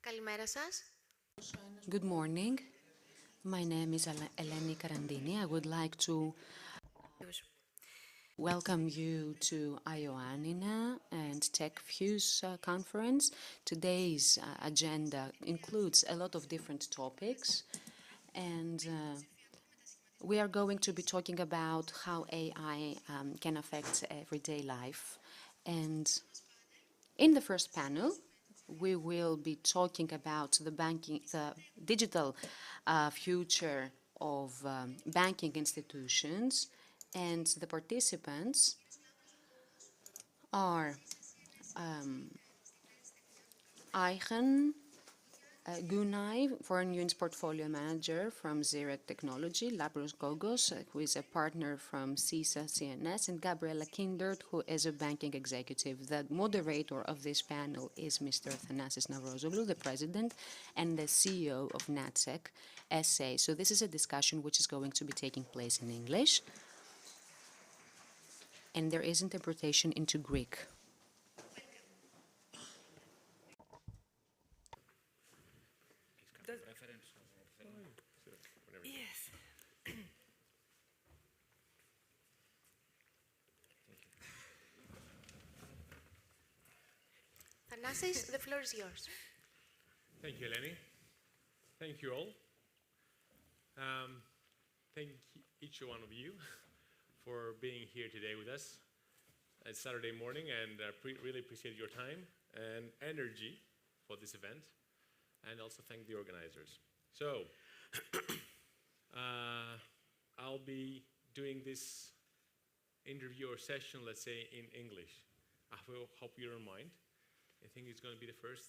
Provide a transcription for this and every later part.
Καλημέρα σας. Good morning. My name is Eleni Karandini. I would like to welcome you to Ioannina and TechFuse conference. Today's agenda includes a lot of different topics, and we are going to be talking about how AI can affect everyday life. And in the first panel, we will be talking about the digital future of banking institutions, and the participants are Aichen Gunay, Foreign Unions Portfolio Manager from Zurich Technology, Labros Gogos, who is a partner from CISA CNS, and Gabriela Kindert, who is a banking executive. The moderator of this panel is Mr. Thanasis Navrozoglu, the president and the CEO of NATSEC SA. So this is a discussion which is going to be taking place in English, and there is interpretation into Greek. Yes. Thanasis, the floor is yours. Thank you, Eleni. Thank you all. Thank each one of you for being here today with us. It's Saturday morning, and I really appreciate your time and energy for this event, and also thank the organizers. So, I'll be doing this interview or session, let's say, in English. I hope you don't mind. I think it's going to be the first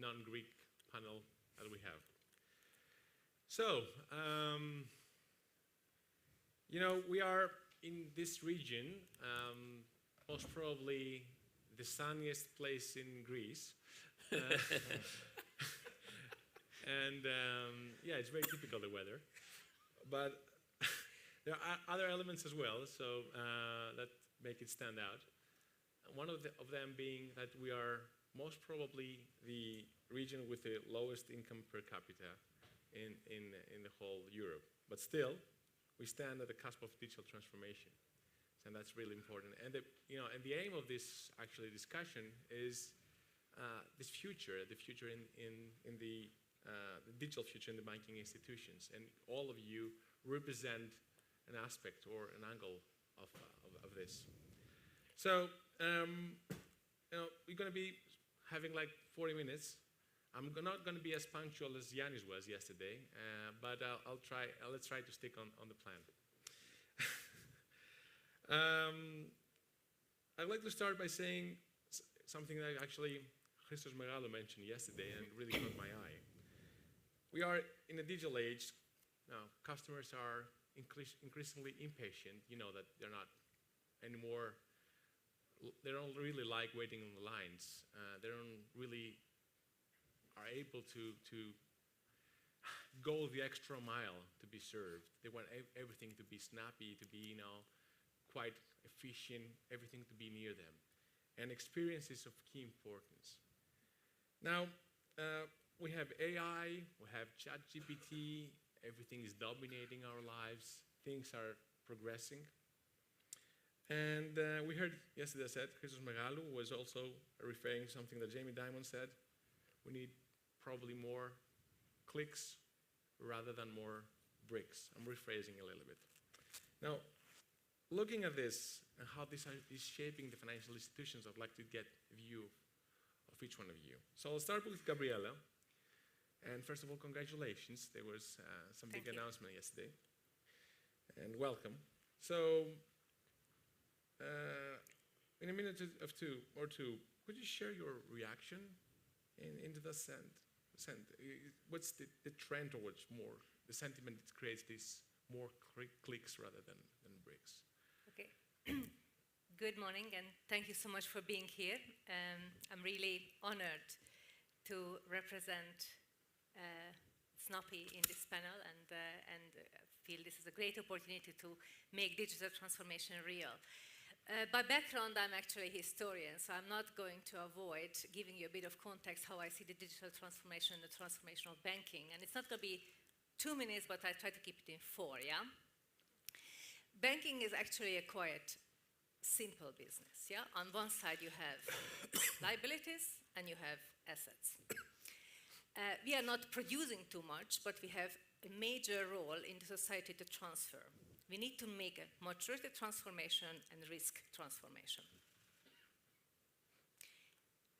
non-Greek panel that we have. So, we are in this region, most probably the sunniest place in Greece. And yeah, it's very typical, the weather. But there are other elements as well, so that make it stand out. One of them being that we are most probably the region with the lowest income per capita in the whole Europe. But still, we stand at the cusp of digital transformation, and that's really important. And the aim of this actually discussion is this future, the future in the digital future in the banking institutions, and all of you represent an aspect or an angle of this. So, we're going to be having like 40 minutes. I'm not going to be as punctual as Yannis was yesterday, but let's try to stick on the plan. I'd like to start by saying something that actually Christos Megalo mentioned yesterday and really caught my eye. We are in a digital age. Now, customers are increasingly impatient. You know that they're not anymore. They don't really like waiting on the lines. They don't really are able to go the extra mile to be served. They want everything to be snappy, to be, quite efficient, everything to be near them. And experience is of key importance. Now, we have AI, we have ChatGPT, everything is dominating our lives, things are progressing. And we heard yesterday, I said, Christos Megalou was also referring to something that Jamie Dimon said. We need probably more clicks rather than more bricks. I'm rephrasing a little bit. Now, looking at this and how this is shaping the financial institutions, I'd like to get a view of each one of you. So I'll start with Gabriela. And first of all, congratulations. There was some big announcement yesterday. And welcome. So, in a minute or two, could you share your reaction into the what's the trend towards more, the sentiment that creates these more clicks rather than bricks? Okay. Good morning, and thank you so much for being here. I'm really honored to represent SNOPI in this panel, and feel this is a great opportunity to make digital transformation real. By background, I'm actually a historian, so I'm not going to avoid giving you a bit of context how I see the digital transformation and the transformation of banking. And it's not going to be 2 minutes, but I try to keep it in 4, yeah? Banking is actually a quite simple business, yeah? On one side, you have liabilities and you have assets. We are not producing too much, but we have a major role in the society to transfer. We need to make a maturity transformation and risk transformation.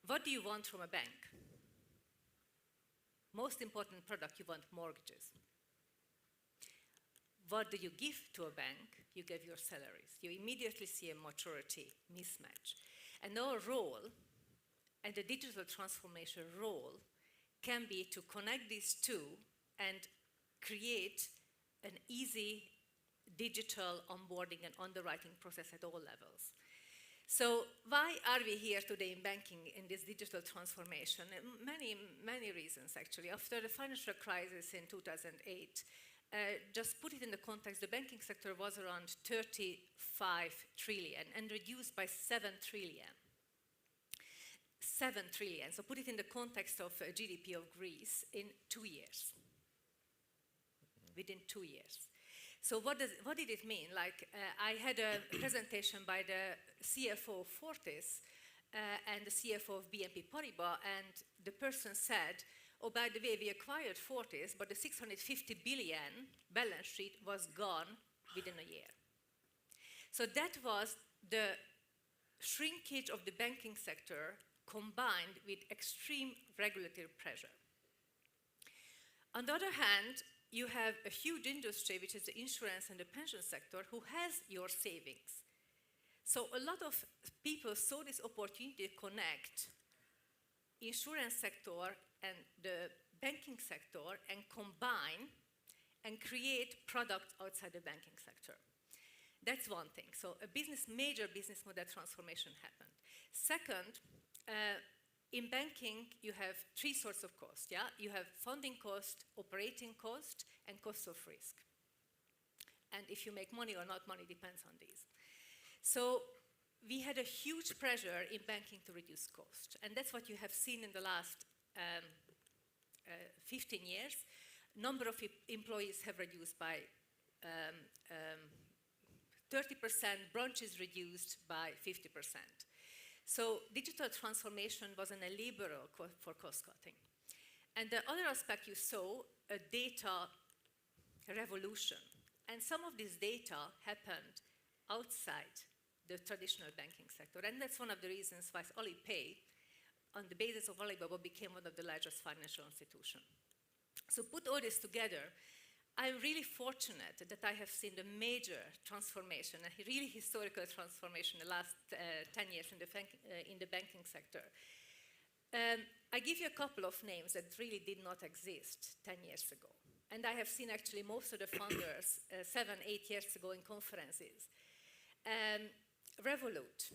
What do you want from a bank? Most important product, you want mortgages. What do you give to a bank? You give your salaries. You immediately see a maturity mismatch. And our role, and the digital transformation role, can be to connect these two and create an easy digital onboarding and underwriting process at all levels. So why are we here today in banking in this digital transformation? Many reasons, actually. After the financial crisis in 2008, just put it in the context, the banking sector was around 35 trillion and reduced by 7 trillion. 7 trillion. So put it in the context of GDP of Greece in 2 years. Within 2 years. So what did it mean? Like, I had a presentation by the CFO of Fortis and the CFO of BNP Paribas, and the person said, oh, by the way, we acquired Fortis, but the 650 billion balance sheet was gone within a year. So that was the shrinkage of the banking sector combined with extreme regulatory pressure. On the other hand, you have a huge industry, which is the insurance and the pension sector, who has your savings. So a lot of people saw this opportunity to connect insurance sector and the banking sector and combine and create products outside the banking sector. That's one thing. So a major business model transformation happened. Second, in banking, you have 3 sorts of costs, yeah? You have funding cost, operating cost, and cost of risk. And if you make money or not money depends on these. So we had a huge pressure in banking to reduce cost. And that's what you have seen in the last 15 years. Number of employees have reduced by 30%, branches reduced by 50%. So digital transformation was an enabler for cost cutting. And the other aspect you saw, a data revolution. And some of this data happened outside the traditional banking sector. And that's one of the reasons why Alipay, on the basis of Alibaba, became one of the largest financial institutions. So put all this together, I'm really fortunate that I have seen the major transformation, a really historical transformation in the last 10 years in the banking sector. I give you a couple of names that really did not exist 10 years ago. And I have seen actually most of the founders 7, 8 years ago in conferences. Revolut,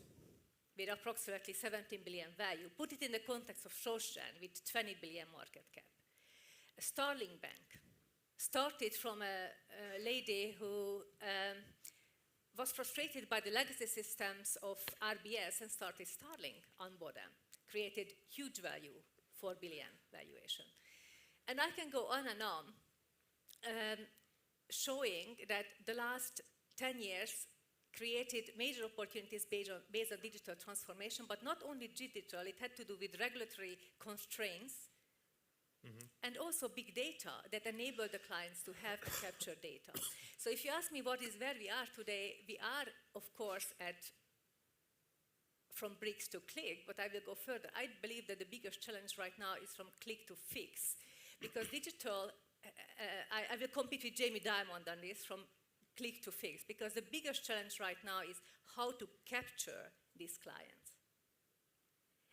with approximately 17 billion value, put it in the context of SocGen with 20 billion market cap. Starling Bank started from a lady who was frustrated by the legacy systems of RBS and started Starling on bottom, created huge value, 4 billion valuation. And I can go on and on, showing that the last 10 years created major opportunities based on digital transformation, but not only digital, it had to do with regulatory constraints, and also big data that enable the clients to have to capture data. So if you ask me what is where we are today, we are, of course, from bricks to click, but I will go further. I believe that the biggest challenge right now is from click to fix, because digital, I will compete with Jamie Dimon on this, from click to fix, because the biggest challenge right now is how to capture these clients.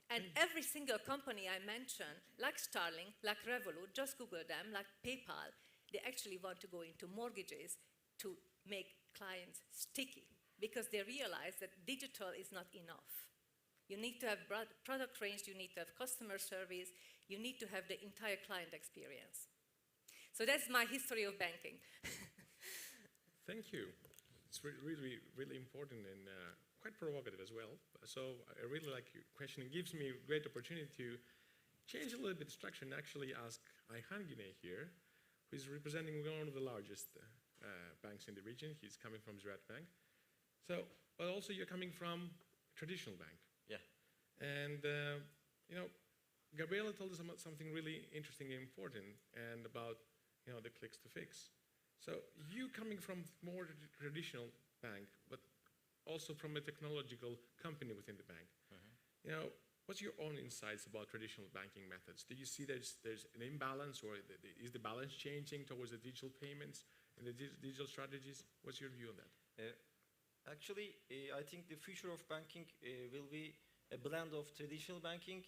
And every single company I mentioned, like Starling, like Revolut, just Google them, like PayPal, they actually want to go into mortgages to make clients sticky, because they realize that digital is not enough. You need to have broad product range, you need to have customer service, you need to have the entire client experience. So that's my history of banking. Thank you. It's really, really important, and quite provocative as well. So I really like your question. It gives me a great opportunity to change a little bit the structure and actually ask Ayhan Güney here, who is representing one of the largest banks in the region. He's coming from Ziraat Bank. So, but also you're coming from a traditional bank. Yeah. And, you know, Gabriela told us about something really interesting and important and about, you know, the clicks to fix. So you coming from more traditional bank, but also from a technological company within the bank. You know, what's your own insights about traditional banking methods? Do you see there's an imbalance, or is the balance changing towards the digital payments and the digital strategies? What's your view on that? Actually, I think the future of banking will be a blend of traditional banking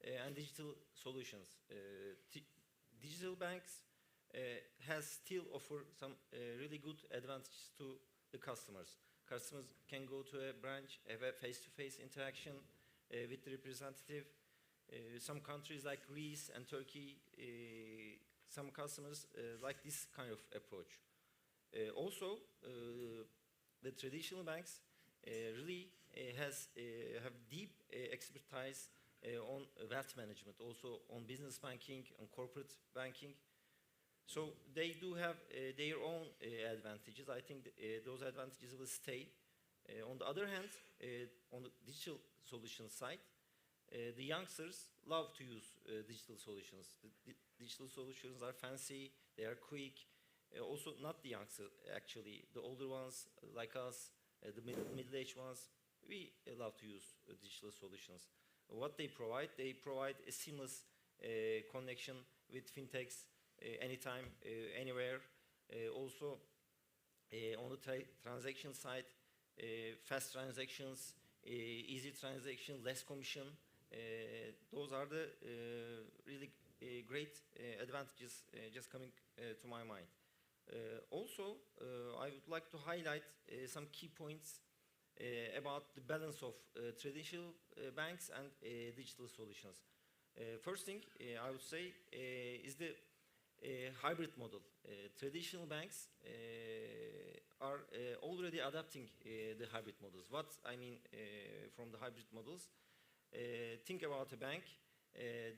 and digital solutions. Digital banks has still offer some really good advantages to the customers. Customers can go to a branch, have a face-to-face interaction with the representative. Some countries like Greece and Turkey, some customers like this kind of approach. Also, the traditional banks really have deep expertise on wealth management, also on business banking, on corporate banking. So they do have their own advantages. I think those advantages will stay. On the other hand, on the digital solution side, the youngsters love to use digital solutions. The digital solutions are fancy, they are quick. Also, not the youngsters, actually. The older ones, like us, the middle-aged ones, we love to use digital solutions. What they provide a seamless connection with fintechs anytime, anywhere. Also, on the transaction side, fast transactions, easy transaction, less commission. Those are the really great advantages just coming to my mind. Also, I would like to highlight some key points about the balance of traditional banks and digital solutions. First thing I would say is the hybrid model. Traditional banks are already adapting the hybrid models. What I mean from the hybrid models, think about a bank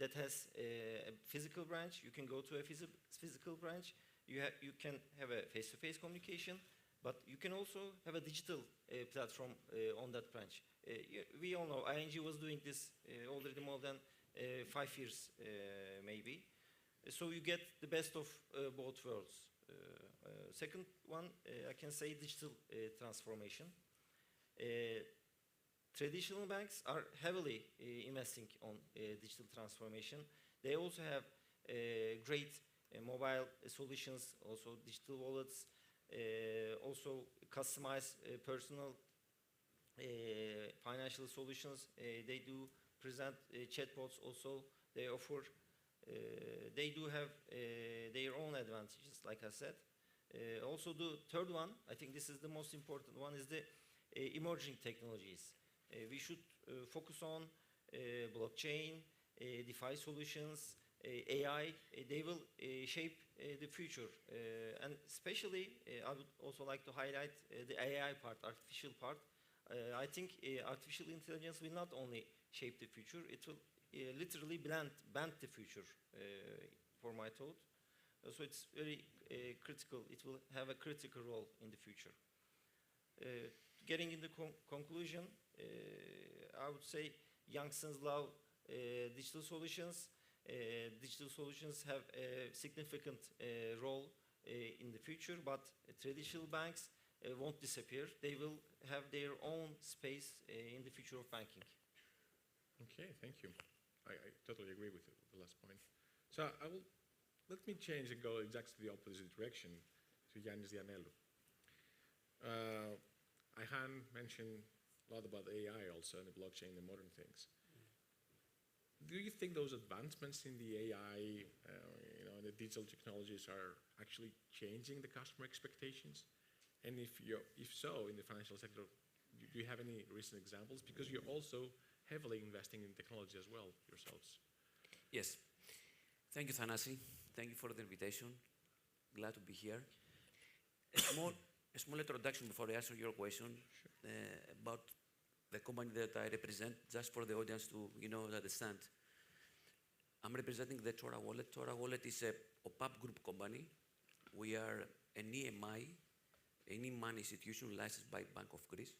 that has a physical branch. You can go to a physical branch. You can have a face-to-face communication, but you can also have a digital platform on that branch. We all know ING was doing this already more than 5 years, maybe. So you get the best of both worlds. Second one, I can say digital transformation. Traditional banks are heavily investing on digital transformation. They also have great mobile solutions, also digital wallets, also customized personal financial solutions. They do present chatbots also. They offer, they do have their own advantages, like I said. Also the third one, I think this is the most important one, is the emerging technologies. We should focus on blockchain, DeFi solutions, AI. They will shape the future. And especially, I would also like to highlight the AI part, artificial part. I think artificial intelligence will not only shape the future, it will literally bend the future, for my thought. So it's very critical. It will have a critical role in the future. Getting in the conclusion, I would say youngsters love digital solutions. Digital solutions have a significant role in the future, but traditional banks won't disappear. They will have their own space in the future of banking. Okay, thank you. I totally agree with the last point. So let me change and go exactly the opposite direction to Yannis Dianelou. Ayhan mentioned a lot about AI also and the blockchain and modern things. Do you think those advancements in the AI, and the digital technologies are actually changing the customer expectations? And if so, in the financial sector, do you have any recent examples? Because you're also heavily investing in technology as well yourselves. Yes. Thank you, Thanasi. Thank you for the invitation. Glad to be here. A small introduction before I answer your question about the company that I represent, just for the audience to understand. I'm representing the Tora Wallet. Tora Wallet is a OPAP group company. We are an EMI, an e-money institution licensed by Bank of Greece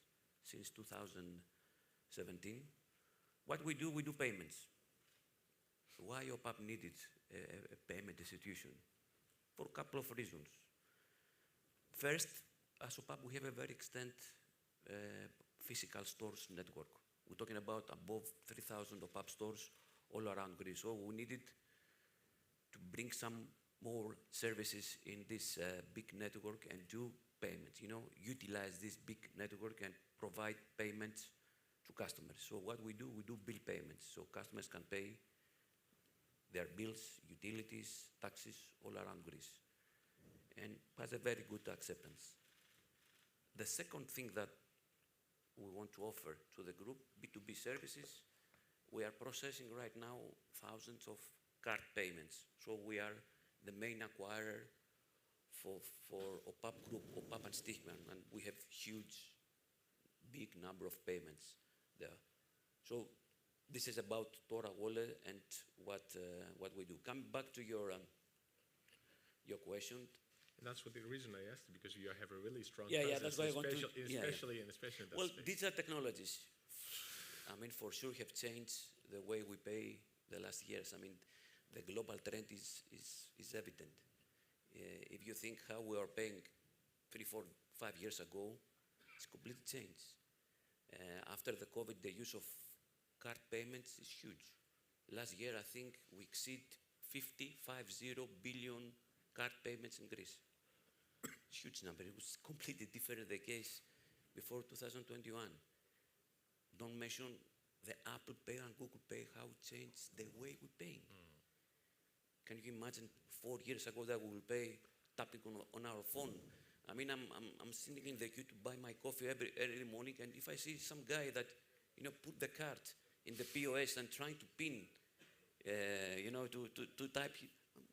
since 2017. What we do payments. Why OPAP needed a payment institution? For a couple of reasons. First, as OPAP, we have a very extent physical stores network. We're talking about above 3,000 OPAP stores all around Greece. So we needed to bring some more services in this big network and do payments, utilize this big network and provide payments to customers. So what we do bill payments. So customers can pay their bills, utilities, taxes all around Greece. And has a very good acceptance. The second thing that we want to offer to the group, B2B services, we are processing right now thousands of card payments. So we are the main acquirer for OPAP Group, OPAP and Stichman, and we have huge, big number of payments there. So this is about Tora Wallet and what we do. Coming back to your question. And that's what the reason I asked, because you have a really strong Yeah, presence, that's why I want to, especially in that well, space. digital technologies, I mean, for sure have changed the way we pay the last years. I mean, the global trend is evident. If you think how we are paying 3, 4, 5 years ago, it's completely changed. After the COVID, the use of card payments is huge. Last year, I think we exceed 50 billion card payments in Greece. Huge number. It was completely different the case before 2021. Don't mention the Apple Pay and Google Pay, how it changed the way we pay. Can you imagine 4 years ago that we will pay tapping on our phone? I mean, I'm sitting in the queue to buy my coffee every morning, and if I see some guy that, put the card in the POS and trying to pin, to type,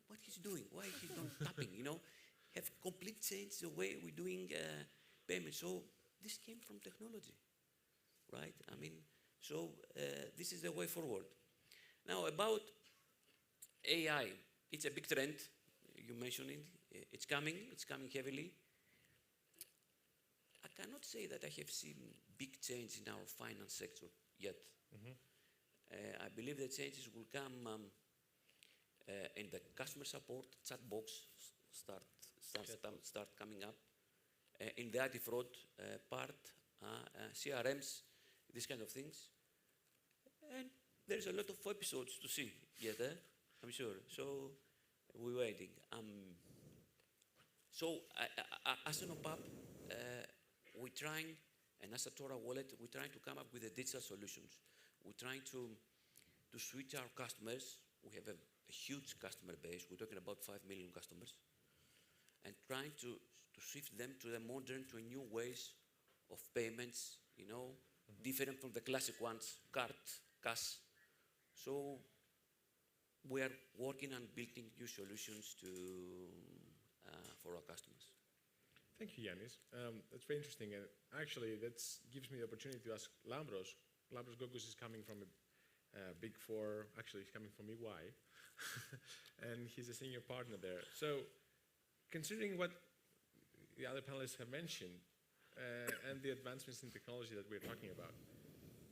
what he's doing? Why he's not tapping? Have complete changed the way we're doing payments. So this came from technology, right? I mean, so this is the way forward. Now about AI, it's a big trend. You mentioned it. It's coming heavily. I cannot say that I have seen big change in our finance sector yet. I believe the changes will come in the customer support, chat box start coming up. In the anti-fraud part, CRMs, these kind of things. And there's a lot of episodes to see yet, I'm sure. So we're waiting. So as an OPAP, we're trying, and as a Tora Wallet, we're trying to come up with the digital solutions. We're trying to switch our customers. We have a huge customer base. We're talking about 5 million customers. And trying to shift them to the modern, to new ways of payments, different from the classic ones, card, cash. So we are working on building new solutions for our customers. Thank you, Yannis. That's very interesting. And actually, that gives me the opportunity to ask Lambros. Lambros Gogos is coming from a Big Four. Actually, he's coming from EY. And he's a senior partner there. So considering what the other panelists have mentioned and the advancements in technology that we're talking about,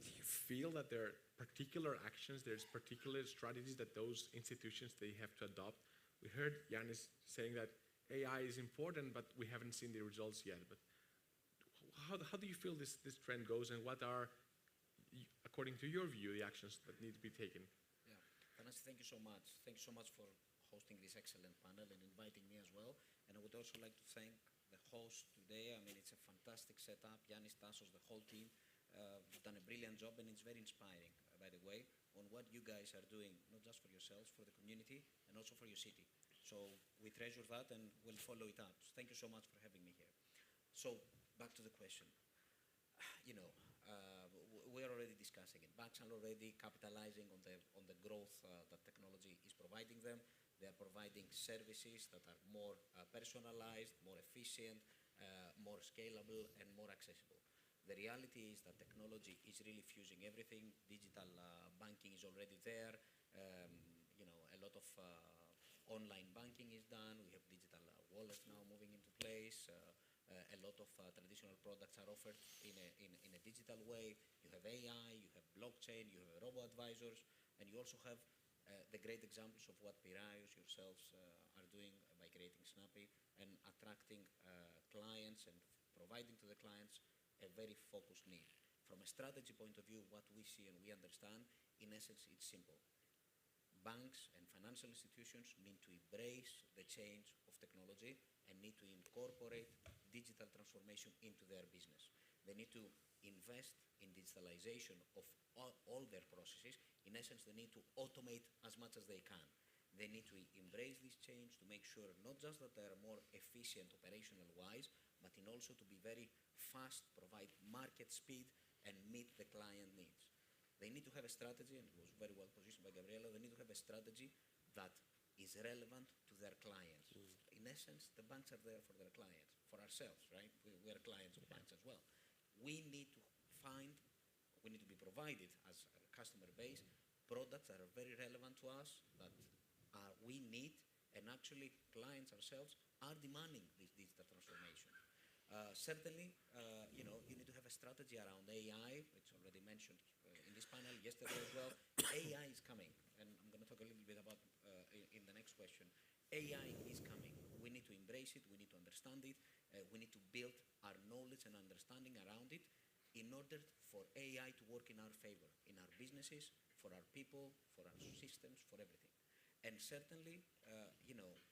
do you feel that there are particular actions, there's particular strategies that those institutions, they have to adopt? We heard Yannis saying that AI is important, but we haven't seen the results yet. But how do you feel this trend goes, and what are, according to your view, the actions that need to be taken? Yeah, Thanasi, thank you so much. Thank you so much for hosting this excellent panel and inviting me as well. And I would also like to thank the host today. I mean, it's a fantastic setup. Yannis, Tassos, the whole team have done a brilliant job, and it's very inspiring, by the way, on what you guys are doing, not just for yourselves, for the community, and also for your city. So we treasure that, and we'll follow it up. So thank you so much for having me here. So back to the question. We're already discussing it. Banks are already capitalizing on the growth that technology is providing them. They are providing services that are more personalized, more efficient, more scalable, and more accessible. The reality is that technology is really fusing everything. Digital banking is already there. A lot of online banking is done. We have digital wallets now moving into place. A lot of traditional products are offered in a digital way. You have AI, you have blockchain, you have robo-advisors, and you also have the great examples of what Piraeus yourselves are doing by creating Snappy and attracting clients and providing to the clients a very focused need. From a strategy point of view, what we see and we understand, in essence, it's simple. Banks and financial institutions need to embrace the change of technology and need to incorporate digital transformation into their business. They need to invest in digitalization of all their processes. In essence, they need to automate as much as they can. They need to embrace this change to make sure not just that they are more efficient operational-wise, but in also to be very fast, provide market speed, and meet the client needs. They need to have a strategy, and it was very well positioned by Gabriela, they need to have a strategy that is relevant to their clients. In essence, the banks are there for their clients, for ourselves, right? We are clients of banks as well. We need to be provided as a customer base products that are very relevant to us, that we need, and actually clients ourselves are demanding this digital transformation. Certainly, you need to have a strategy around AI. It's already mentioned in this panel yesterday as well. AI is coming, and I'm going to talk a little bit about in the next question. AI is coming. We need to embrace it. We need to understand it. We need to build our knowledge and understanding around it in order for AI to work in our favor, in our businesses, for our people, for our systems, for everything. And certainly,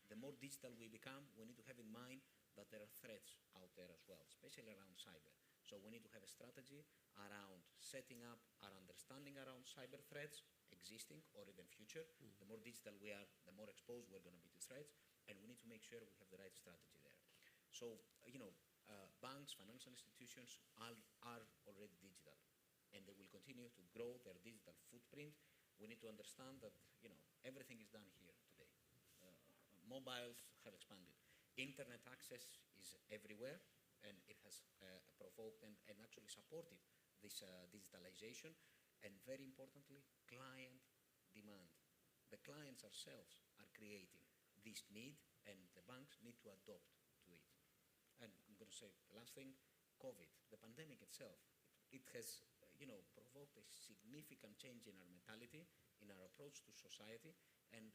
the more digital we become, we need to have in mind that there are threats out there as well, especially around cyber. So we need to have a strategy around setting up our understanding around cyber threats, existing or even future. The more digital we are, the more exposed we're going to be to threats, and we need to make sure we have the right strategy there. So, banks, financial institutions are already digital, and they will continue to grow their digital footprint. We need to understand that, everything is done here today. Mobiles have expanded. Internet access is everywhere, and it has provoked and actually supported this digitalization. And very importantly, client demand. The clients ourselves are creating this need, and the banks need to adopt to it. And I'm going to say the last thing, COVID, the pandemic itself, it has provoked a significant change in our mentality, in our approach to society, and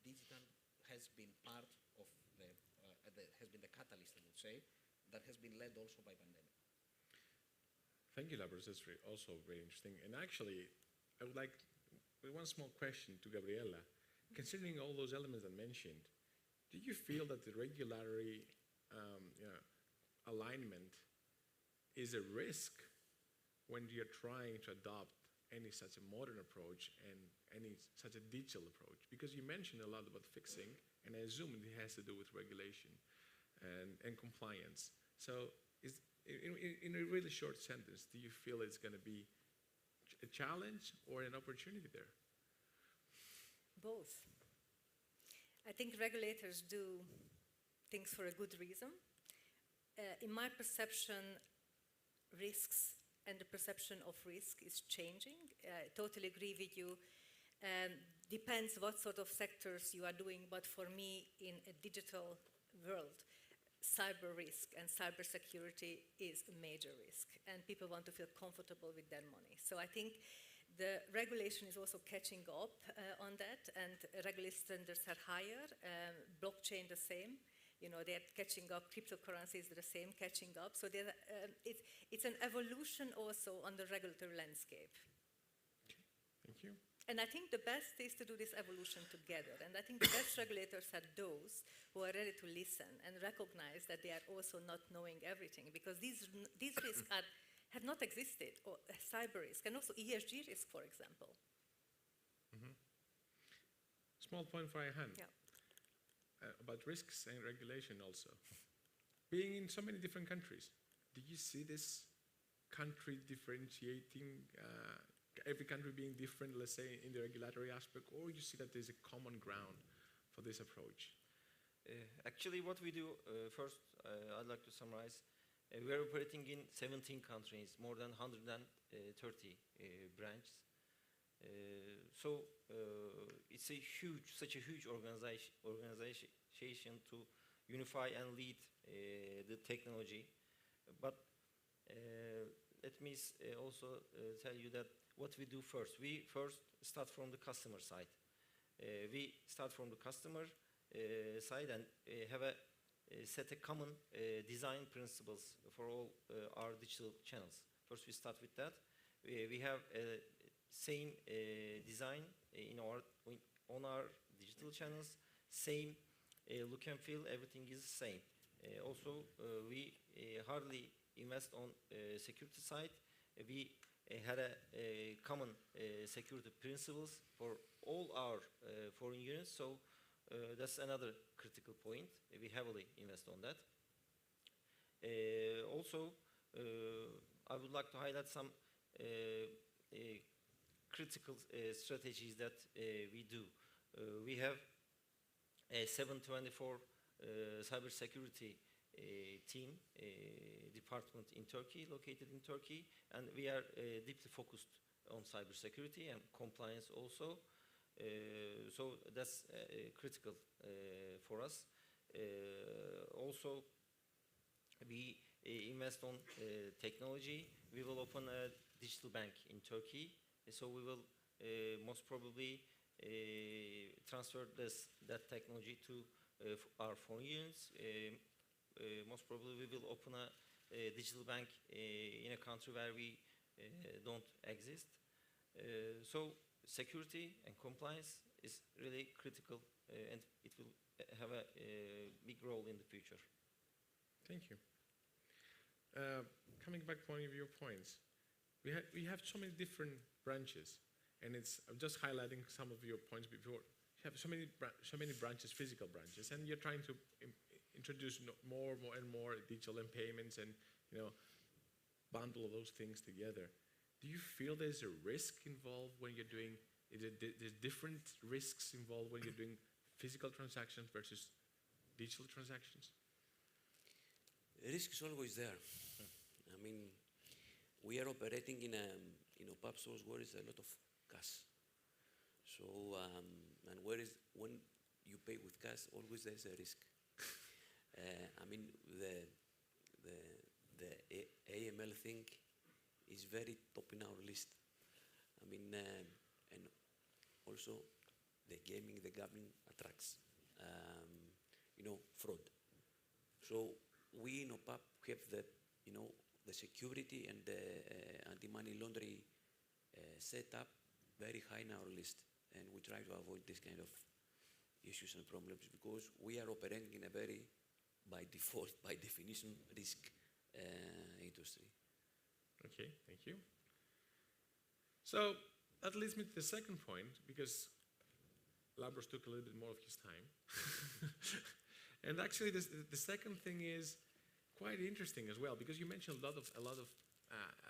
digital has been part of has been the catalyst, I would say, that has been led also by pandemic. Thank you, Labros. That's also very interesting. And actually, I would like one small question to Gabriela. Considering all those elements I mentioned, do you feel that the regulatory alignment is a risk when you're trying to adopt any such a modern approach and any such a digital approach? Because you mentioned a lot about fixing, and I assume it has to do with regulation and compliance. So in a really short sentence, do you feel it's going to be a challenge or an opportunity there? Both. I think regulators do things for a good reason. In my perception, risks and the perception of risk is changing. I totally agree with you. Depends what sort of sectors you are doing, but for me, in a digital world, cyber risk and cyber security is a major risk, and people want to feel comfortable with their money. So I think the regulation is also catching up on that, and regulation standards are higher. Blockchain the same. They're catching up. Cryptocurrencies are the same, catching up. So it's an evolution also on the regulatory landscape. Okay. Thank you. And I think the best is to do this evolution together. And I think the best regulators are those who are ready to listen and recognize that they are also not knowing everything, because these risks have not existed, or cyber risk, and also ESG risk, for example. Mm-hmm. Small point for Ayhan. Yeah. About risks and regulation also. Being in so many different countries, do you see this country differentiating, every country being different, let's say, in the regulatory aspect, or you see that there's a common ground for this approach? Actually, what we do, first, I'd like to summarize. We are operating in 17 countries, more than 130 branches. It's such a huge organization to unify and lead the technology. But let me also tell you that what we do first. We first start from the customer side. We start from the customer side and set a common design principles for all our digital channels. First, we start with that. We have same design on our digital channels, same look and feel. Everything is the same. Also, we hardly invest on security side. We had a common security principles for all our foreign units. So that's another critical point. We heavily invest on that. Also, I would like to highlight some critical strategies that we do. We have a 724 cybersecurity team department in Turkey, located in Turkey, and we are deeply focused on cybersecurity and compliance also. So that's critical for us. Also, we invest on technology. We will open a digital bank in Turkey, so we will most probably transfer that technology to our foreign units. Most probably we will open a digital bank in a country where we don't exist. So security and compliance is really critical, and it will have a big role in the future. Thank you. Coming back to one of your points, we have so many different branches, and I'm just highlighting some of your points before. You have so many branches, physical branches, and you're trying to introduce more and more digital and payments, and bundle those things together. Do you feel there's a risk involved when you're doing? There's different risks involved when you're doing physical transactions versus digital transactions? Risk is always there. I mean, we are operating in a pub stores where there's a lot of cash. So, and when you pay with cash, always there's a risk. I mean, the AML thing is very top in our list. I mean, and also the gaming, the gambling attracts, fraud. So we in OPAP have the security and the anti-money laundering set up very high in our list, and we try to avoid this kind of issues and problems because we are operating in a very, by default, by definition, risk industry. Okay, thank you. So that leads me to the second point, because Lambros took a little bit more of his time. And actually, the second thing is quite interesting as well, because you mentioned a lot of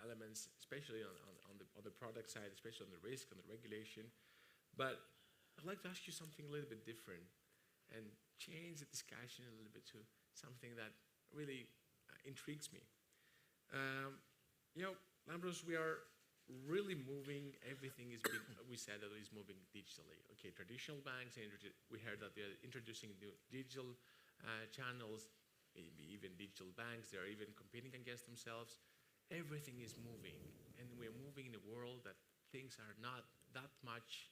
elements, especially on the product side, especially on the risk, on the regulation. But I'd like to ask you something a little bit different and change the discussion a little bit to something that really intrigues me. Lambros, we are really moving, everything is being, we said that it is moving digitally. Okay, traditional banks, we heard that they're introducing new digital channels, maybe even digital banks, they're even competing against themselves. Everything is moving, and we're moving in a world that things are not that much,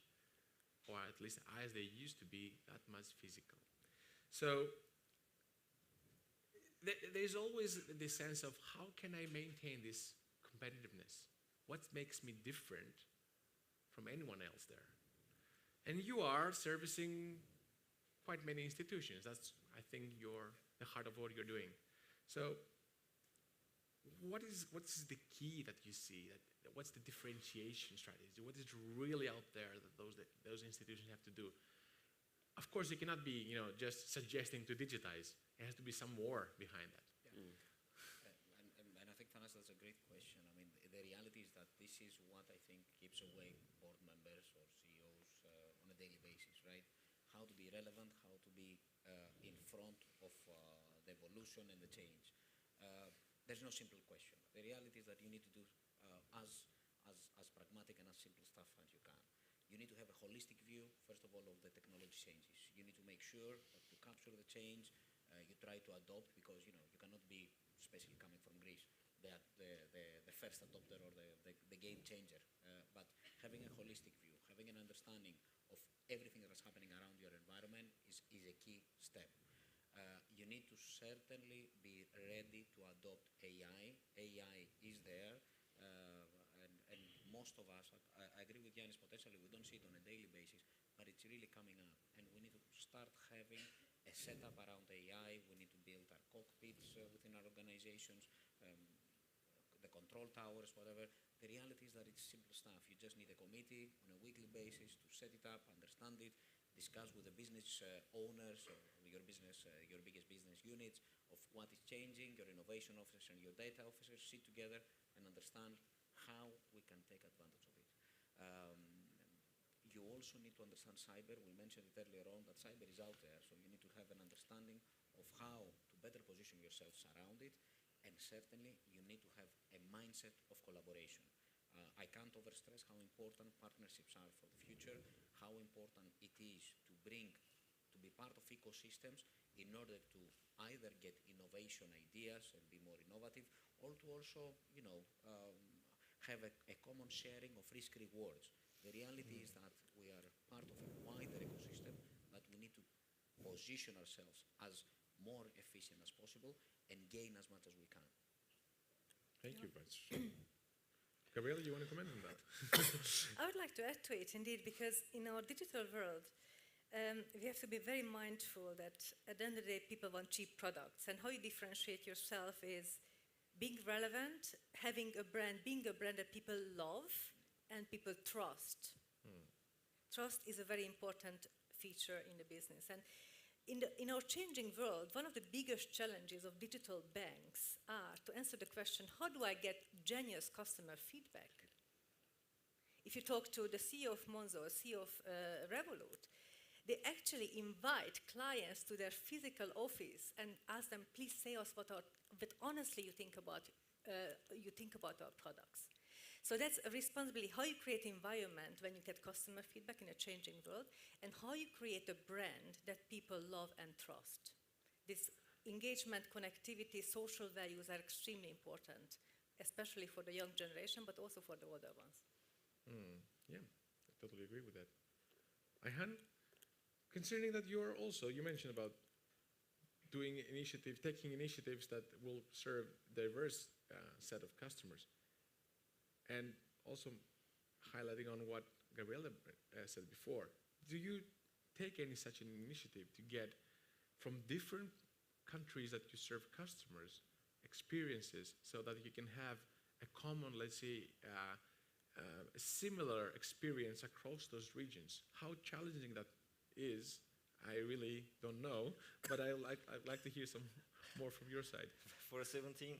or at least as they used to be, that much physical. So there's always this sense of how can I maintain this competitiveness? What makes me different from anyone else there? And you are servicing quite many institutions. That's, I think, the heart of what you're doing. So what's the key that you see? What's the differentiation strategy? What is really out there that those institutions have to do? Of course, you cannot be just suggesting to digitize. There has to be some more behind that. Yeah. And I think, Thanas, that's a great question. I mean, the reality is that this is what I think keeps awake board members or CEOs on a daily basis, right? How to be relevant, how to be in front of the evolution and the change. there's no simple question. The reality is that you need to do as pragmatic and as simple stuff as you can. You need to have a holistic view, first of all, of the technology changes. You need to make sure that you capture the change, you try to adopt, because you cannot be, especially coming from Greece, the first adopter or the game changer. But having a holistic view, having an understanding of everything that is happening around your environment is a key step. You need to certainly be ready to adopt AI. AI is there, and most of us, I agree with Yannis, potentially we don't see it on a daily basis, but it's really coming up. And we need to start having a setup around AI. We need to build our cockpits within our organizations, the control towers, whatever. The reality is that it's simple stuff. You just need a committee on a weekly basis to set it up, understand it, discuss with the business owners or your biggest business units of what is changing, your innovation officers and your data officers sit together and understand how we can take advantage of it. You also need to understand cyber. We mentioned it earlier on that cyber is out there, so you need to have an understanding of how to better position yourselves around it, and certainly you need to have a mindset of collaboration. I can't overstress how important partnerships are for the future, how important it is to be part of ecosystems in order to either get innovation ideas and be more innovative, or to also, have a common sharing of risk rewards. The reality is that we are part of a wider ecosystem, but we need to position ourselves as more efficient as possible and gain as much as we can. Thank you, Bats. Gabriela, you want to comment on that? I would like to add to it, indeed, because in our digital world, we have to be very mindful that at the end of the day, people want cheap products. And how you differentiate yourself is being relevant, having a brand, being a brand that people love and people trust. Trust is a very important feature in the business. And in our changing world, one of the biggest challenges of digital banks are to answer the question, how do I get genuine customer feedback? If you talk to the CEO of Monzo, CEO of Revolut, they actually invite clients to their physical office and ask them, please say us what honestly you think about our products. So that's a responsibility, how you create environment when you get customer feedback in a changing world, and how you create a brand that people love and trust. This engagement, connectivity, social values are extremely important, especially for the young generation, but also for the older ones. Yeah, I totally agree with that. Ayhan, considering that you mentioned about taking initiatives that will serve diverse set of customers, and also highlighting on what Gabriela said before, do you take any such an initiative to get from different countries that you serve customers experiences so that you can have a common, let's say, a similar experience across those regions? How challenging that is, I really don't know, but I'd like to hear some more from your side. For 17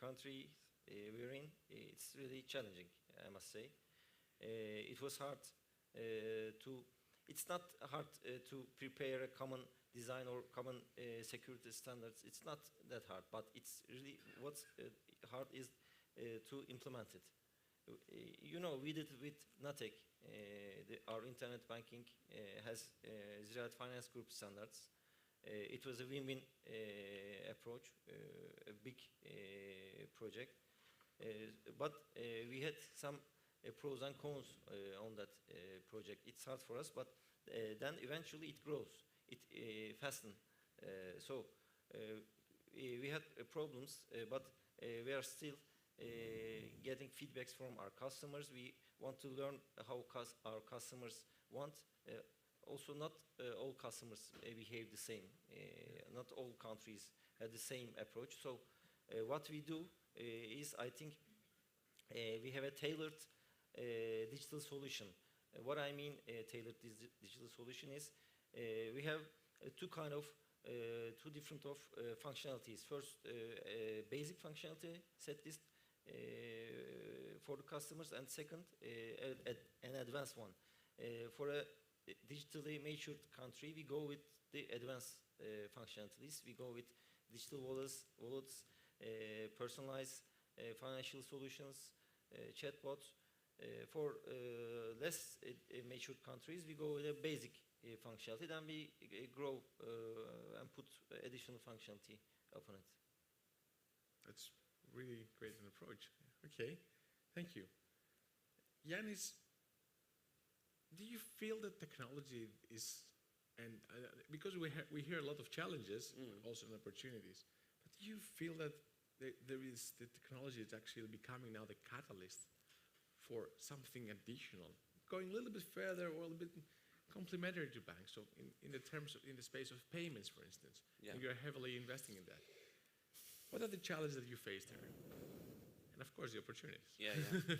countries we're in, it's really challenging, I must say. It was hard it's not hard to prepare a common design or common security standards. It's not that hard, but it's really what's hard is to implement it. We did it with Natek. Our internet banking has Ziraat Finance Group standards. It was a win-win approach, a big project. But we had some pros and cons on that project. It's hard for us, but then eventually it grows. It fastens. So we had problems, but we are still getting feedbacks from our customers. We want to learn how our customers want. Also, not all customers behave the same. Not all countries have the same approach. So what we do is, I think, we have a tailored digital solution. What I mean tailored digital solution is we have two different functionalities. First, basic functionality, set list for the customers, and second, an advanced one. For a digitally matured country, we go with the advanced functionalities. We go with digital wallets, personalized financial solutions, chatbots. For less mature countries, we go with a basic functionality, then we grow and put additional functionality upon it. That's really great an approach. Okay, thank you. Yanis, do you feel that technology is, and because we hear a lot of challenges, also and opportunities, but do you feel that the technology is actually becoming now the catalyst for something additional, going a little bit further or a little bit complementary to banks? So in the space of payments, for instance, Yeah. and you're heavily investing in that. What are the challenges that you face there? And of course, the opportunities. Yeah, yeah.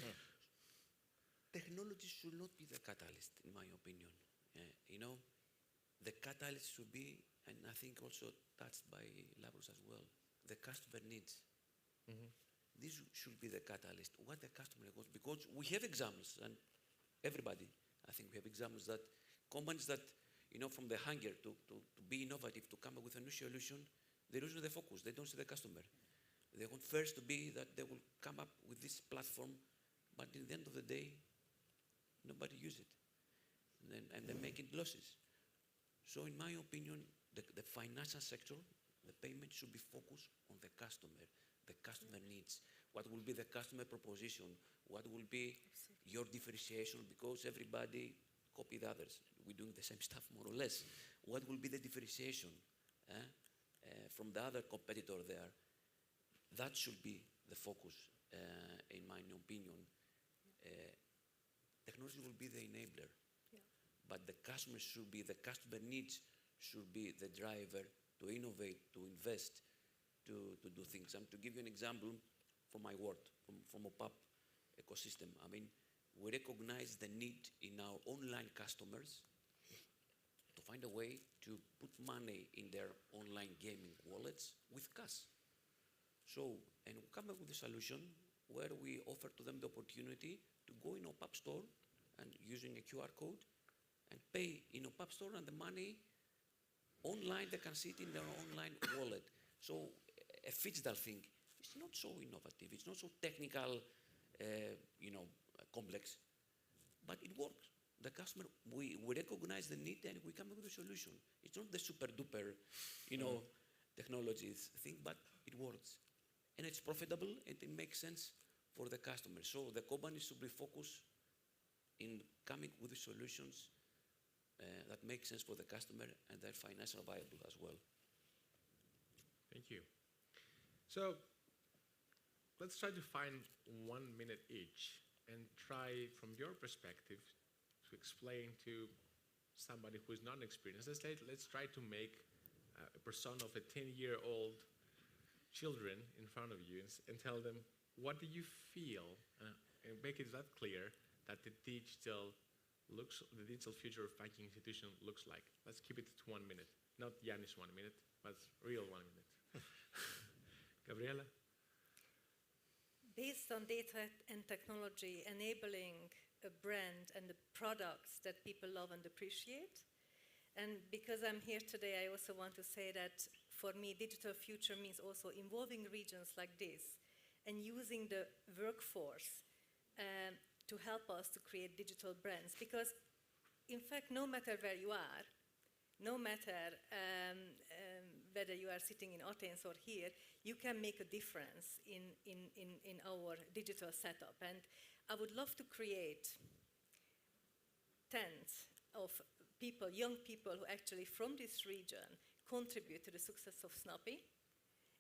Technology should not be the catalyst, in my opinion. You know, the catalyst should be, and I think also touched by Labros as well, the customer needs. This should be the catalyst. What the customer wants, because we have examples, and everybody, I think we have examples that companies that, you know, from the hunger to be innovative, to come up with a new solution, they lose the focus. They don't see the customer. They want first to be that they will come up with this platform, but in the end of the day, nobody uses it. And they're making losses. So in my opinion, the financial sector, the payment should be focused on the customer needs. What will be the customer proposition? What will be your differentiation? Because everybody copy the others. We're doing the same stuff more or less. What will be the differentiation from the other competitor there? That should be the focus, in my opinion. Technology will be the enabler, but the customer needs should be the driver to innovate, to invest, to do things. And to give you an example from my work, from OPAP ecosystem, I mean, we recognize the need in our online customers to find a way to put money in their online gaming wallets with cash. So, and we come up with a solution where we offer to them the opportunity to go in OPAP store and using a QR code and pay in OPAP store, and the money online, they can see it in their online wallet. So a digital thing. It's not so innovative. It's not so technical, complex, but it works. The customer, we recognize the need and we come up with a solution. It's not the super duper, technologies thing, but it works. And it's profitable and it makes sense for the customer. So the company should be focused in coming with the solutions that make sense for the customer and they're financially viable as well. Thank you. So let's try to find 1 minute each and try from your perspective to explain to somebody who is not experienced. Let's try to make a persona of a 10-year-old children in front of you and tell them, what do you feel, and make it that clear that the digital future of banking institution looks like. Let's keep it to 1 minute. Not Yanis 1 minute, but real 1 minute. Gabriela? Based on data and technology enabling a brand and the products that people love and appreciate. And because I'm here today, I also want to say that for me, digital future means also involving regions like this and using the workforce to help us to create digital brands. Because in fact, no matter where you are, no matter whether you are sitting in Athens or here, you can make a difference in our digital setup. And I would love to create tens of people, young people who actually from this region contribute to the success of Snappy.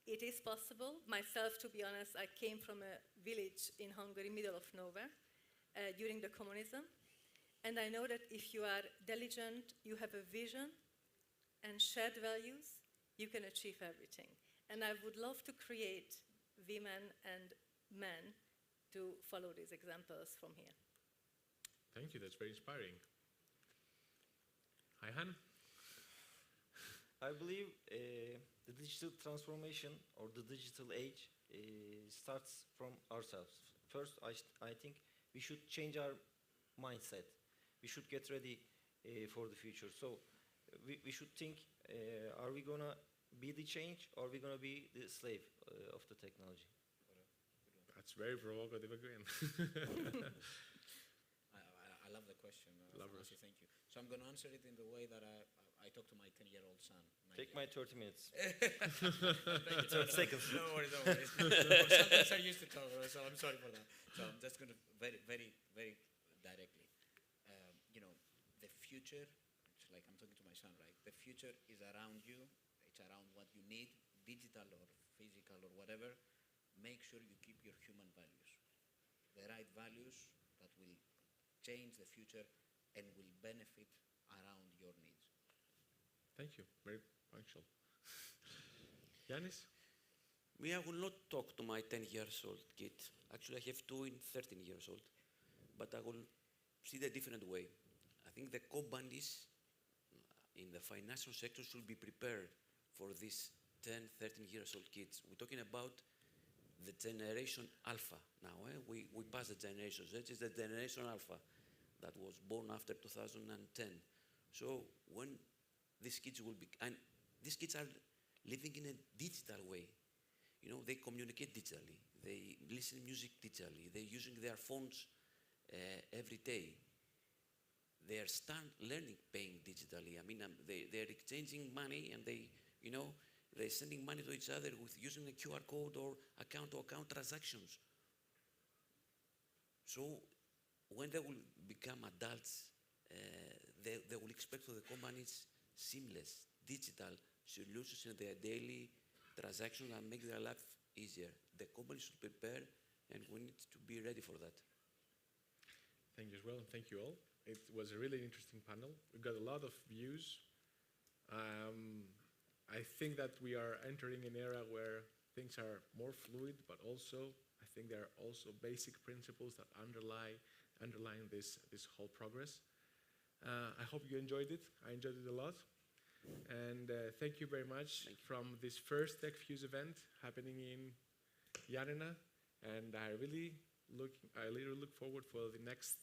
It is possible. Myself, to be honest, I came from a village in Hungary, middle of nowhere, during the communism. And I know that if you are diligent, you have a vision and shared values, you can achieve everything. And I would love to create women and men to follow these examples from here. Thank you, that's very inspiring. Hi, Han. I believe the digital transformation or the digital age starts from ourselves. First, I think we should change our mindset. We should get ready for the future. So we should think, are we gonna be the change, or we're gonna be the slave of the technology? That's very provocative again. I love the question, Love Thank it. you. So I'm going to answer it in the way that I talk to my 10-year-old son. Take my 30 minutes. 30 seconds. No worries, no worries. Sometimes I used to talk, so I'm sorry for that. So I'm just going to very directly. You know, the future, it's like I'm talking to my son, right? The future is around you. It's around what you need, digital or physical or whatever. Make sure you keep your human values, the right values that will change the future and will benefit around your needs. Thank you. Very punctual. Yanis? Me, I will not talk to my 10 years old kid. Actually, I have two in 13 years old. But I will see the different way. I think the companies in the financial sector should be prepared for these 10, 13 years old kids. We're talking about the generation Alpha now. We passed the generation Z. It's the generation Alpha that was born after 2010. So when these kids will be, and these kids are living in a digital way. You know, they communicate digitally. They listen to music digitally. They're using their phones every day. They are learning paying digitally. I mean, they're exchanging money and they're sending money to each other with using a QR code or account-to-account transactions. So when they will become adults, they will expect from the companies seamless digital solutions in their daily transactions and make their life easier. The company should prepare, and we need to be ready for that. Thank you as well, and thank you all. It was a really interesting panel. We got a lot of views. I think that we are entering an era where things are more fluid, but also I think there are also basic principles that underline this whole progress. I hope you enjoyed it. I enjoyed it a lot. And thank you very much from this first TechFuse event happening in Yanina. And I really look forward for the next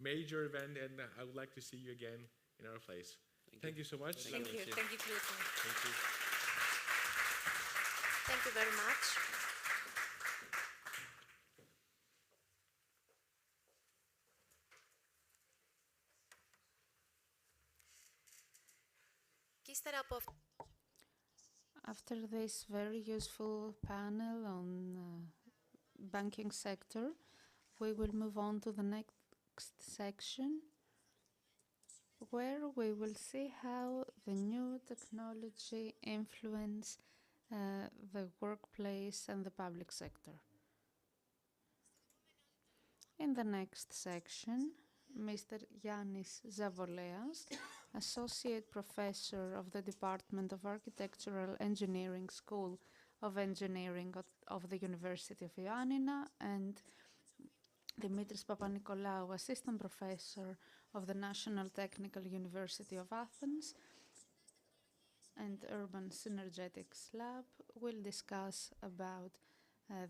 major event, and I would like to see you again in our place. Thank you so much. Thank you. Thank you, Pluto. Thank you. Thank you very much. Και ύστερα από After this very useful panel on banking sector, we will move on to the next section, where we will see how the new technology influence the workplace and the public sector. In the next section, Mr. Yannis Zavoleas, Associate Professor of the Department of Architectural Engineering School of Engineering of the University of Ioannina, and Dimitris Papanikolaou, Assistant Professor of the National Technical University of Athens and Urban Synergetics Lab, will discuss about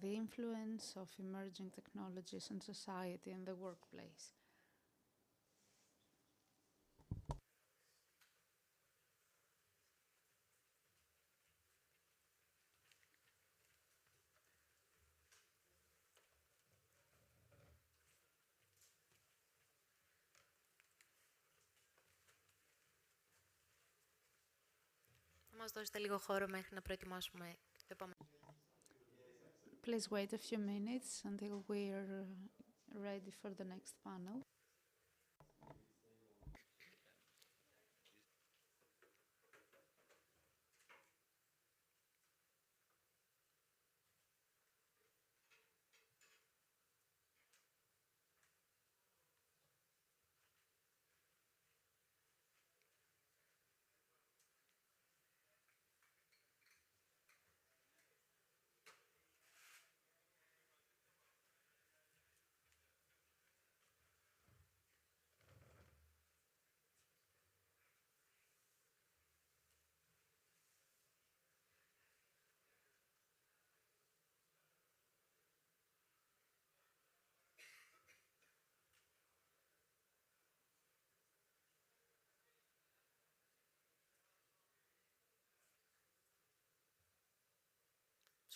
the influence of emerging technologies on society and the workplace. θα μας δώσετε λίγο χώρο μέχρι να προετοιμάσουμε το επόμενο. Please wait a few minutes until we're ready for the next panel.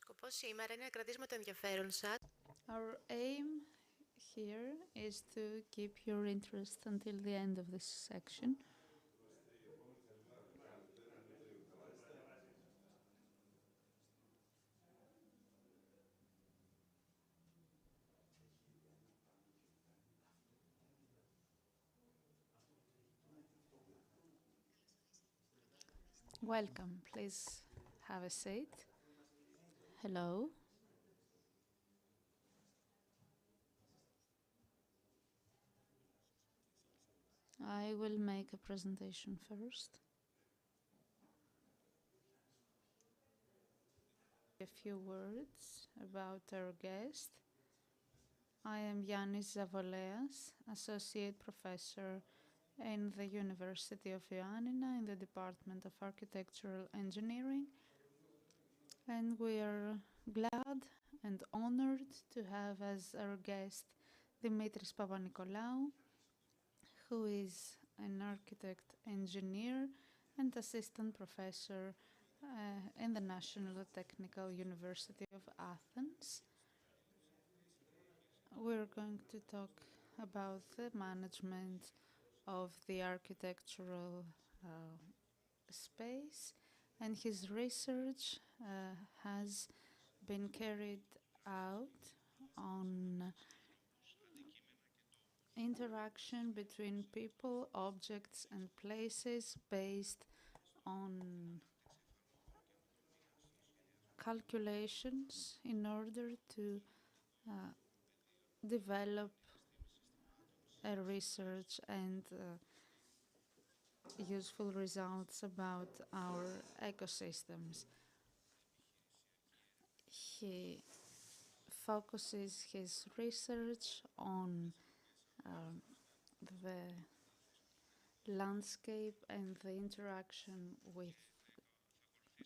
Σκοπός σήμερα είναι να κρατήσουμε το ενδιαφέρον σας. Our aim here is to keep your interest until the end of this section. Welcome, please have a seat. Hello. I will make a presentation first. A few words about our guest. I am Yannis Zavoleas, Associate Professor in the University of Ioannina in the Department of Architectural Engineering. And we are glad and honored to have as our guest Dimitris Papanikolaou, who is an architect engineer and assistant professor in the National Technical University of Athens. We're going to talk about the management of the architectural space, and his research has been carried out on interaction between people, objects, and places based on calculations in order to develop a research and useful results about our ecosystems. He focuses his research on the landscape and the interaction with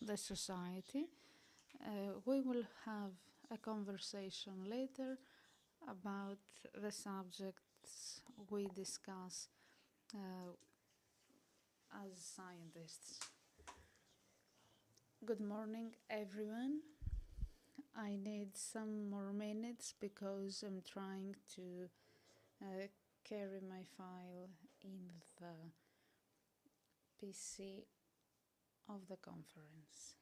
the society. We will have a conversation later about the subjects we discuss as scientists. Good morning, everyone. I need some more minutes because I'm trying to carry my file in the PC of the conference.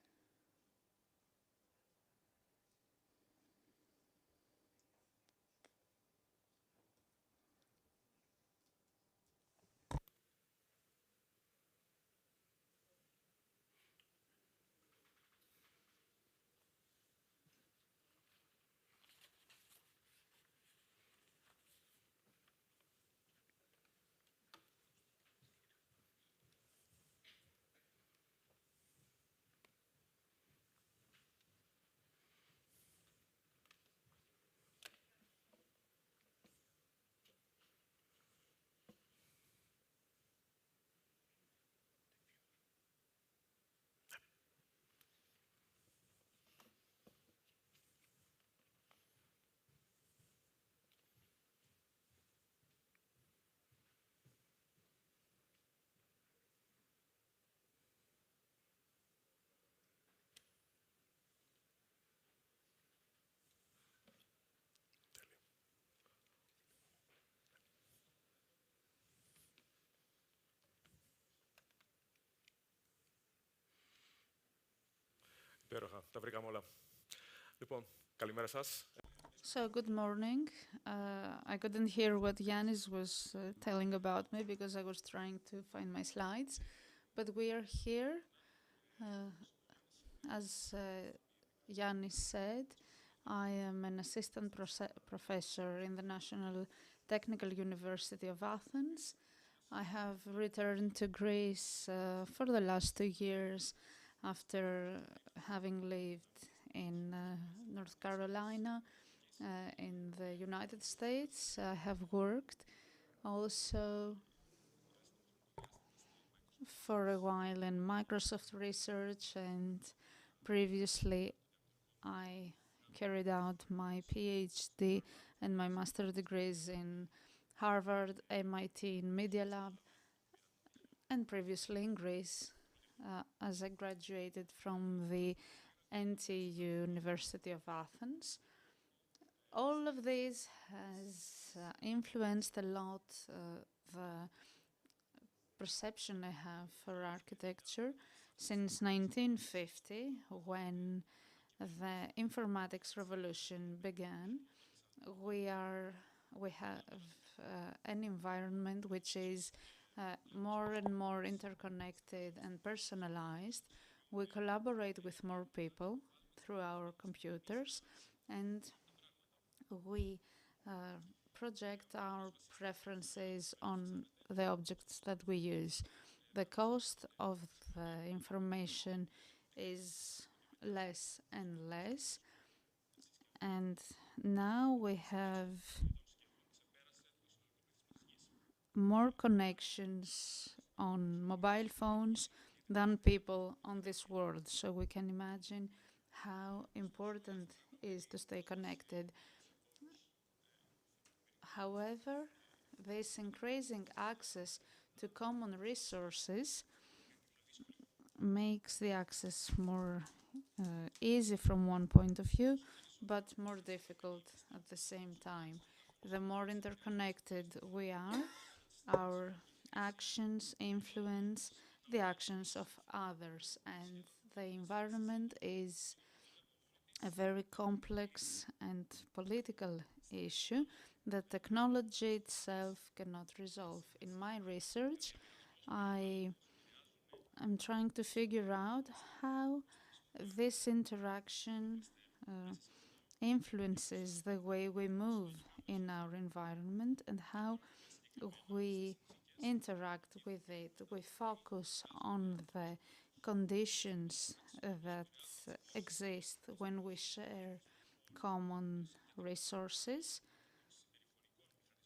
Υπέροχα, τα βρήκαμε όλα. Λοιπόν, καλημέρα σας. So, good morning. I couldn't hear what Yannis was telling about me because I was trying to find my slides. But we are here. As Yannis said, I am an assistant professor in the National Technical University of Athens. I have returned to Greece for the last 2 years after having lived in North Carolina, in the United States. I have worked also for a while in Microsoft Research, and previously I carried out my PhD and my master degrees in Harvard, MIT, in Media Lab, and previously in Greece as I graduated from the NTU University of Athens. All of this has influenced a lot the perception I have for architecture since 1950, when the informatics revolution began. We have an environment which is more and more interconnected and personalized. We collaborate with more people through our computers, and we project our preferences on the objects that we use. The cost of the information is less and less, and now we have more connections on mobile phones than people on this world. So we can imagine how important it is to stay connected. However, this increasing access to common resources makes the access more easy from one point of view, but more difficult at the same time. The more interconnected we are, our actions influence the actions of others, and the environment is a very complex and political issue that technology itself cannot resolve. In my research, I am trying to figure out how this interaction influences the way we move in our environment and how we interact with it. We focus on the conditions that exist when we share common resources,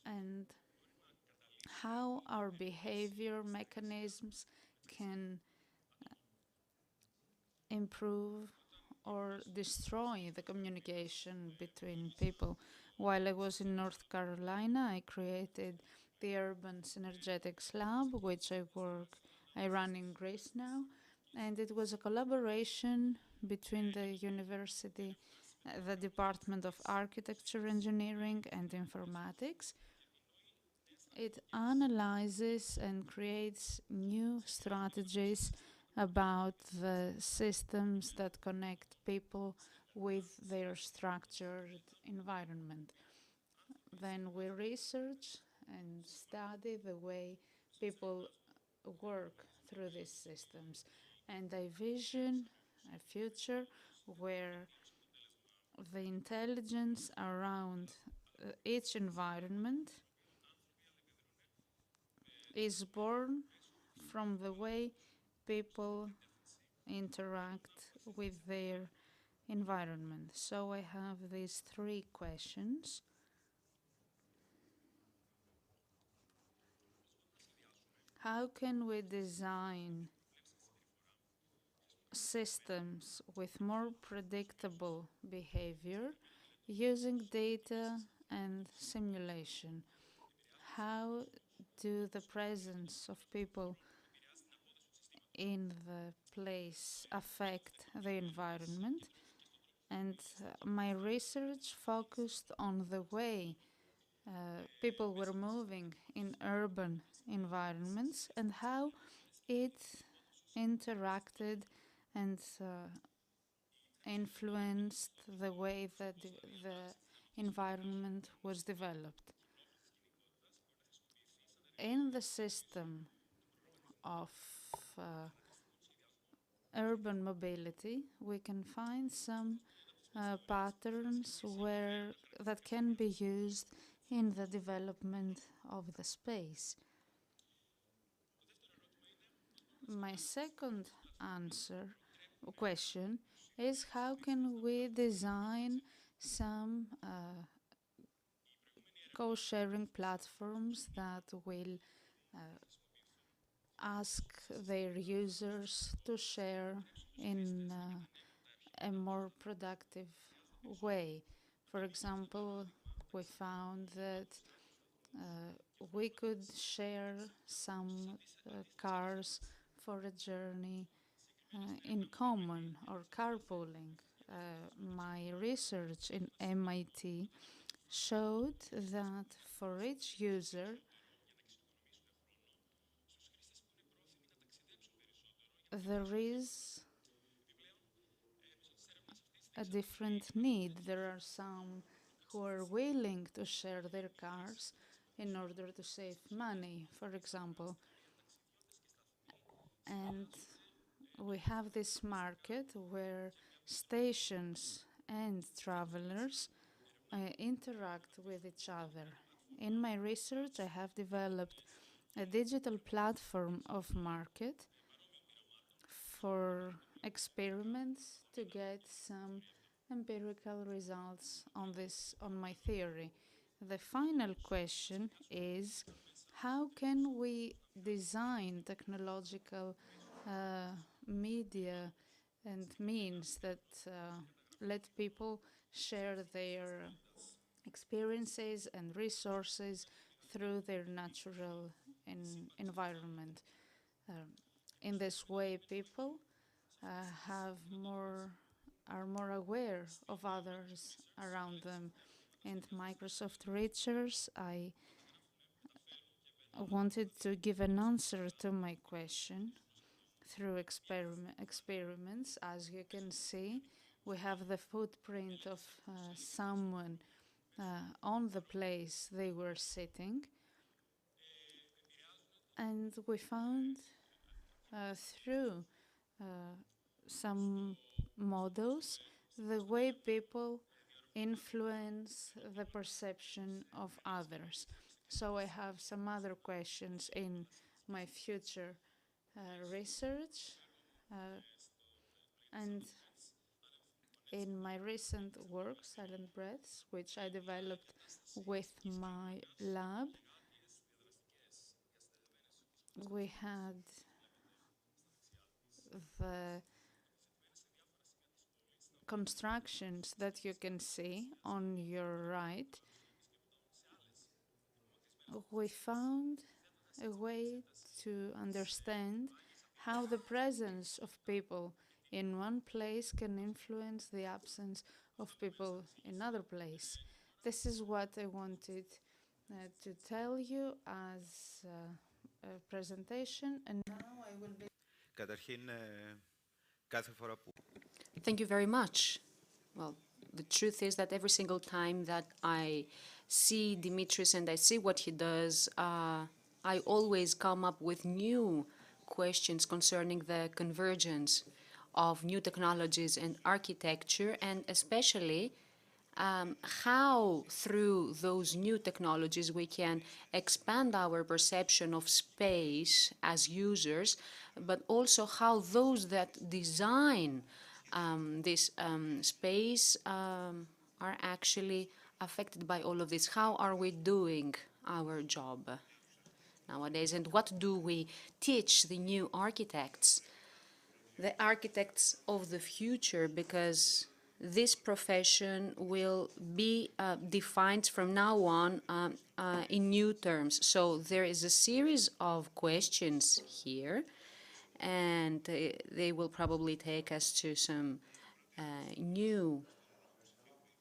and how our behavior mechanisms can improve or destroy the communication between people. While I was in North Carolina, I created the Urban Synergetics Lab, which I run in Greece now, and it was a collaboration between the university, the Department of Architecture, Engineering and Informatics. It analyzes and creates new strategies about the systems that connect people with their structured environment. Then we research and study the way people work through these systems. And I vision a future where the intelligence around each environment is born from the way people interact with their environment. So I have these three questions. How can we design systems with more predictable behavior using data and simulation? How do the presence of people in the place affect the environment? And my research focused on the way people were moving in urban environments and how it interacted and influenced the way that the environment was developed. In the system of urban mobility, we can find some patterns that can be used in the development of the space. My second question is, how can we design some co-sharing platforms that will ask their users to share in a more productive way? For example, we found that we could share some cars for a journey in common or carpooling. My research in MIT showed that for each user, there is a different need. There are some who are willing to share their cars in order to save money, for example. And we have this market where stations and travelers interact with each other. In my research, I have developed a digital platform of market for experiments to get some empirical results on my theory. The final question is how can we design technological media and means that let people share their experiences and resources through their natural environment. In this way, people have are more aware of others around them. And Microsoft Research, I wanted to give an answer to my question through experiments. As you can see, we have the footprint of someone on the place they were sitting. And we found through some models the way people influence the perception of others. So I have some other questions in my future research and in my recent work, Silent Breaths, which I developed with my lab. We had the constructions that you can see on your right. We found a way to understand how the presence of people in one place can influence the absence of people in another place. This is what I wanted to tell you as a presentation, and now I will be... Καταρχήν, κάθε φορά που... Thank you very much. Well, the truth is that every single time that I see Dimitris and I see what he does, I always come up with new questions concerning the convergence of new technologies and architecture, and especially how through those new technologies we can expand our perception of space as users, but also how those that design this space are actually affected by all of this. How are we doing our job nowadays, and what do we teach the new architects, the architects of the future, because this profession will be defined from now on in new terms. So there is a series of questions here, and they will probably take us to some new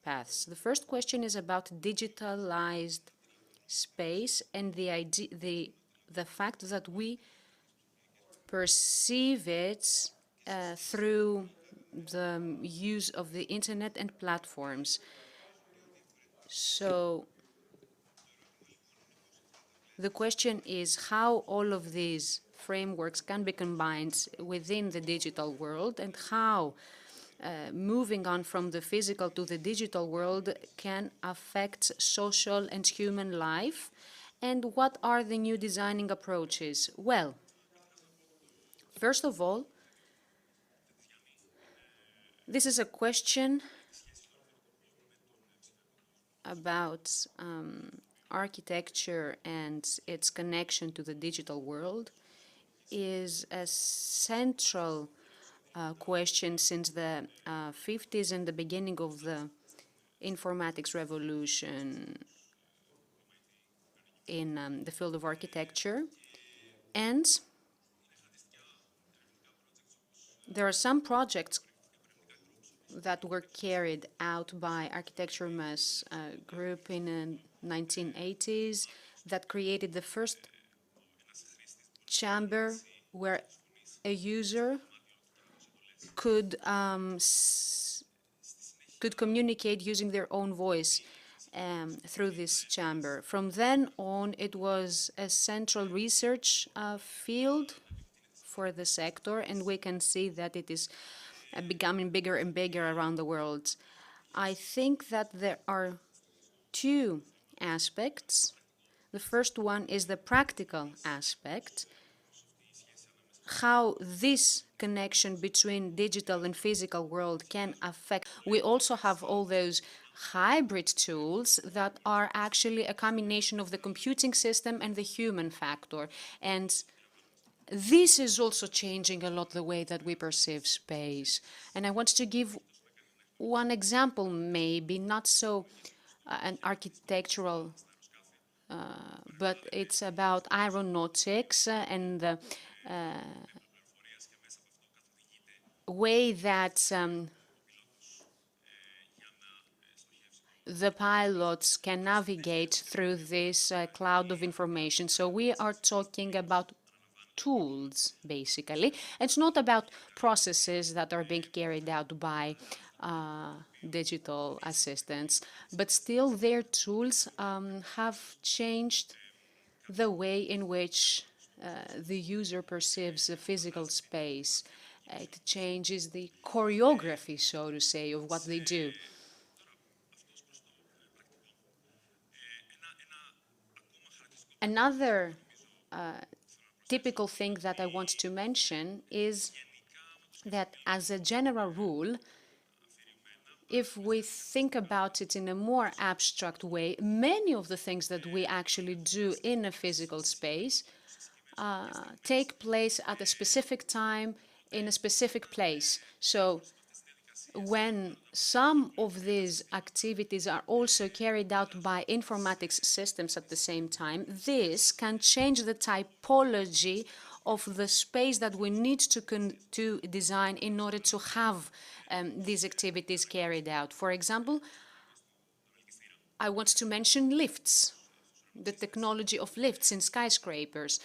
paths. The first question is about digitalized space and the fact that we perceive it through the use of the internet and platforms. So the question is how all of these frameworks can be combined within the digital world, and how moving on from the physical to the digital world can affect social and human life, and what are the new designing approaches? Well, first of all, this is a question about architecture and its connection to the digital world. Is a central question since the 50s and the beginning of the informatics revolution in the field of architecture. And there are some projects that were carried out by Architecture Mass group in the 1980s that created the first chamber where a user could could communicate using their own voice through this chamber. From then on, it was a central research field for the sector, and we can see that it is becoming bigger and bigger around the world. I think that there are two aspects. The first one is the practical aspect, how this connection between digital and physical world can affect. We also have all those hybrid tools that are actually a combination of the computing system and the human factor. And this is also changing a lot the way that we perceive space. And I want to give one example, maybe not so an architectural, but it's about aeronautics and the way that the pilots can navigate through this cloud of information. So we are talking about tools, basically. It's not about processes that are being carried out by digital assistants, but still their tools have changed the way in which the user perceives the physical space. It changes the choreography, so to say, of what they do. Another typical thing that I want to mention is that, as a general rule, if we think about it in a more abstract way, many of the things that we actually do in a physical space take place at a specific time in a specific place. So when some of these activities are also carried out by informatics systems at the same time, this can change the typology of the space that we need to design in order to have these activities carried out. For example, I want to mention lifts, the technology of lifts in skyscrapers.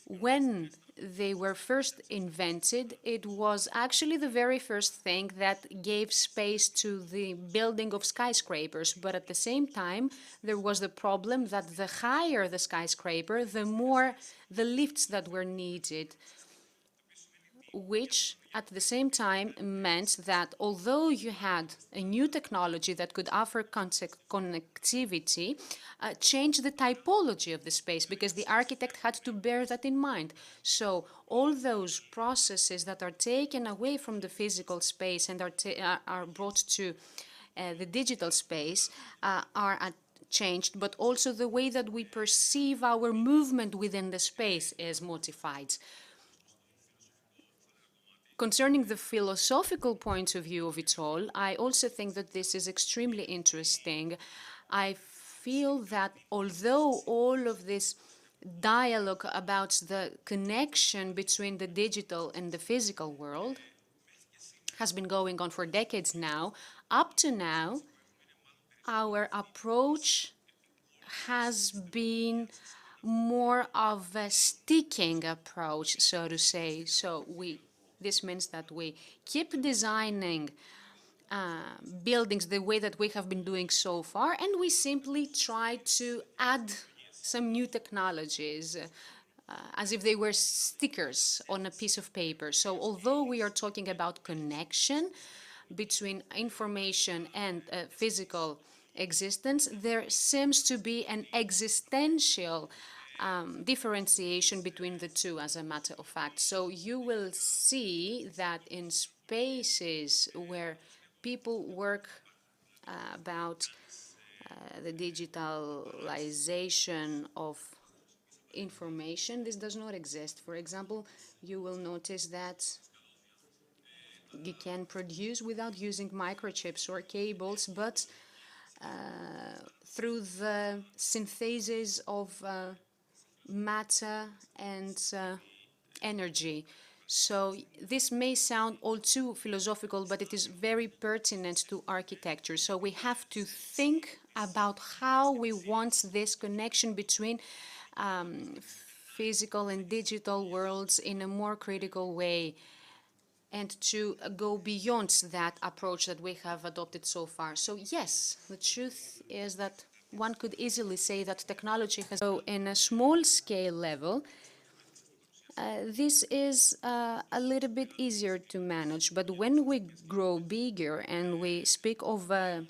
When they were first invented, it was actually the very first thing that gave space to the building of skyscrapers. But at the same time, there was the problem that the higher the skyscraper, the more the lifts that were needed, which at the same time meant that although you had a new technology that could offer connectivity, change the typology of the space, because the architect had to bear that in mind. So all those processes that are taken away from the physical space and are brought to the digital space are changed, but also the way that we perceive our movement within the space is modified. Concerning the philosophical point of view of it all, I also think that this is extremely interesting. I feel that although all of this dialogue about the connection between the digital and the physical world has been going on for decades now, up to now, our approach has been more of a sticking approach, so to say. This means that we keep designing buildings the way that we have been doing so far, and we simply try to add some new technologies as if they were stickers on a piece of paper. So although we are talking about connection between information and physical existence, there seems to be an existential differentiation between the two, as a matter of fact. So you will see that in spaces where people work about the digitalization of information, this does not exist. For example, you will notice that you can produce without using microchips or cables, but through the synthesis of matter and energy. So this may sound all too philosophical, but it is very pertinent to architecture. So we have to think about how we want this connection between physical and digital worlds in a more critical way, and to go beyond that approach that we have adopted so far. So yes, the truth is that one could easily say that technology has, so in a small scale level, this is a little bit easier to manage. But when we grow bigger and we speak of a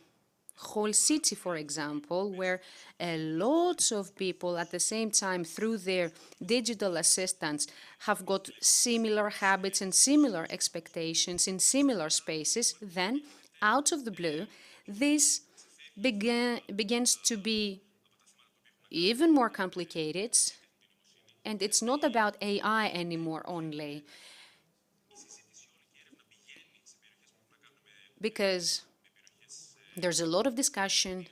whole city, for example, where a lot of people at the same time, through their digital assistants, have got similar habits and similar expectations in similar spaces, then out of the blue, this begins to be even more complicated. And it's not about AI anymore only, because there's a lot of discussion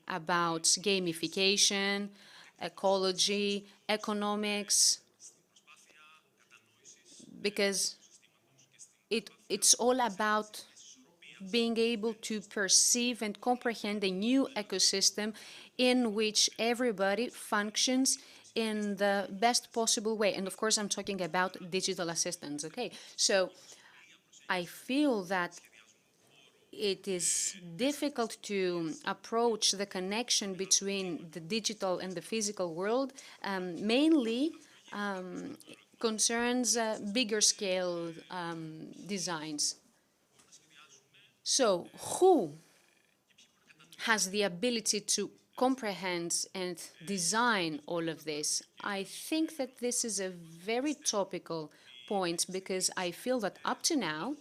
about gamification, ecology, economics, because it's all about being able to perceive and comprehend a new ecosystem in which everybody functions in the best possible way. And of course, I'm talking about digital assistants, okay? So I feel that it is difficult to approach the connection between the digital and the physical world, mainly concerns bigger scale designs. So who has the ability to comprehend and design all of this? I think that this is a very topical point, because I feel that up to now,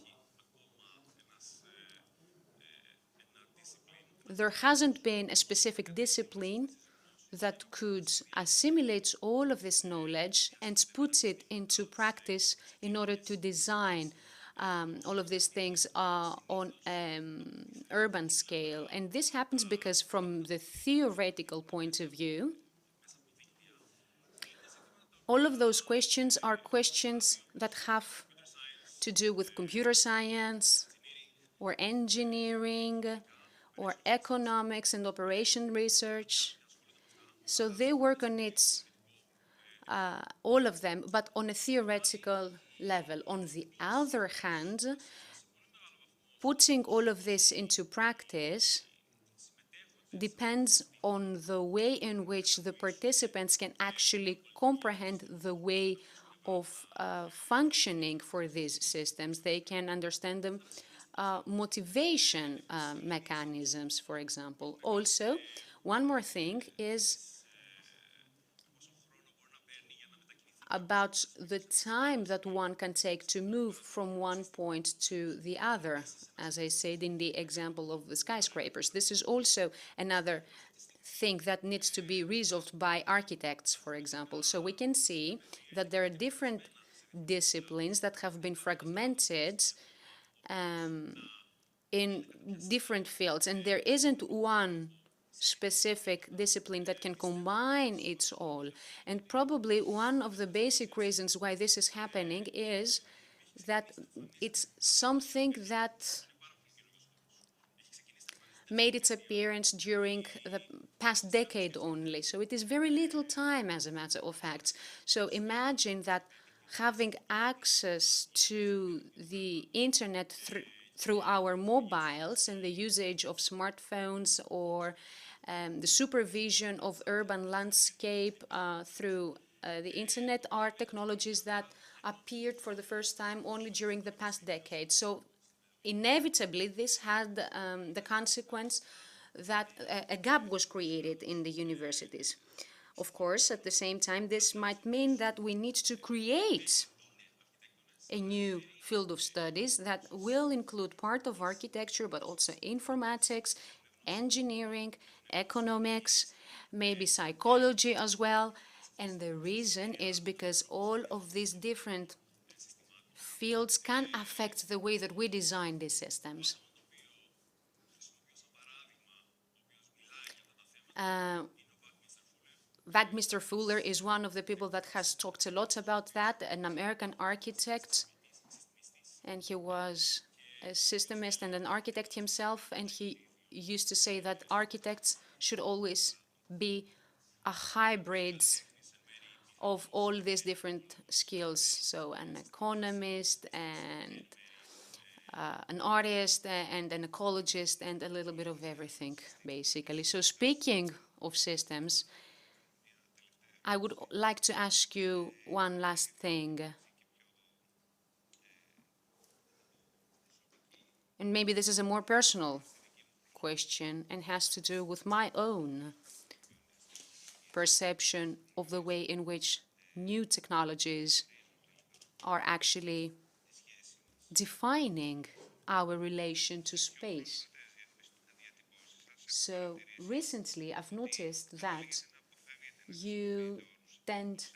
there hasn't been a specific discipline that could assimilate all of this knowledge and put it into practice in order to design all of these things on urban scale. And this happens because from the theoretical point of view, all of those questions are questions that have to do with computer science or engineering or economics and operation research. So they work on it, all of them, but on a theoretical level. On the other hand, putting all of this into practice depends on the way in which the participants can actually comprehend the way of functioning for these systems. They can understand them. Motivation mechanisms, for example. Also, one more thing is about the time that one can take to move from one point to the other, as I said in the example of the skyscrapers. This is also another thing that needs to be resolved by architects, for example. So we can see that there are different disciplines that have been fragmented in different fields, and there isn't one specific discipline that can combine it all. And probably one of the basic reasons why this is happening is that it's something that made its appearance during the past decade only. So it is very little time, as a matter of fact. So imagine that having access to the internet through our mobiles and the usage of smartphones, or the supervision of urban landscape through the internet, are technologies that appeared for the first time only during the past decade. So inevitably, this had the consequence that a gap was created in the universities. Of course, at the same time, this might mean that we need to create a new field of studies that will include part of architecture, but also informatics, engineering, economics, maybe psychology as well. And the reason is because all of these different fields can affect the way that we design these systems. that Mr. Fuller is one of the people that has talked a lot about that, an American architect, and he was a systemist and an architect himself, and he used to say that architects should always be a hybrid of all these different skills. So an economist and an artist and an ecologist and a little bit of everything, basically. So speaking of systems, I would like to ask you one last thing. And maybe this is a more personal question and has to do with my own perception of the way in which new technologies are actually defining our relation to space. So recently, I've noticed that you tend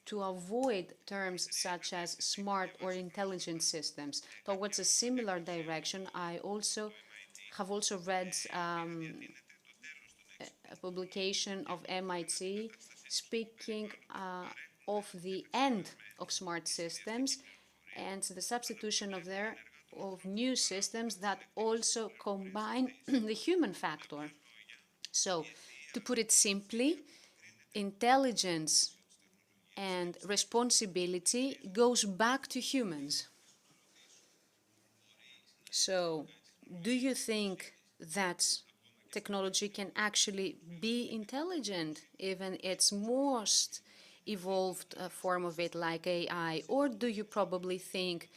to avoid terms such as smart or intelligent systems. Towards a similar direction, I have also read a publication of MIT speaking of the end of smart systems and the substitution of new systems that also combine the human factor. So, to put it simply, intelligence and responsibility goes back to humans. So, do you think that technology can actually be intelligent, even its most evolved form of it, like AI? Or do you probably think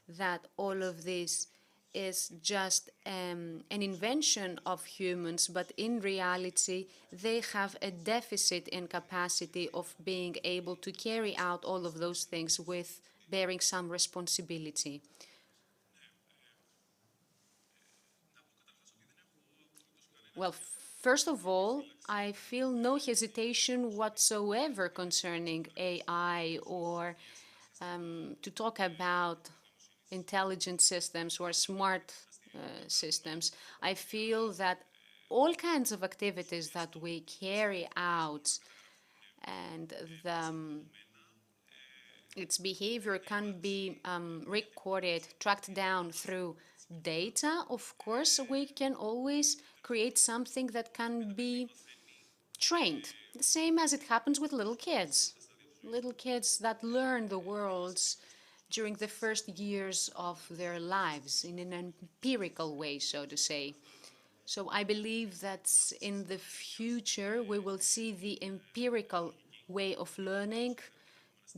that all of this is just an invention of humans, but in reality, they have a deficit in capacity of being able to carry out all of those things with bearing some responsibility? Well, first of all, I feel no hesitation whatsoever concerning AI or to talk about intelligent systems or smart systems. I feel that all kinds of activities that we carry out and its behavior can be recorded, tracked down through data. Of course, we can always create something that can be trained, the same as it happens with little kids. Little kids that learn the worlds during the first years of their lives in an empirical way, so to say. So I believe that in the future we will see the empirical way of learning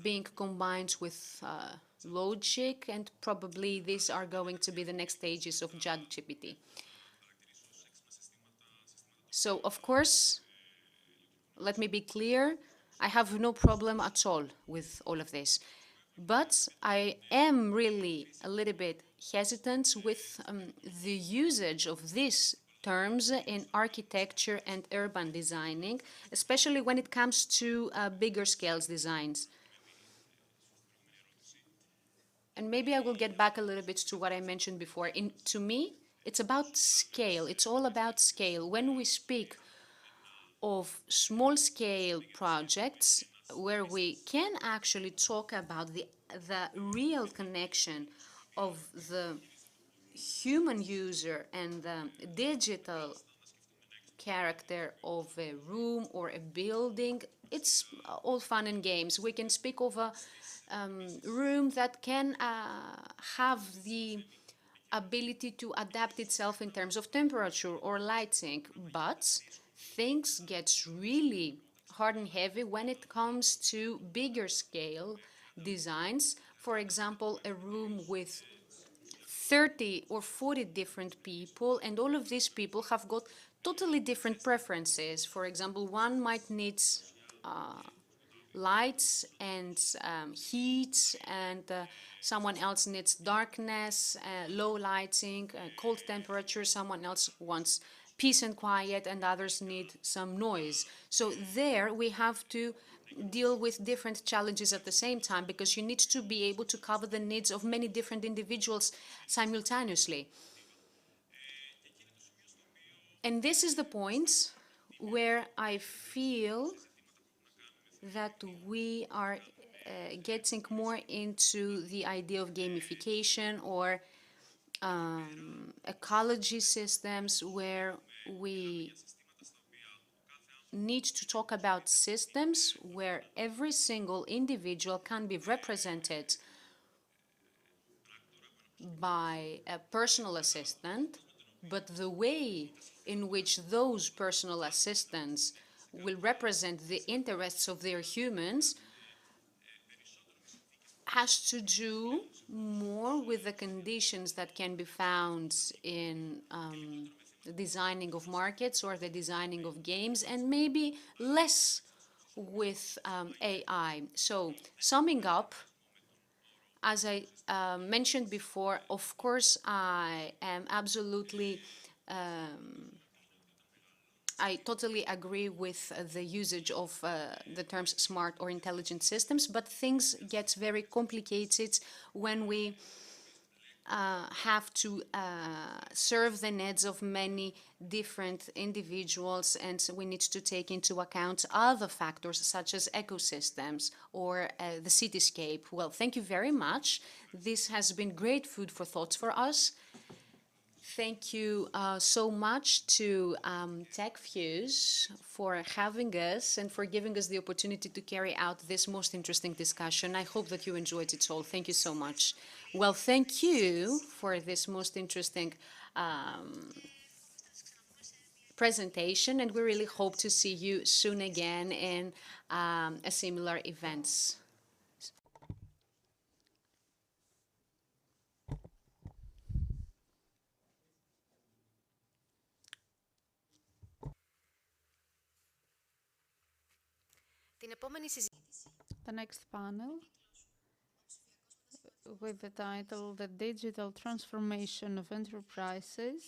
being combined with logic, and probably these are going to be the next stages of ChatGPT. So, of course, let me be clear, I have no problem at all with all of this. But I am really a little bit hesitant with the usage of these terms in architecture and urban designing, especially when it comes to bigger scales designs. And maybe I will get back a little bit to what I mentioned before. To me, it's about scale. It's all about scale. When we speak of small-scale projects where we can actually talk about the real connection of the human user and the digital character of a room or a building, it's all fun and games. We can speak of a room that can have the ability to adapt itself in terms of temperature or lighting, but things get really hard and heavy when it comes to bigger scale designs. For example, a room with 30 or 40 different people, and all of these people have got totally different preferences. For example, one might need lights and heat, and someone else needs darkness, low lighting, cold temperature, someone else wants peace and quiet, and others need some noise. So there we have to deal with different challenges at the same time, because you need to be able to cover the needs of many different individuals simultaneously. And this is the point where I feel that we are getting more into the idea of gamification or ecology systems, where we need to talk about systems where every single individual can be represented by a personal assistant, but the way in which those personal assistants will represent the interests of their humans has to do more with the conditions that can be found in the designing of markets or the designing of games, and maybe less with AI. So, summing up, as I mentioned before, of course, I am absolutely I totally agree with the usage of the terms smart or intelligent systems, but things get very complicated when we have to serve the needs of many different individuals, and we need to take into account other factors such as ecosystems or the cityscape. Well, thank you very much. This has been great food for thoughts for us. Thank you so much to TechFuse for having us and for giving us the opportunity to carry out this most interesting discussion. I hope that you enjoyed it all. Thank you so much. Well, thank you for this most interesting presentation, and we really hope to see you soon again in a similar events. Την επόμενη συζήτηση. The next panel, with the title The Digital Transformation of Enterprises,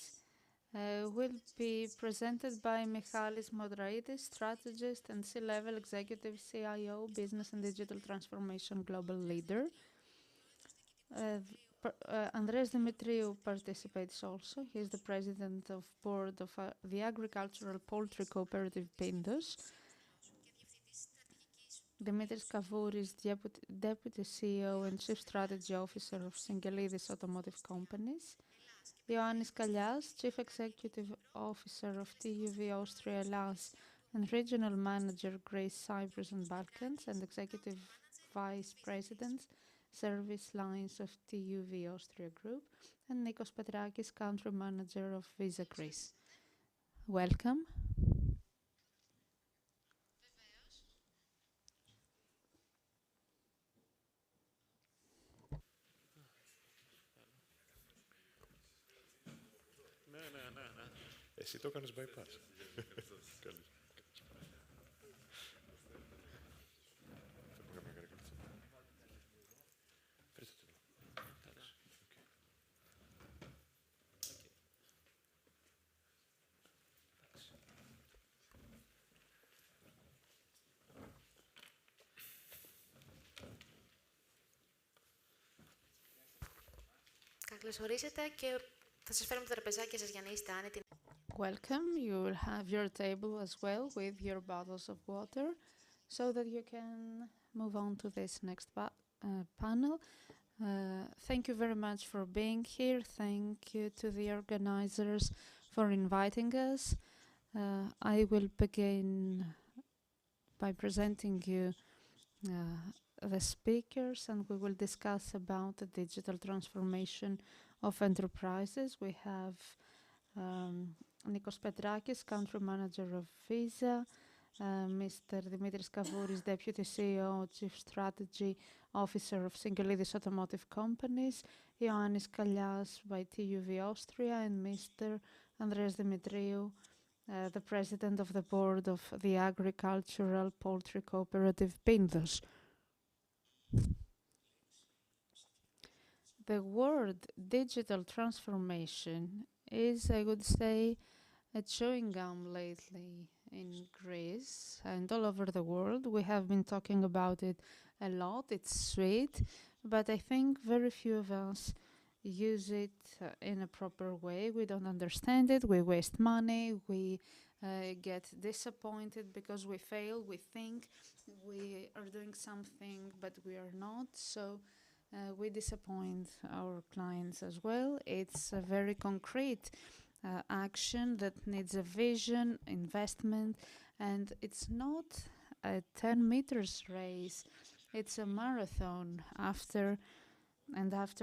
will be presented by Michalis Modraitis, strategist and C-level executive CIO, business and digital transformation global leader. Andreas Dimitriou participates also. He is the president of board of the agricultural poultry cooperative Pindos. Dimitris Kavouris, Deputy CEO and Chief Strategy Officer of Singelidis Automotive Companies. Ioannis Kallias, Chief Executive Officer of TUV Austria Hellas and Regional Manager Greece, Cyprus and Balkans, and Executive Vice President, Service Lines of TUV Austria Group, and Nikos Petrakis, Country Manager of Visa Greece. Welcome. Εσύ το έκανες bypass. Καλώς ορίσατε και θα σας φέρουμε τα τραπεζάκια σας για να είστε άνετοι. Welcome. You will have your table as well with your bottles of water so that you can move on to this next panel. Thank you very much for being here. Thank you to the organizers for inviting us. I will begin by presenting you the speakers, and we will discuss about the digital transformation of enterprises. We have Nikos Petrakis, Country Manager of Visa, Mr. Dimitris Kavouris, Deputy CEO, Chief Strategy Officer of Singelidis Automotive Companies, Ioannis Kallias by TUV Austria, and Mr. Andreas Dimitriou, the President of the Board of the Agricultural Poultry Cooperative Pindos. The word digital transformation is, I would say, a chewing gum lately in Greece and all over the world. We have been talking about it a lot. It's sweet, but I think very few of us use it in a proper way. We don't understand it. We waste money. We get disappointed because we fail. We think we are doing something, but we are not. So we disappoint our clients as well. It's a very concrete action that needs a vision, investment, and it's not a 10 meters race. It's a marathon. After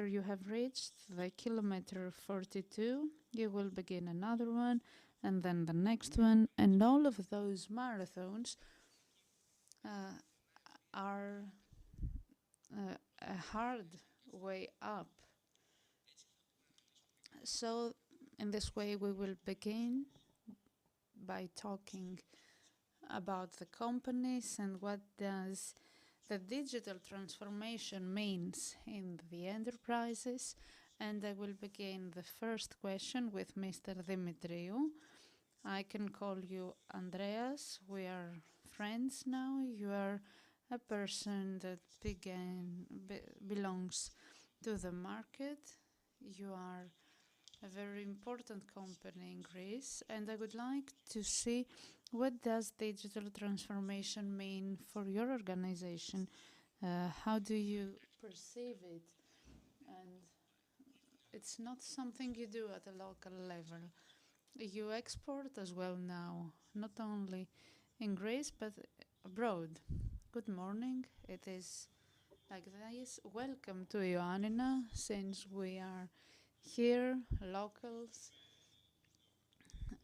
you have reached the kilometer 42, you will begin another one, and then the next one, and all of those marathons are a hard way up. So in this way we will begin by talking about the companies and what does the digital transformation means in the enterprises. And I will begin the first question with Mr. Dimitriou. I can call you Andreas. We are friends now. You are a person that belongs to the market. You are a very important company in Greece, and I would like to see what does digital transformation mean for your organization. How do you perceive it? And it's not something you do at a local level. You export as well now, not only in Greece but abroad. Good morning. It is like this. Welcome to Ioannina, since we are here, locals.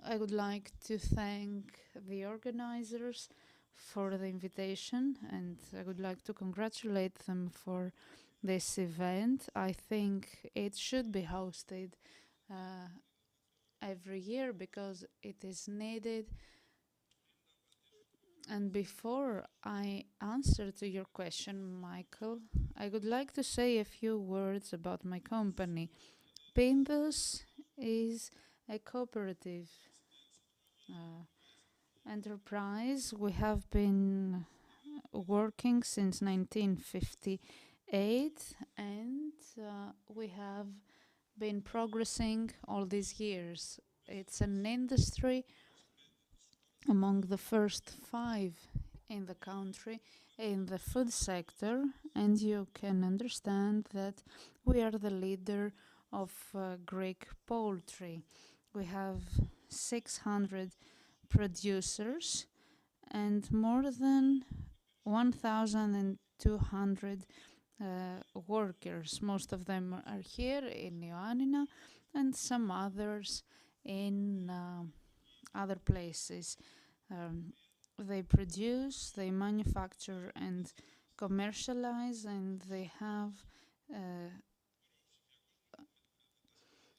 I would like to thank the organizers for the invitation, and I would like to congratulate them for this event. I think it should be hosted every year because it is needed. And before I answer to your question, Michael, I would like to say a few words about my company. Pindos is a cooperative enterprise. We have been working since 1958, and we have been progressing all these years. It's an industry among the first 5 in the country in the food sector, and you can understand that we are the leader of Greek poultry. We have 600 producers and more than 1,200 workers. Most of them are here in Ioannina and some others in other places. They produce, they manufacture and commercialize, and they have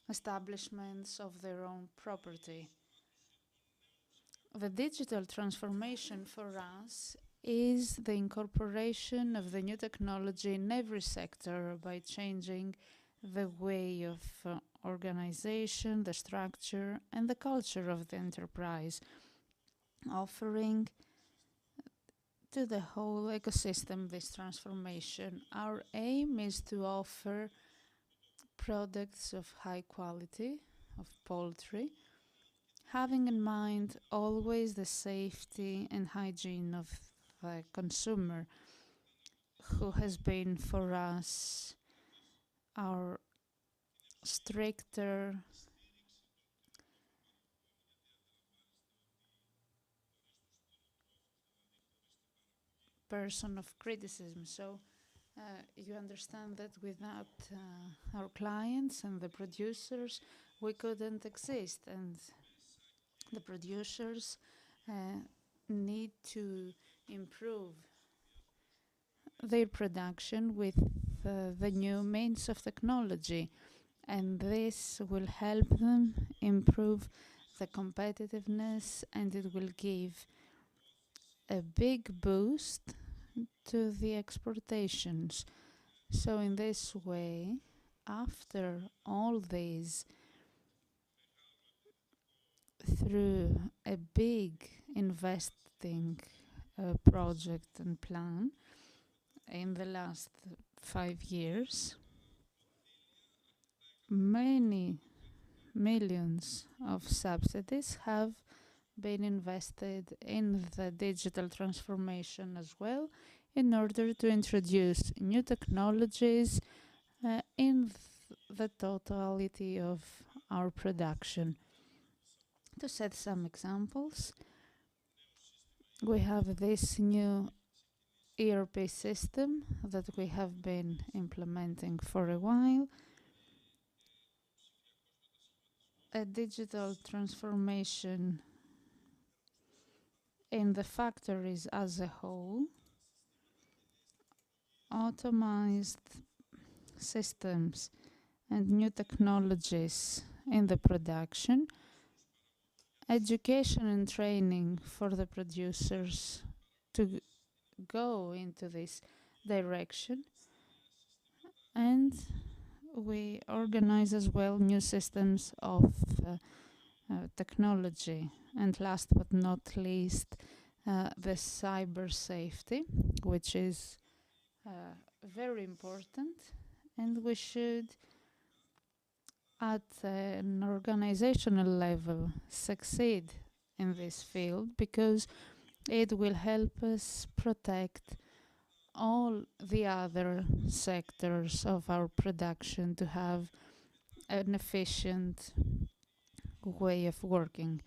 establishments of their own property. The digital transformation for us is the incorporation of the new technology in every sector by changing the way of organization, the structure, and the culture of the enterprise, offering to the whole ecosystem this transformation. Our aim is to offer products of high quality, of poultry, having in mind always the safety and hygiene of the consumer, who has been for us our stricter person of criticism. So you understand that without our clients and the producers, we couldn't exist, and the producers need to improve their production with the new means of technology, and this will help them improve the competitiveness, and it will give a big boost to the exportations. So in this way, after all these, through a big investing project and plan in the last 5 years, many millions of subsidies have been invested in the digital transformation as well in order to introduce new technologies in the totality of our production. To set some examples, we have this new ERP system that we have been implementing for a while, a digital transformation in the factories as a whole, automized systems and new technologies in the production, education and training for the producers to go into this direction, and we organize as well new systems of technology. And last but not least, the cyber safety, which is very important, and we should at an organizational level succeed in this field because it will help us protect all the other sectors of our production to have an efficient way of working.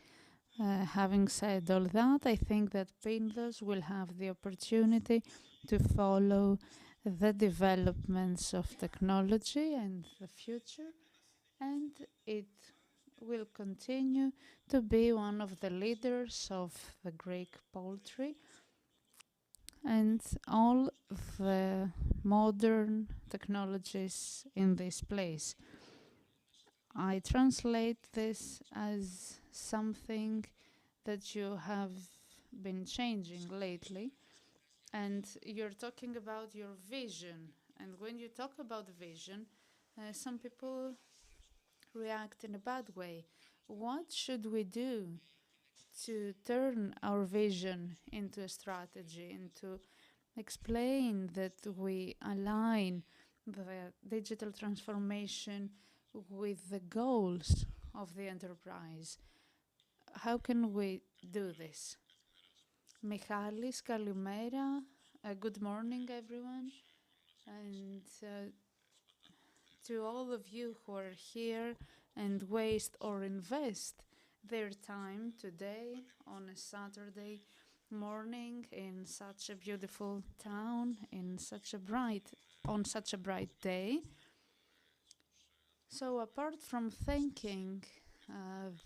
Having said all that, I think that Pindos will have the opportunity to follow the developments of technology and the future, and it will continue to be one of the leaders of the Greek poultry and all the modern technologies in this place. I translate this as something that you have been changing lately, and you're talking about your vision. And when you talk about vision, some people react in a bad way. What should we do to turn our vision into a strategy and to explain that we align the digital transformation with the goals of the enterprise? How can we do this? Michalis, kalimera. Good morning, everyone. And to all of you who are here and waste or invest their time today on a Saturday morning in such a beautiful town, on such a bright day. So apart from thanking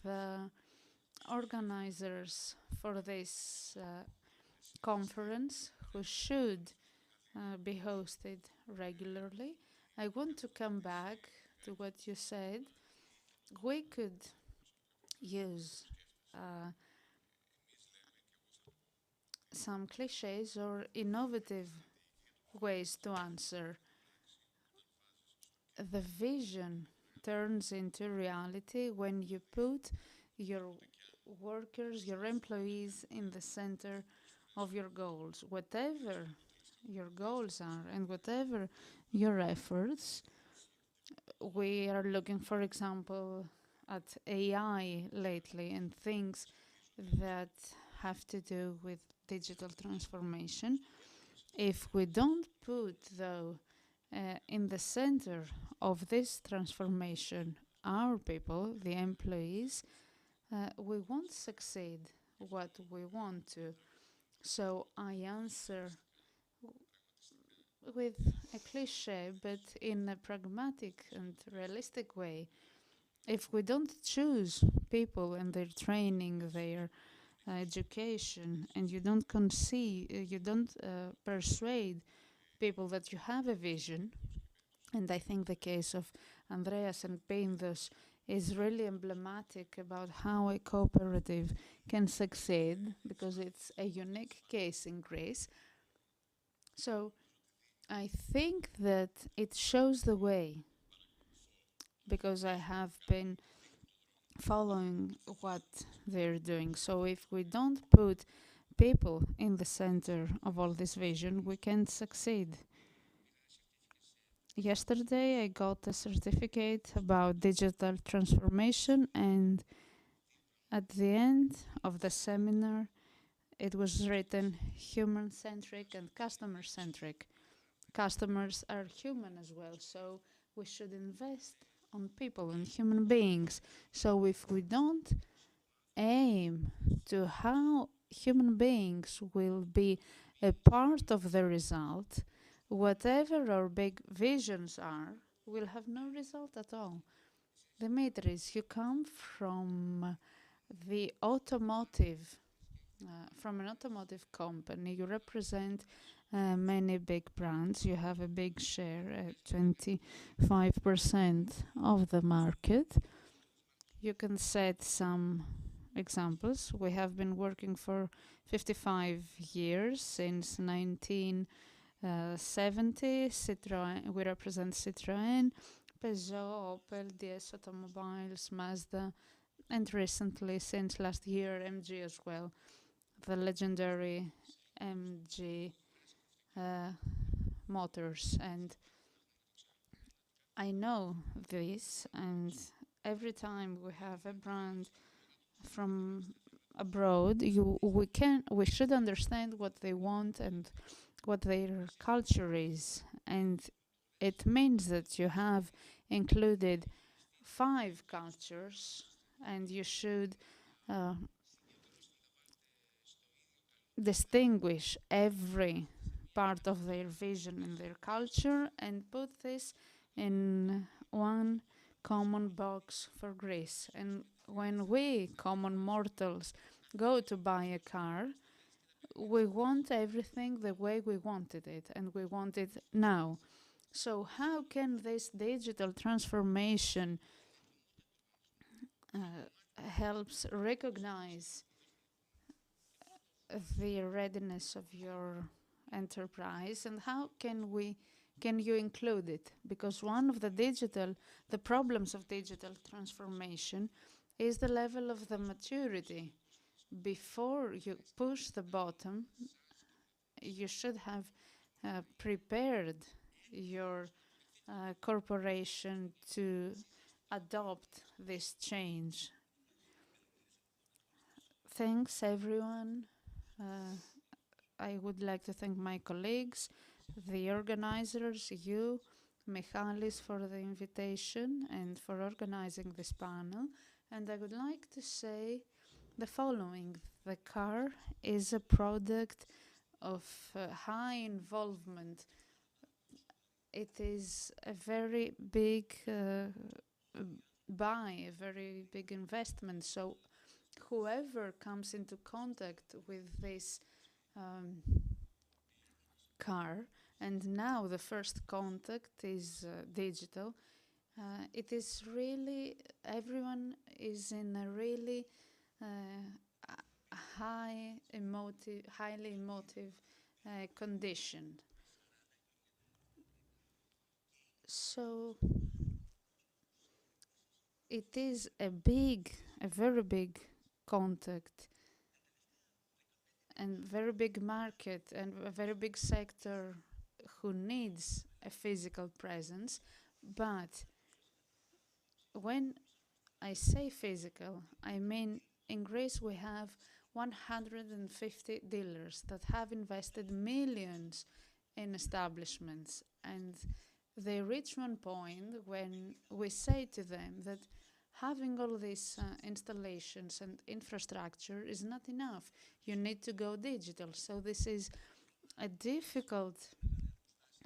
the organizers for this conference, who should be hosted regularly, I want to come back to what you said. We could use some cliches or innovative ways to answer. The vision turns into reality when you put your workers, your employees in the center of your goals. Whatever your goals are and whatever your efforts, we are looking, for example, at AI lately and things that have to do with digital transformation. If we don't put, though, in the center of this transformation our people, the employees, we won't succeed what we want to. So I answer with a cliche, but in a pragmatic and realistic way. If we don't choose people and their training, their education, and you don't persuade people that you have a vision, and I think the case of Andreas and Pindos is really emblematic about how a cooperative can succeed because it's a unique case in Greece. So I think that it shows the way because I have been following what they're doing. So if we don't put people in the center of all this vision, we can't succeed. Yesterday, I got a certificate about digital transformation, and At the end of the seminar, it was written human-centric and customer-centric. Customers are human as well, so we should invest on people and human beings. So if we don't aim to how human beings will be a part of the result, whatever our big visions are, will have no result at all. Dimitris, you come from the automotive, from an automotive company. You represent many big brands. You have a big share, 25% of the market. You can set some examples. We have been working for 55 years, since 1970. Citroën, we represent Citroën, Peugeot, Opel, DS Automobiles, Mazda, and recently, since last year, MG as well, the legendary MG motors. And I know this, and every time we have a brand from abroad, we should understand what they want and what their culture is, and it means that you have included 5 cultures, and you should distinguish every part of their vision and their culture and put this in one common box for Greece. And when we, common mortals, go to buy a car, we want everything the way we wanted it, and we want it now. So how can this digital transformation helps recognize the readiness of your enterprise, and how can you include it? Because one of the problems of digital transformation is the level of the maturity. Before you push the button, you should have prepared your corporation to adopt this change. Thanks, everyone. I would like to thank my colleagues, the organizers, you, Michalis, for the invitation and for organizing this panel. And I would like to say the following. The car is a product of high involvement. It is a very big buy, a very big investment. So whoever comes into contact with this car, and now the first contact is digital, it is really, everyone is in a really highly emotive condition. So it is a very big contact and very big market and a very big sector who needs a physical presence. But when I say physical, I mean in Greece we have 150 dealers that have invested millions in establishments, and they reach one point when we say to them that having all these installations and infrastructure is not enough. You need to go digital. So this is a difficult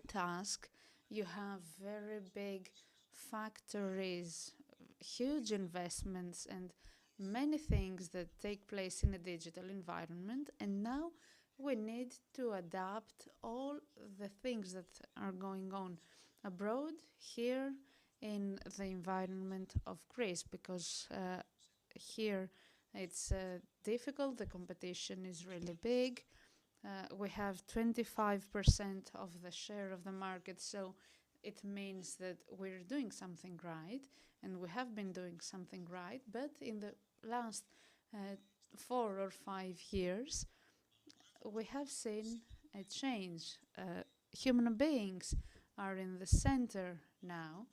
task. You have very big factories, huge investments, and many things that take place in a digital environment. And now we need to adapt all the things that are going on abroad, here in the environment of Greece, because here it's difficult, the competition is really big. We have 25% of the share of the market, so it means that we're doing something right, and we have been doing something right, but in the last 4 or 5 years, we have seen a change. Human beings are in the center now.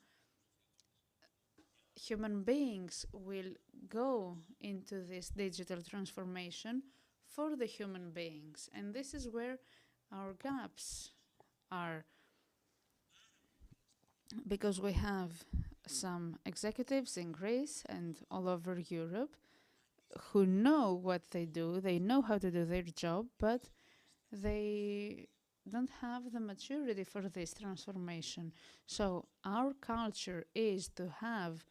human beings will go into this digital transformation for the human beings. And this is where our gaps are, because we have some executives in Greece and all over Europe who know what they know how to do their job, but they don't have the maturity for this transformation. So our culture is to have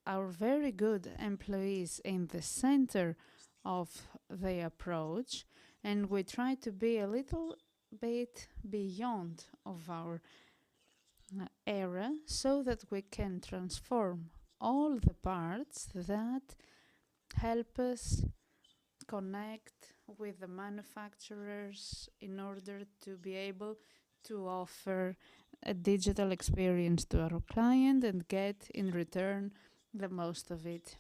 our very good employees in the center of the approach, and we try to be a little bit beyond of our era so that we can transform all the parts that help us connect with the manufacturers in order to be able to offer a digital experience to our client and get in return the most of it.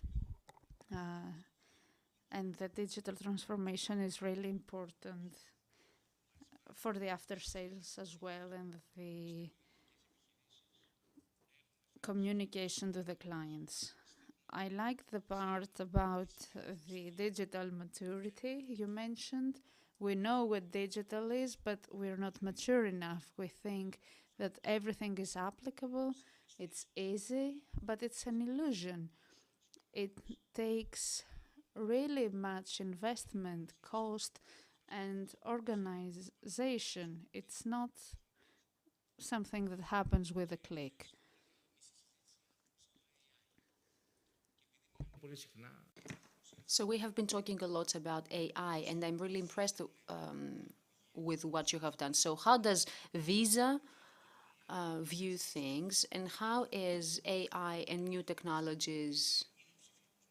And the digital transformation is really important for the after sales as well, and the communication to the clients. I like the part about the digital maturity you mentioned. We know what digital is, but we're not mature enough. We think that everything is applicable, it's easy, but it's an illusion. It takes really much investment, cost, and organization. It's not something that happens with a click. So we have been talking a lot about AI, and I'm really impressed with what you have done. So how does Visa view things, and how is AI and new technologies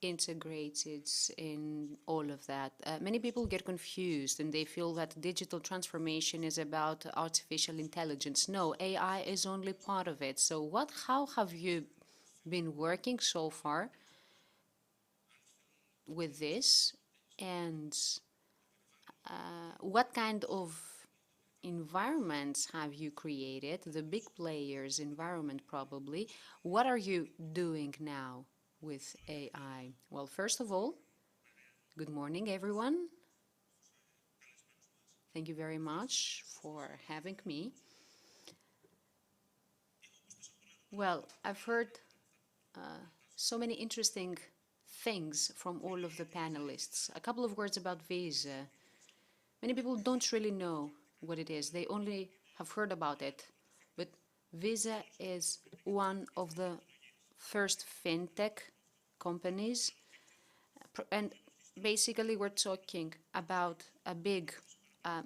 integrated in all of that? Many people get confused and they feel that digital transformation is about artificial intelligence. No, AI is only part of it. So how have you been working so far with this, and what kind of environments have you created? The big players environment probably. What are you doing now with AI? Well, first of all, good morning, everyone. Thank you very much for having me. Well, I've heard so many interesting things from all of the panelists. A couple of words about Visa. Many people don't really know what it is. They only have heard about it. But Visa is one of the first fintech companies. And basically, we're talking about a big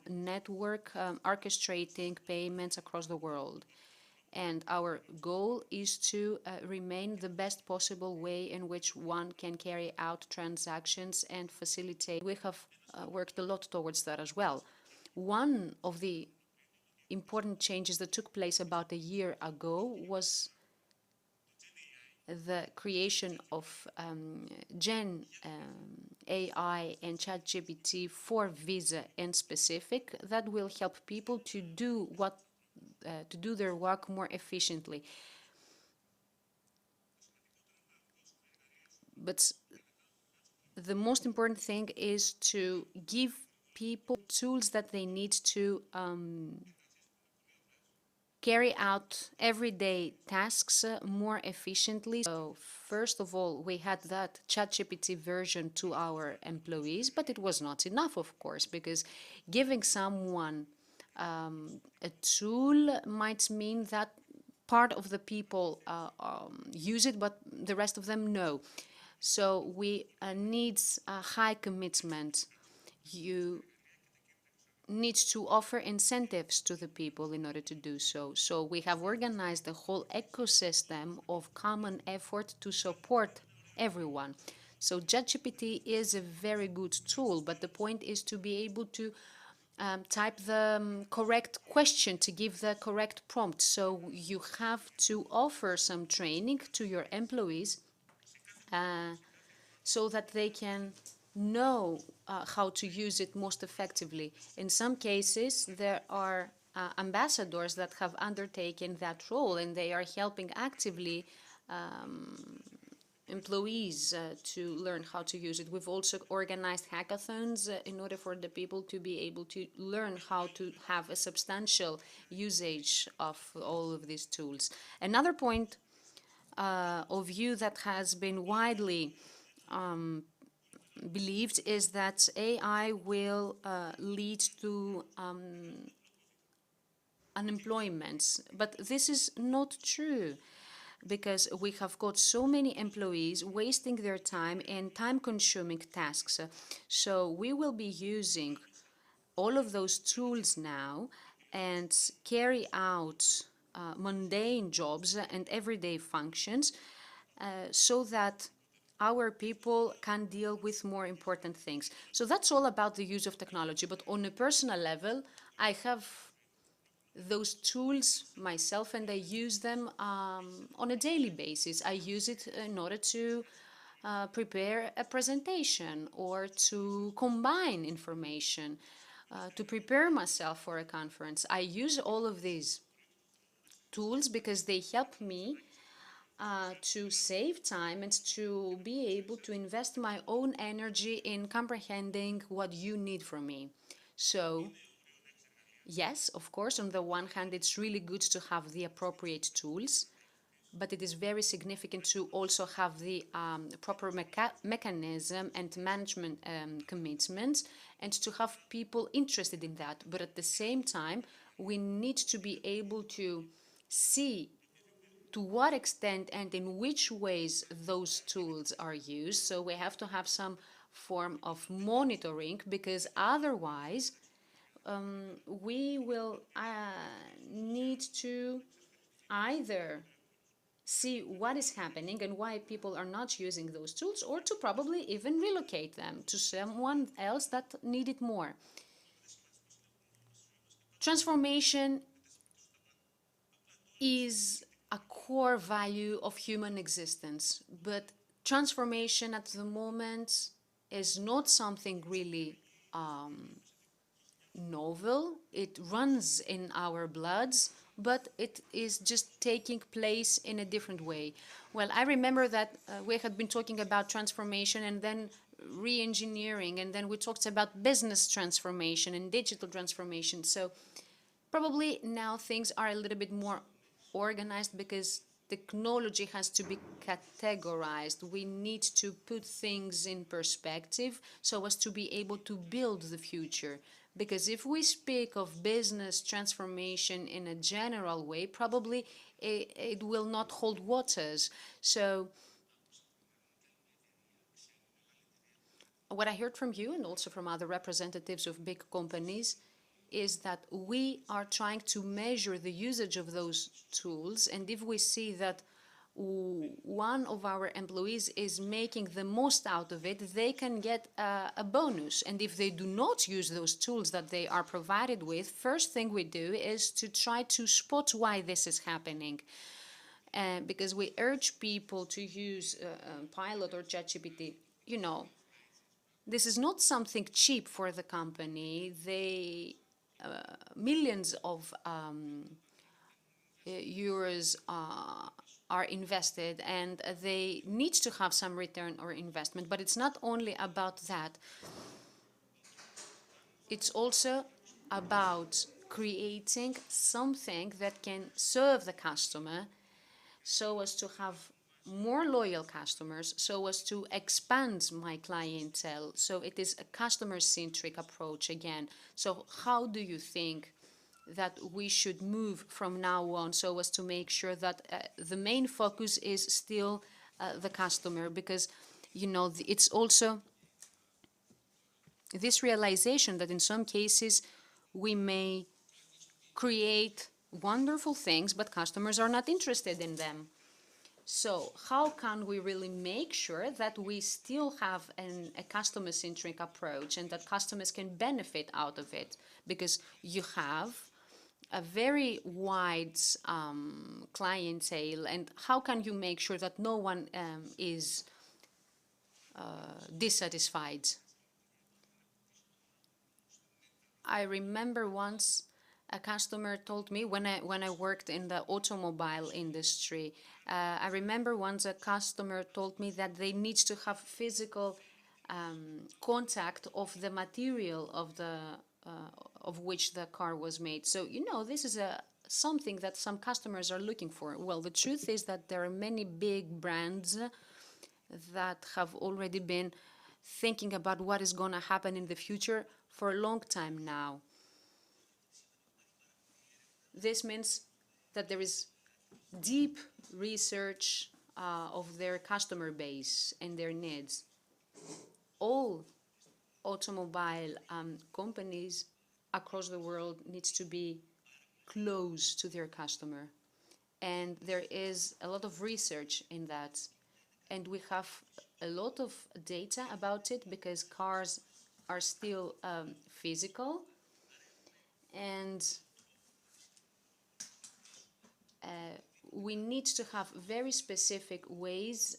network orchestrating payments across the world. And our goal is to remain the best possible way in which one can carry out transactions and facilitate. We have worked a lot towards that as well. One of the important changes that took place about a year ago was the creation of Gen AI and ChatGPT for Visa in specific that will help people to do their work more efficiently. But the most important thing is to give people tools that they need to carry out everyday tasks more efficiently. So first of all, we had that ChatGPT version to our employees, but it was not enough, of course, because giving someone a tool might mean that part of the people use it, but the rest of them no. So we need a high commitment. You need to offer incentives to the people in order to do so. So we have organized a whole ecosystem of common effort to support everyone. So ChatGPT is a very good tool, but the point is to be able to type the correct question, to give the correct prompt. So you have to offer some training to your employees so that they can know how to use it most effectively. In some cases, there are ambassadors that have undertaken that role, and they are helping actively employees to learn how to use it. We've also organized hackathons in order for the people to be able to learn how to have a substantial usage of all of these tools. Another point of view that has been widely believed is that AI will lead to unemployment. But this is not true, because we have got so many employees wasting their time in time-consuming tasks. So we will be using all of those tools now and carry out mundane jobs and everyday functions so that our people can deal with more important things. So that's all about the use of technology. But on a personal level, I have those tools myself and I use them on a daily basis. I use it in order to prepare a presentation or to combine information, to prepare myself for a conference. I use all of these tools because they help me to save time and to be able to invest my own energy in comprehending what you need from me. So, yes, of course, on the one hand, it's really good to have the appropriate tools, but it is very significant to also have the proper mechanism and management commitments and to have people interested in that. But at the same time, we need to be able to see to what extent and in which ways those tools are used. So we have to have some form of monitoring, because otherwise we will need to either see what is happening and why people are not using those tools, or to probably even relocate them to someone else that need it more. Transformation is a core value of human existence, but transformation at the moment is not something really novel. It runs in our bloods, but it is just taking place in a different way. Well, I remember that we had been talking about transformation and then re-engineering, and then we talked about business transformation and digital transformation. So probably now things are a little bit more organized because technology has to be categorized. We need to put things in perspective so as to be able to build the future. Because if we speak of business transformation in a general way, probably it will not hold waters. So what I heard from you and also from other representatives of big companies is that we are trying to measure the usage of those tools, and if we see that one of our employees is making the most out of it, they can get a bonus. And if they do not use those tools that they are provided with, first thing we do is to try to spot why this is happening. Because we urge people to use Pilot or ChatGPT, this is not something cheap for the company. They millions of euros are invested, and they need to have some return or investment. But it's not only about that. It's also about creating something that can serve the customer so as to have more loyal customers, so as to expand my clientele. So it is a customer-centric approach again. So how do you think that we should move from now on so as to make sure that the main focus is still the customer? Because, it's also this realization that in some cases we may create wonderful things, but customers are not interested in them. So how can we really make sure that we still have a customer-centric approach and that customers can benefit out of it? Because you have a very wide clientele, and how can you make sure that no one is dissatisfied? I remember once a customer told me when I worked in the automobile industry. I remember once a customer told me that they need to have physical contact of the material of which the car was made. So this is something that some customers are looking for. Well, the truth is that there are many big brands that have already been thinking about what is going to happen in the future for a long time now. This means that there is deep research of their customer base and their needs. All automobile companies across the world needs to be close to their customer. And there is a lot of research in that. And we have a lot of data about it because cars are still physical. And we need to have very specific ways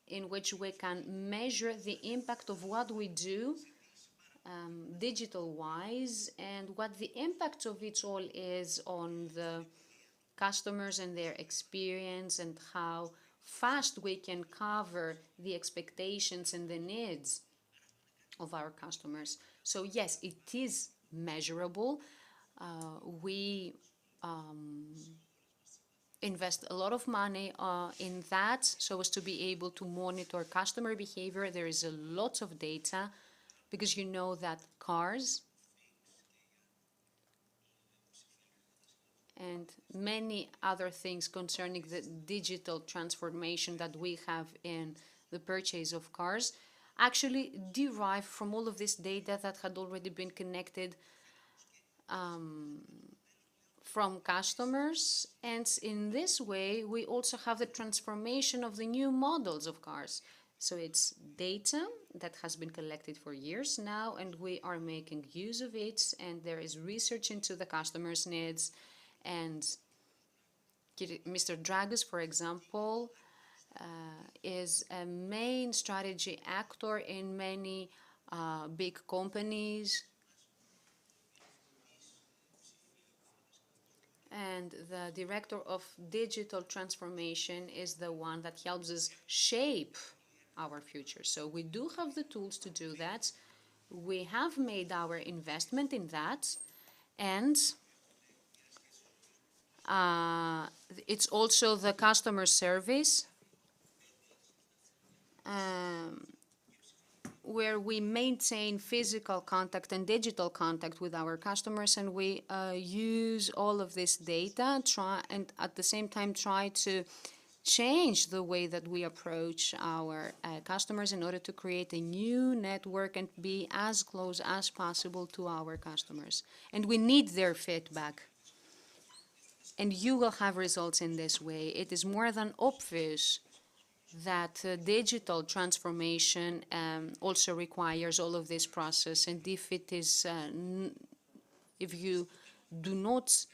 in which we can measure the impact of what we do digital-wise and what the impact of it all is on the customers and their experience and how fast we can cover the expectations and the needs of our customers. So yes, it is measurable. We invest a lot of money in that so as to be able to monitor customer behavior. There is a lot of data because you know that cars and many other things concerning the digital transformation that we have in the purchase of cars actually derive from all of this data that had already been connected from customers. And in this way, we also have the transformation of the new models of cars. So it's data that has been collected for years now, and we are making use of it, and there is research into the customer's needs. And Mr. Dragus, for example, is a main strategy actor in many big companies. And the director of digital transformation is the one that helps us shape our future. So we do have the tools to do that. We have made our investment in that. And it's also the customer service where we maintain physical contact and digital contact with our customers, and we use all of this data, and at the same time try to change the way that we approach our customers in order to create a new network and be as close as possible to our customers. And we need their feedback. And you will have results in this way. It is more than obvious that digital transformation also requires all of this process. And if it is, if you do not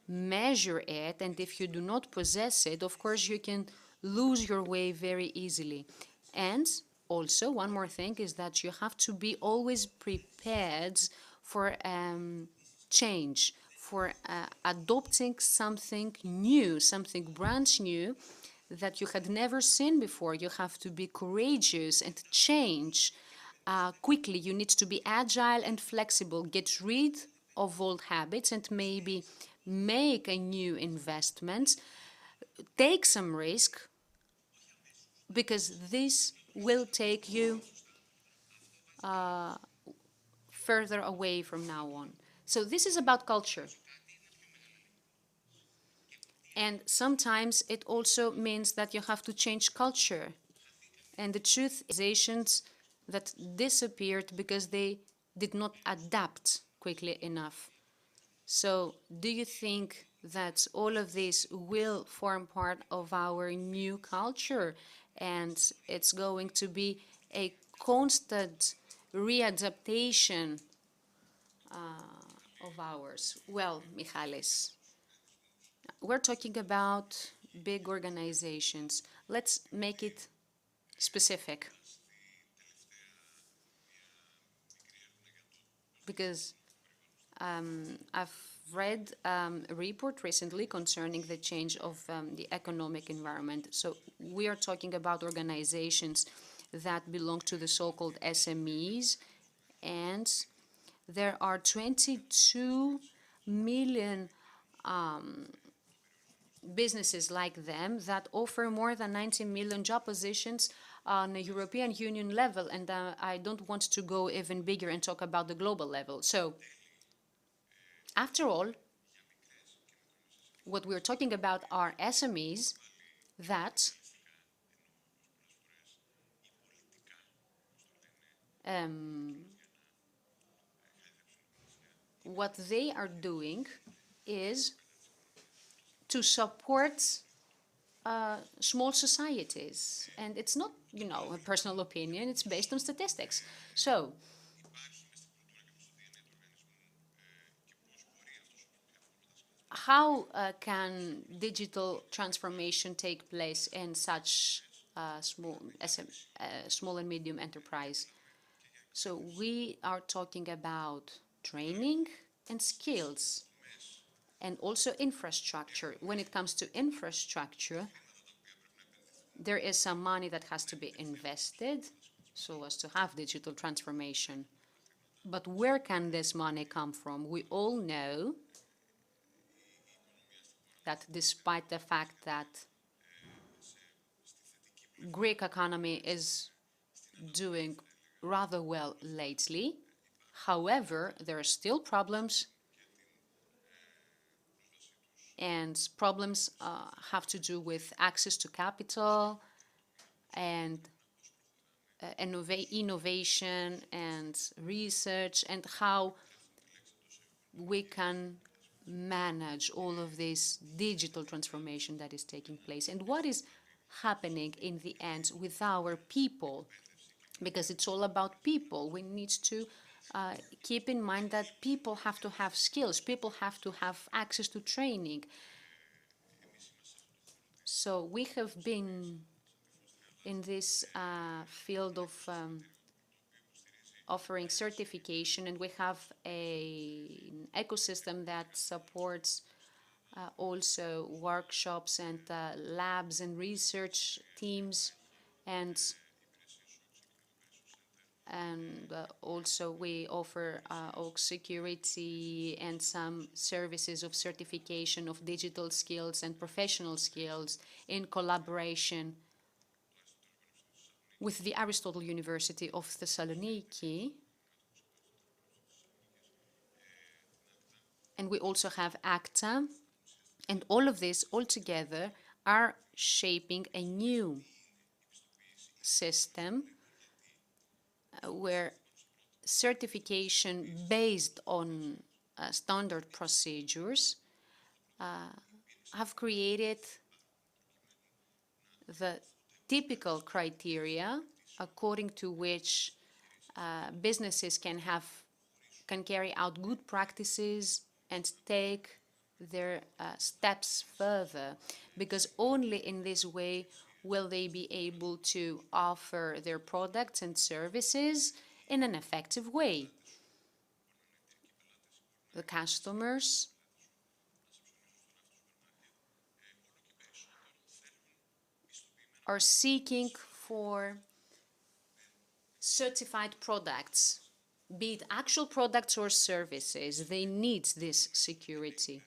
measure it and if you do not possess it, of course you can lose your way very easily. And also, one more thing is that you have to be always prepared for change, for adopting something new, something brand new that you had never seen before. You have to be courageous and change quickly. You need to be agile and flexible, get rid of old habits and maybe make a new investment, take some risk, because this will take you further away from now on. So this is about culture. And sometimes it also means that you have to change culture. And the truth is organizations that disappeared because they did not adapt quickly enough. So do you think that all of this will form part of our new culture and it's going to be a constant readaptation of ours? Well, Michalis, we're talking about big organizations. Let's make it specific. Because I've read a report recently concerning the change of the economic environment. So we are talking about organizations that belong to the so-called SMEs, and there are 22 million businesses like them that offer more than 90 million job positions on a European Union level, and I don't want to go even bigger and talk about the global level. So, after all, what we're talking about are SMEs that what they are doing is to support small societies. And it's not, a personal opinion, it's based on statistics. So, how can digital transformation take place in such small and medium enterprise? So we are talking about training and skills and also infrastructure. When it comes to infrastructure, there is some money that has to be invested so as to have digital transformation. But where can this money come from? We all know that despite the fact that Greek economy is doing rather well lately, however, there are still problems, and problems have to do with access to capital and innovation and research, and how we can manage all of this digital transformation that is taking place, and what is happening in the end with our people, because it's all about people. We need to keep in mind that people have to have skills, people have to have access to training. So we have been in this field of offering certification, and we have an ecosystem that supports also workshops and labs and research teams, and also we offer OAK security and some services of certification of digital skills and professional skills in collaboration with the Aristotle University of Thessaloniki. And we also have ACTA, and all of this altogether are shaping a new system where certification based on standard procedures have created the typical criteria according to which businesses can carry out good practices and take their steps further, because only in this way will they be able to offer their products and services in an effective way. The customers are seeking for certified products, be it actual products or services. They need this security.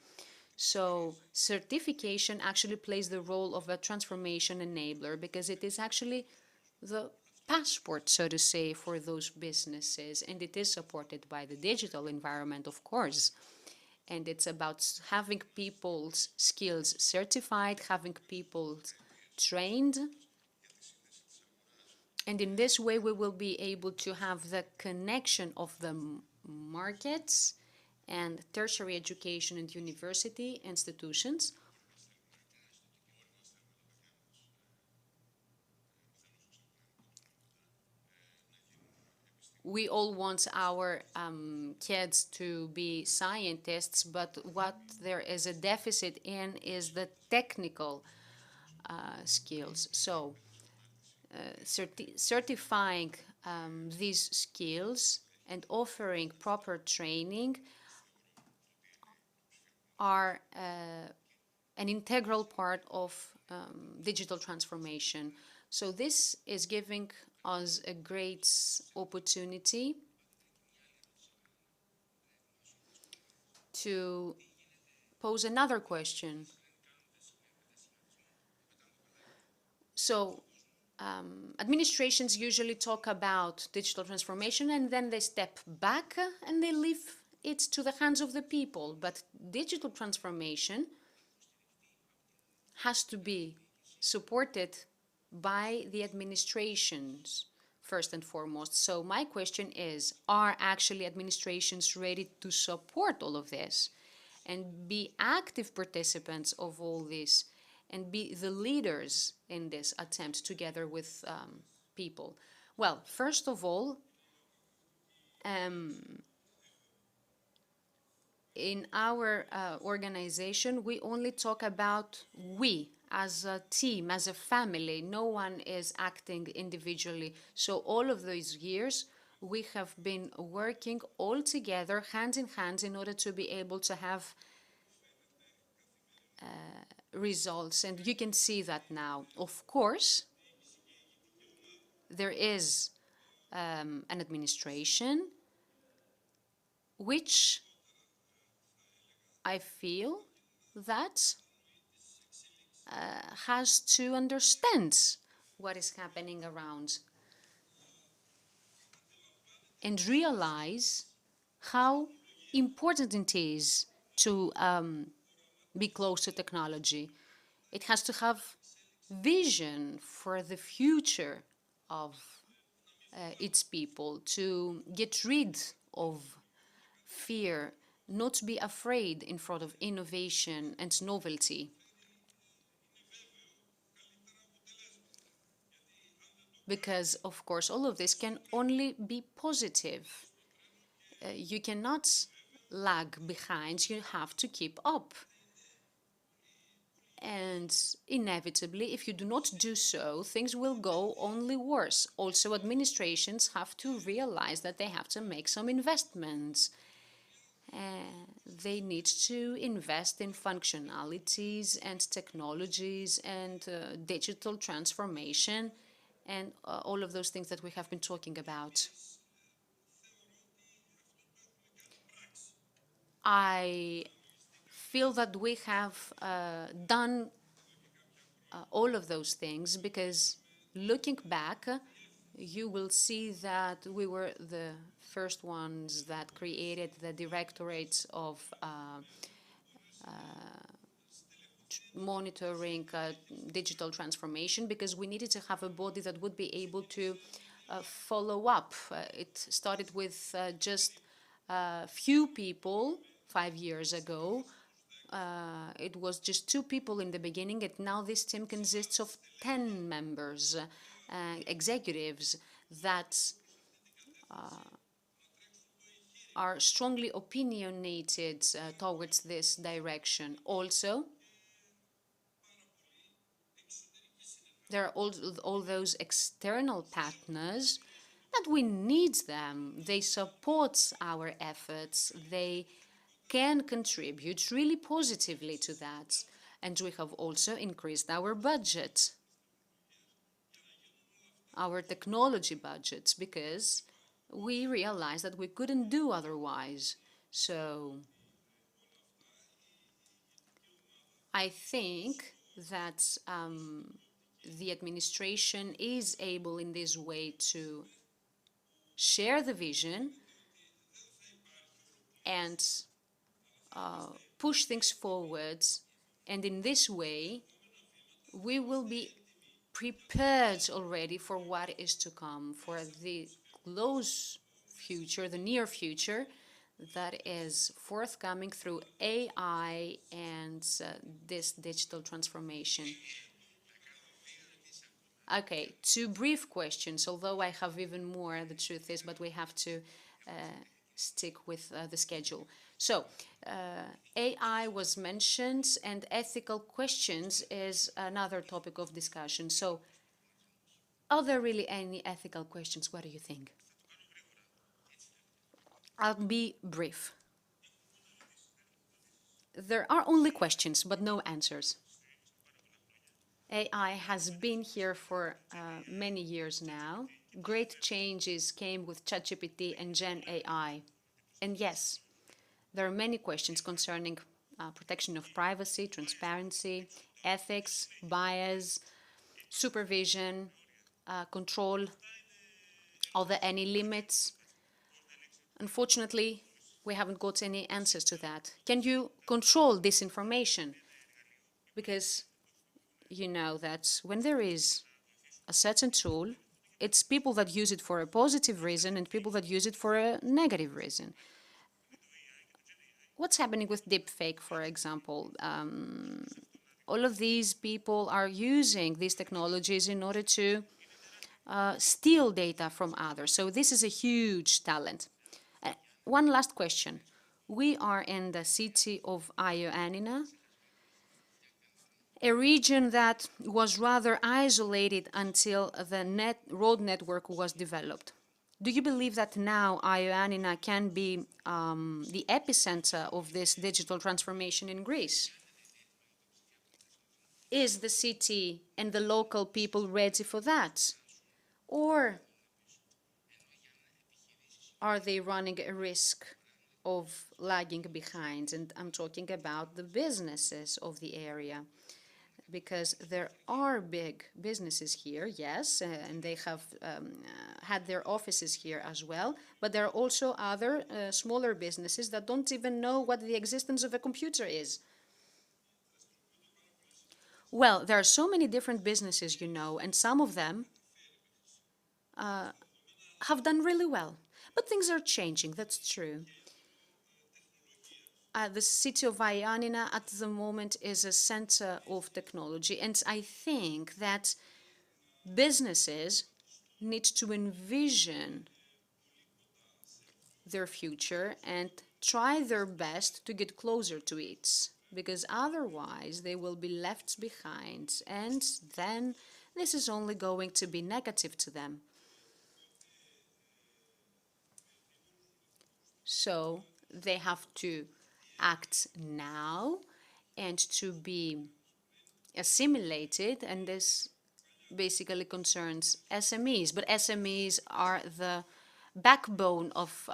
So certification actually plays the role of a transformation enabler, because it is actually the passport, so to say, for those businesses, and it is supported by the digital environment, of course. And it's about having people's skills certified, having people trained. And in this way, we will be able to have the connection of the markets and tertiary education and university institutions. We all want our kids to be scientists, but what there is a deficit in is the technical skills. So certifying these skills and offering proper training are an integral part of digital transformation. So this is giving us a great opportunity to pose another question. So administrations usually talk about digital transformation and then they step back and they leave it to the hands of the people. But digital transformation has to be supported by the administrations first and foremost. So my question is, are actually administrations ready to support all of this and be active participants of all this and be the leaders in this attempt together with people? Well, first of all, in our organization, we only talk about we as a team, as a family. No one is acting individually. So all of those years, we have been working all together, hand in hand, in order to be able to have results. And you can see that now. Of course, there is an administration which I feel that has to understand what is happening around and realize how important it is to be close to technology. It has to have vision for the future of its people, to get rid of fear, not be afraid in front of innovation and novelty. Because, of course, all of this can only be positive. You cannot lag behind, you have to keep up. And inevitably, if you do not do so, things will go only worse. Also, administrations have to realize that they have to make some investments. They need to invest in functionalities and technologies and digital transformation and all of those things that we have been talking about. I feel that we have done all of those things because looking back, you will see that we were the first ones that created the directorates of monitoring digital transformation because we needed to have a body that would be able to follow up. It started with just a few people 5 years ago. It was just 2 people in the beginning, and now this team consists of 10 members, executives that are strongly opinionated towards this direction. Also, there are all those external partners that we need them. They support our efforts. They can contribute really positively to that. And we have also increased our budget, our technology budgets, because we realized that we couldn't do otherwise. So I think that the administration is able in this way to share the vision and push things forward. And in this way, we will be prepared already for what is to come, for the close future, the near future, that is forthcoming through AI and this digital transformation. Okay, 2 brief questions, although I have even more, the truth is, but we have to stick with the schedule. So, AI was mentioned, and ethical questions is another topic of discussion. So, are there really any ethical questions? What do you think? I'll be brief. there are only questions, but no answers. AI has been here for many years now. Great changes came with ChatGPT and Gen AI. And yes, there are many questions concerning protection of privacy, transparency, ethics, bias, supervision, control. Are there any limits? Unfortunately, we haven't got any answers to that. Can you control this information? Because you know that when there is a certain tool, it's people that use it for a positive reason and people that use it for a negative reason. What's happening with deepfake, for example? All of these people are using these technologies in order to steal data from others. So this is a huge talent. One last question. We are in the city of Ioannina, a region that was rather isolated until the road network was developed. Do you believe that now Ioannina can be the epicenter of this digital transformation in Greece? Is the city and the local people ready for that? Or are they running a risk of lagging behind? And I'm talking about the businesses of the area, because there are big businesses here, yes, and they have had their offices here as well, but there are also other smaller businesses that don't even know what the existence of a computer is. Well, there are so many different businesses, you know, and some of them have done really well. But things are changing, that's true. The city of Ioannina at the moment is a center of technology, and I think that businesses need to envision their future and try their best to get closer to it, because otherwise they will be left behind, and then this is only going to be negative to them. So they have to act now and to be assimilated, and this basically concerns SMEs, but SMEs are the backbone of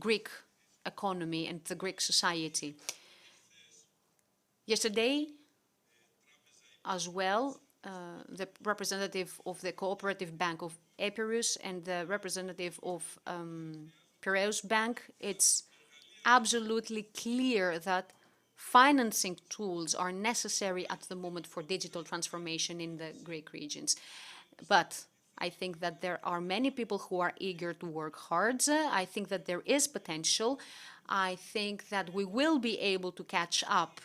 Greek economy and the Greek society. Yesterday, as well, the representative of the Cooperative Bank of Epirus and the representative of Piraeus Bank, it's absolutely clear that financing tools are necessary at the moment for digital transformation in the Greek regions. But I think that there are many people who are eager to work hard. I think that there is potential. I think that we will be able to catch up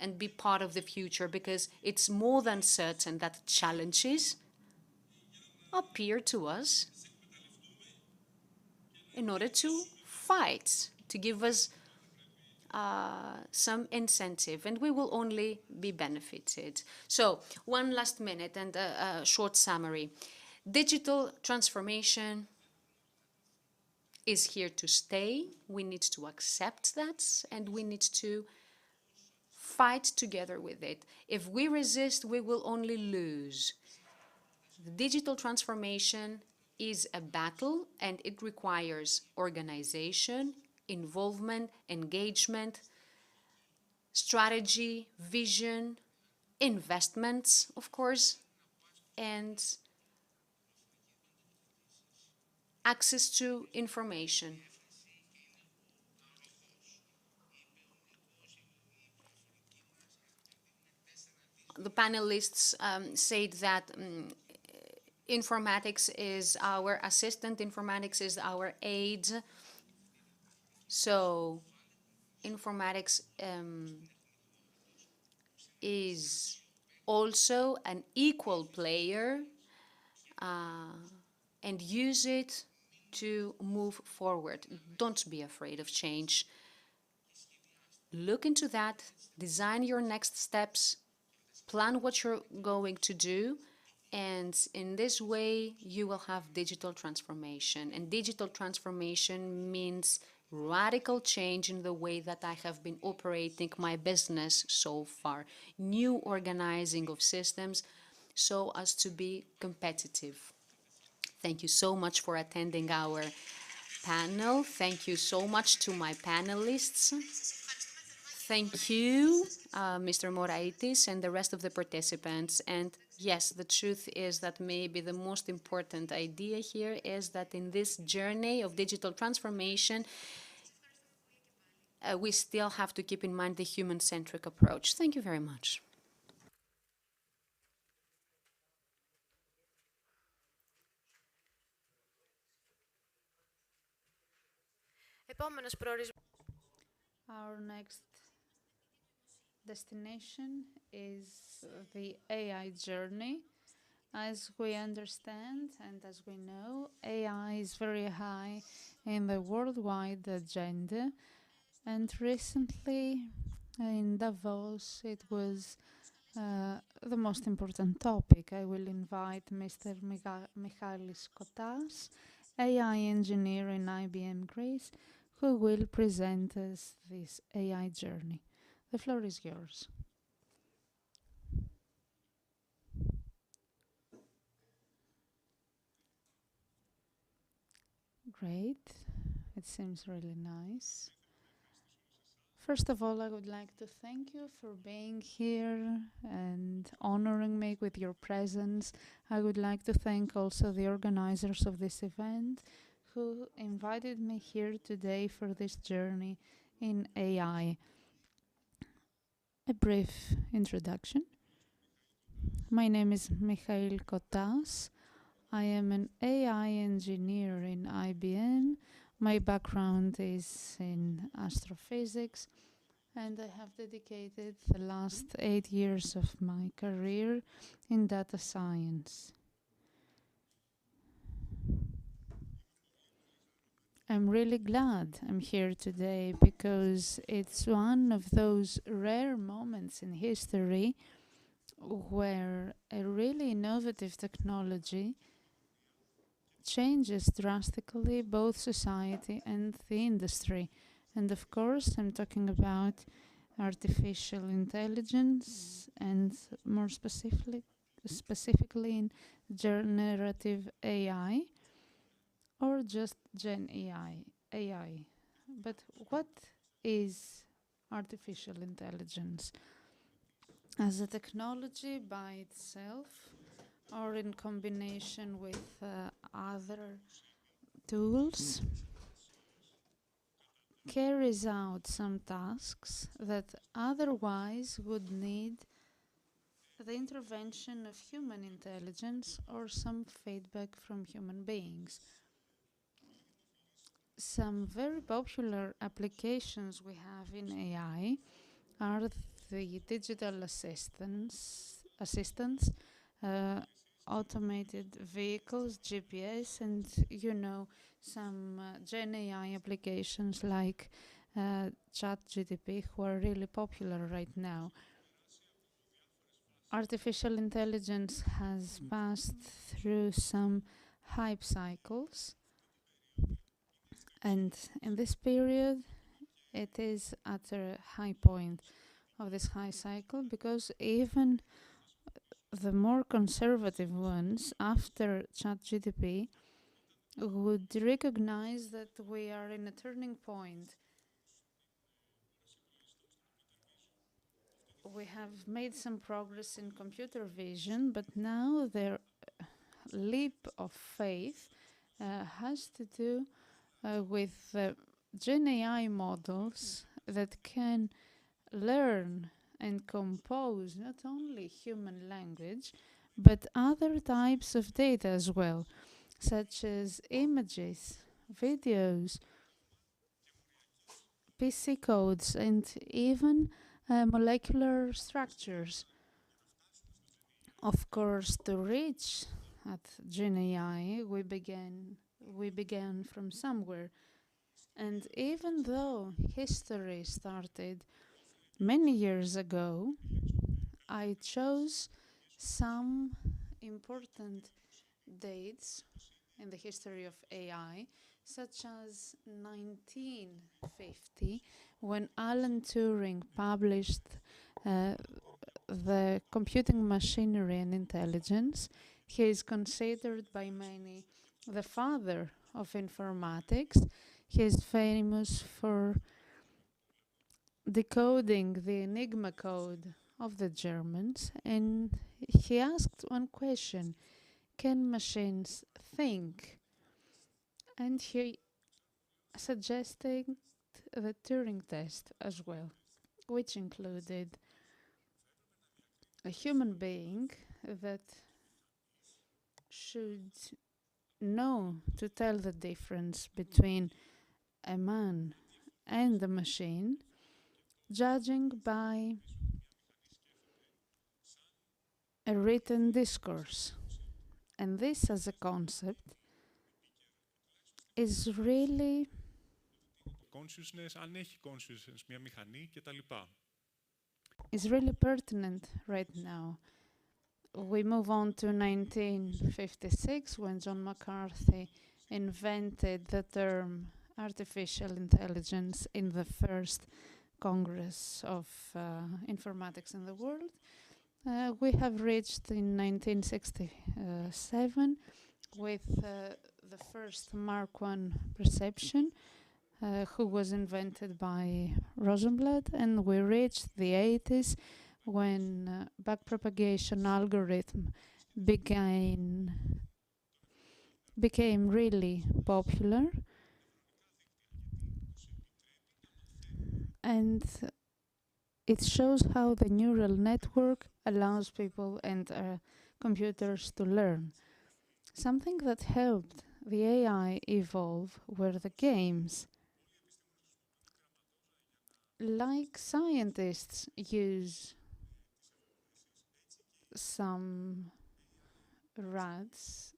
and be part of the future, because it's more than certain that challenges appear to us in order to fight, to give us some incentive, and we will only be benefited. So, one last minute and a short summary. Digital transformation is here to stay. We need to accept that, and we need to fight together with it. If we resist, we will only lose. The digital transformation is a battle, and it requires organization, involvement, engagement, strategy, vision, investments, of course, and access to information. The panelists said that informatics is our assistant, informatics is our aid. So informatics is also an equal player, and use it to move forward. Don't be afraid of change. Look into that, design your next steps, plan what you're going to do, and in this way you will have digital transformation. And digital transformation means radical change in the way that I have been operating my business so far, new organizing of systems so as to be competitive. Thank you so much for attending our panel. Thank you so much to my panelists. Thank you, Mr. Moraitis, and the rest of the participants. And yes, the truth is that maybe the most important idea here is that in this journey of digital transformation, we still have to keep in mind the human-centric approach. Thank you very much. Επόμενος προορισμός. Our next destination is the AI journey. As we understand and as we know, AI is very high in the worldwide agenda. And recently in Davos, it was the most important topic. I will invite Mr. Michalis Kotas, AI engineer in IBM Greece, who will present us this AI journey. The floor is yours. Great. It seems really nice. First of all, I would like to thank you for being here and honoring me with your presence. I would like to thank also the organizers of this event who invited me here today for this journey in AI. A brief introduction. My name is Mikhail Kotas. I am an AI engineer in IBM. My background is in astrophysics, and I have dedicated the last 8 years of my career in data science. I'm really glad I'm here today because it's one of those rare moments in history where a really innovative technology changes drastically both society and the industry. And of course, I'm talking about artificial intelligence and more specifically in generative AI or just Gen AI. But what is artificial intelligence? As a technology by itself, or in combination with other tools, carries out some tasks that otherwise would need the intervention of human intelligence or some feedback from human beings. Some very popular applications we have in AI are the digital assistants, automated vehicles, GPS, and some Gen AI applications like ChatGPT, who are really popular right now. Artificial intelligence has passed through some hype cycles, and in this period it is at a high point of this high cycle because even the more conservative ones after ChatGPT would recognize that we are in a turning point. We have made some progress in computer vision, but now their leap of faith has to do with Gen AI models that can learn and compose not only human language, but other types of data as well, such as images, videos, PC codes, and even molecular structures. Of course, to reach at Gen AI, we began from somewhere. And even though history started many years ago, I chose some important dates in the history of AI such as 1950, when Alan Turing published the Computing Machinery and Intelligence. He is considered by many the father of informatics. He is famous for decoding the Enigma code of the Germans, and he asked one question: can machines think? And he suggested the Turing test as well, which included a human being that should know to tell the difference between a man and a machine, judging by a written discourse. And this as a concept is really consciousness, αν έχει consciousness μια μηχανή κτλ. Is really pertinent right now. We move on to 1956 when John McCarthy invented the term artificial intelligence in the first Congress of Informatics in the world. We have reached in 1967 with the first Mark I perception, who was invented by Rosenblatt, and we reached the 80s when backpropagation algorithm became really popular, and it shows how the neural network allows people and computers to learn. Something that helped the AI evolve were the games. Like scientists use some rats,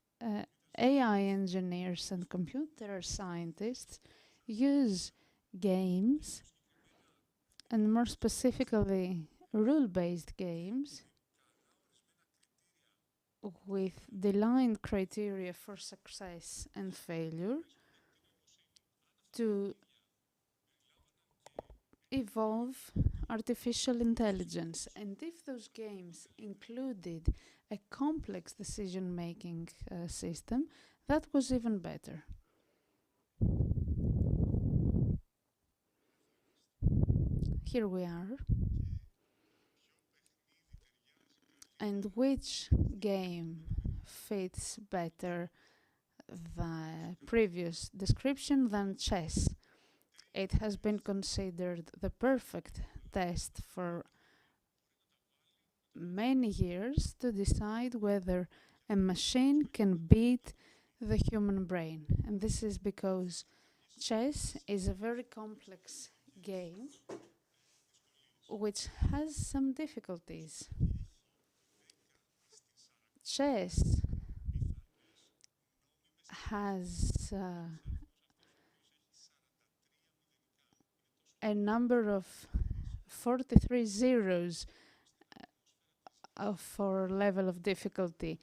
AI engineers and computer scientists use games, and more specifically rule-based games with defined criteria for success and failure to evolve artificial intelligence. And if those games included a complex decision-making system, that was even better. Here we are. And which game fits better the previous description than chess? It has been considered the perfect test for many years to decide whether a machine can beat the human brain. And this is because chess is a very complex game which has some difficulties. Chess has a number of 43 zeros for level of difficulty,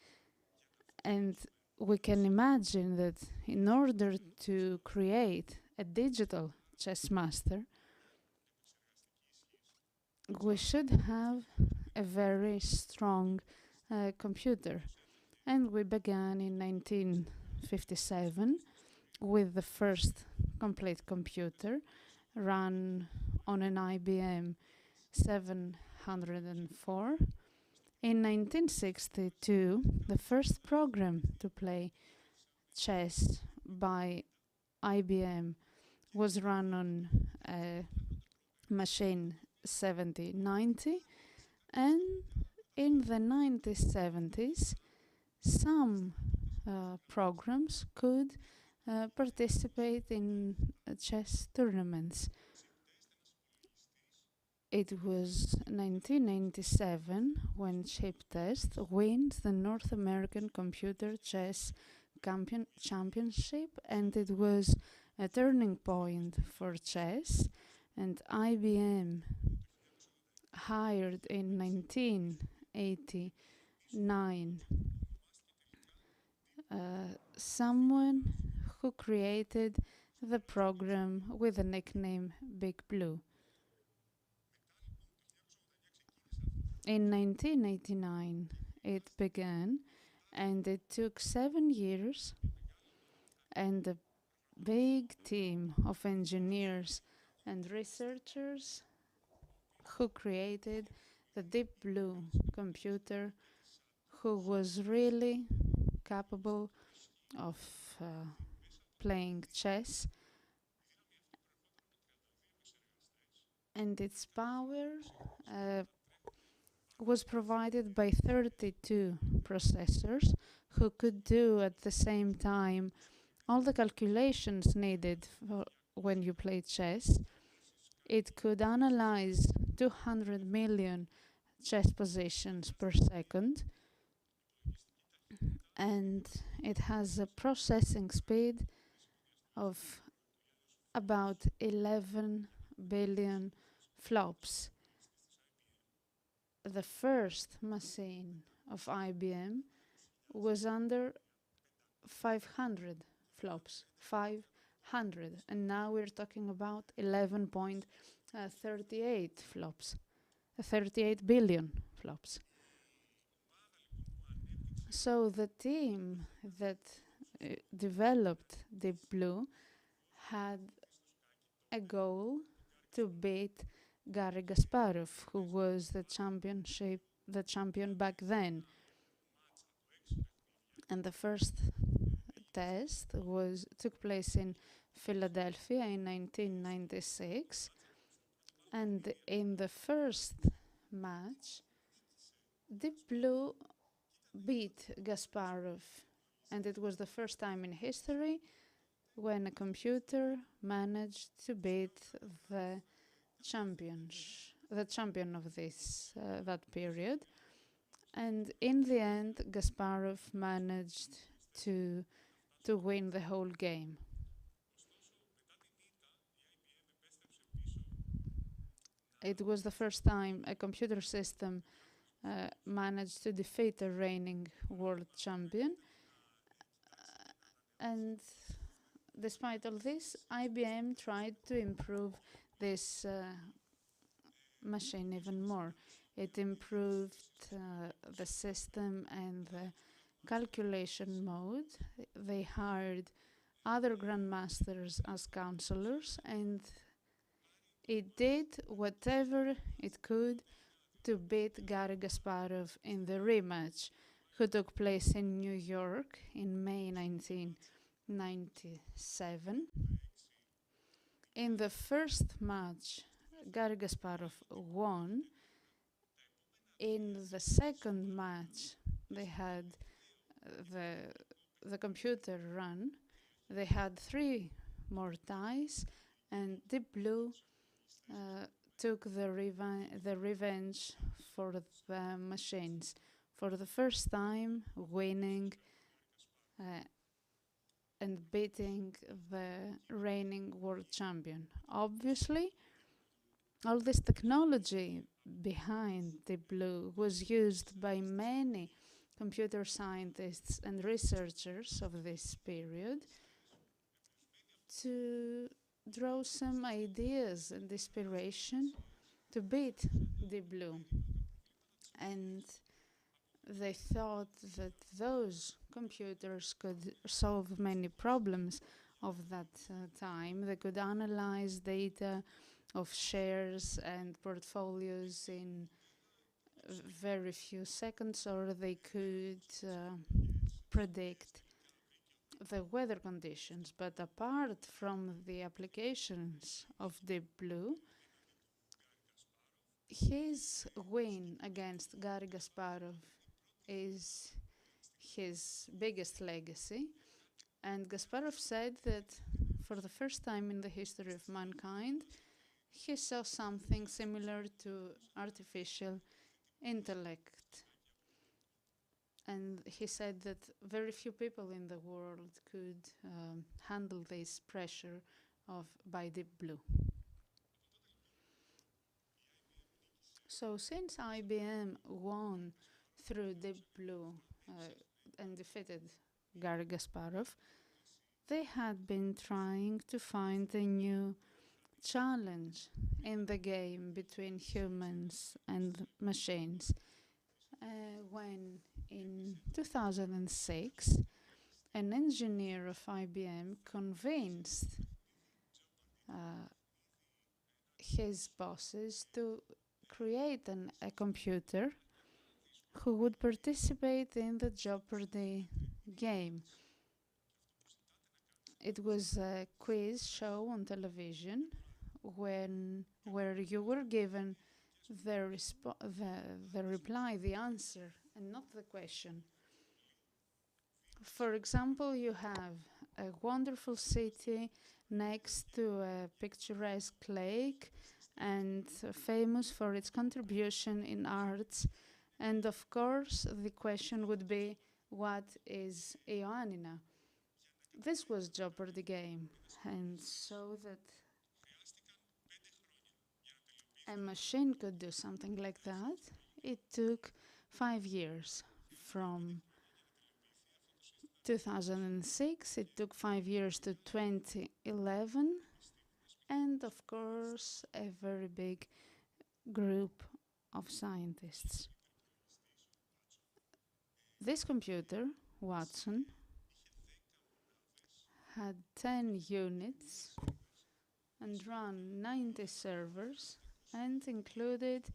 and we can imagine that in order to create a digital chess master, we should have a very strong computer. And we began in 1957 with the first complete computer run on an IBM 704. In 1962, the first program to play chess by IBM was run on a machine 7090, and in the 1970s, some programs could participate in chess tournaments. It was 1997 when Chip Test wins the North American Computer Chess Championship, and it was a turning point for chess. And IBM hired in 1989 someone who created the program with the nickname Big Blue. In 1989, it began, and it took 7 years, and a big team of engineers and researchers who created the Deep Blue computer, who was really capable of playing chess, and its power was provided by 32 processors who could do at the same time all the calculations needed for when you play chess. It could analyze 200 million chess positions per second, and it has a processing speed of about 11 billion flops. The first machine of IBM was under 500 flops, 500, and now we're talking about 11.38 flops, 38 billion flops. So the team that developed Deep Blue had a goal to beat Garry Kasparov, who was the champion back then. And the first test took place in Philadelphia in 1996. And in the first match, Deep Blue beat Kasparov. And it was the first time in history when a computer managed to beat the champion of that period. And in the end, Kasparov managed to win the whole game. It was the first time a computer system managed to defeat a reigning world champion. And despite all this, IBM tried to improve this machine even more. It improved the system and the calculation mode. They hired other grandmasters as counselors, and it did whatever it could to beat Garry Kasparov in the rematch, who took place in New York in May 1997. In the first match, Garry Kasparov won. In the second match, they had the computer run. They had 3 more ties, and Deep Blue took the revenge for the machines, for the first time winning and beating the reigning world champion. Obviously, all this technology behind Deep Blue was used by many computer scientists and researchers of this period to draw some ideas and inspiration to beat Deep Blue. And they thought that those computers could solve many problems of that time. They could analyze data of shares and portfolios in very few seconds, or they could predict the weather conditions. But apart from the applications of Deep Blue, his win against Garry Kasparov is his biggest legacy. And Kasparov said that for the first time in the history of mankind, he saw something similar to artificial intellect. And he said that very few people in the world could handle this pressure by Deep Blue. So since IBM won through Deep Blue and defeated Garry Kasparov, they had been trying to find a new challenge in the game between humans and machines. When in 2006, an engineer of IBM convinced his bosses to create a computer who would participate in the Jeopardy game. It was a quiz show on television where you were given the reply, the answer, and not the question. For example, you have a wonderful city next to a picturesque lake and famous for its contribution in arts. And of course, the question would be, what is Ioannina? This was Jeopardy game, and so that a machine could do something like that, it took 5 years. From 2006, it took 5 years to 2011, and of course, a very big group of scientists. This computer, Watson, had 10 units and ran 90 servers and included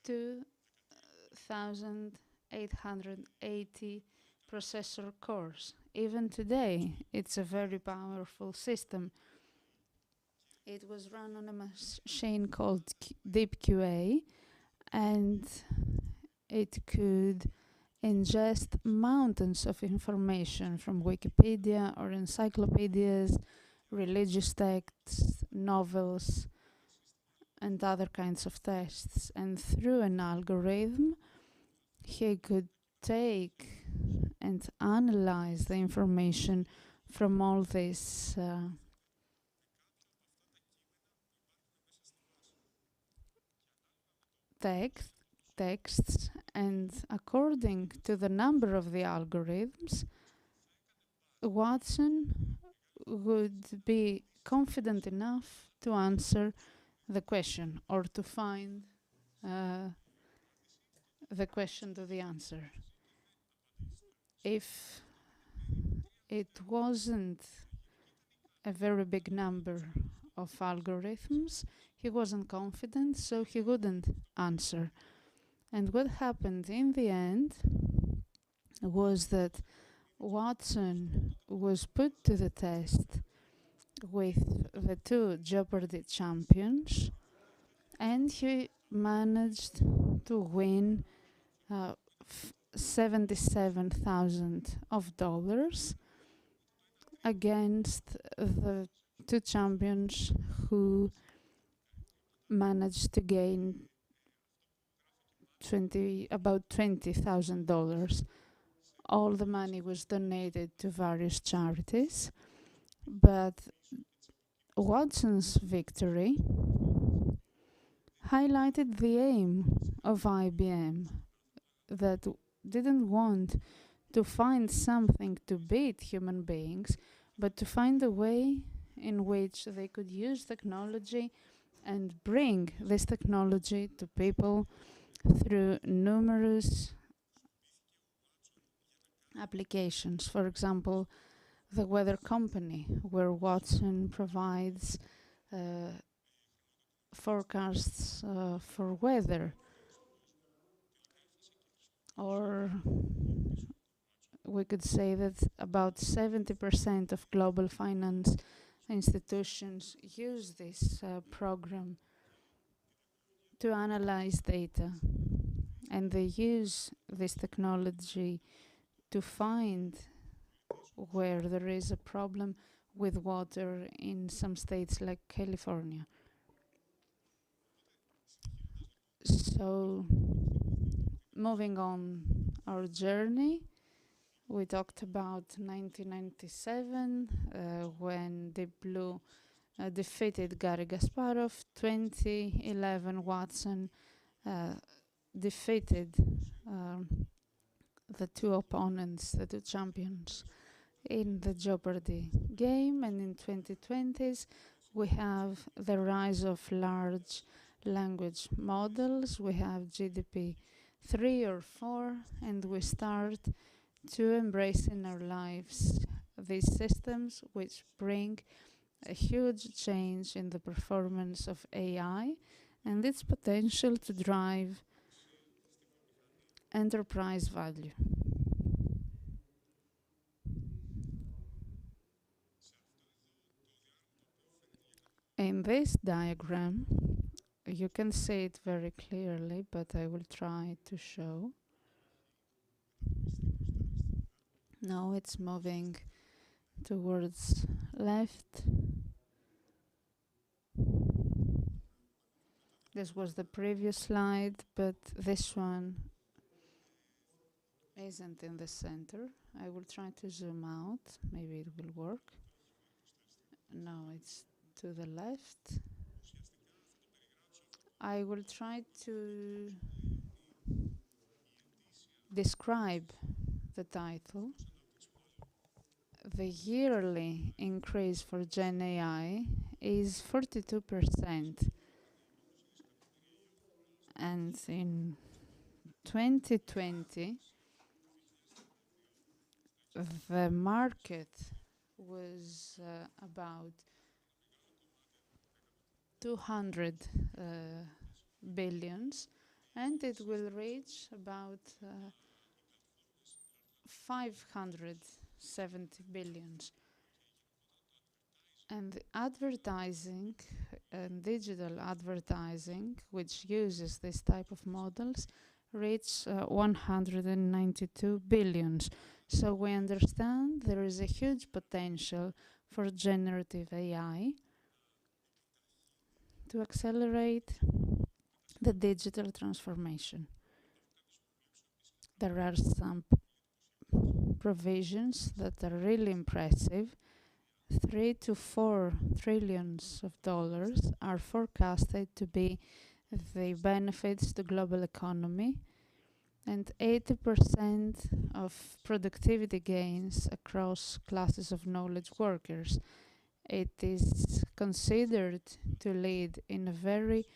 2,880 processor cores. Even today, it's a very powerful system. It was run on a machine called DeepQA, and it could ingest mountains of information from Wikipedia or encyclopedias, religious texts, novels, and other kinds of texts. And through an algorithm, he could take and analyze the information from all these texts, and according to the number of the algorithms, Watson would be confident enough to answer the question or to find the question to the answer. If it wasn't a very big number of algorithms, he wasn't confident, so he wouldn't answer. And what happened in the end was that Watson was put to the test with the 2 Jeopardy champions, and he managed to win $77,000 against the 2 champions who managed to gain about $20,000. All the money was donated to various charities, but Watson's victory highlighted the aim of IBM, that didn't want to find something to beat human beings, but to find a way in which they could use technology and bring this technology to people through numerous applications. For example, the weather company, where Watson provides forecasts for weather, or we could say that about 70% of global finance institutions use this program to analyze data, and they use this technology to find where there is a problem with water in some states like California. So, moving on our journey, we talked about 1997 when Deep Blue defeated Garry Kasparov. 2011, Watson defeated the 2 opponents, the 2 champions, in the Jeopardy game, and in 2020s we have the rise of large language models. We have GDP 3 or 4, and we start to embrace in our lives these systems which bring a huge change in the performance of AI and its potential to drive enterprise value. In this diagram, you can see it very clearly, but I will try to show. Now it's moving towards left. This was the previous slide, but this one isn't in the center. I will try to zoom out. Maybe it will work. No, it's to the left. I will try to describe the title. The yearly increase for Gen AI is 42%. And in 2020, the market was about 200 billions, and it will reach about 570 billions. And advertising and digital advertising, which uses this type of models, reach 192 billions. So we understand there is a huge potential for generative AI to accelerate the digital transformation. There are some provisions that are really impressive. 3 to 4 trillions of dollars are forecasted to be the benefits to global economy, and 80% of productivity gains across classes of knowledge workers. It is considered to lead in a very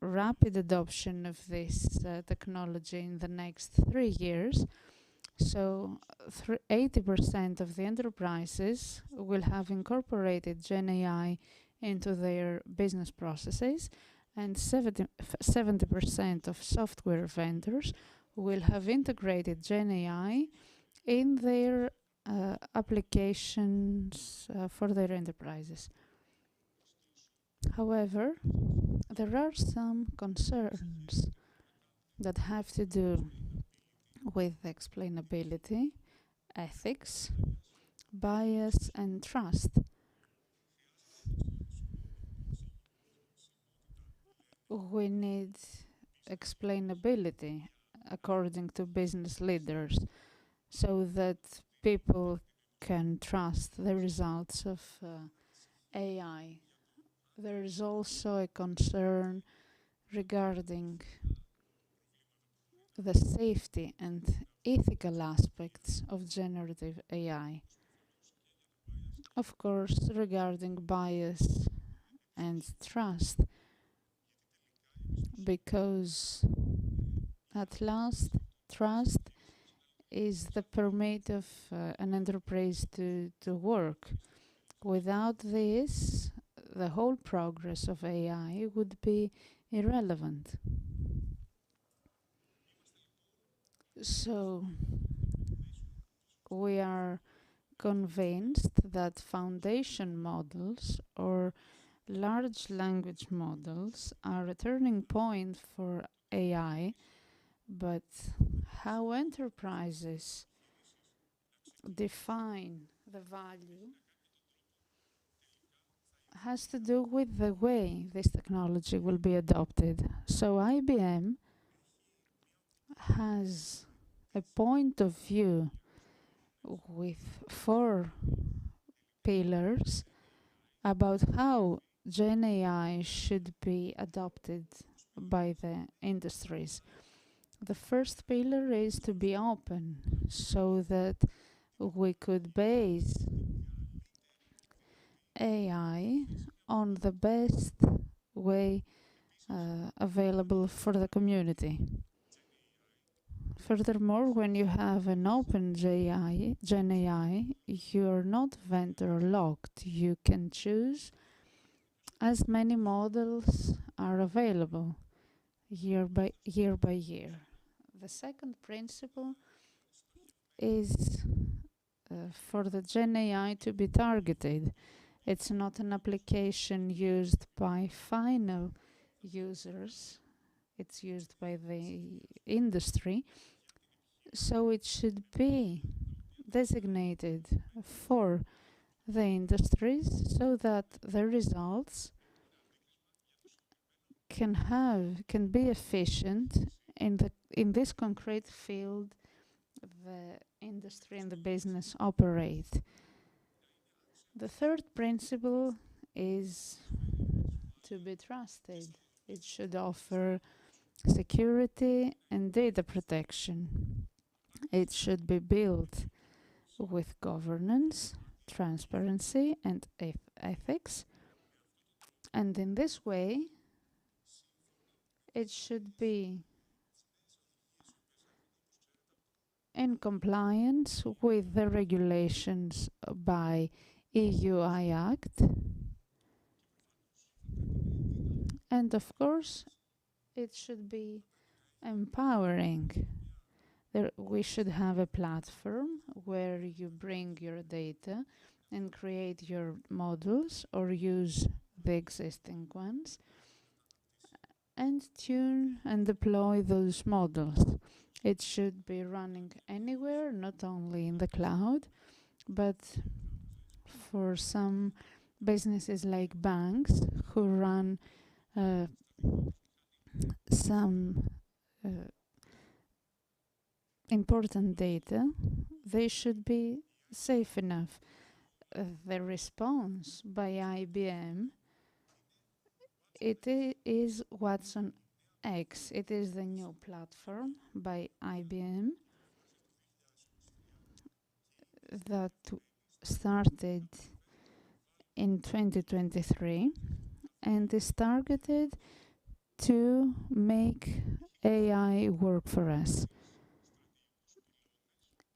rapid adoption of this technology in the next 3 years. So 80% of the enterprises will have incorporated Gen AI into their business processes, and 70% of software vendors will have integrated Gen AI in their applications for their enterprises. However, there are some concerns that have to do with explainability, ethics, bias, and trust. We need explainability according to business leaders so that people can trust the results of AI. There is also a concern regarding the safety and ethical aspects of generative AI. Of course, regarding bias and trust, because at last, trust is the permit of an enterprise to work. Without this, the whole progress of AI would be irrelevant. So, we are convinced that foundation models or large language models are a turning point for AI, but how enterprises define the value has to do with the way this technology will be adopted. So IBM has a point of view with 4 pillars about how Gen AI should be adopted by the industries. The first pillar is to be open, so that we could base AI on the best way available for the community. Furthermore, when you have an open Gen AI, you're not vendor locked. You can choose as many models are available year by year. The second principle is for the Gen AI to be targeted. It's not an application used by final users. It's used by the industry. So it should be designated for the industries so that the results can be efficient in this concrete field the industry and the business operate. The third principle is to be trusted. It should offer security and data protection. It should be built with governance, transparency, and ethics. And in this way, it should be in compliance with the regulations by EU Act. And of course, it should be empowering. We should have a platform where you bring your data and create your models or use the existing ones and tune and deploy those models. It should be running anywhere, not only in the cloud, but for some businesses like banks who run some important data, they should be safe enough. The response by IBM, it is Watson X. It is the new platform by IBM that started in 2023 and is targeted to make AI work for us.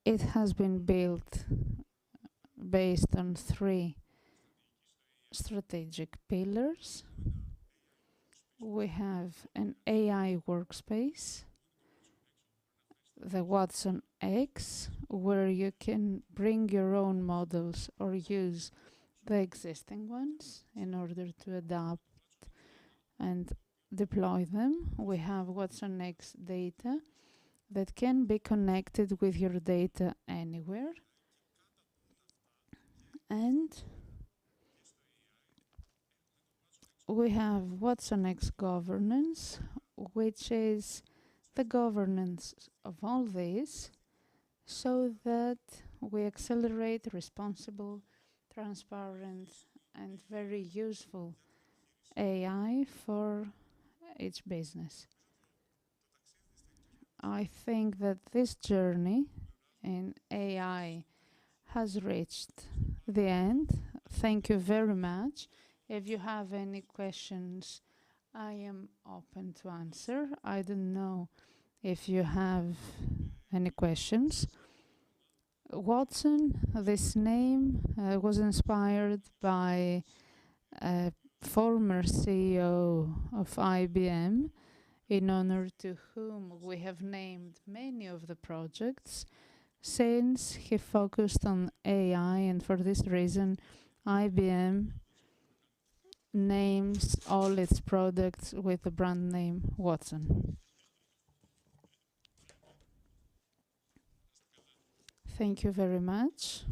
It has been built based on 3 strategic pillars. We have an AI workspace, the Watson X, where you can bring your own models or use the existing ones in order to adapt and deploy them. We have Watson X data that can be connected with your data anywhere. And we have Watson X governance, which is the governance of all this so that we accelerate responsible, transparent, and very useful AI for each business. I think that this journey in AI has reached the end. Thank you very much. If you have any questions, I am open to answer. I don't know if you have any questions. Watson, this name was inspired by a former CEO of IBM, in honor to whom we have named many of the projects, since he focused on AI, and for this reason, IBM names all its products with the brand name Watson. Thank you very much.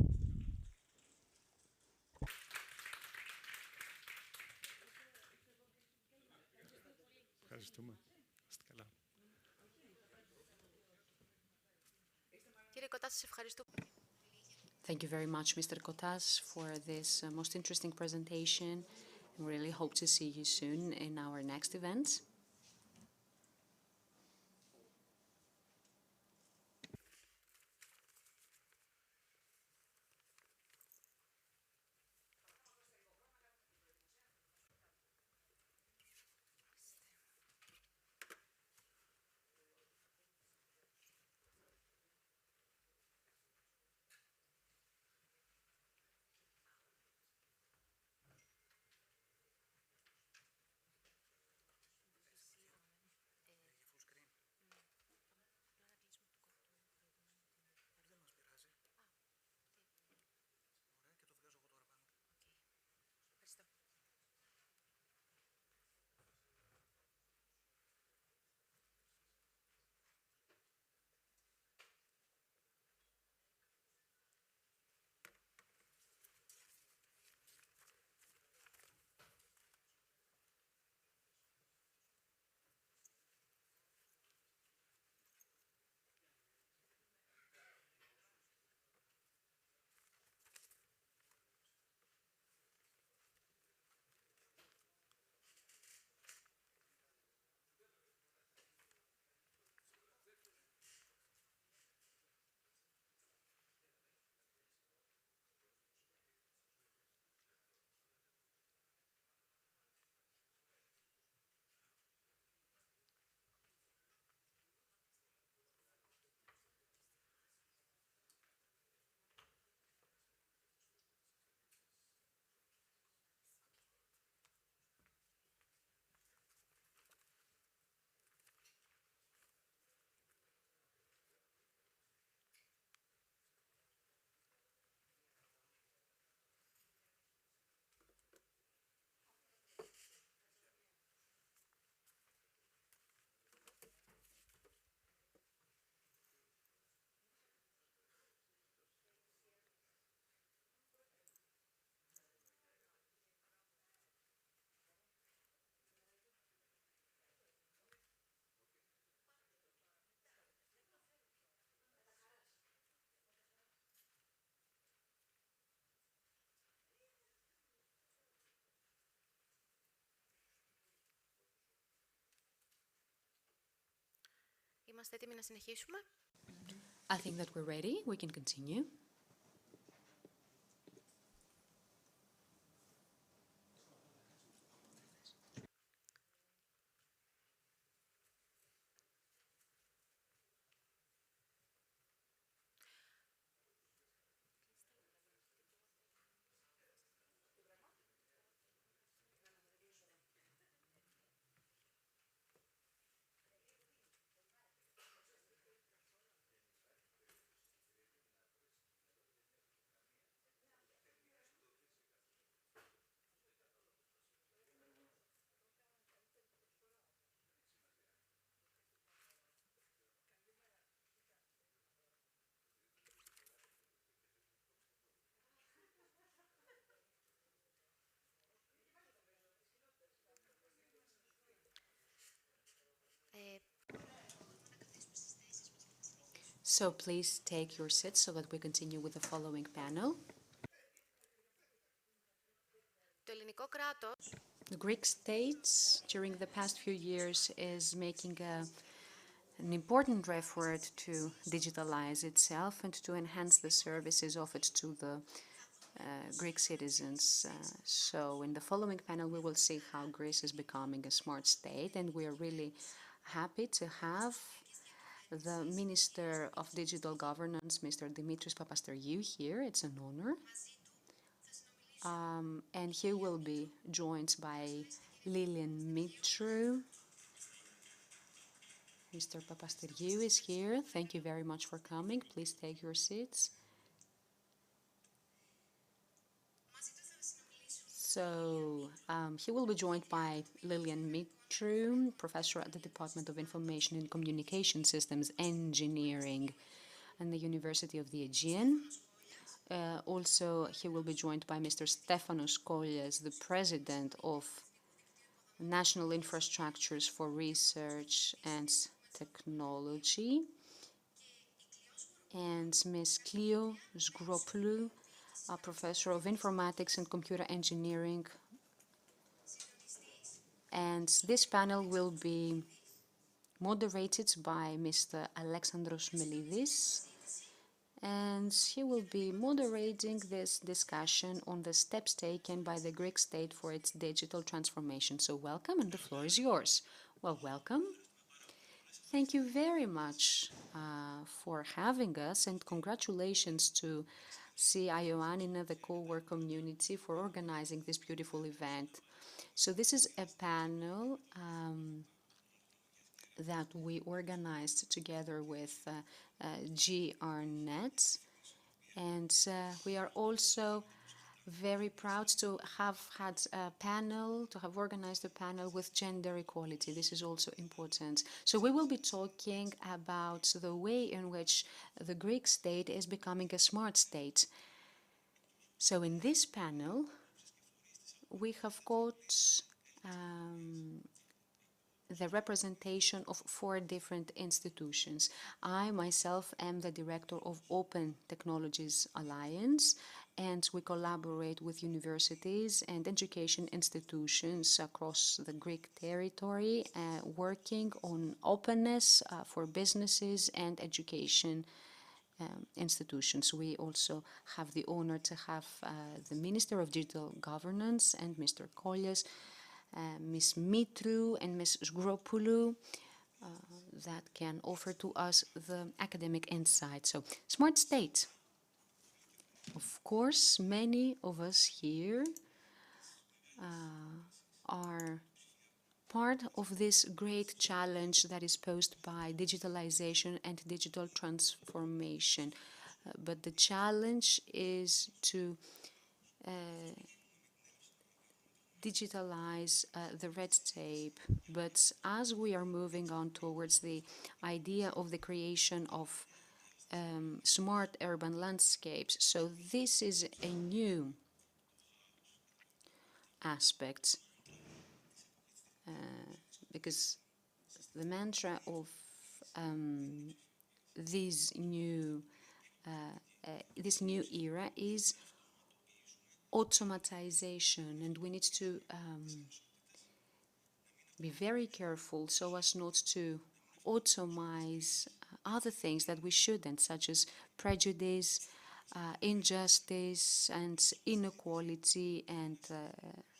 Ευχαριστούμε. Είστε καλά. Κύριε Κωτά, σας ευχαριστώ. Thank you very much, Mr. Kotas, for this most interesting presentation. I really hope to see you soon in our next events. Είμαστε έτοιμοι να συνεχίσουμε. I think that we're ready. We can continue. So please take your seats so that we continue with the following panel. Το ελληνικό κράτος The Greek state, during the past few years, is making an important effort to digitalize itself and to enhance the services offered to the Greek citizens. So in the following panel, we will see how Greece is becoming a smart state, and we are really happy to have the Minister of Digital Governance, Mr. Dimitris Papasteriou, here. It's an honor. And he will be joined by Lilian Mitru. Mr. Papasteriou is here. Thank you very much for coming. Please take your seats. So he will be joined by Lilian Mitru, professor at the Department of Information and Communication Systems Engineering at the University of the Aegean. Also, he will be joined by Mr. Stefanos Kollias, the president of National Infrastructures for Research and Technology, and Ms. Clio Zgropoulou, a professor of Informatics and Computer Engineering. And this panel will be moderated by Mr. Alexandros Melidis, and he will be moderating this discussion on the steps taken by the Greek state for its digital transformation. So welcome, and the floor is yours. Well, welcome. Thank you very much for having us, and congratulations to Ioannina, the co-work community, for organizing this beautiful event. So this is a panel that we organized together with GRNet, and we are also very proud to have had a panel, to have organized a panel with gender equality. This is also important. So we will be talking about the way in which the Greek state is becoming a smart state. So in this panel, we have got the representation of 4 different institutions. I myself am the director of Open Technologies Alliance, and we collaborate with universities and education institutions across the Greek territory, working on openness for businesses and education institutions. We also have the honor to have the Minister of Digital Governance and Mr. Kollias, Ms. Mitru and Ms. Zgropoulou, that can offer to us the academic insight. So, smart state. Of course, many of us here are part of this great challenge that is posed by digitalization and digital transformation. But the challenge is to digitalize the red tape. But as we are moving on towards the idea of the creation of smart urban landscapes, so this is a new aspect, because the mantra of this new era is automatization, and we need to be very careful so as not to automize other things that we shouldn't, such as prejudice, injustice, and inequality, and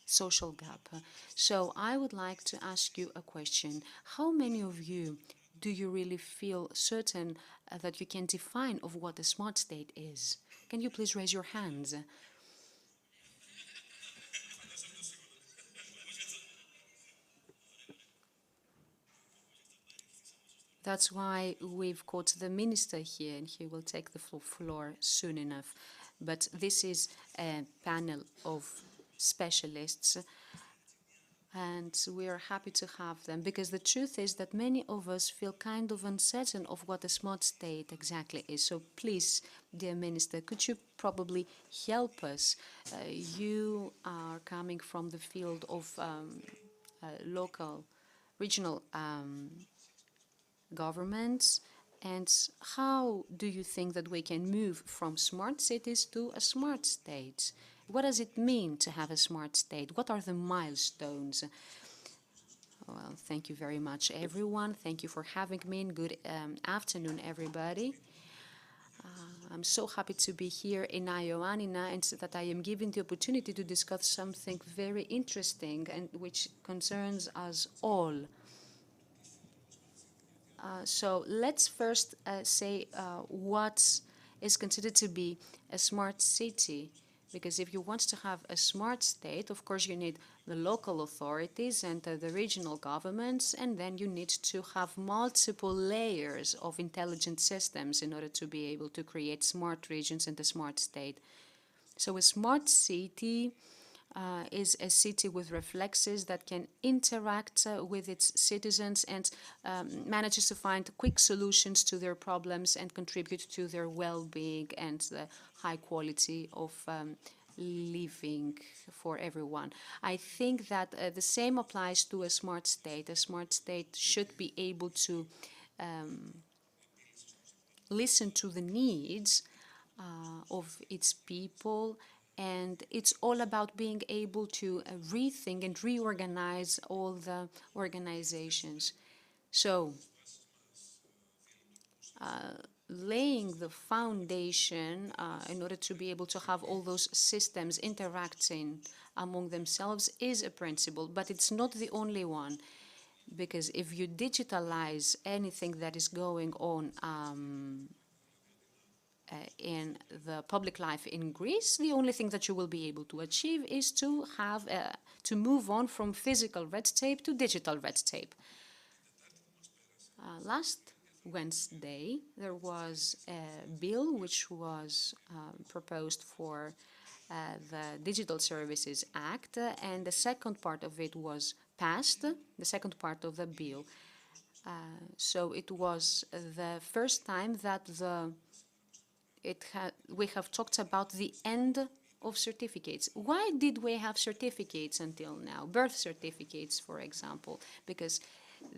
social gap. So I would like to ask you a question. How many of you do you really feel certain that you can define of what a smart state is? Can you please raise your hands? That's why we've got the minister here, and he will take the floor soon enough. But this is a panel of specialists, and we are happy to have them, because the truth is that many of us feel kind of uncertain of what a smart state exactly is. So please, dear minister, could you probably help us? You are coming from the field of local, regional governments, and how do you think that we can move from smart cities to a smart state? What does it mean to have a smart state? What are the milestones? Well, thank you very much, everyone. Thank you for having me. Good afternoon, everybody. I'm so happy to be here in Ioannina, and that I am given the opportunity to discuss something very interesting and which concerns us all. So let's first say what is considered to be a smart city. Because if you want to have a smart state, of course, you need the local authorities and the regional governments, and then you need to have multiple layers of intelligent systems in order to be able to create smart regions and a smart state. So a smart city is a city with reflexes that can interact with its citizens and manages to find quick solutions to their problems and contribute to their well-being and the high quality of living for everyone. I think that the same applies to a smart state. A smart state should be able to listen to the needs of its people, and it's all about being able to rethink and reorganize all the organizations. So, laying the foundation in order to be able to have all those systems interacting among themselves is a principle, but it's not the only one. Because if you digitalize anything that is going on in the public life in Greece, the only thing that you will be able to achieve is to have to move on from physical red tape to digital red tape. Last Wednesday, there was a bill which was proposed for the Digital Services Act, and the second part of it was passed, the second part of the bill. So it was the first time that we have talked about the end of certificates. Why did we have certificates until now? Birth certificates, for example, because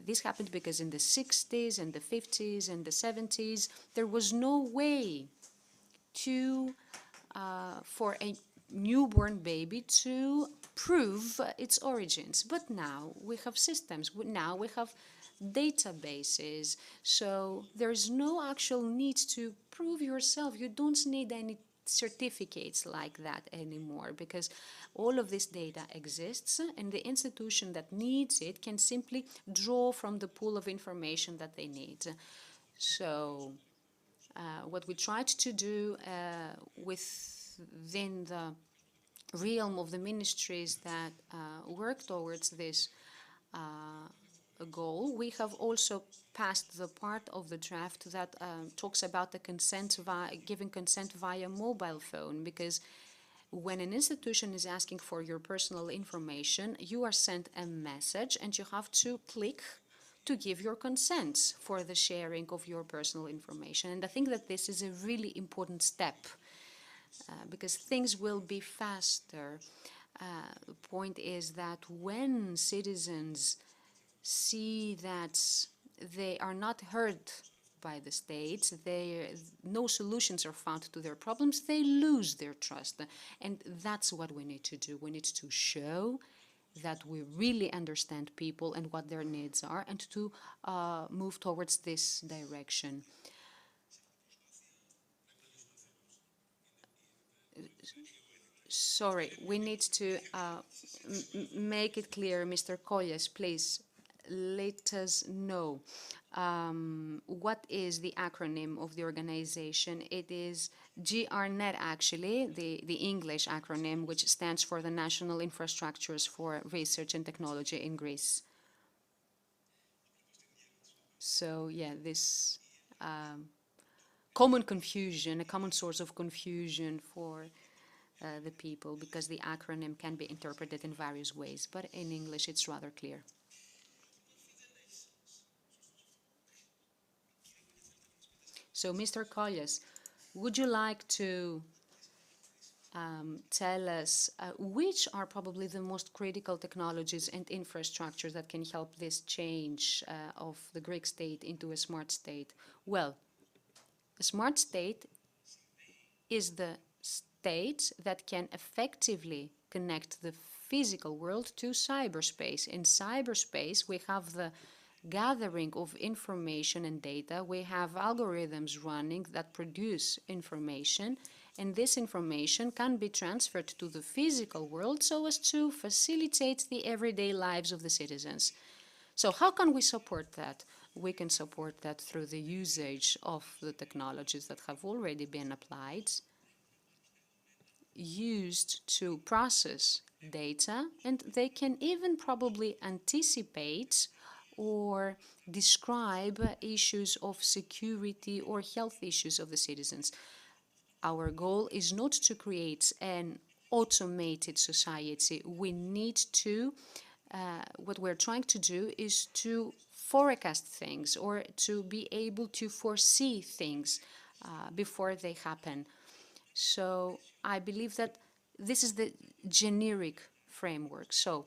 this happened because in the 60s and the 50s and the 70s, there was no way to, for a newborn baby to prove its origins. But now we have systems. Now we have databases. So there's no actual need to prove yourself. You don't need any certificates like that anymore, because all of this data exists, and the institution that needs it can simply draw from the pool of information that they need. So what we tried to do within the realm of the ministries that work towards this goal, we have also passed the part of the draft that talks about the consent giving consent via mobile phone, because when an institution is asking for your personal information, you are sent a message and you have to click to give your consent for the sharing of your personal information. And I think that this is a really important step because things will be faster. The point is that when citizens see that they are not heard by the states, no solutions are found to their problems, they lose their trust. And that's what we need to do. We need to show that we really understand people and what their needs are, and to move towards this direction. Sorry, we need to make it clear, Mr. Colles, please let us know what is the acronym of the organization. It is GRNet, actually, the English acronym, which stands for the National Infrastructures for Research and Technology in Greece. So, yeah, this common confusion, a common source of confusion for the people, because the acronym can be interpreted in various ways, but in English it's rather clear. So, Mr. Colles, would you like to tell us which are probably the most critical technologies and infrastructures that can help this change of the Greek state into a smart state? Well, a smart state is the state that can effectively connect the physical world to cyberspace. In cyberspace, we have the gathering of information and data. We have algorithms running that produce information, and this information can be transferred to the physical world so as to facilitate the everyday lives of the citizens. So how can we support that? We can support that through the usage of the technologies that have already been applied, used to process data, and they can even probably anticipate or describe issues of security or health issues of the citizens. Our goal is not to create an automated society. We need to, what we're trying to do is to forecast things, or to be able to foresee things before they happen. So I believe that this is the generic framework. So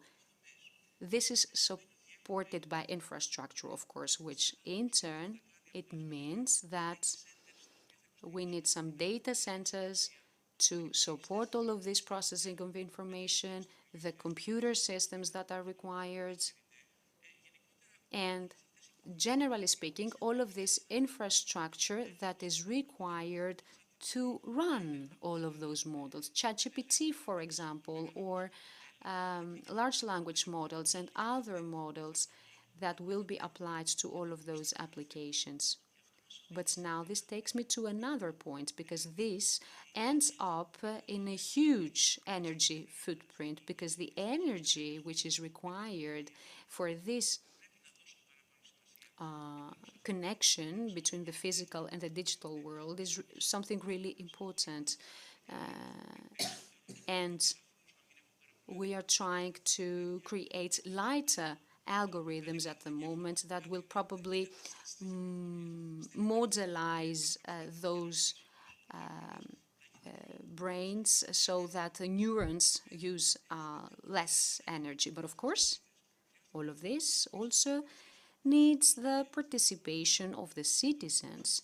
this is supported by infrastructure, of course, which in turn, it means that we need some data centers to support all of this processing of information, the computer systems that are required, and generally speaking, all of this infrastructure that is required to run all of those models. ChatGPT, for example, or large language models and other models that will be applied to all of those applications. But now this takes me to another point, because this ends up in a huge energy footprint, because the energy which is required for this connection between the physical and the digital world is something really important. And we are trying to create lighter algorithms at the moment that will probably modelize those brains so that the neurons use less energy. But of course, all of this also needs the participation of the citizens.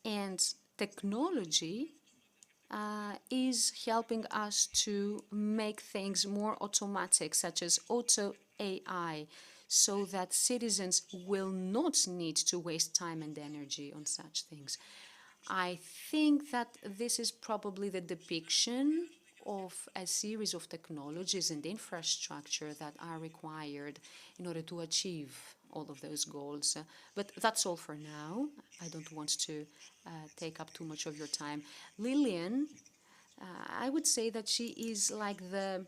And technology is helping us to make things more automatic, such as auto AI, so that citizens will not need to waste time and energy on such things. I think that this is probably the depiction of a series of technologies and infrastructure that are required in order to achieve all of those goals. But that's all for now. I don't want to take up too much of your time. Lillian, I would say that she is like the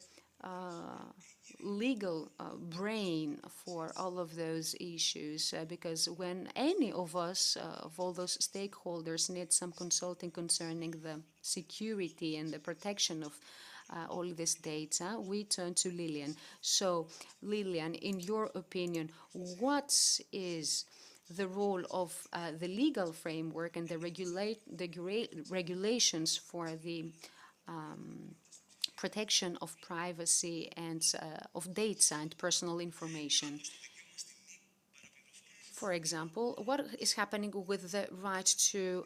legal brain for all of those issues, because when any of us, of all those stakeholders, need some consulting concerning the security and the protection of all this data, we turn to Lillian. So, Lillian, in your opinion, what is the role of the legal framework and the regulations for the protection of privacy and of data and personal information? For example, what is happening with the right to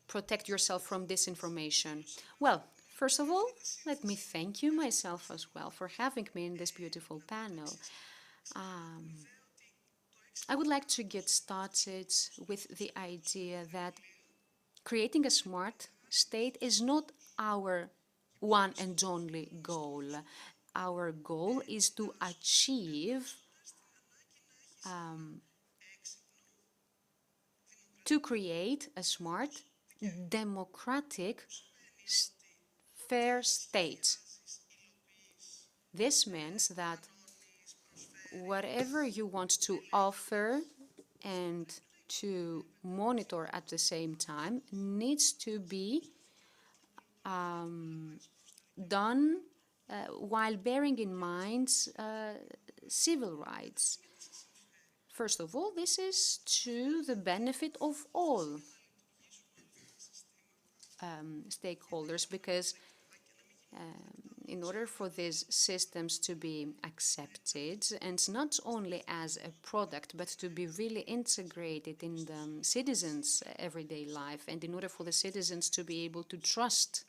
protect yourself from disinformation? Well, First of all, let me thank you myself as well for having me in this beautiful panel. I would like to get started with the idea that creating a smart state is not our one and only goal. Our goal is to achieve, to create a smart, democratic, fair state. This means that whatever you want to offer and to monitor at the same time needs to be done while bearing in mind civil rights. First of all, this is to the benefit of all stakeholders, because in order for these systems to be accepted, and not only as a product, but to be really integrated in the citizens' everyday life, and in order for the citizens to be able to trust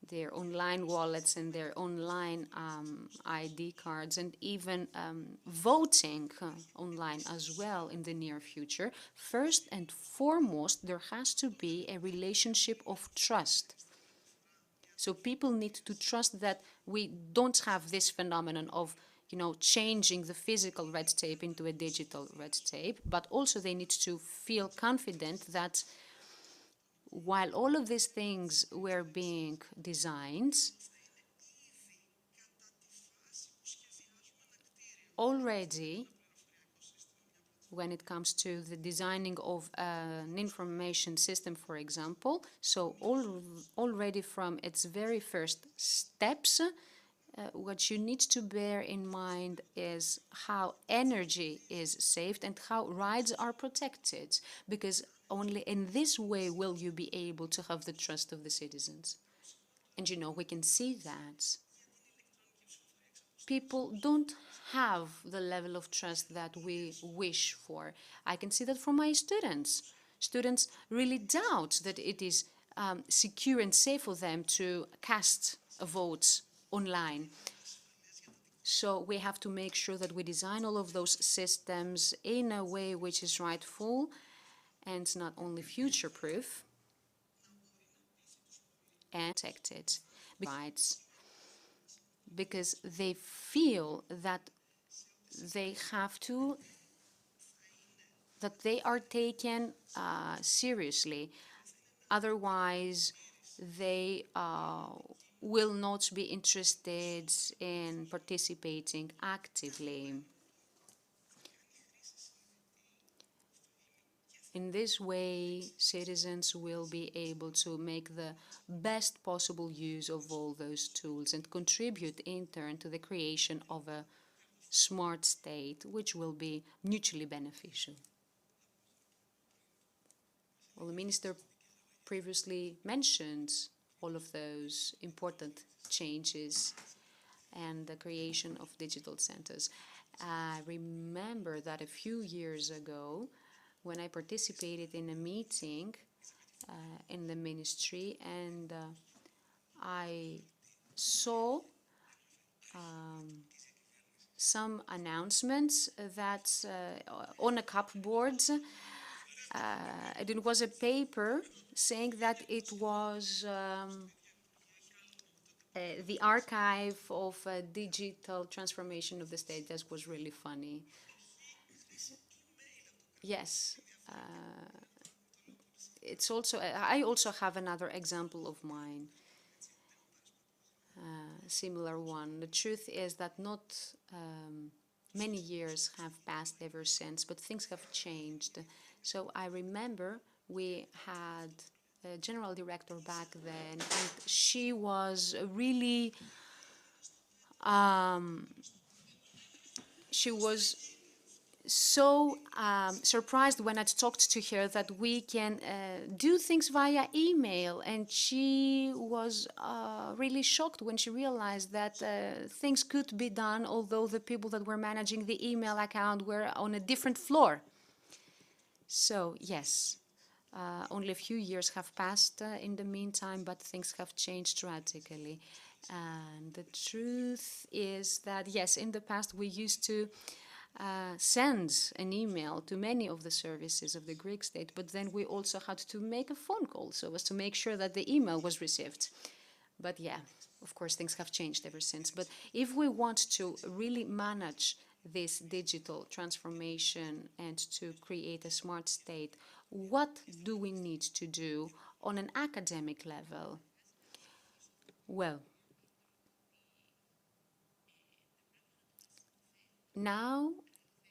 their online wallets and their online ID cards, and even voting online as well in the near future, first and foremost, there has to be a relationship of trust. So people need to trust that we don't have this phenomenon of, changing the physical red tape into a digital red tape, but also they need to feel confident that while all of these things were being designed, already when it comes to the designing of an information system, for example, so already from its very first steps, what you need to bear in mind is how energy is saved and how rights are protected, because only in this way will you be able to have the trust of the citizens. And we can see that people don't have the level of trust that we wish for. I can see that from my students. Students really doubt that it is secure and safe for them to cast a vote online. So we have to make sure that we design all of those systems in a way which is rightful and not only future-proof and protected rights, because they feel that they have to, that they are taken seriously. Otherwise, they will not be interested in participating actively. In this way, citizens will be able to make the best possible use of all those tools and contribute in turn to the creation of a smart state, which will be mutually beneficial. Well, the Minister previously mentioned all of those important changes and the creation of digital centers. I remember that a few years ago, when I participated in a meeting in the ministry, and I saw some announcements that on a cupboard, and it was a paper saying that it was the archive of digital transformation of the state. That was really funny. Yes. It's also, I also have another example of mine, similar one. The truth is that not many years have passed ever since, but things have changed. So I remember we had a general director back then, and she was really, she was so surprised when I talked to her that we can do things via email, and she was really shocked when she realized that things could be done, although the people that were managing the email account were on a different floor. So yes, Only a few years have passed in the meantime, but things have changed drastically. And the truth is that, yes, in the past we used to send an email to many of the services of the Greek state, but then we also had to make a phone call so as to make sure that the email was received. But yeah, of course, things have changed ever since. But if we want to really manage this digital transformation and to create a smart state, what do we need to do on an academic level? Well, now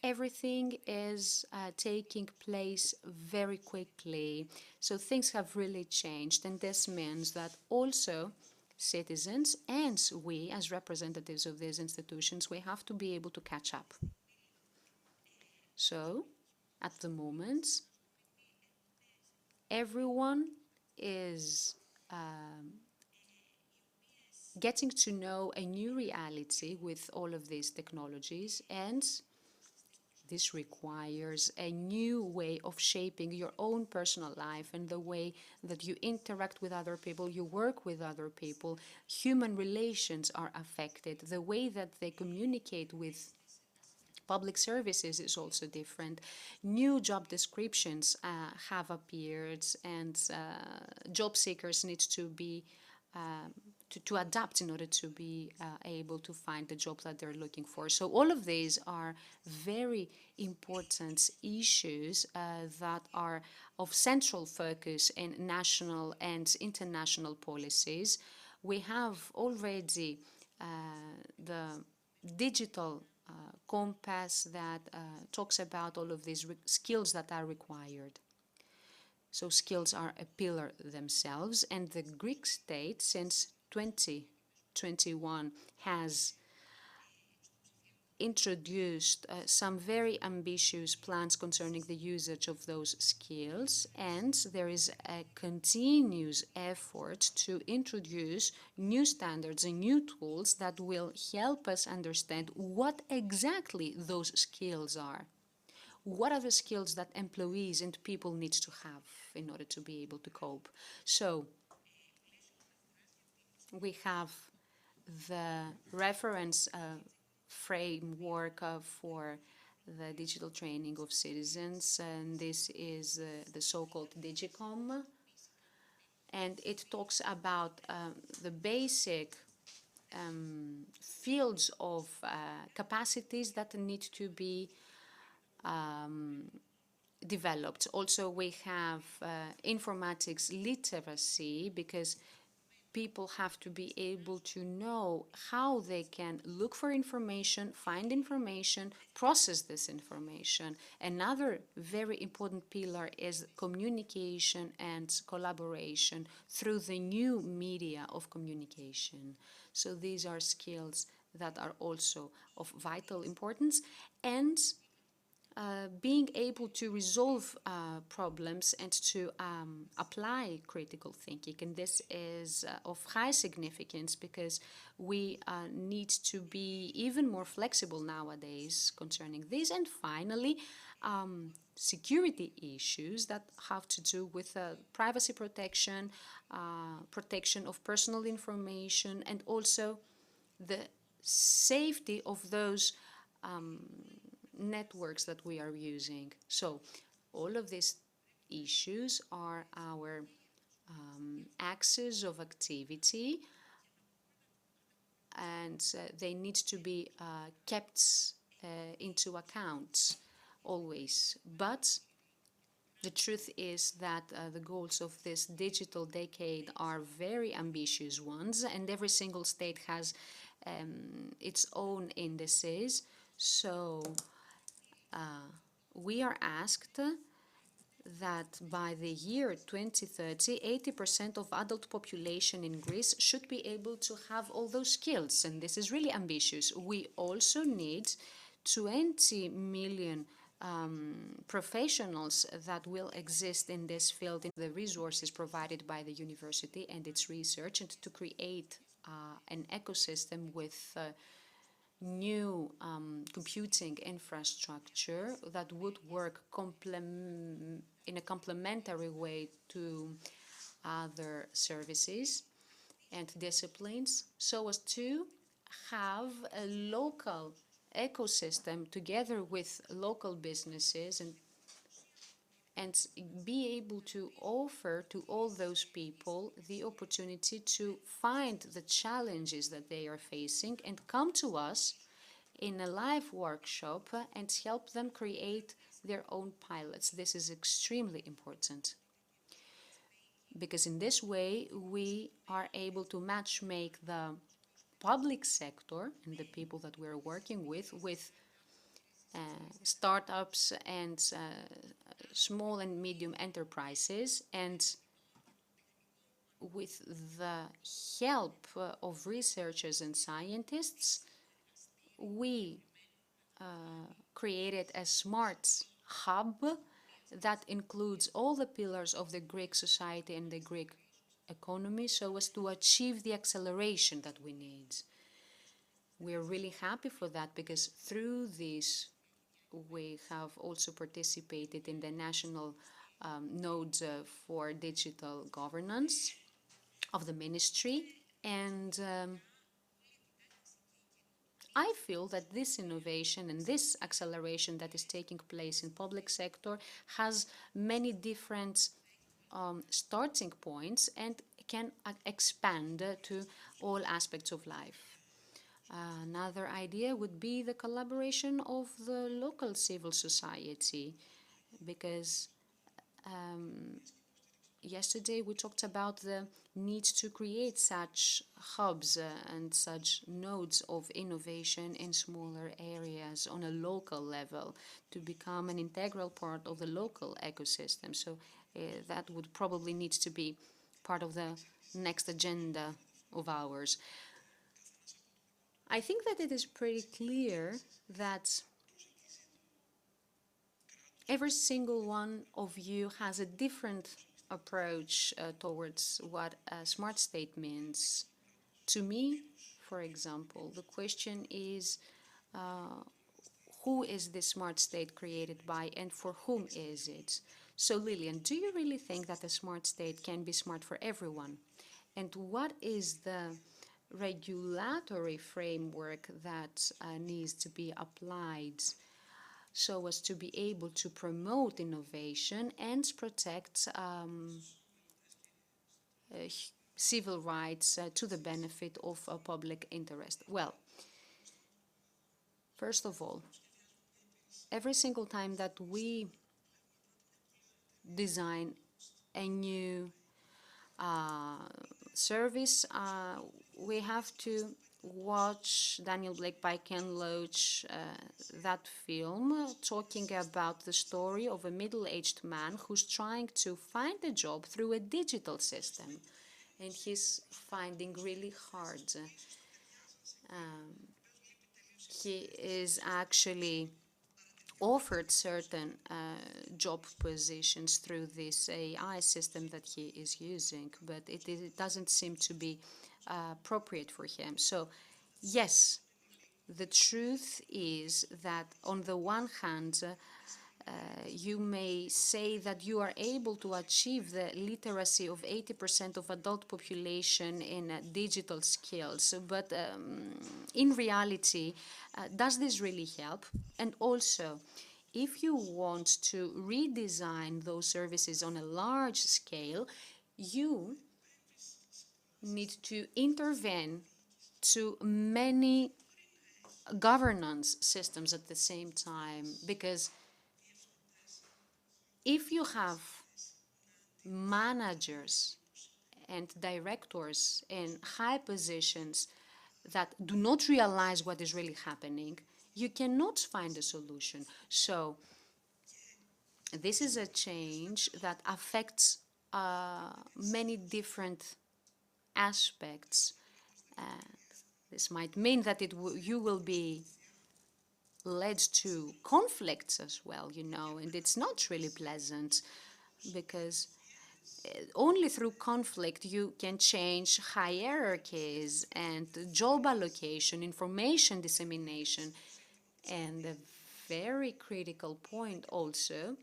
everything is taking place very quickly. So things have really changed, and this means that also citizens and we as representatives of these institutions, we have to be able to catch up. So at the moment, everyone is getting to know a new reality with all of these technologies, and this requires a new way of shaping your own personal life and the way that you interact with other people, you work with other people. Human relations are affected. The way that they communicate with public services is also different. New job descriptions have appeared, and job seekers need to be to adapt in order to be able to find the job that they're looking for. So all of these are very important issues that are of central focus in national and international policies. We have already the digital compass that talks about all of these skills that are required. So skills are a pillar themselves, and the Greek state since 2021 has introduced some very ambitious plans concerning the usage of those skills, and there is a continuous effort to introduce new standards and new tools that will help us understand what exactly those skills are. What are the skills that employees and people need to have in order to be able to cope? So we have the reference framework for the digital training of citizens, and this is the so-called Digicom, and it talks about the basic fields of capacities that need to be developed. Also, we have informatics literacy, because people have to be able to know how they can look for information, find information, process this information. Another very important pillar is communication and collaboration through the new media of communication. So these are skills that are also of vital importance, and being able to resolve problems and to apply critical thinking. And this is of high significance, because we need to be even more flexible nowadays concerning this. And finally, security issues that have to do with privacy protection, protection of personal information, and also the safety of those networks that we are using. So all of these issues are our axes of activity, and they need to be kept into account always. But the truth is that the goals of this digital decade are very ambitious ones, and every single state has its own indices. So we are asked that by the year 2030, 80% of adult population in Greece should be able to have all those skills, and this is really ambitious. We also need 20 million professionals that will exist in this field, in the resources provided by the university and its research, and to create an ecosystem with new computing infrastructure that would work in a complementary way to other services and disciplines, so as to have a local ecosystem together with local businesses and be able to offer to all those people the opportunity to find the challenges that they are facing and come to us in a live workshop and help them create their own pilots. This is extremely important because in this way we are able to match make the public sector and the people that we're working with startups and small and medium enterprises, and with the help of researchers and scientists, we created a smart hub that includes all the pillars of the Greek society and the Greek economy so as to achieve the acceleration that we need. We're really happy for that because through this we have also participated in the national nodes for digital governance of the ministry, and I feel that this innovation and this acceleration that is taking place in public sector has many different starting points and can expand to all aspects of life. Another idea would be the collaboration of the local civil society, because yesterday we talked about the need to create such hubs and such nodes of innovation in smaller areas on a local level to become an integral part of the local ecosystem. So that would probably need to be part of the next agenda of ours. I think that it is pretty clear that every single one of you has a different approach towards what a smart state means. To me, for example, the question is who is this smart state created by and for whom is it? So Lillian, do you really think that a smart state can be smart for everyone? And what is the regulatory framework that needs to be applied so as to be able to promote innovation and protect civil rights to the benefit of public interest? Well, first of all, every single time that we design a new service, we have to watch Daniel Blake by Ken Loach, that film talking about the story of a middle-aged man who's trying to find a job through a digital system, and he's finding really hard. He is actually offered certain job positions through this AI system that he is using, but it doesn't seem to be appropriate for him. So, yes, the truth is that on the one hand, you may say that you are able to achieve the literacy of 80% of adult population in digital skills, but in reality, does this really help? And also, if you want to redesign those services on a large scale, you need to intervene to many governance systems at the same time, because if you have managers and directors in high positions that do not realize what is really happening, you cannot find a solution. So this is a change that affects many different aspects. This might mean that you will be led to conflicts as well, you know, and it's not really pleasant, because only through conflict you can change hierarchies and job allocation, information dissemination. And a very critical point also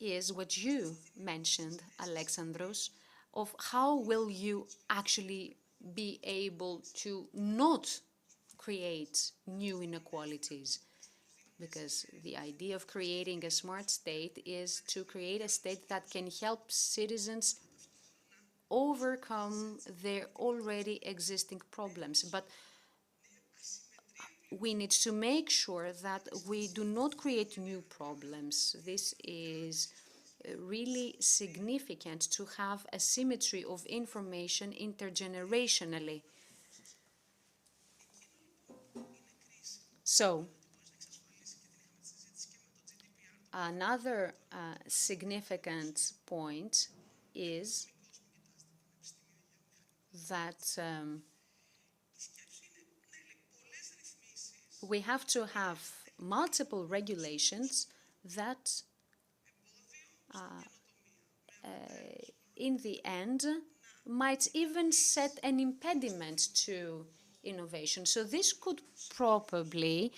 is what you mentioned, Alexandros, of how will you actually be able to not create new inequalities? Because the idea of creating a smart state is to create a state that can help citizens overcome their already existing problems. But we need to make sure that we do not create new problems. This is really significant to have a symmetry of information intergenerationally. So, another significant point is that we have to have multiple regulations that in the end might even set an impediment to innovation. So this could probably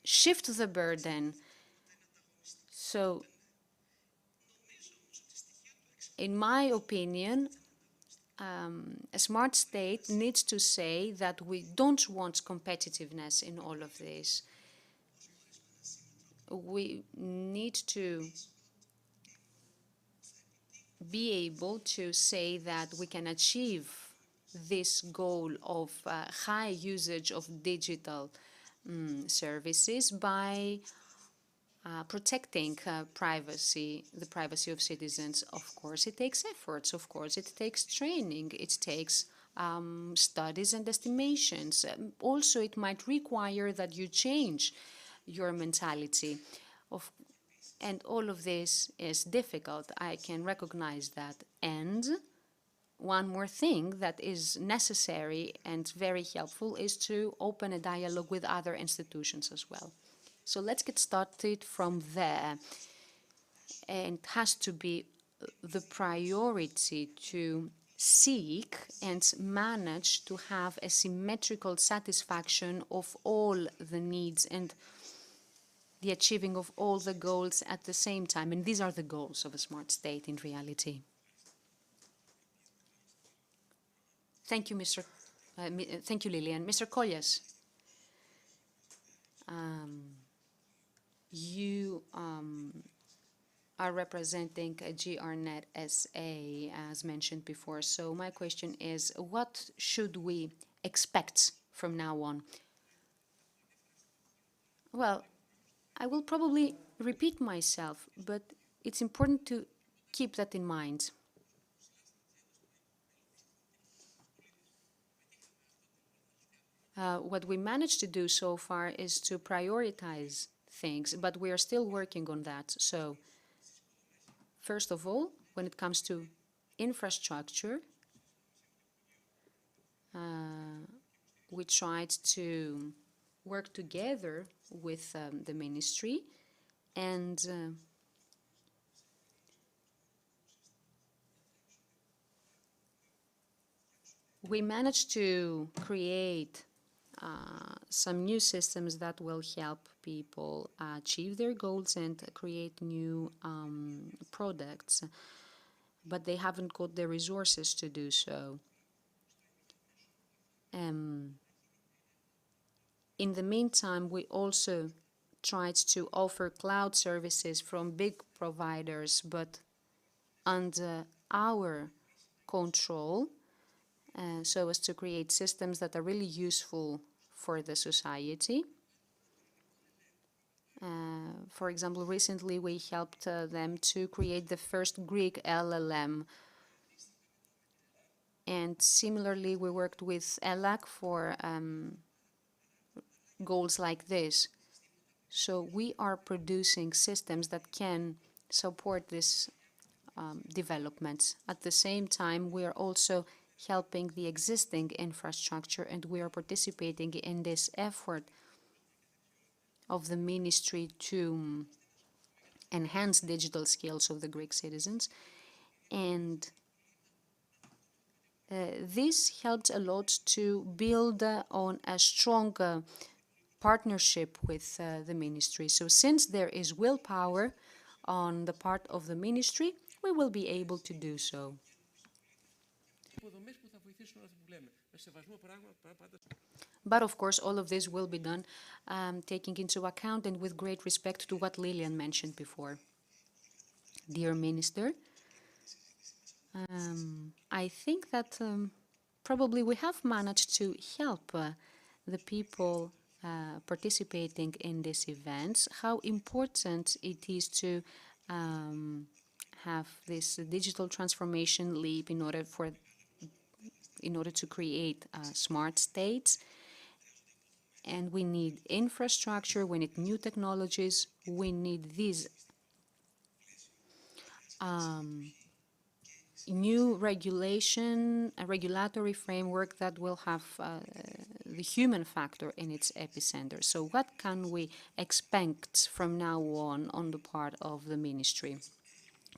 shift the burden. So in my opinion, a smart state needs to say that we don't want competitiveness in all of this. We need to be able to say that we can achieve this goal of high usage of digital services by protecting privacy, the privacy of citizens. Of course, it takes efforts. Of course, it takes training. It takes studies and estimations. Also, it might require that you change your mentality. And all of this is difficult. I can recognize that. And one more thing that is necessary and very helpful is to open a dialogue with other institutions as well. So let's get started from there. And it has to be the priority to seek and manage to have a symmetrical satisfaction of all the needs and the achieving of all the goals at the same time. And these are the goals of a smart state in reality. Thank you, thank you, Lilian. Mr. Kollias, you are representing a GRNet SA, as mentioned before. So my question is, what should we expect from now on? Well, I will probably repeat myself, but it's important to keep that in mind. What we managed to do so far is to prioritize things, but we are still working on that. So, first of all, when it comes to infrastructure, we tried to work together with the ministry, and we managed to create some new systems that will help people achieve their goals and create new products, but they haven't got the resources to do so. In the meantime, we also tried to offer cloud services from big providers, but under our control, so as to create systems that are really useful for the society. For example, recently we helped them to create the first Greek LLM. And similarly, we worked with ELAC for goals like this. So we are producing systems that can support this development. At the same time, we are also helping the existing infrastructure, and we are participating in this effort of the ministry to enhance digital skills of the Greek citizens. And this helped a lot to build on a strong partnership with the ministry. So since there is willpower on the part of the ministry, we will be able to do so. But of course, all of this will be done taking into account and with great respect to what Lilian mentioned before. Dear Minister, I think that probably we have managed to help the people participating in these events, how important it is to have this digital transformation leap in order to create smart states. And we need infrastructure, we need new technologies, we need these new regulatory framework that will have the human factor in its epicenter. So what can we expect from now on the part of the ministry?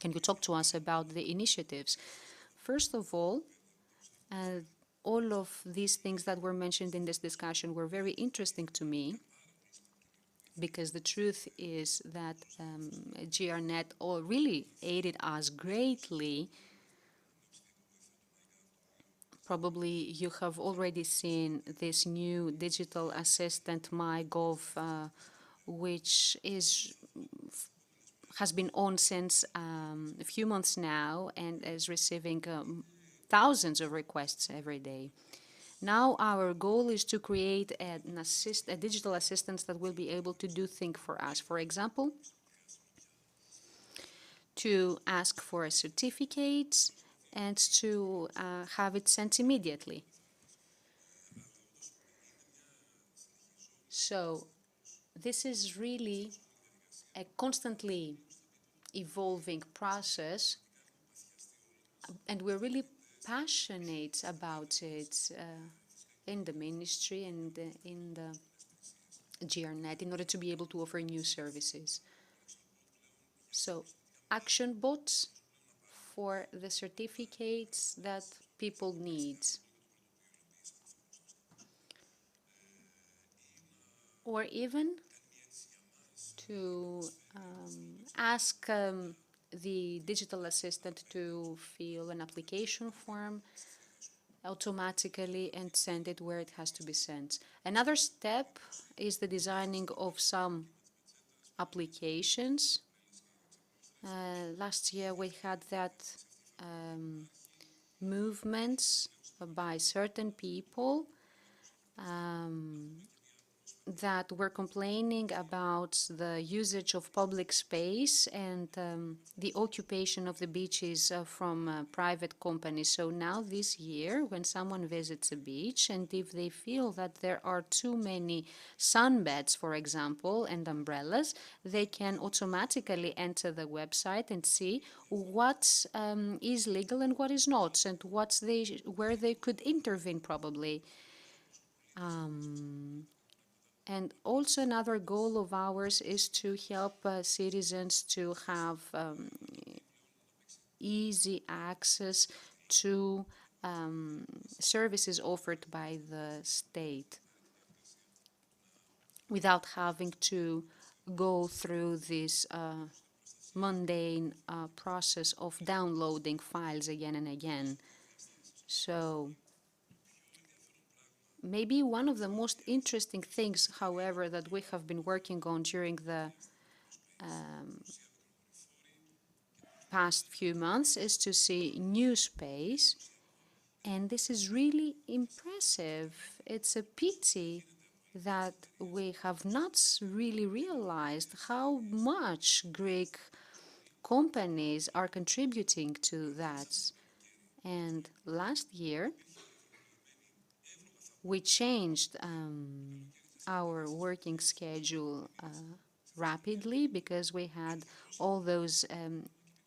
Can you talk to us about the initiatives? First of all of these things that were mentioned in this discussion were very interesting to me, because the truth is that GRNet really aided us greatly. Probably you have already seen this new digital assistant, MyGov, which has been on since a few months now and is receiving thousands of requests every day. Now our goal is to create a digital assistant that will be able to do things for us. For example, to ask for a certificate and to have it sent immediately. So this is really a constantly evolving process, and we're really passionate about it in the ministry and in the GRNet in order to be able to offer new services. So action bots for the certificates that people need. Or even to ask the digital assistant to fill an application form automatically and send it where it has to be sent. Another step is the designing of some applications. Last year we had that movements by certain people that were complaining about the usage of public space and the occupation of the beaches from private companies. So now this year, when someone visits a beach and if they feel that there are too many sunbeds, for example, and umbrellas, they can automatically enter the website and see what is legal and what is not, and where they could intervene probably. And also another goal of ours is to help citizens to have easy access to services offered by the state without having to go through this mundane process of downloading files again and again. So maybe one of the most interesting things, however, that we have been working on during the past few months is to see new space, and this is really impressive. It's a pity that we have not really realized how much Greek companies are contributing to that. And last year, we changed our working schedule rapidly because we had all those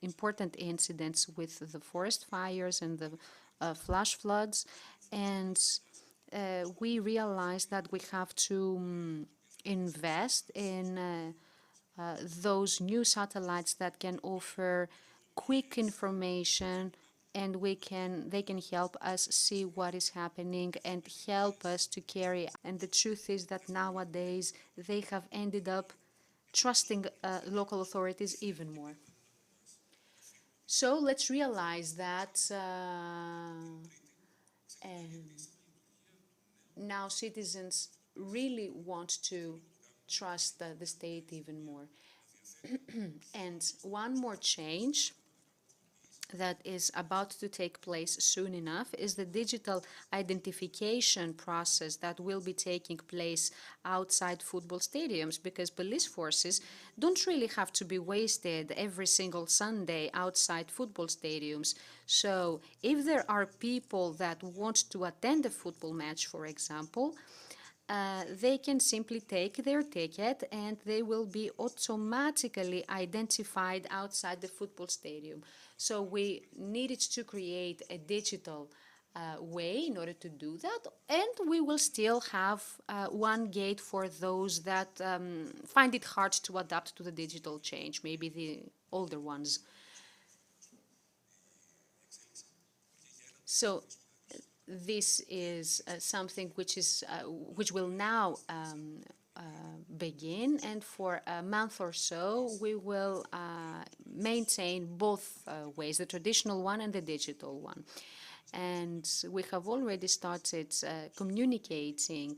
important incidents with the forest fires and the flash floods, and we realized that we have to invest in those new satellites that can offer quick information and they can help us see what is happening and help us to carry. And the truth is that nowadays they have ended up trusting local authorities even more. So let's realize that now citizens really want to trust the state even more. And one more change that is about to take place soon enough is the digital identification process that will be taking place outside football stadiums, because police forces don't really have to be wasted every single Sunday outside football stadiums. So if there are people that want to attend a football match, for example, they can simply take their ticket and they will be automatically identified outside the football stadium. So we needed to create a digital way in order to do that, and we will still have one gate for those that find it hard to adapt to the digital change, maybe the older ones. So this is something which will now begin, and for a month or so we will maintain both ways, the traditional one and the digital one. And we have already started communicating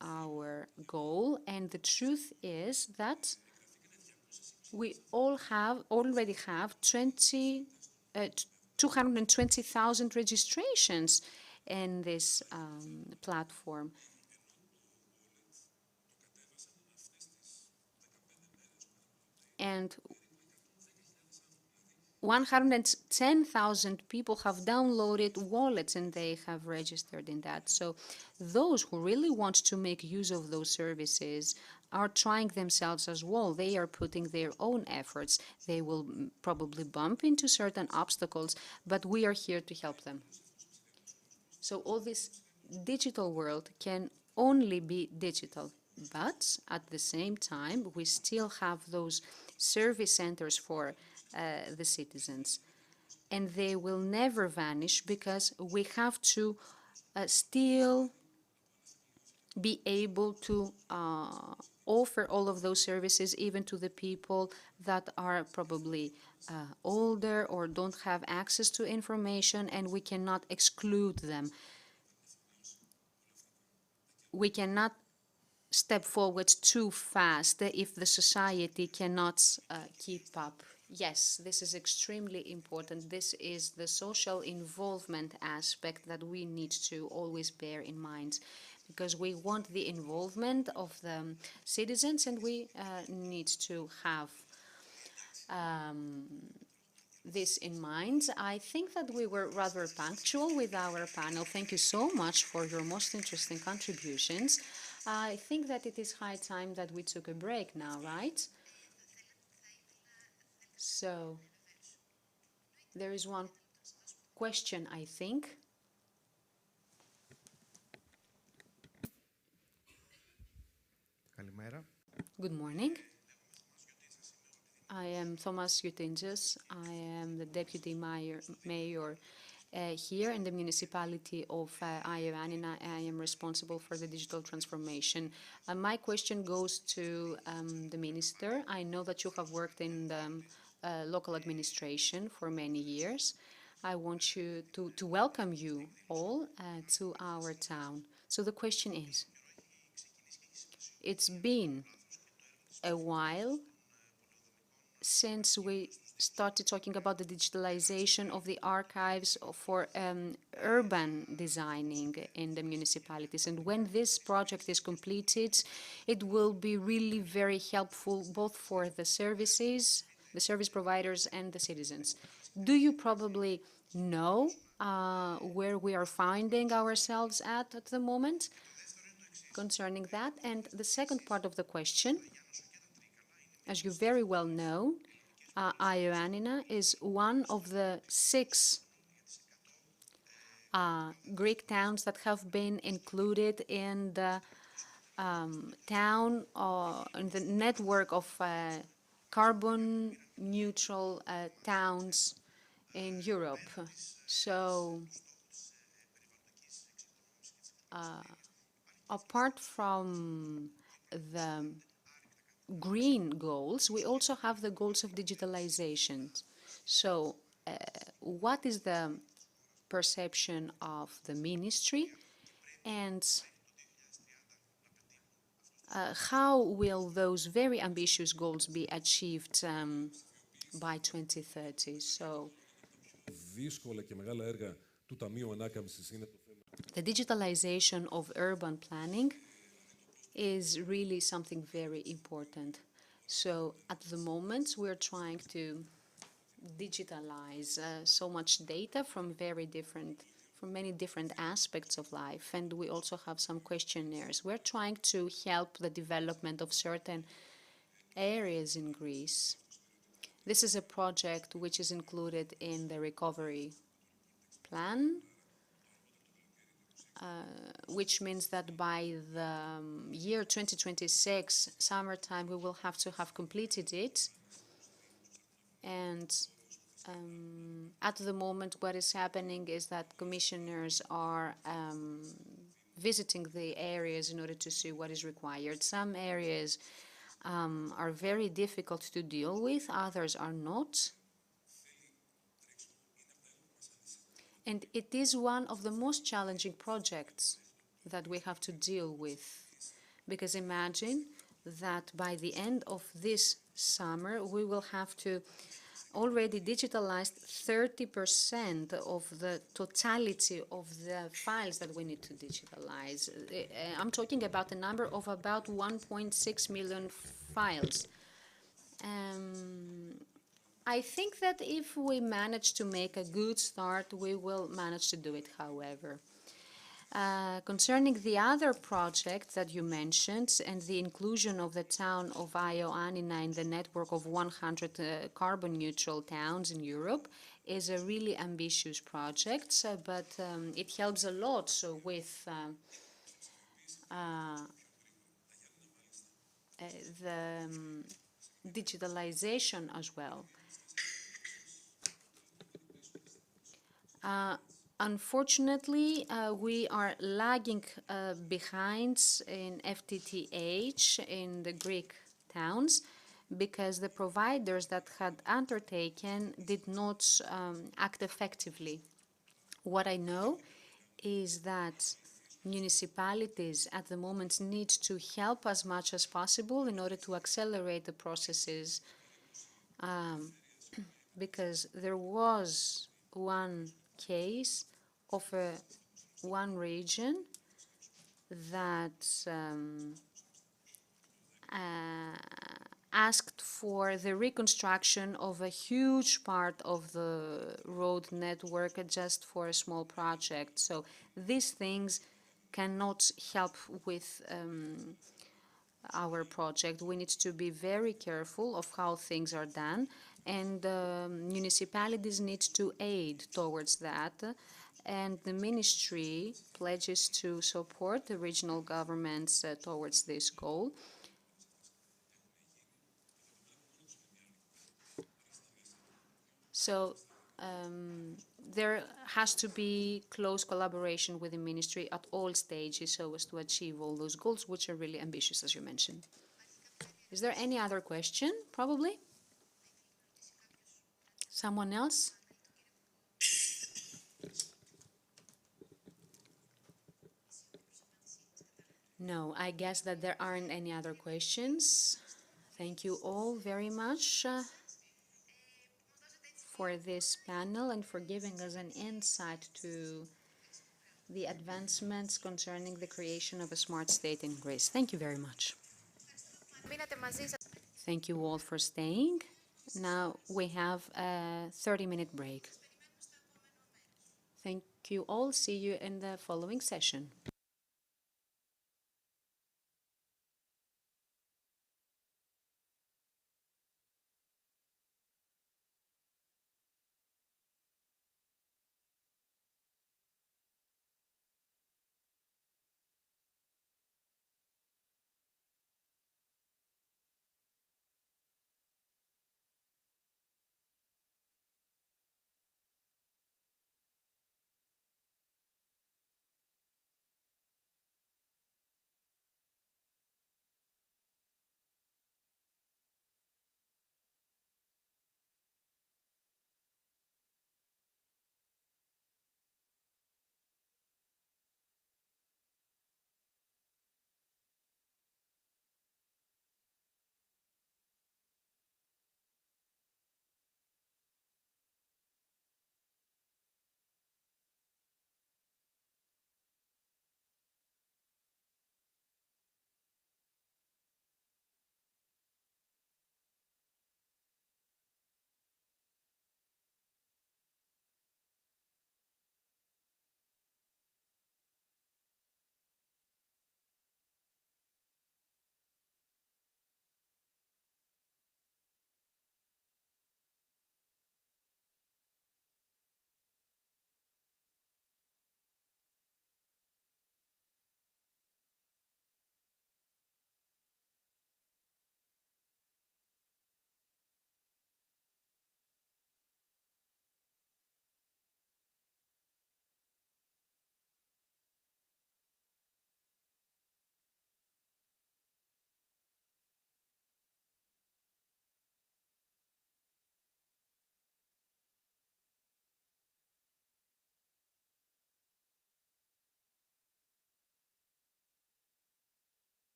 our goal, and the truth is that we already have 220,000 registrations in this platform. And 110,000 people have downloaded wallets and they have registered in that. So those who really want to make use of those services are trying themselves as well. They are putting their own efforts. They will probably bump into certain obstacles, but we are here to help them. So all this digital world can only be digital, but at the same time, we still have those service centers for the citizens. And they will never vanish because we have to still be able to offer all of those services even to the people that are probably older or don't have access to information, and we cannot exclude them. We cannot step forward too fast if the society cannot keep up. Yes, this is extremely important. This is the social involvement aspect that we need to always bear in mind, because we want the involvement of the citizens, and we need to have this in mind. I think that we were rather punctual with our panel. Thank you so much for your most interesting contributions. I think that it is high time that we took a break now, right? So there is one question, I think. Καλημέρα. Good morning. I am Thomas Yutinjas. I am the deputy mayor here in the municipality of Ioannina. I am responsible for the digital transformation. My question goes to the minister. I know that you have worked in the local administration for many years. I want you to welcome you all to our town. So the question is, it's been a while since we started talking about the digitalization of the archives for urban designing in the municipalities. And when this project is completed, it will be really very helpful both for the services, the service providers, and the citizens. Do you probably know where we are finding ourselves at the moment concerning that? And the second part of the question, as you very well know, Ioannina is one of the 6 Greek towns that have been included in the in the network of carbon neutral towns in Europe. So apart from the green goals, we also have the goals of digitalization. So what is the perception of the ministry, and how will those very ambitious goals be achieved by 2030? So the digitalization of urban planning is really something very important. So at the moment, we're trying to digitalize so much data from many different aspects of life, and we also have some questionnaires. We're trying to help the development of certain areas in Greece. This is a project which is included in the recovery plan, which means that by the year 2026, summertime, we will have to have completed it. And at the moment, what is happening is that commissioners are visiting the areas in order to see what is required. Some areas are very difficult to deal with, others are not. And it is one of the most challenging projects that we have to deal with. Because imagine that by the end of this summer, we will have to already digitalized 30% of the totality of the files that we need to digitalize. I'm talking about a number of about 1.6 million files. I think that if we manage to make a good start, we will manage to do it, however. Concerning the other project that you mentioned and the inclusion of the town of Ioannina in the network of 100 carbon-neutral towns in Europe is a really ambitious project, but it helps a lot with the digitalization as well. Unfortunately, we are lagging behind in FTTH in the Greek towns because the providers that had undertaken did not act effectively. What I know is that municipalities at the moment need to help as much as possible in order to accelerate the processes, because there was one case of one region that asked for the reconstruction of a huge part of the road network just for a small project. So these things cannot help with our project. We need to be very careful of how things are done, and municipalities need to aid towards that. And the ministry pledges to support the regional governments towards this goal. So there has to be close collaboration with the ministry at all stages so as to achieve all those goals, which are really ambitious, as you mentioned. Is there any other question, probably? Someone else? No, I guess that there aren't any other questions. Thank you all very much for this panel and for giving us an insight to the advancements concerning the creation of a smart state in Greece. Thank you very much. Thank you all for staying. Now we have a 30-minute break. Thank you all. See you in the following session.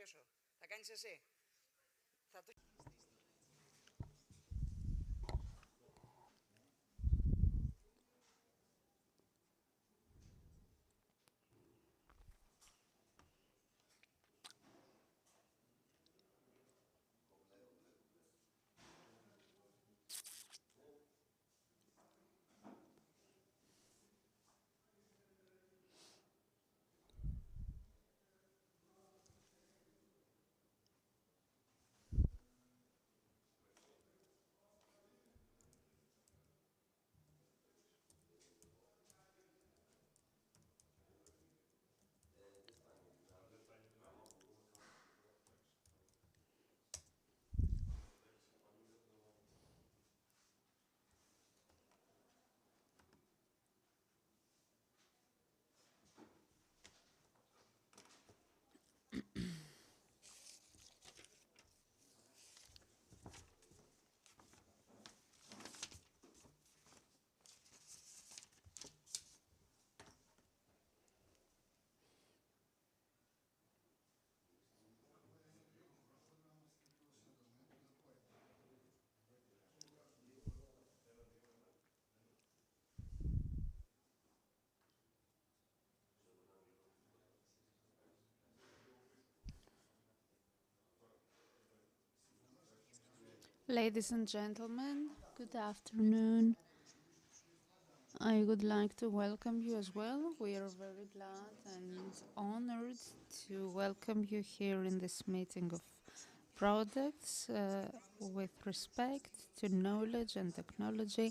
τελειώσω. Θα κάνεις εσύ. Θα το... Ladies and gentlemen, good afternoon. I would like to welcome you as well. We are very glad and honored to welcome you here in this meeting of products with respect to knowledge and technology.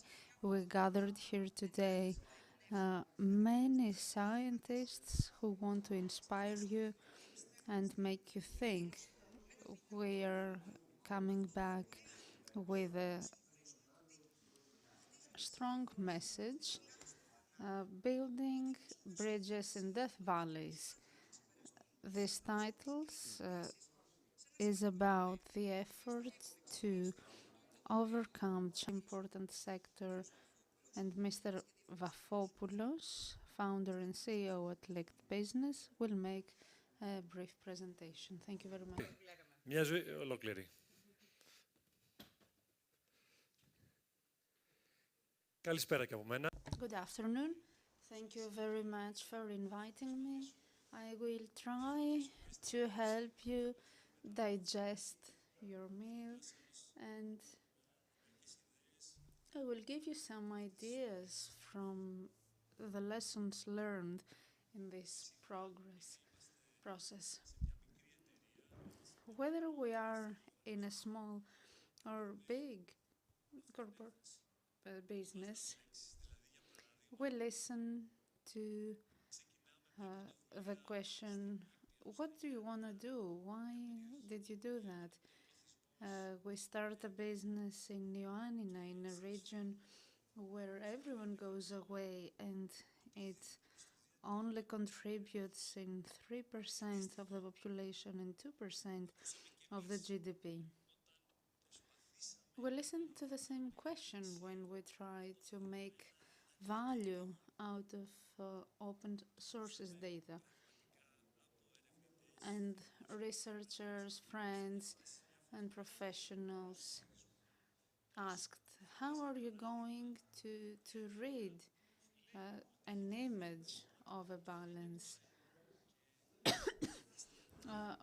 We gathered here today many scientists who want to inspire you and make you think. We are coming back with a strong message, building bridges in death valleys. This title is about the effort to overcome important sector, and Mr. Vafopoulos, founder and CEO at Licked Business, will make a brief presentation. Thank you very much. Μια ζωή ολόκληρη. Καλησπέρα και από μένα. Good afternoon. Thank you very much for inviting me. I will try to help you digest your meal, and I will give you some ideas from the lessons learned in this process. Whether we are in a small or big corporate business, we listen to the question, what do you want to do? Why did you do that? We start a business in Ioannina, in a region where everyone goes away and it only contributes in 3% of the population and 2% of the GDP. We listen to the same question when we try to make value out of open sources data. And researchers, friends, and professionals asked, how are you going to read an image of a balance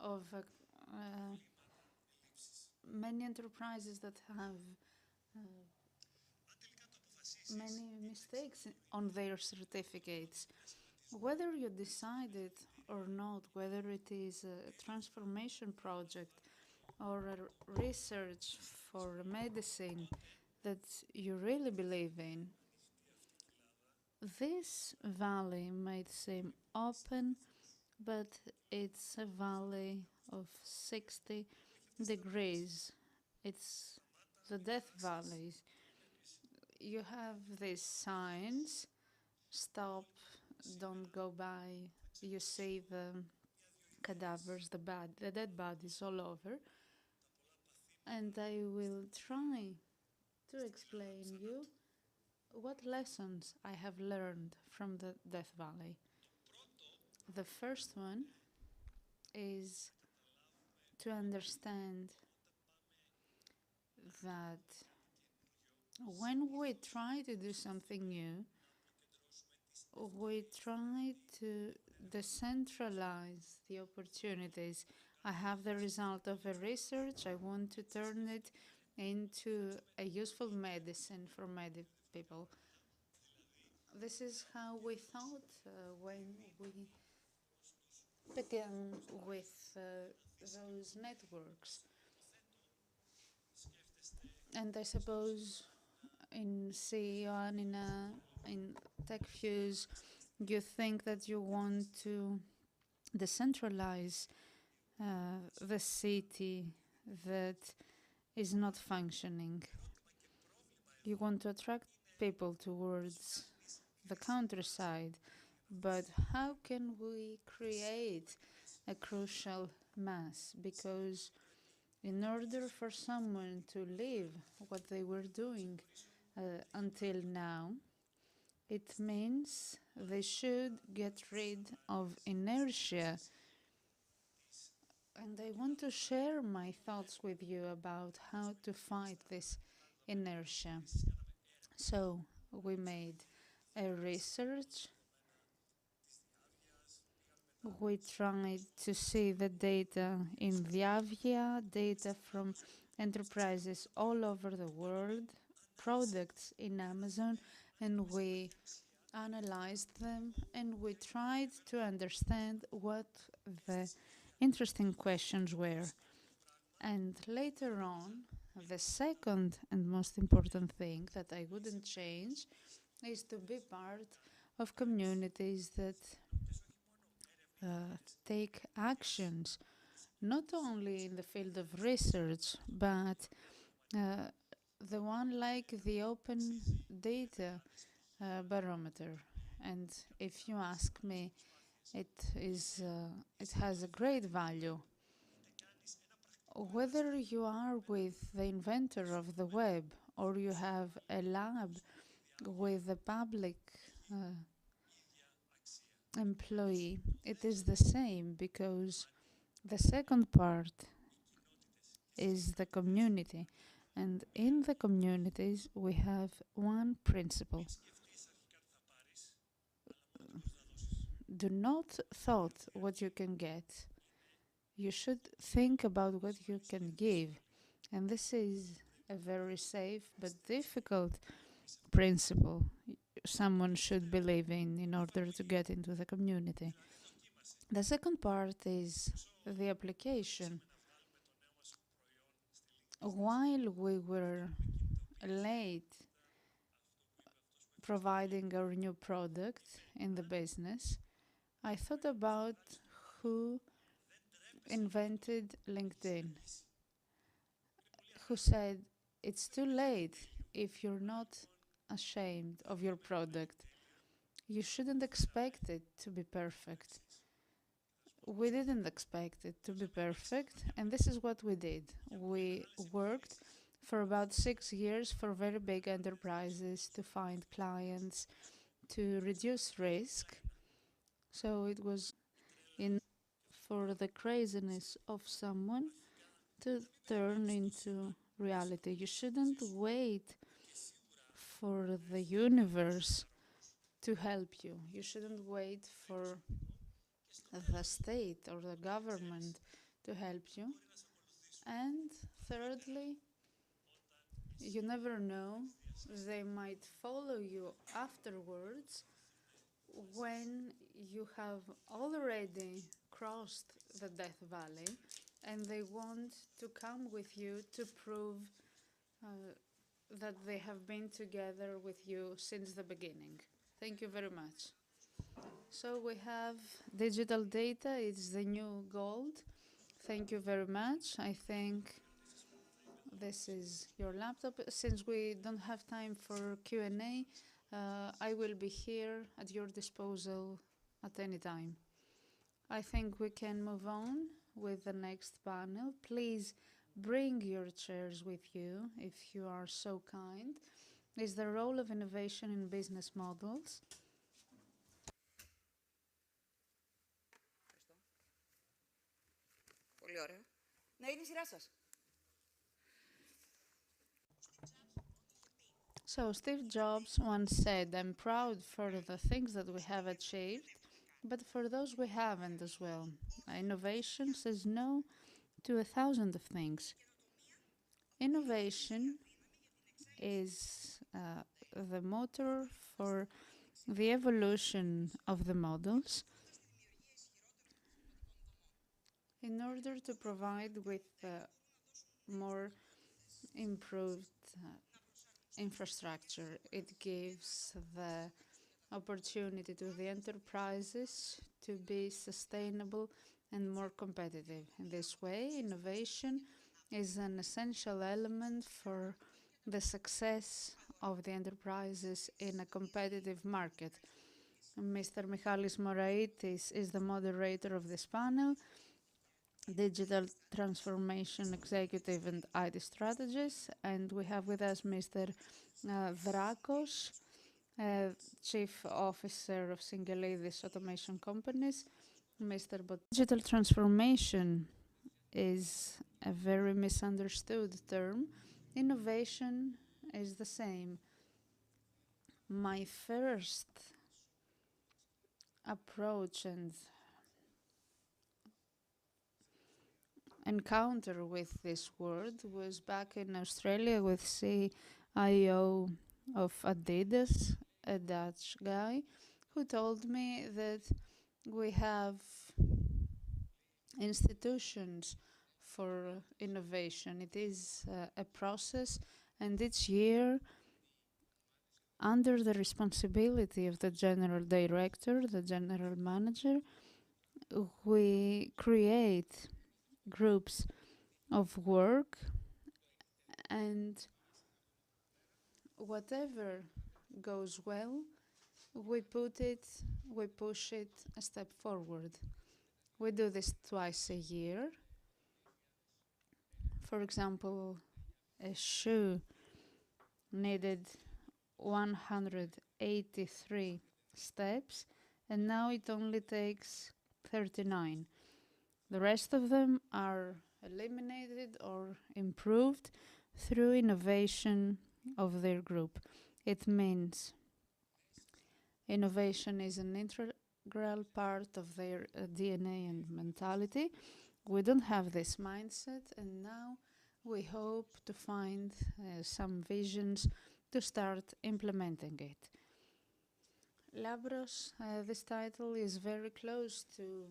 of many enterprises that have many mistakes on their certificates? Whether you decide it or not, whether it is a transformation project or a research for medicine that you really believe in, this valley might seem open, but it's a valley of 60 degrees. It's the death valley. You have these signs, stop, don't go by. You see the cadavers, the dead bodies all over. And I will try to explain you what lessons I have learned from the Death Valley. The first one is to understand that when we try to do something new, we try to decentralize the opportunities. I have the result of a research, I want to turn it into a useful medicine for many people. This is how we thought when we began with those networks. And I suppose in Ioannina, in TechFuse, you think that you want to decentralize the city that is not functioning. You want to attract people towards the countryside, but how can we create a crucial mass? Because in order for someone to live what they were doing until now, it means they should get rid of inertia. And I want to share my thoughts with you about how to fight this inertia. So we made a research. We tried to see the data in Diavia, data from enterprises all over the world, products in Amazon, and we analyzed them and we tried to understand what the interesting questions were. And later on, the second and most important thing that I wouldn't change is to be part of communities that take actions, not only in the field of research, but the one like the open data barometer. And if you ask me, it has a great value. Whether you are with the inventor of the web or you have a lab with a public employee, it is the same, because the second part is the community. And in the communities, we have one principle. Do not thought what you can get. You should think about what you can give. And this is a very safe but difficult principle someone should believe in order to get into the community. The second part is the application. While we were late providing our new product in the business, I thought about who invented LinkedIn, who said, it's too late if you're not ashamed of your product. You shouldn't expect it to be perfect. We didn't expect it to be perfect, and this is what we did. We worked for about 6 years for very big enterprises to find clients, to reduce risk. So it was enough for the craziness of someone to turn into reality. You shouldn't wait for the universe to help you. You shouldn't wait for the state or the government to help you. And thirdly, you never know, they might follow you afterwards when you have already crossed the Death Valley and they want to come with you to prove that they have been together with you since the beginning. Thank you very much. So we have digital data, it's the new gold. Thank you very much. I think this is your laptop. Since we don't have time for Q&A, I will be here at your disposal at any time. I think we can move on with the next panel. Please bring your chairs with you, if you are so kind. Is the role of innovation in business models. Πολύ ωραία. Ναι, είναι η σειρά σας. So Steve Jobs once said, "I'm proud for the things that we have achieved, but for those we haven't as well." Innovation says no to 1,000 of things. Innovation is the motor for the evolution of the models in order to provide with more improved infrastructure. It gives the opportunity to the enterprises to be sustainable and more competitive. In this way, innovation is an essential element for the success of the enterprises in a competitive market. Mr. Michalis Moraitis is the moderator of this panel, Digital Transformation Executive and IT Strategist, and we have with us Mr. Drakos, Chief Officer of Singelidis Automation Companies. Mr. Digital transformation is a very misunderstood term. Innovation is the same. My first approach and encounter with this word was back in Australia with CIO of Adidas, a Dutch guy, who told me that we have institutions for innovation. It is a process, and each year, under the responsibility of the general director, the general manager, we create groups of work, and whatever goes well, we push it a step forward. We do this twice a year. For example, a shoe needed 183 steps, and now it only takes 39. The rest of them are eliminated or improved through innovation of their group. It means innovation is an integral part of their DNA and mentality. We don't have this mindset, and now we hope to find some visions to start implementing it. Labros, this title is very close to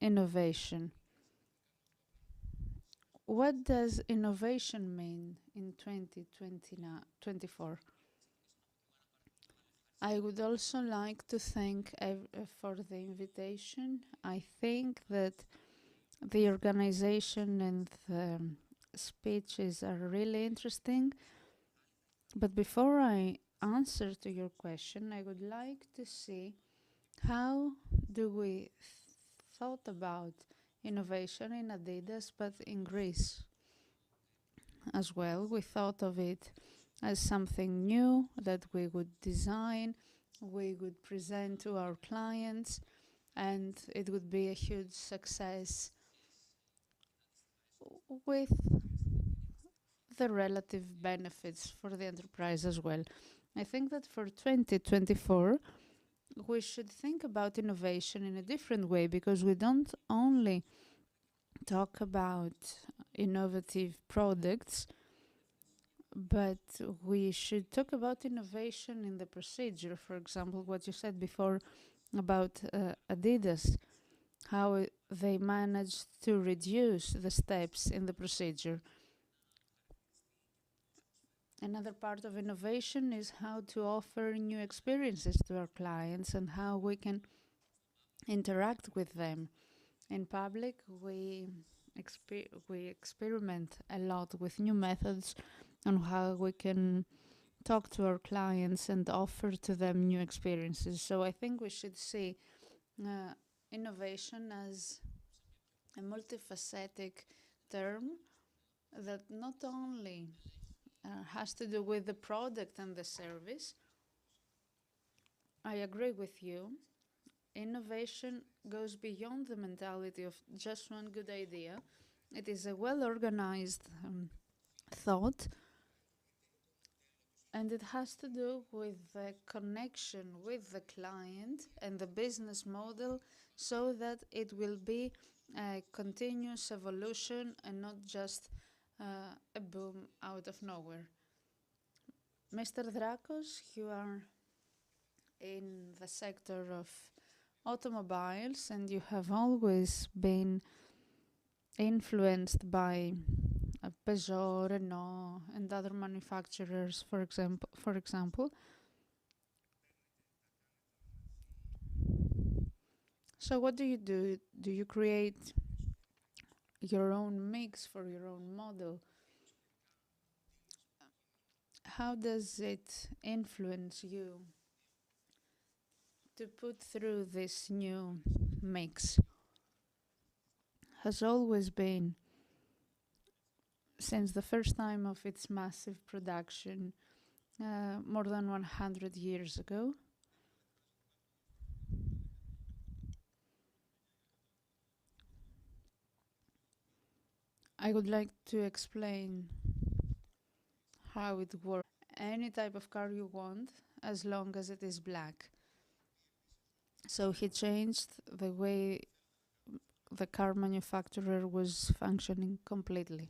innovation. What does innovation mean in 2024? I would also like to thank for the invitation. I think that the organization and the speeches are really interesting. But before I answer to your question, I would like to see how do we thought about innovation in Adidas, but in Greece as well. We thought of it as something new that we would design, we would present to our clients, and it would be a huge success with the relative benefits for the enterprise as well. I think that for 2024, we should think about innovation in a different way, because we don't only talk about innovative products, but we should talk about innovation in the procedure. For example, what you said before about Adidas, how they managed to reduce the steps in the procedure. Another part of innovation is how to offer new experiences to our clients and how we can interact with them. In public, we experiment a lot with new methods on how we can talk to our clients and offer to them new experiences. So I think we should see innovation as a multifaceted term that not only has to do with the product and the service. I agree with you. Innovation goes beyond the mentality of just one good idea It is a well-organized thought, and it has to do with the connection with the client and the business model so that it will be a continuous evolution and not just a boom out of nowhere. Mr. Drakos, you are in the sector of automobiles and you have always been influenced by Peugeot, Renault, and other manufacturers, for example. So what do you do? Do you create your own mix for your own model? How does it influence you to put through this new mix? Has always been, since the first time of its massive production, more than 100 years ago. I would like to explain how it works. Any type of car you want, as long as it is black. So he changed the way the car manufacturer was functioning completely.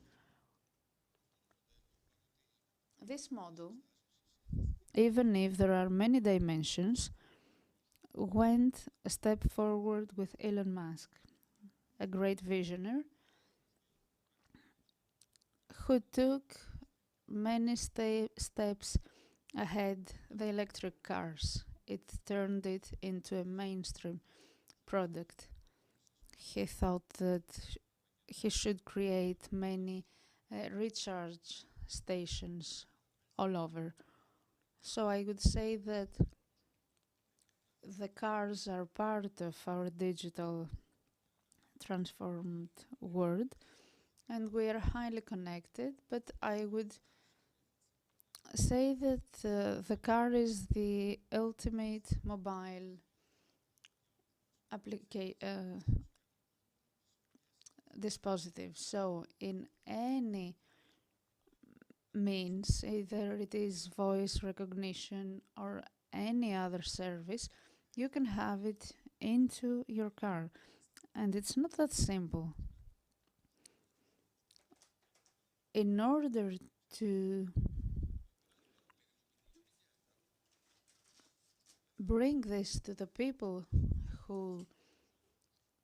This model, even if there are many dimensions, went a step forward with Elon Musk, a great visionary who took many steps ahead the electric cars. It turned it into a mainstream product. He thought that he should create many recharge stations all over. So I would say that the cars are part of our digital transformed world and we are highly connected, but I would say that the car is the ultimate mobile dispositive. So in any means, either it is voice recognition or any other service, you can have it into your car. And it's not that simple. In order to bring this to the people who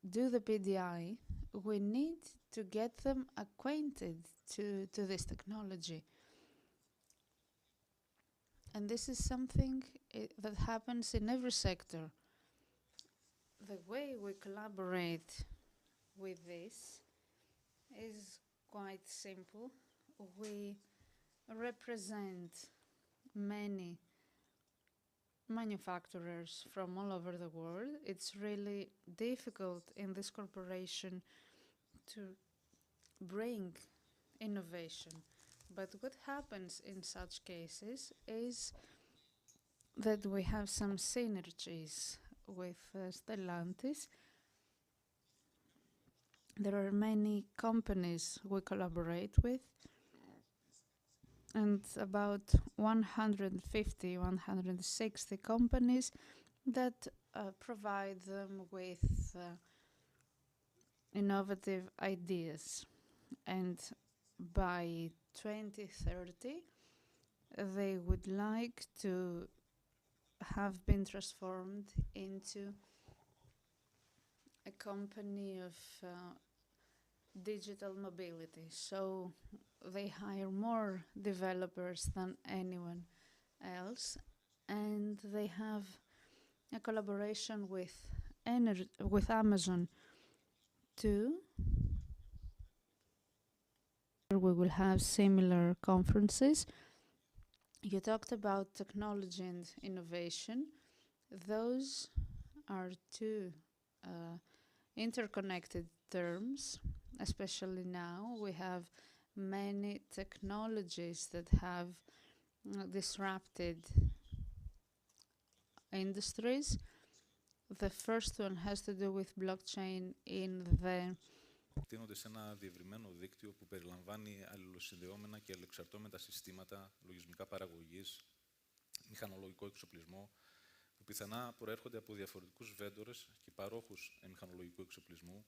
do the PDI, we need to get them acquainted to this technology. And this is something that happens in every sector. The way we collaborate with this is quite simple. We represent many manufacturers from all over the world. It's really difficult in this corporation to bring innovation. But what happens in such cases is that we have some synergies with Stellantis. There are many companies we collaborate with, and about 150, 160 companies that provide them with innovative ideas. And by 2030, they would like to have been transformed into a company of digital mobility. So they hire more developers than anyone else, and they have a collaboration with Amazon too. We will have similar conferences. You talked about technology and innovation. Those are two interconnected terms, especially now. We have many technologies that have disrupted industries. The first one has to do with blockchain in the Εκτείνονται σε ένα διευρυμένο δίκτυο που περιλαμβάνει αλληλοσυνδεόμενα και αλληλεξαρτώμετα συστήματα λογισμικά παραγωγής, μηχανολογικό εξοπλισμό, που πιθανά προέρχονται από διαφορετικούς vendors και παρόχους μηχανολογικού εξοπλισμού,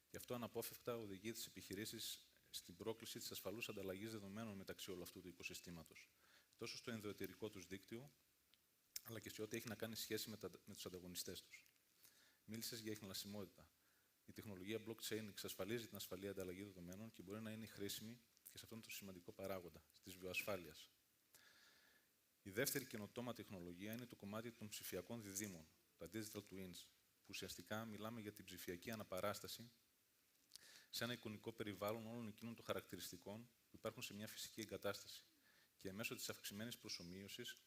και αυτό αναπόφευκτα οδηγεί τις επιχειρήσεις στην πρόκληση της ασφαλούς ανταλλαγής δεδομένων μεταξύ όλου αυτού του οικοσυστήματος, τόσο στο ενδοεταιρικό τους δίκτυο, αλλά και σε ό,τι έχει να κάνει σχέση με τους ανταγωνιστές τους. Μίλησες για ιχνηλασιμότητα. Η τεχνολογία blockchain εξασφαλίζει την ασφαλή ανταλλαγή δεδομένων και μπορεί να είναι χρήσιμη και σε αυτόν τον σημαντικό παράγοντα της βιοασφάλειας. Η δεύτερη καινοτόμα τεχνολογία είναι το κομμάτι των ψηφιακών διδήμων, τα digital twins, που ουσιαστικά μιλάμε για την ψηφιακή αναπαράσταση σε ένα εικονικό περιβάλλον όλων εκείνων των χαρακτηριστικών που υπάρχουν σε μια φυσική εγκατάσταση. Και μέσω της αυξημένης προσομοίωσης,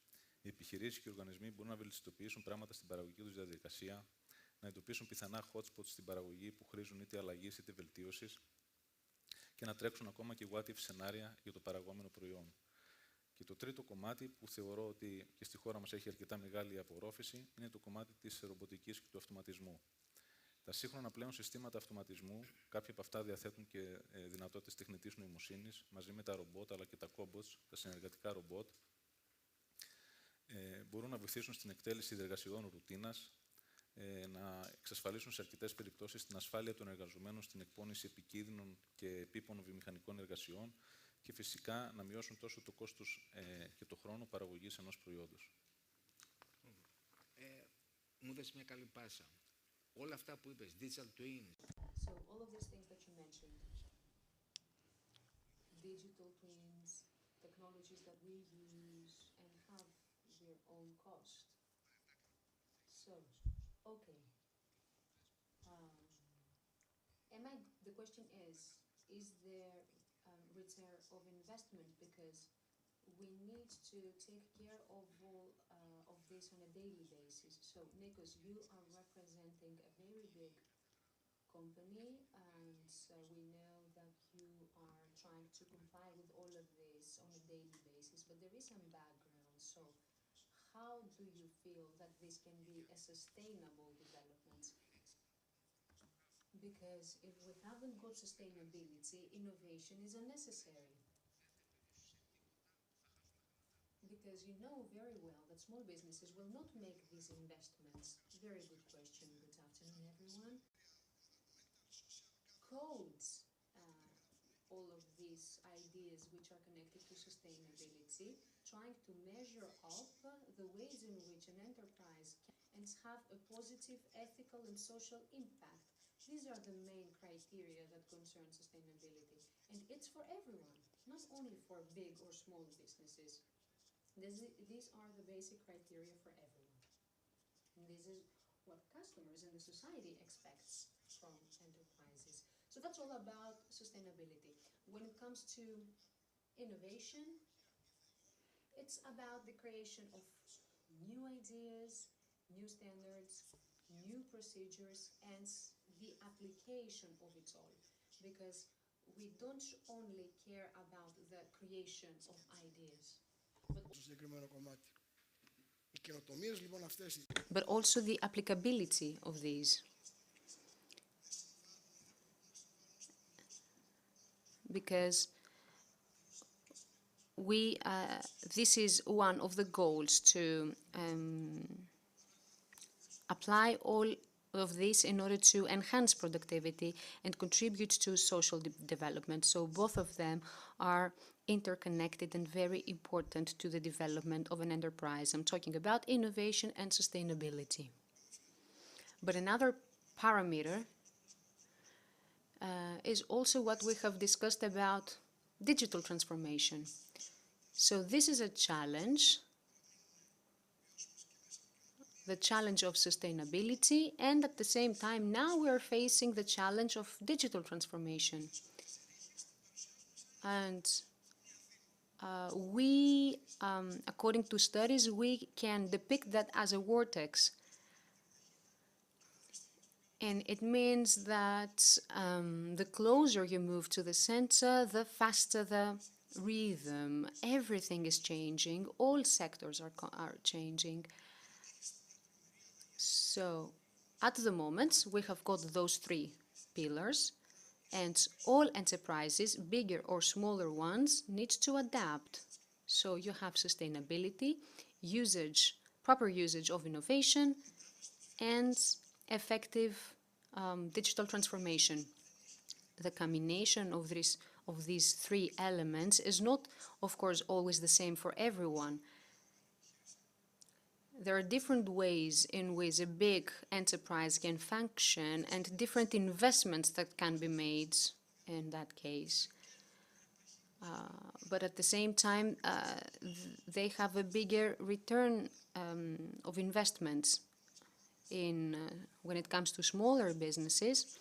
οι επιχειρήσεις και οι οργανισμοί μπορούν να βελτιστοποιήσουν πράγματα στην παραγωγική τους διαδικασία, να εντοπίσουν πιθανά hotspots στην παραγωγή που χρήζουν είτε αλλαγής είτε βελτίωσης και να τρέξουν ακόμα και what if σενάρια για το παραγόμενο προϊόν. Και το τρίτο κομμάτι, που θεωρώ ότι και στη χώρα μας έχει αρκετά μεγάλη απορρόφηση, είναι το κομμάτι της ρομποτικής και του αυτοματισμού. Τα σύγχρονα πλέον συστήματα αυτοματισμού, κάποια από αυτά διαθέτουν και δυνατότητες τεχνητής νοημοσύνης, μαζί με τα ρομπότ αλλά και τα cobots, τα συνεργατικά ρομπότ, μπορούν να βοηθήσουν στην εκτέλεση εργασιών ρουτίνας, να εξασφαλίσουν σε αρκετές περιπτώσεις την ασφάλεια των εργαζομένων στην εκπόνηση επικίνδυνων και επίπονων βιομηχανικών εργασιών και φυσικά να μειώσουν τόσο το κόστος και το χρόνο παραγωγής ενός προϊόντος. Μου δες μια καλή πάσα. Όλα αυτά που είπες, digital twins. So all of these things that you mentioned, digital twins, technologies that we use and have their own cost. So, okay. The question is there return of investment, because we need to take care of all of this on a daily basis. So, Nikos, you are representing a very big company, and we know that you are trying to comply with all of this on a daily basis, but there is some background. So, how do you feel that this can be a sustainable development? Because if we haven't got sustainability, innovation is unnecessary. Because you know very well that small businesses will not make these investments. Very good question. Good afternoon, everyone. Codes, all of these ideas which are connected to sustainability, trying to measure up the ways in which an enterprise can have a positive ethical and social impact. These are the main criteria that concern sustainability. And it's for everyone, not only for big or small businesses. These are the basic criteria for everyone. And this is what customers and the society expects from enterprises. So that's all about sustainability. When it comes to innovation, it's about the creation of new ideas, new standards, new procedures, and the application of it all. Because we don't only care about the creation of ideas, but also the applicability of these. Because this is one of the goals, to apply all of this in order to enhance productivity and contribute to social development. So both of them are interconnected and very important to the development of an enterprise. I'm talking about innovation and sustainability. But another parameter is also what we have discussed about digital transformation. So this is a challenge, the challenge of sustainability, and at the same time now we are facing the challenge of digital transformation. And according to studies, we can depict that as a vortex. And it means that the closer you move to the center, the faster the rhythm. Everything is changing. All sectors are changing. So, at the moment, we have got those three pillars. And all enterprises, bigger or smaller ones, need to adapt. So you have sustainability, usage, proper usage of innovation, and effective digital transformation. The combination of these three elements is not, of course, always the same for everyone. There are different ways in which a big enterprise can function and different investments that can be made in that case. But at the same time, they have a bigger return of investments. When it comes to smaller businesses,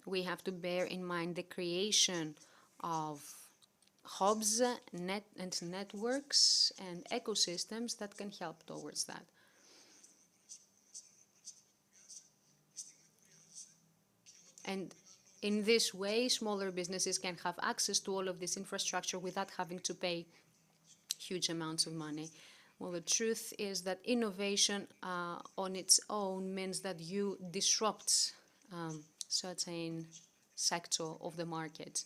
we have to bear in mind the creation of hubs and networks and ecosystems that can help towards that. And in this way, smaller businesses can have access to all of this infrastructure without having to pay huge amounts of money. Well, the truth is that innovation on its own means that you disrupt certain sector of the market.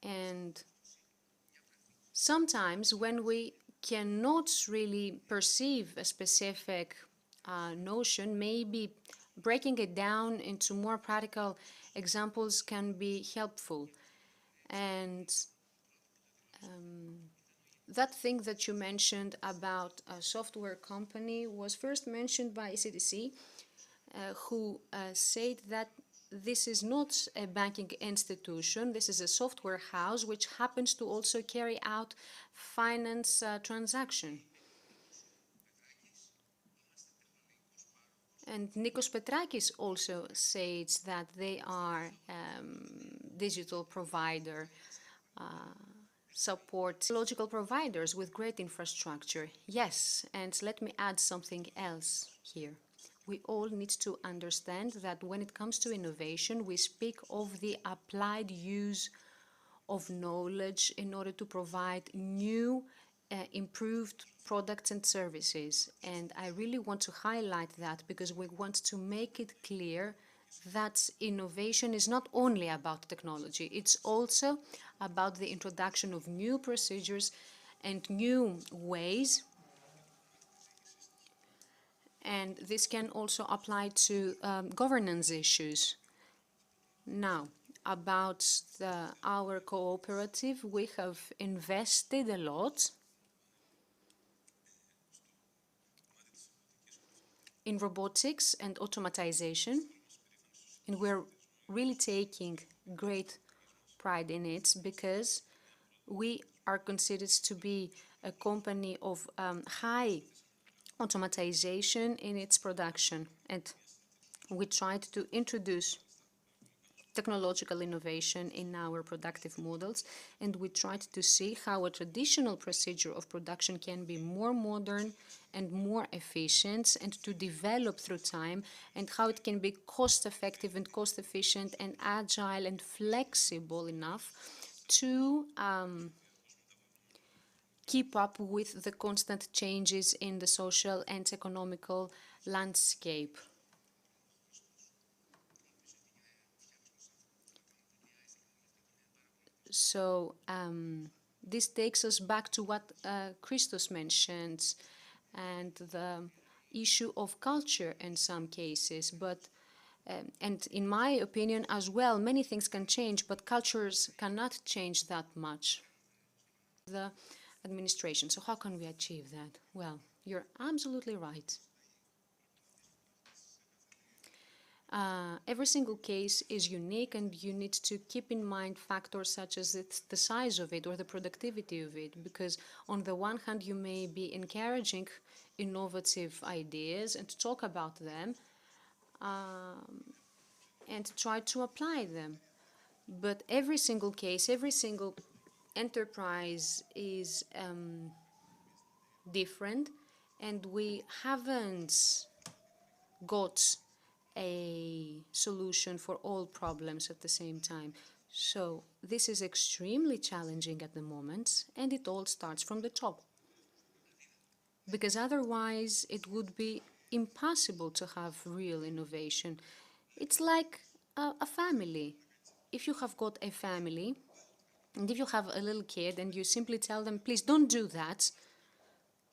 And sometimes when we cannot really perceive a specific notion, maybe breaking it down into more practical examples can be helpful. And that thing that you mentioned about a software company was first mentioned by CDC, who said that this is not a banking institution, this is a software house which happens to also carry out finance transaction. And Nikos Petrakis also says that they are digital provider, support logical providers with great infrastructure. Yes, and let me add something else here. We all need to understand that when it comes to innovation, we speak of the applied use of knowledge in order to provide new, improved products and services. And I really want to highlight that because we want to make it clear that innovation is not only about technology, it's also about the introduction of new procedures and new ways. And this can also apply to governance issues. Now, about our cooperative, we have invested a lot in robotics and automatization, and we're really taking great pride in it because we are considered to be a company of high automatization in its production, and we tried to introduce technological innovation in our productive models, and we tried to see how a traditional procedure of production can be more modern and more efficient and to develop through time, and how it can be cost-effective and cost-efficient and agile and flexible enough to keep up with the constant changes in the social and economical landscape. So this takes us back to what Christos mentioned and the issue of culture in some cases. But and in my opinion as well, many things can change, but cultures cannot change that much. The administration. So how can we achieve that? Well, you're absolutely right. Every single case is unique, and you need to keep in mind factors such as the size of it or the productivity of it, because on the one hand you may be encouraging innovative ideas and talk about them and try to apply them. But every single case, every single enterprise is different, and we haven't got a solution for all problems at the same time. So this is extremely challenging at the moment, and it all starts from the top. Because otherwise it would be impossible to have real innovation. It's like a family. If you have got a family, and if you have a little kid and you simply tell them, please don't do that,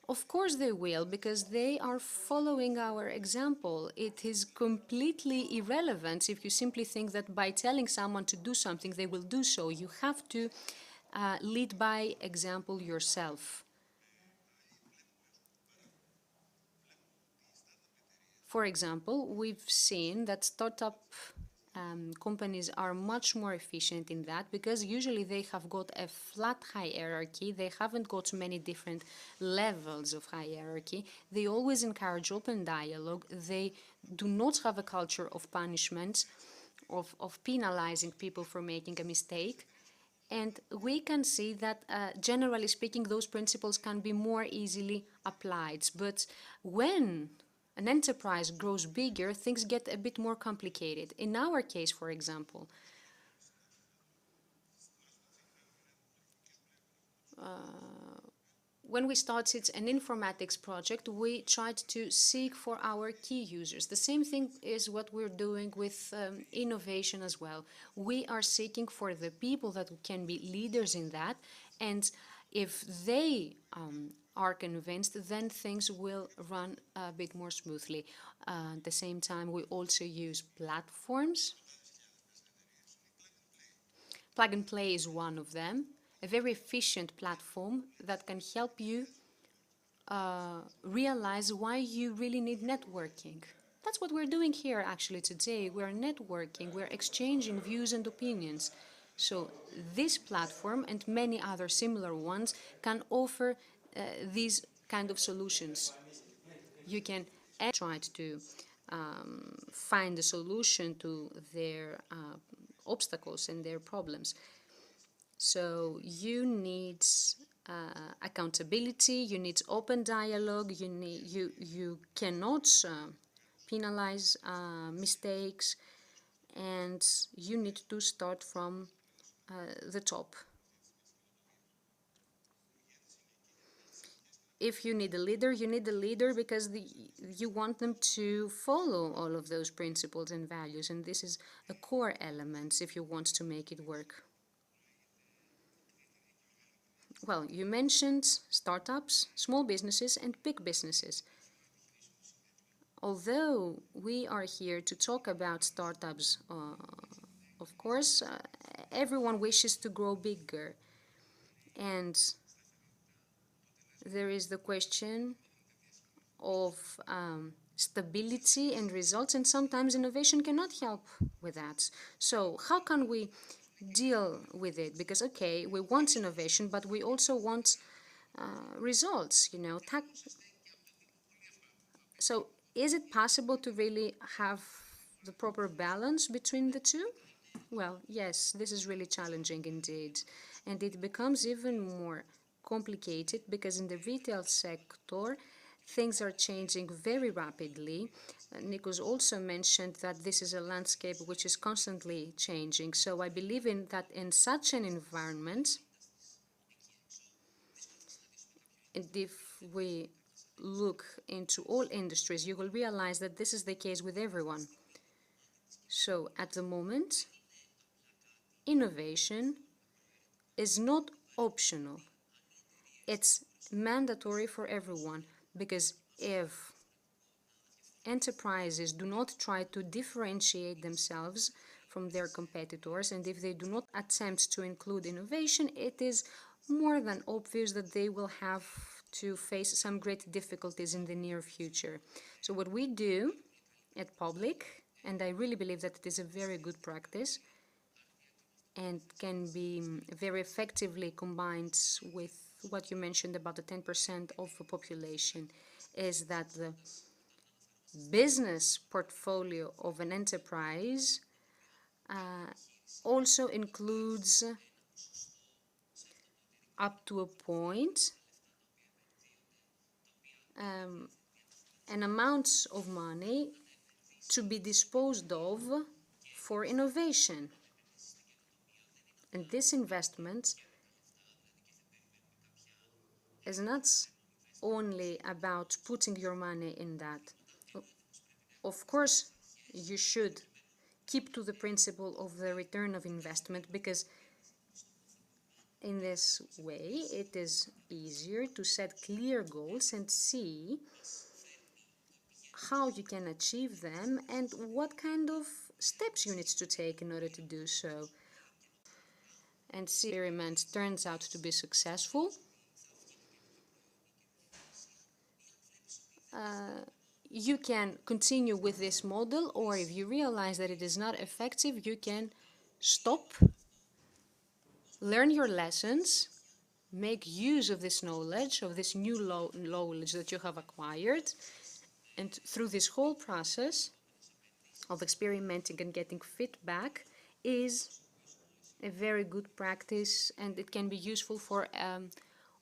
of course they will, because they are following our example. It is completely irrelevant if you simply think that by telling someone to do something, they will do so. You have to lead by example yourself. For example, we've seen that startup companies are much more efficient in that, because usually they have got a flat hierarchy. They haven't got many different levels of hierarchy. They always encourage open dialogue. They do not have a culture of punishment, of penalizing people for making a mistake. And we can see that, generally speaking, those principles can be more easily applied. But when an enterprise grows bigger, things get a bit more complicated. In our case, for example, when we started an informatics project, we tried to seek for our key users. The same thing is what we're doing with innovation as well. We are seeking for the people that can be leaders in that, and if they are convinced, then things will run a bit more smoothly. At the same time, we also use platforms. Plug and Play is one of them, a very efficient platform that can help you realize why you really need networking. That's what we're doing here actually today. We're networking, we're exchanging views and opinions. So this platform and many other similar ones can offer these kind of solutions. You can try to find a solution to their obstacles and their problems. So you need accountability, you need open dialogue, you cannot penalize mistakes, and you need to start from the top. If you need a leader, you need a leader because you want them to follow all of those principles and values, and this is a core element if you want to make it work. Well, you mentioned startups, small businesses, and big businesses. Although we are here to talk about startups, of course, everyone wishes to grow bigger. And there is the question of stability and results, and sometimes innovation cannot help with that. So how can we deal with it? Because, okay, we want innovation, but we also want results, you know. So is it possible to really have the proper balance between the two? Well, yes, this is really challenging indeed. And it becomes even more complicated because in the retail sector, things are changing very rapidly. Nikos also mentioned that this is a landscape which is constantly changing. So I believe in that in such an environment, and if we look into all industries, you will realize that this is the case with everyone. So at the moment, innovation is not optional. It's mandatory for everyone, because if enterprises do not try to differentiate themselves from their competitors, and if they do not attempt to include innovation, it is more than obvious that they will have to face some great difficulties in the near future. So what we do at Public, and I really believe that it is a very good practice and can be very effectively combined with what you mentioned about the 10% of the population, is that the business portfolio of an enterprise also includes, up to a point, an amount of money to be disposed of for innovation. And this investment is not only about putting your money in that. of course, you should keep to the principle of the return of investment, because in this way it is easier to set clear goals and see how you can achieve them and what kind of steps you need to take in order to do so. And see if the experiment turns out to be successful, you can continue with this model, or if you realize that it is not effective, you can stop, learn your lessons, make use of this knowledge, of this new knowledge that you have acquired, and through this whole process of experimenting and getting feedback is a very good practice, and it can be useful for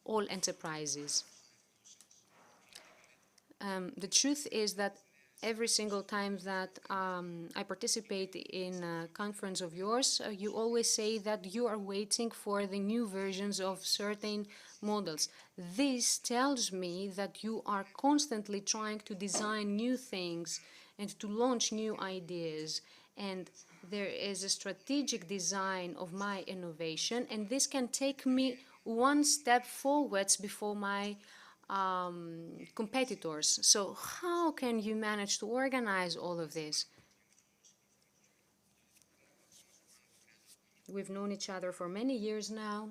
all enterprises. The truth is that every single time that I participate in a conference of yours, you always say that you are waiting for the new versions of certain models. This tells me that you are constantly trying to design new things and to launch new ideas. And there is a strategic design of my innovation, and this can take me one step forwards before my competitors. So how can you manage to organize all of this? We've known each other for many years now.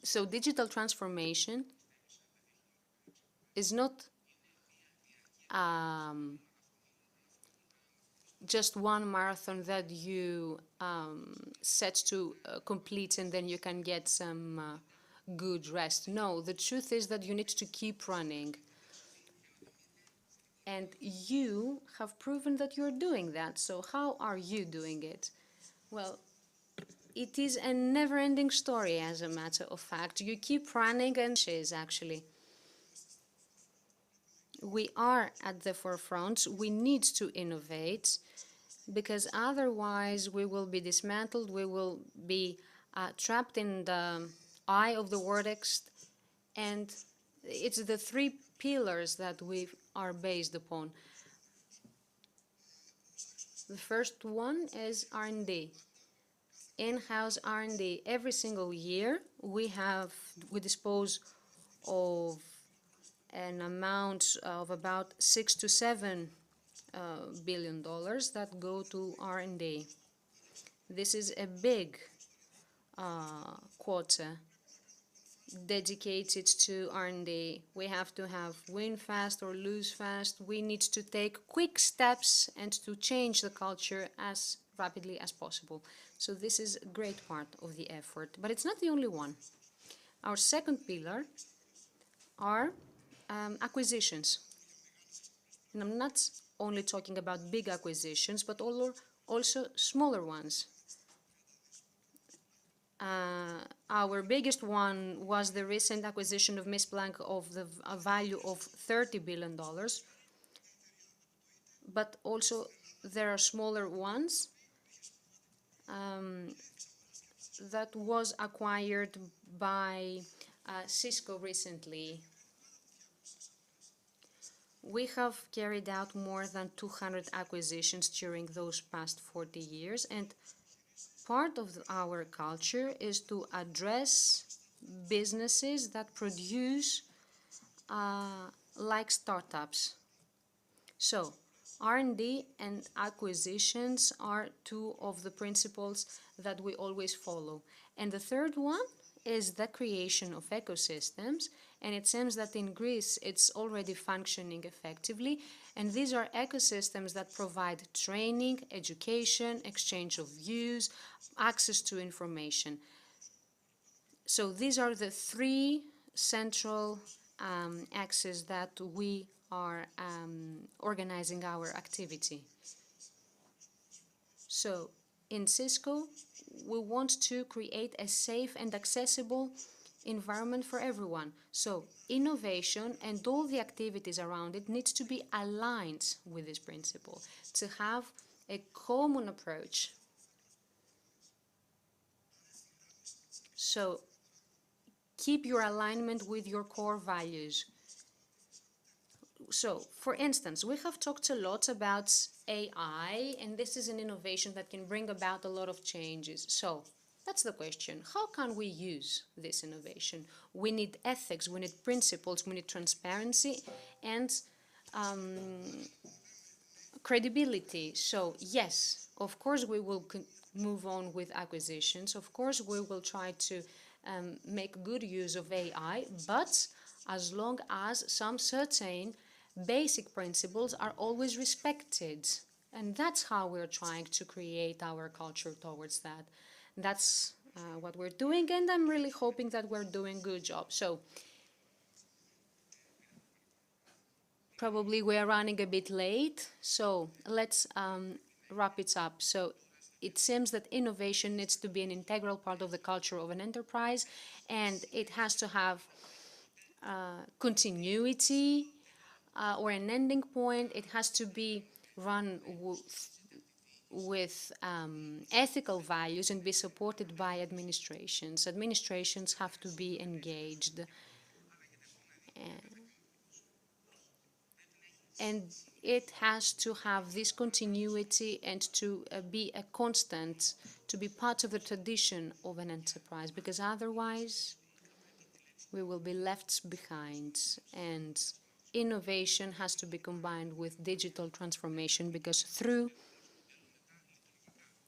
So digital transformation is not just one marathon that you set to complete and then you can get some good rest. No, the truth is that you need to keep running. And you have proven that you're doing that. So how are you doing it? Well, it is a never-ending story, as a matter of fact. You keep running, and actually, we are at the forefront. We need to innovate, because otherwise we will be dismantled. We will be trapped in the eye of the vortex. And it's the three pillars that we are based upon. The first one is R&D. In-house R&D. Every single year we dispose of an amount of about $6 to $7 billion that go to R&D. This is a big quota dedicated to R&D. We have to have win fast or lose fast. We need to take quick steps and to change the culture as rapidly as possible. So this is a great part of the effort, but it's not the only one. Our second pillar are acquisitions. And I'm not only talking about big acquisitions, but also smaller ones. Our biggest one was the recent acquisition of Miss Blank of the value of $30 billion. But also there are smaller ones that was acquired by Cisco recently. We have carried out more than 200 acquisitions during those past 40 years, and part of our culture is to address businesses that produce like startups. So R&D and acquisitions are two of the principles that we always follow. And the third one is the creation of ecosystems, and it seems that in Greece it's already functioning effectively, and these are ecosystems that provide training, education, exchange of views, access to information. So these are the three central axes that we are organizing our activity. So in Cisco, we want to create a safe and accessible environment for everyone. So innovation and all the activities around it needs to be aligned with this principle, to have a common approach. So keep your alignment with your core values. So, for instance, we have talked a lot about AI, and this is an innovation that can bring about a lot of changes. So, that's the question. How can we use this innovation? We need ethics, we need principles, we need transparency, and credibility. So, yes, of course, we will move on with acquisitions. Of course, we will try to make good use of AI, but as long as some certain basic principles are always respected. And that's how we're trying to create our culture towards that. That's what we're doing, and I'm really hoping that we're doing a good job. So probably we are running a bit late, so let's wrap it up. So it seems that innovation needs to be an integral part of the culture of an enterprise, and it has to have continuity or an ending point. It has to be run with ethical values and be supported by administrations. Administrations have to be engaged. And it has to have this continuity and to be a constant, to be part of the tradition of an enterprise, because otherwise we will be left behind. And innovation has to be combined with digital transformation, because through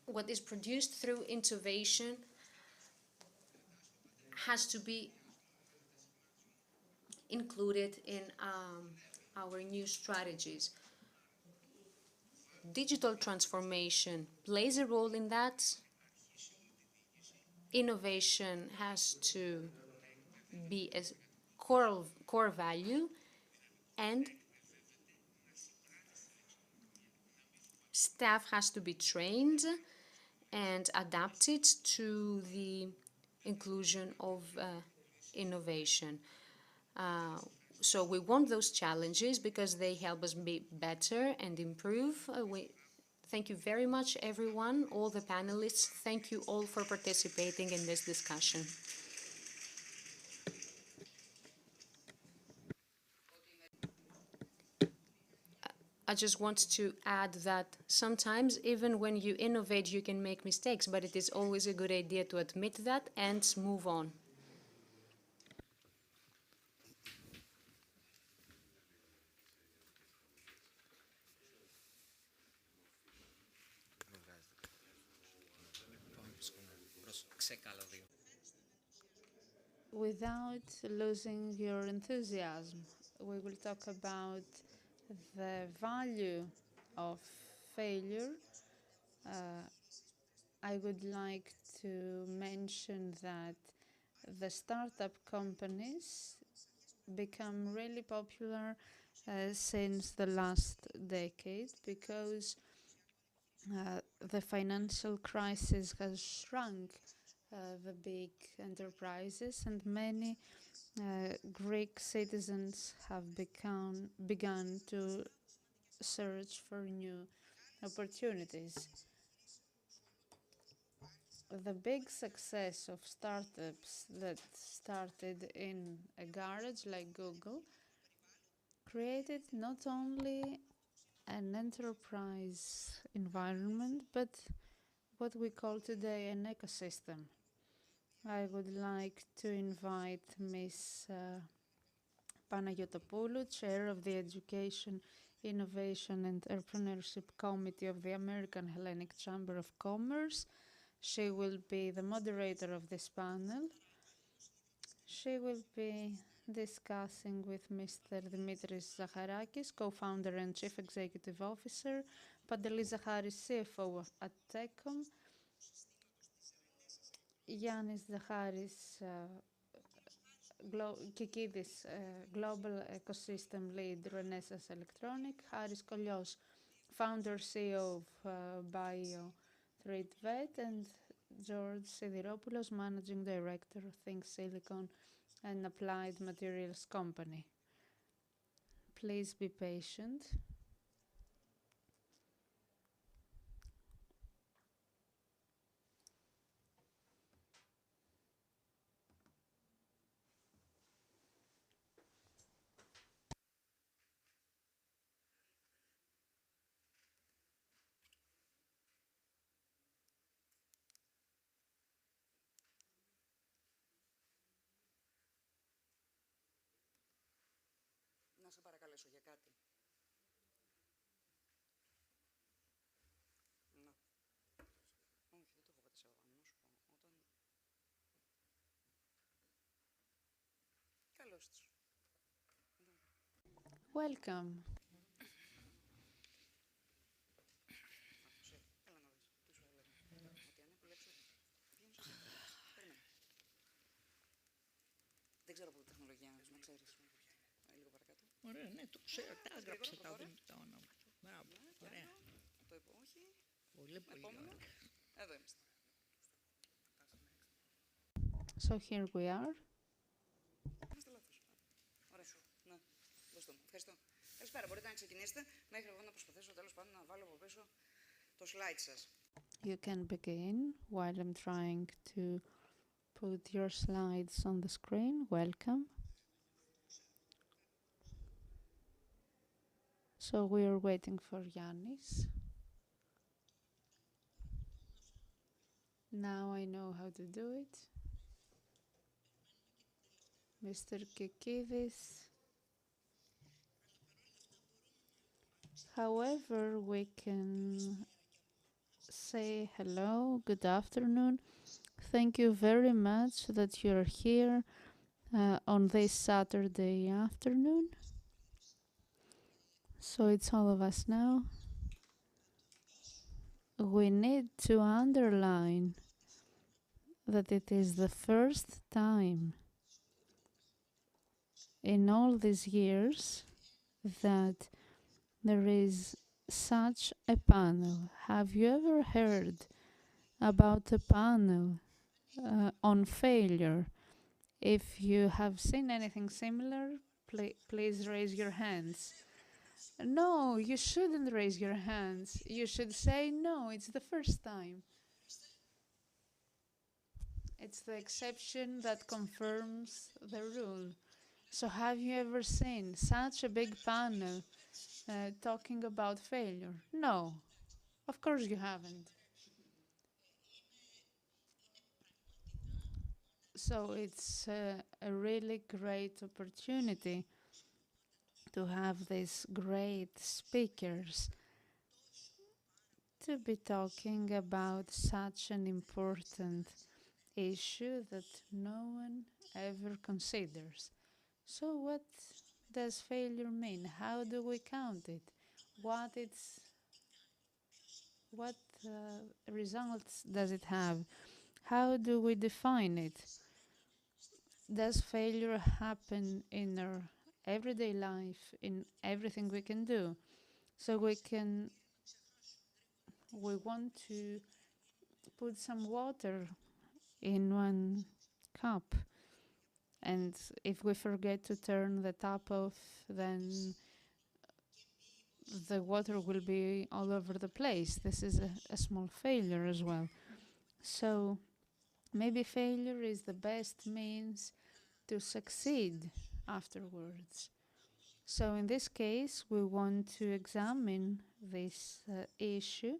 what is produced through innovation has to be included in our new strategies. Digital transformation plays a role in that. Innovation has to be a core value, and staff has to be trained and adapted to the inclusion of innovation. So we want those challenges because they help us be better and improve. Thank you very much, everyone, all the panelists. Thank you all for participating in this discussion. I just want to add that sometimes, even when you innovate, you can make mistakes, but it is always a good idea to admit that and move on. Without losing your enthusiasm, we will talk about the value of failure. I would like to mention that the startup companies become really popular since the last decade, because the financial crisis has shrunk the big enterprises, and many Greek citizens have begun to search for new opportunities. The big success of startups that started in a garage like Google created not only an enterprise environment, but what we call today an ecosystem. I would like to invite Ms. Panayotopoulou, Chair of the Education, Innovation and Entrepreneurship Committee of the American Hellenic Chamber of Commerce. She will be the moderator of this panel. She will be discussing with Mr. Dimitris Zacharakis, co-founder and chief executive officer, Pantelis Zacharis, CFO at Techcom, Yannis Zacharis, Kikidis, Global Ecosystem Lead, Renaissance Electronic, Haris Kolios, Founder CEO of Bio3DVET, and George Sidiropoulos, Managing Director of Think Silicon, an applied materials company. Please be patient. σε παρακαλέσω για κάτι. Να. Όχι, δεν το έχω πατήσει εγώ. Να σου πω. Καλώς τους. Welcome. Έλα να δεις. Τι σου έλεγα. Ότι αν επιλέξω... Περίμενε. Δεν ξέρω από τη τεχνολογία, να ξέρεις. Λίγο παρακάτω. Ωραία, ναι, το ξέρω. Τα έγραψε τα όνομα. Μπράβο, ωραία. Το είπα, όχι. Πολύ, πολύ ωραία. Εδώ είμαστε. So here we are. Είμαστε λάθος. Ωραία. Ναι, δώστε μου. Ευχαριστώ. Καλησπέρα, μπορείτε να ξεκινήσετε μέχρι εγώ να προσπαθήσω τέλος πάντων να βάλω από πίσω το slide σας. You can begin while I'm trying to put your slides on the screen. Welcome. So we are waiting for Yannis. Now I know how to do it. Mr. Kikidis. However, we can say hello, good afternoon. Thank you very much that you're here on this Saturday afternoon. So it's all of us now. We need to underline that it is the first time in all these years that there is such a panel. Have you ever heard about a panel on failure? If you have seen anything similar, please raise your hands. No, you shouldn't raise your hands. You should say, no, it's the first time. It's the exception that confirms the rule. So have you ever seen such a big panel talking about failure? No, of course you haven't. So it's a really great opportunity to have these great speakers to be talking about such an important issue that no one ever considers. So what does failure mean? How do we count it? What results does it have? How do we define it? Does failure happen in our everyday life, in everything we can do? So we want to put some water in one cup, and if we forget to turn the tap off, then the water will be all over the place. This is a small failure as well. So maybe failure is the best means to succeed afterwards. So in this case, we want to examine this issue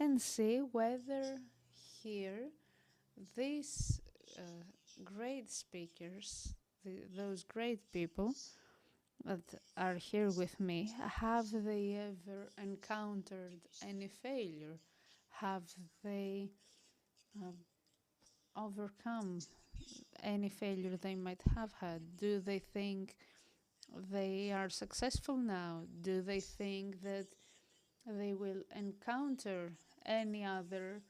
and see whether here these great speakers, those great people that are here with me, have they ever encountered any failure? Have they overcome any failure they might have had? Do they think they are successful now? Do they think that they will encounter any other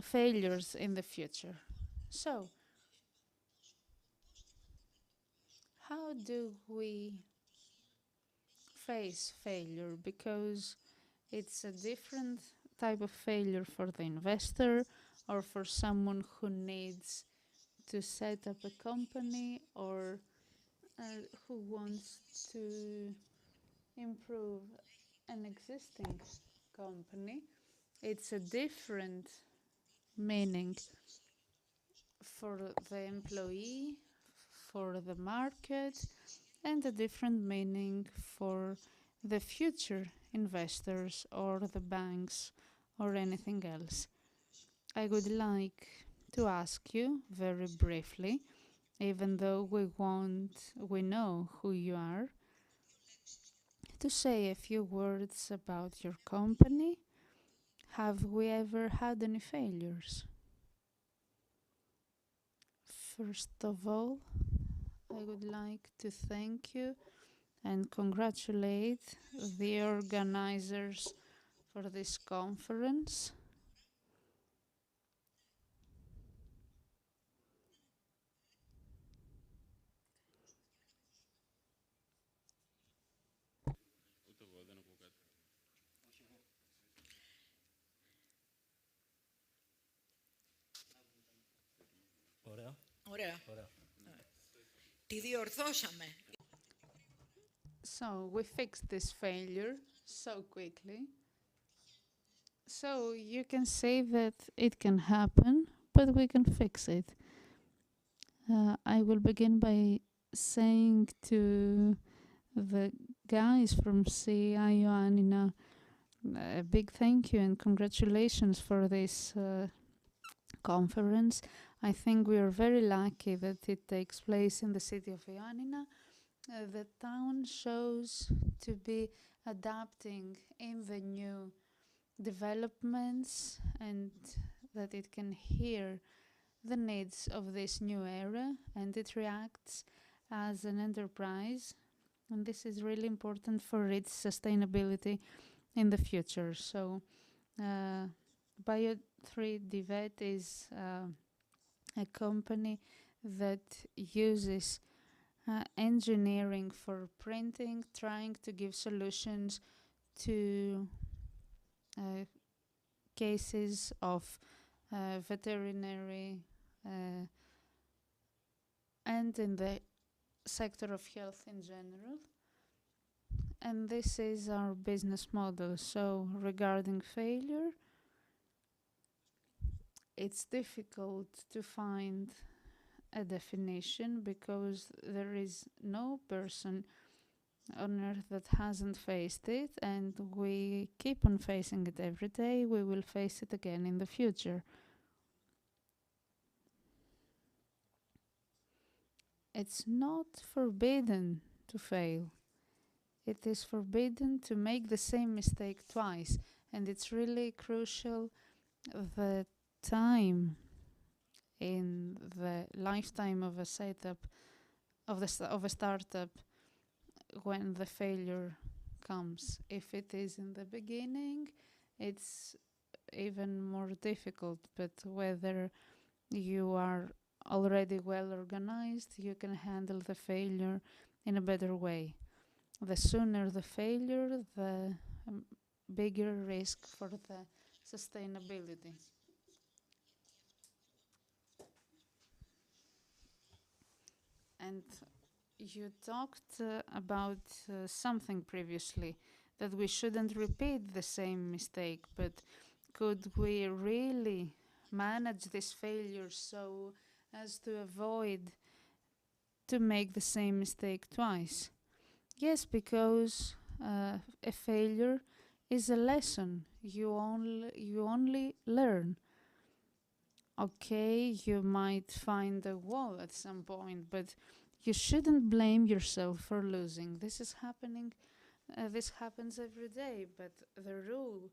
failures in the future? So, how do we face failure? Because it's a different type of failure for the investor or for someone who needs to set up a company or who wants to improve an existing company. It's a different meaning for the employee, for the market, and a different meaning for the future investors or the banks or anything else. I would like to ask you very briefly even though we know who you are, to say a few words about your company. Have we ever had any failures? First of all, I would like to thank you and congratulate the organizers for this conference. Ωραία. Τη διορθώσαμε. So we fixed this failure so quickly. So you can say that it can happen, but we can fix it. I will begin by saying to the guys from CI Ioannina a big thank you and congratulations for this conference. I think we are very lucky that it takes place in the city of Ioannina. The town shows to be adapting in the new developments and that it can hear the needs of this new era and it reacts as an enterprise, and this is really important for its sustainability in the future. So Bio3DVET is a company that uses engineering for printing, trying to give solutions to cases of veterinary and in the sector of health in general. And this is our business model. So regarding failure, it's difficult to find a definition because there is no person on earth that hasn't faced it, and we keep on facing it every day. We will face it again in the future. It's not forbidden to fail. It is forbidden to make the same mistake twice, and it's really crucial the time in the lifetime of a setup of a startup when the failure comes. If it is in the beginning, it's even more difficult, but whether you are already well organized, you can handle the failure in a better way. The sooner the failure, the bigger risk for the sustainability. And you talked about something previously, that we shouldn't repeat the same mistake, but could we really manage this failure so as to avoid to make the same mistake twice? Yes, because a failure is a lesson. You only learn. Okay, you might find a wall at some point, but you shouldn't blame yourself for losing. This is happening. This happens every day, but the rule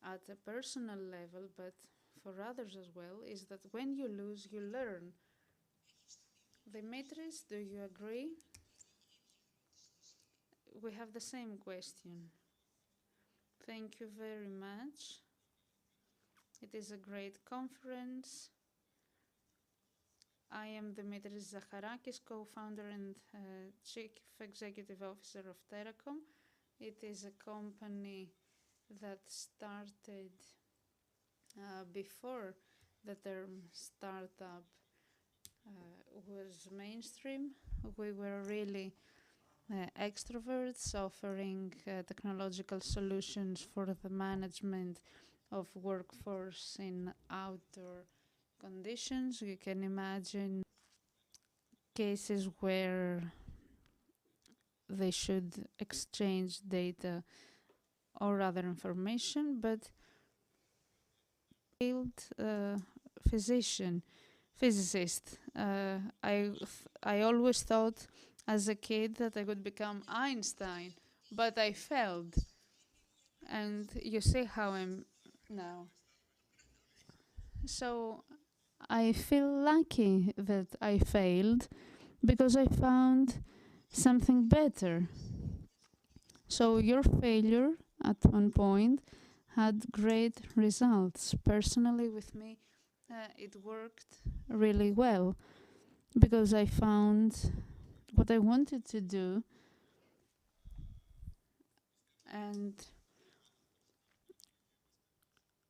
at a personal level, but for others as well, is that when you lose, you learn. Dimitris, do you agree? We have the same question. Thank you very much. It is a great conference. I am Dimitris Zacharakis, co-founder and Chief Executive Officer of Terracom. It is a company that started before the term startup was mainstream. We were really extroverts offering technological solutions for the management of workforce in outdoor conditions. You can imagine cases where they should exchange data or other information, but field physician physicist. I always thought as a kid that I would become Einstein, but I failed. And you see how I'm now. So I feel lucky that I failed because I found something better. So your failure at one point had great results. Personally, with me, it worked really well because I found what I wanted to do, and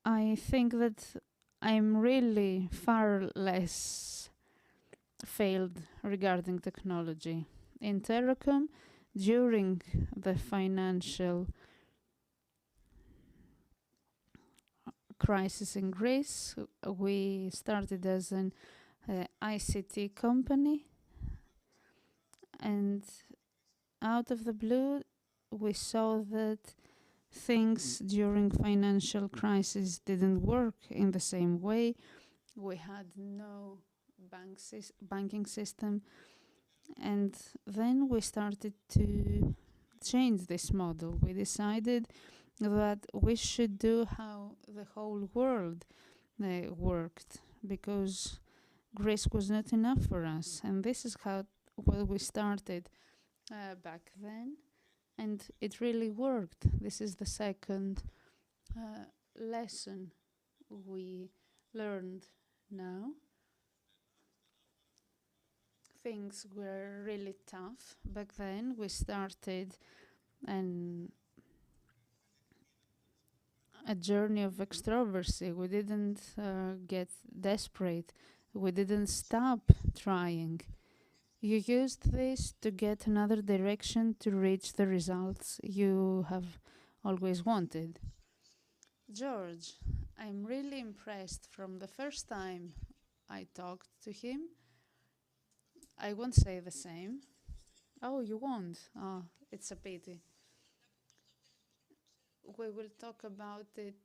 I think that I'm really far less failed regarding technology. In Terracom, during the financial crisis in Greece, we started as an ICT company, and out of the blue, we saw that things during financial crisis didn't work in the same way. We had no banking system, and then we started to change this model. We decided that we should do how the whole world worked, because Greece was not enough for us, and this is how what we started back then, and it really worked. This is the second lesson we learned now. Things were really tough back then. We started a journey of extroversy. We didn't get desperate. We didn't stop trying. You used this to get another direction to reach the results you have always wanted. George, I'm really impressed from the first time I talked to him. I won't say the same. Oh, you won't? Oh, it's a pity. We will talk about it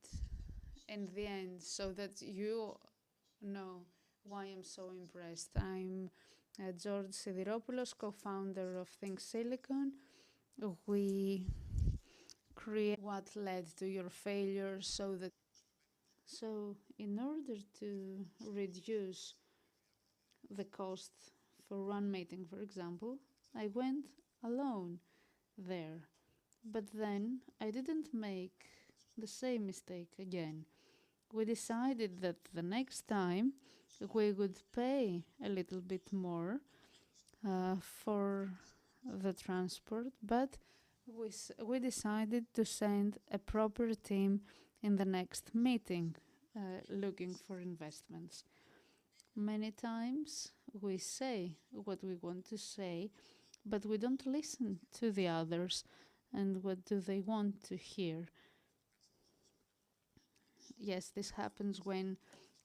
in the end so that you know why I'm so impressed. I'm George Sidiropoulos, co-founder of Think Silicon. We create what led to your failure so in order to reduce the cost for one meeting, for example, I went alone there. But then I didn't make the same mistake again. We decided that the next time we would pay a little bit more for the transport, but we decided to send a proper team in the next meeting looking for investments. Many times we say what we want to say, but we don't listen to the others and what do they want to hear. Yes, this happens when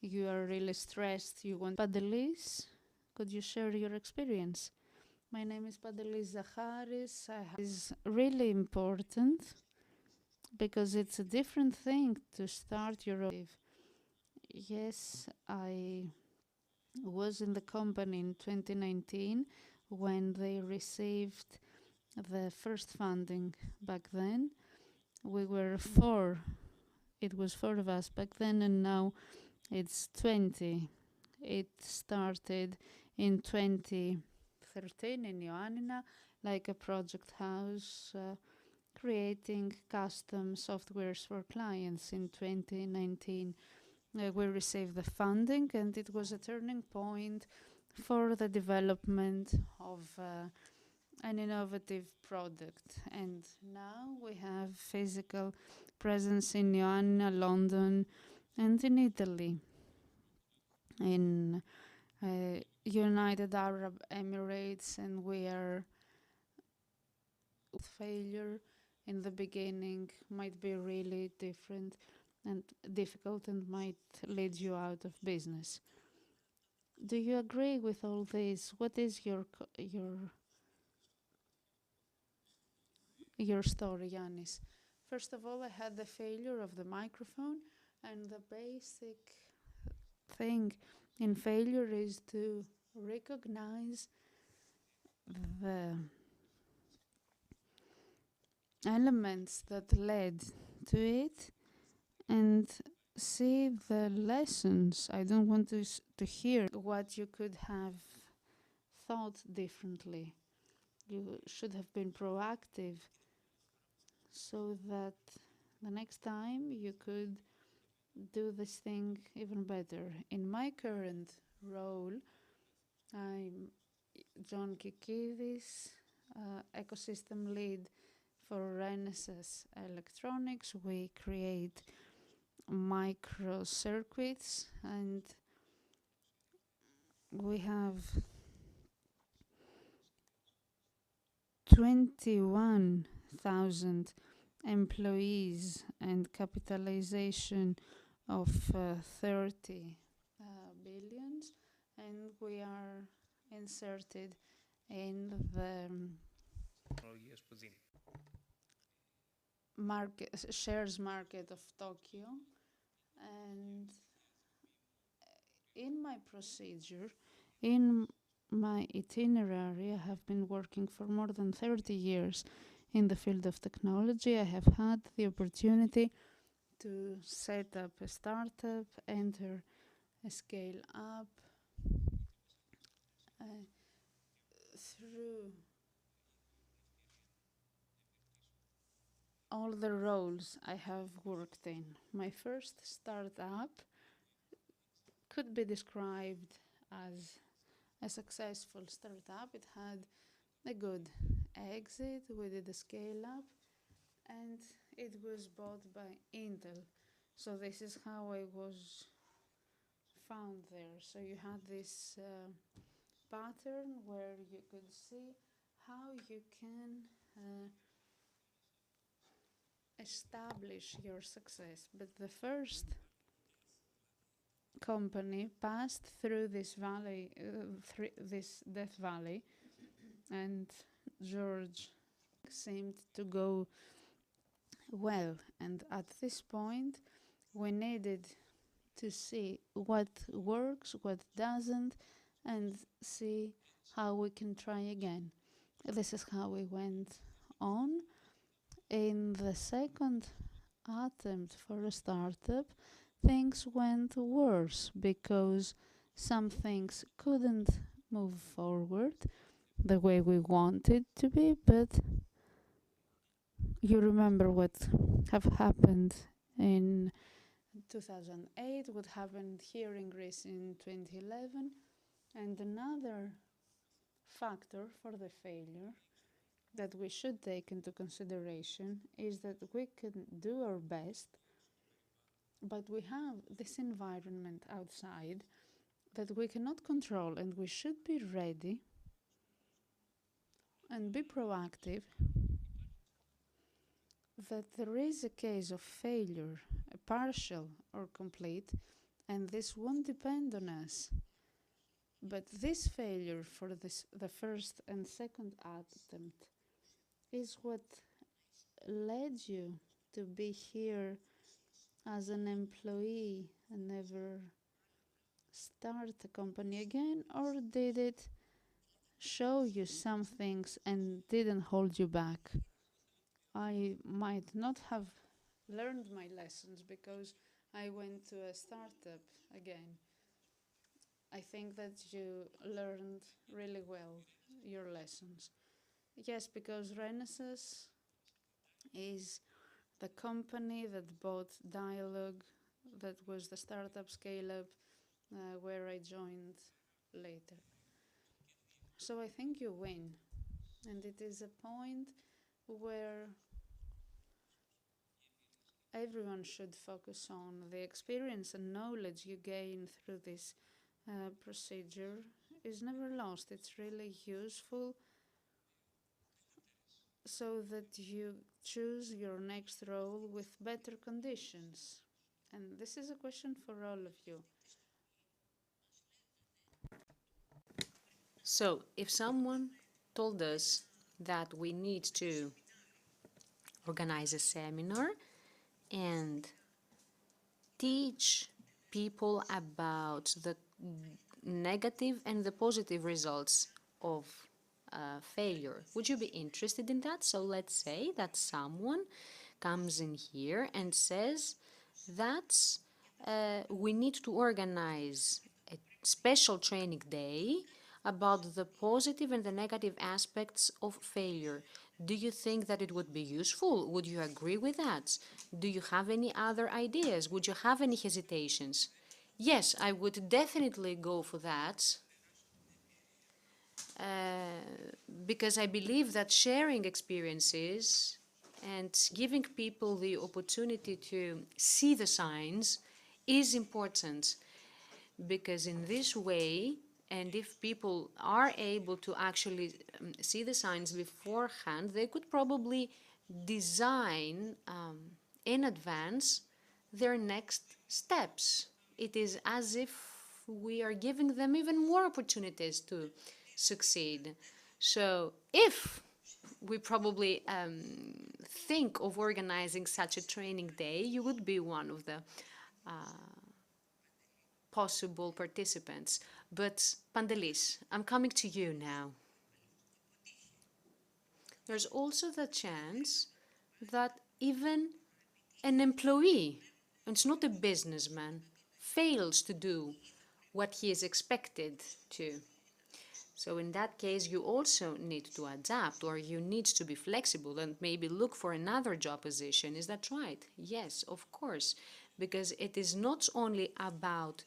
you are really stressed. You want Padelis, could you share your experience? My name is Padelis Zacharis. Is really important because it's a different thing to start your own. Yes, I was in the company in 2019 when they received the first funding. Back then we were four. It was four of us back then, and now it's 20. It started in 2013 in Ioannina, like a project house, creating custom softwares for clients. In 2019 we received the funding, and it was a turning point for the development of an innovative product. And now we have physical presence in Ioannina, London, and in Italy, in United Arab Emirates, and we are failure in the beginning might be really different and difficult and might lead you out of business. Do you agree with all this? What is your story, Yanis? First of all, I had the failure of the microphone, and the basic thing in failure is to recognize the elements that led to it and see the lessons. I don't want to hear what you could have thought differently. You should have been proactive so that the next time you could do this thing even better. In my current role, I'm John Kikidis, ecosystem lead for Renesas Electronics. We create microcircuits and we have 21,000 employees and capitalization of 30 billions, and we are inserted in the shares market of Tokyo. And in my procedure, in my itinerary, I have been working for more than 30 years in the field of technology. I have had the opportunity to set up a startup, enter a scale up through all the roles I have worked in. My first startup could be described as a successful startup. It had a good exit. We did a scale up and it was bought by Intel. So this is how I was found there. So you had this pattern where you could see how you can establish your success. But the first company passed through this valley, this death valley, and George seemed to go well. And at this point, we needed to see what works, what doesn't, and see how we can try again. This is how we went on. In the second attempt for a startup, things went worse because some things couldn't move forward the way we wanted to be, but you remember what have happened in 2008, what happened here in Greece in 2011, and another factor for the failure that we should take into consideration is that we can do our best, but we have this environment outside that we cannot control, and we should be ready and be proactive that there is a case of failure, a partial or complete, and this won't depend on us. But this failure for the first and second attempt is what led you to be here as an employee and never start a company again, or did it show you some things and didn't hold you back? I might not have learned my lessons because I went to a startup again. I think that you learned really well your lessons. Yes, because Renesas is the company that bought Dialogue, that was the startup scale-up where I joined later. So I think you win, and it is a point where everyone should focus on. The experience and knowledge you gain through this procedure is never lost. It's really useful so that you choose your next role with better conditions. And this is a question for all of you. So, if someone told us that we need to organize a seminar and teach people about the negative and the positive results of failure. Would you be interested in that? So let's say that someone comes in here and says that we need to organize a special training day about the positive and the negative aspects of failure. Do you think that it would be useful? Would you agree with that? Do you have any other ideas? Would you have any hesitations? Yes, I would definitely go for that. Because I believe that sharing experiences and giving people the opportunity to see the signs is important. Because in this way, and if people are able to actually see the signs beforehand, they could probably design in advance their next steps. It is as if we are giving them even more opportunities to succeed. So if we probably think of organizing such a training day, you would be one of the possible participants. But Pandelis, I'm coming to you now. There's also the chance that even an employee, and it's not a businessman, fails to do what he is expected to. So in that case, you also need to adapt, or you need to be flexible and maybe look for another job position. Is that right? Yes, of course, because it is not only about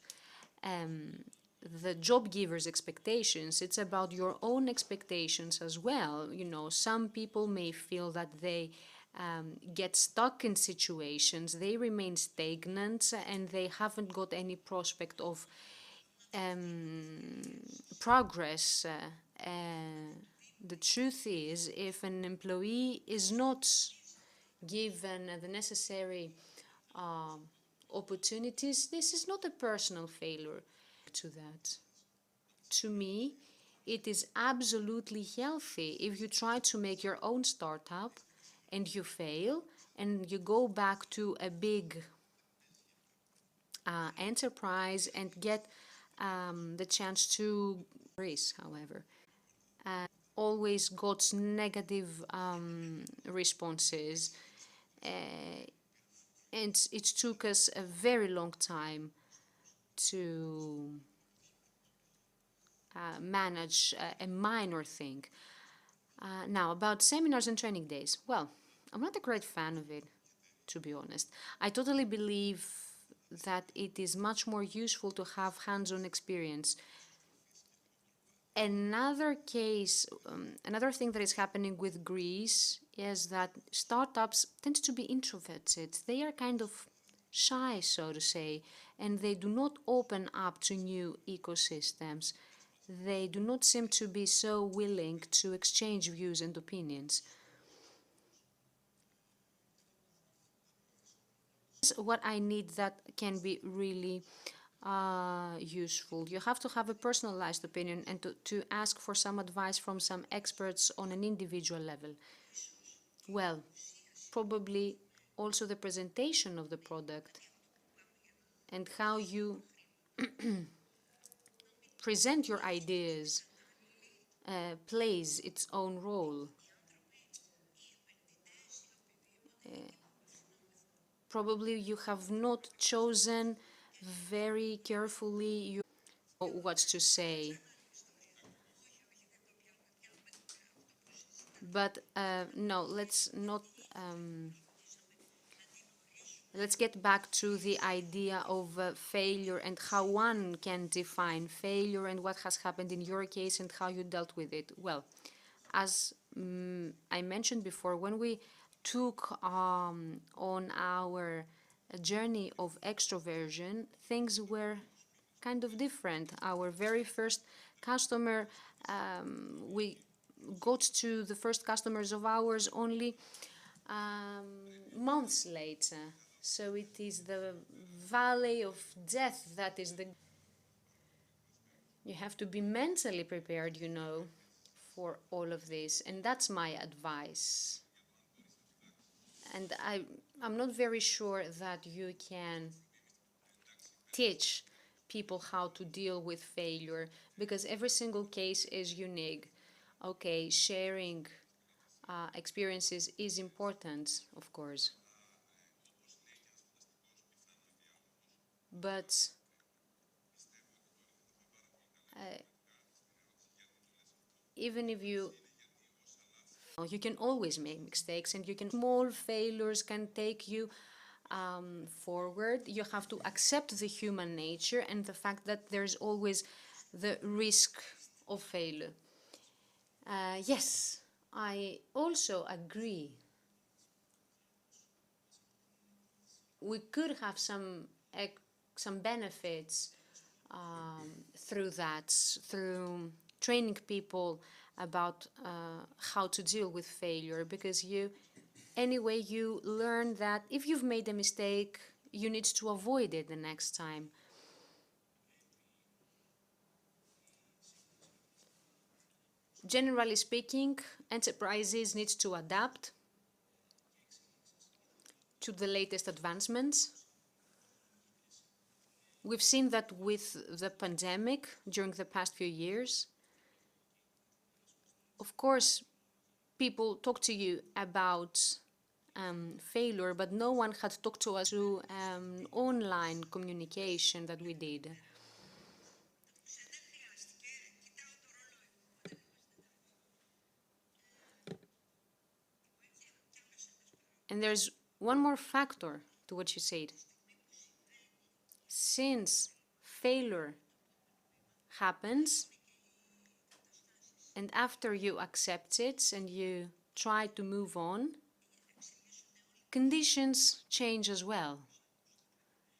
the job giver's expectations, it's about your own expectations as well. You know, some people may feel that they get stuck in situations, they remain stagnant, and they haven't got any prospect of progress. The truth is, if an employee is not given the necessary opportunities, this is not a personal failure to that. To me, it is absolutely healthy if you try to make your own startup and you fail and you go back to a big enterprise and get the chance to raise, however. Always got negative responses. And it took us a very long time to manage a minor thing. Now, about seminars and training days. Well, I'm not a great fan of it, to be honest. I totally believe that it is much more useful to have hands-on experience. Another case, another thing that is happening with Greece is that startups tend to be introverted. They are kind of shy, so to say, and they do not open up to new ecosystems. They do not seem to be so willing to exchange views and opinions. What I need that can be really useful. You have to have a personalized opinion and to ask for some advice from some experts on an individual level. Well, probably also the presentation of the product and how you present your ideas plays its own role. Probably you have not chosen very carefully what to say. But no, let's not. Let's get back to the idea of failure and how one can define failure and what has happened in your case and how you dealt with it. Well, as I mentioned before, when we took on our journey of extroversion, things were kind of different. Our very first customer, we got to the first customers of ours only months later. So it is the valley of death that is the... You have to be mentally prepared, you know, for all of this. And that's my advice. And I'm not very sure that you can teach people how to deal with failure, because every single case is unique. Okay, sharing experiences is important, of course. But even if you can always make mistakes, and small failures can take you forward. You have to accept the human nature and the fact that there's always the risk of failure. Yes, I also agree. We could have some benefits through that, through training people about how to deal with failure, because anyway, you learn that if you've made a mistake, you need to avoid it the next time. Generally speaking, enterprises need to adapt to the latest advancements. We've seen that with the pandemic during the past few years. Of course, people talk to you about failure, but no one had talked to us through online communication that we did. And there's one more factor to what you said. Since failure happens, and after you accept it and you try to move on, conditions change as well.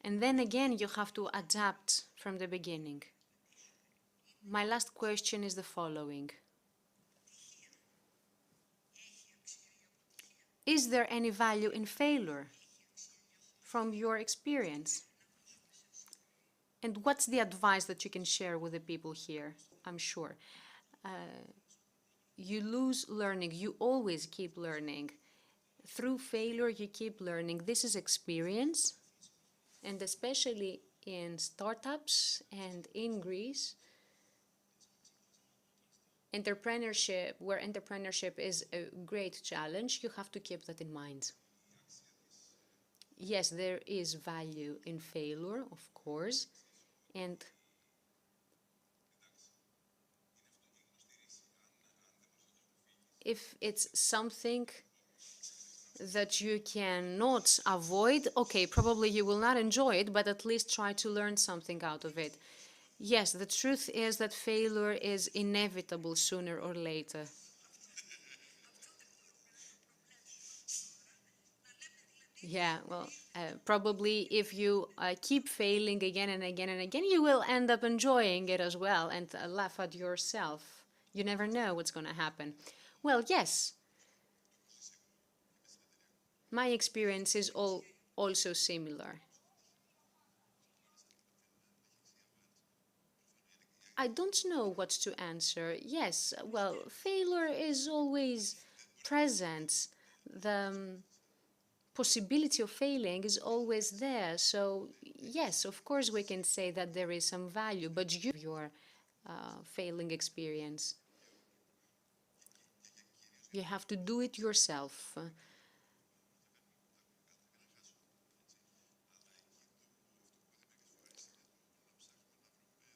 And then again, you have to adapt from the beginning. My last question is the following. Is there any value in failure from your experience? And what's the advice that you can share with the people here? I'm sure. You lose learning. You always keep learning. Through failure, you keep learning. This is experience. And especially in startups and in Greece, entrepreneurship, where entrepreneurship is a great challenge, you have to keep that in mind. Yes, there is value in failure, of course, and if it's something that you cannot avoid, okay, probably you will not enjoy it, but at least try to learn something out of it. Yes, the truth is that failure is inevitable sooner or later. Yeah, well, probably if you keep failing again and again and again, you will end up enjoying it as well and laugh at yourself. You never know what's going to happen. Well, yes, my experience is also similar. I don't know what to answer. Yes, well, failure is always present. The possibility of failing is always there. So, yes, of course, we can say that there is some value, but your failing experience. You have to do it yourself.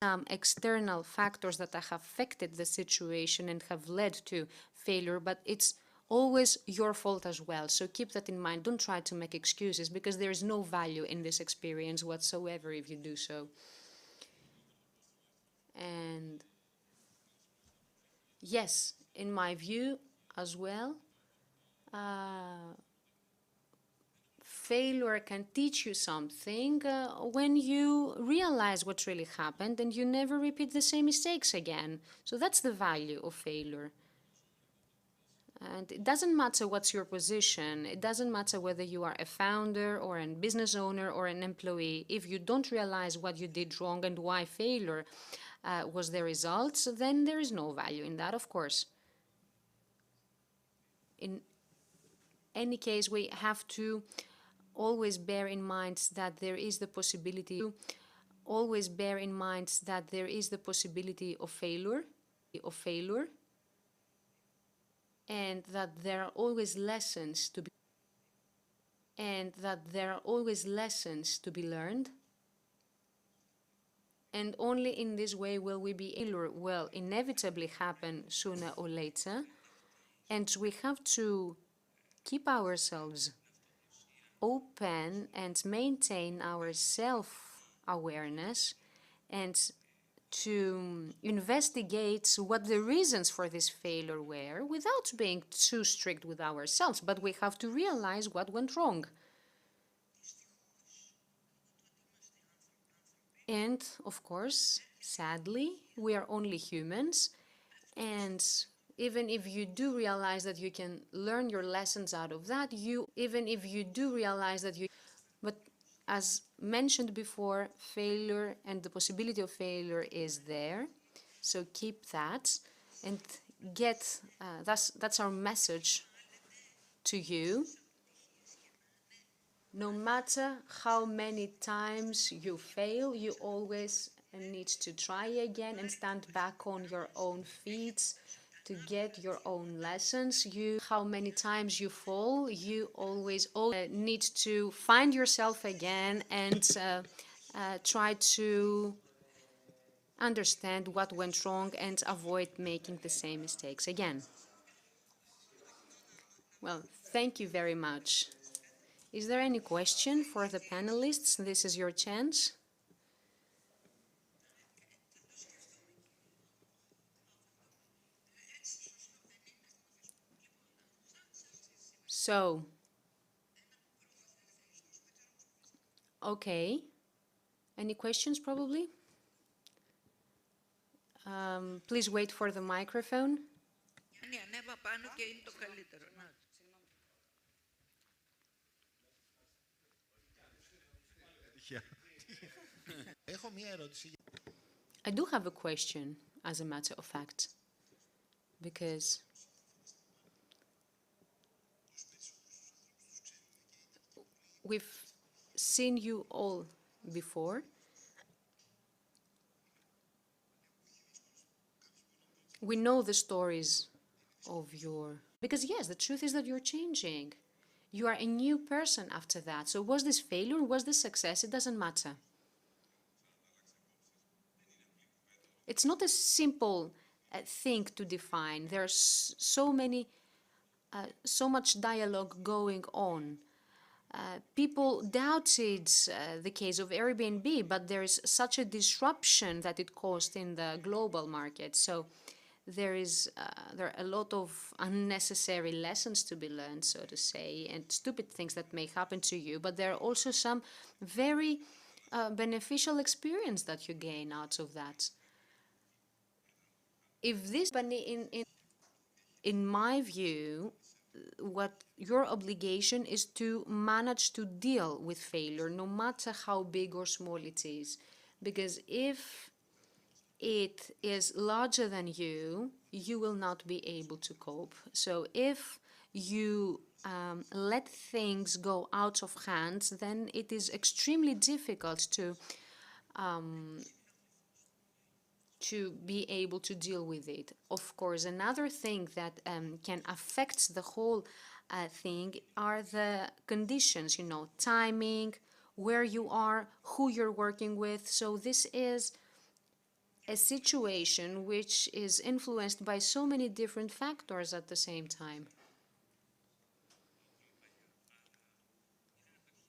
Some external factors that have affected the situation and have led to failure, but it's always your fault as well. So keep that in mind. Don't try to make excuses, because there is no value in this experience whatsoever if you do so. And yes, in my view as well, failure can teach you something when you realize what really happened and you never repeat the same mistakes again. So that's the value of failure. And it doesn't matter what's your position. It doesn't matter whether you are a founder or a business owner or an employee. If you don't realize what you did wrong and why failure was the result, then there is no value in that, of course. In any case, we have to always bear in mind that there is the possibility to always bear in mind that there is the possibility of failure, and that there are always lessons to be learned. And only in this way will we be able, will inevitably happen sooner or later. And we have to keep ourselves open and maintain our self-awareness and to investigate what the reasons for this failure were without being too strict with ourselves. But we have to realize what went wrong. And of course, sadly, we are only humans. And even if you do realize that you can learn your lessons out of that, but as mentioned before, failure and the possibility of failure is there. So keep that and get, that's our message to you. No matter how many times you fail, you always need to try again and stand back on your own feet to get your own lessons. How many times you fall, you always need to find yourself again and try to understand what went wrong and avoid making the same mistakes again. Well, thank you very much. Is there any question for the panelists? This is your chance. So, okay. Any questions, probably? Please wait for the microphone. Ναι, ανέβα πάνω και είναι το καλύτερο. Έχω μία ερώτηση. I do have a question, as a matter of fact, because we've seen you all before. We know the stories of your... Because yes, the truth is that you're changing. You are a new person after that. So was this failure, was this success? It doesn't matter. It's not a simple thing to define. There's so much dialogue going on. People doubted the case of Airbnb, but there is such a disruption that it caused in the global market. So there are a lot of unnecessary lessons to be learned, so to say, and stupid things that may happen to you. But there are also some very beneficial experience that you gain out of that. If this company, in my view, what your obligation is to manage to deal with failure, no matter how big or small it is. Because if it is larger than you, you will not be able to cope. So if you let things go out of hand, then it is extremely difficult to be able to deal with it. Of course, another thing that can affect the whole thing are the conditions, timing, where you are, who you're working with. So this is a situation which is influenced by so many different factors at the same time.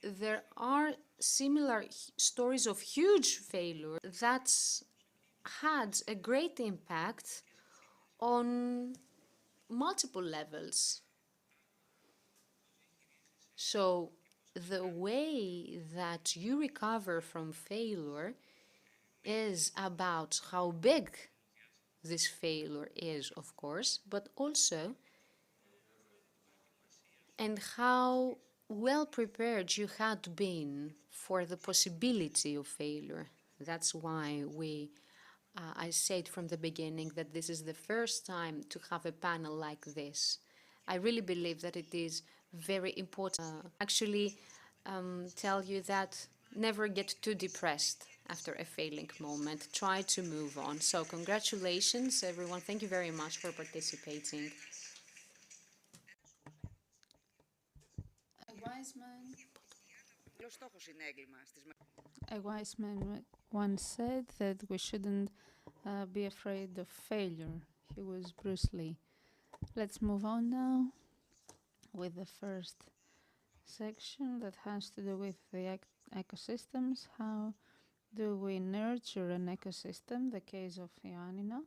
There are similar stories of huge failure that had a great impact on multiple levels. So the way that you recover from failure is about how big this failure is, of course, but also and how well prepared you had been for the possibility of failure. That's why I said from the beginning that this is the first time to have a panel like this. I really believe that it is very important. Actually, tell you that never get too depressed after a failing moment, try to move on. So congratulations, everyone. Thank you very much for participating. A wise man once said that we shouldn't be afraid of failure. He was Bruce Lee. Let's move on now with the first section that has to do with the ecosystems. How do we nurture an ecosystem? The case of Ioannina.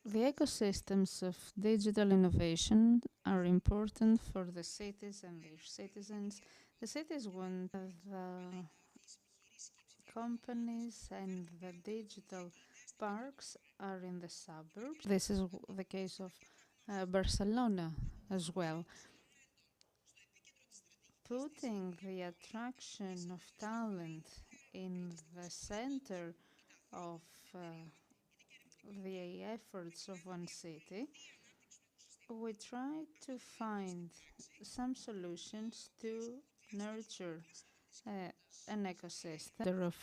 The ecosystems of digital innovation are important for the cities and their citizens. The cities want the companies and the digital parks are in the suburbs. This is the case of Barcelona as well. Putting the attraction of talent in the center of the efforts of one city, we try to find some solutions to nurture an ecosystem of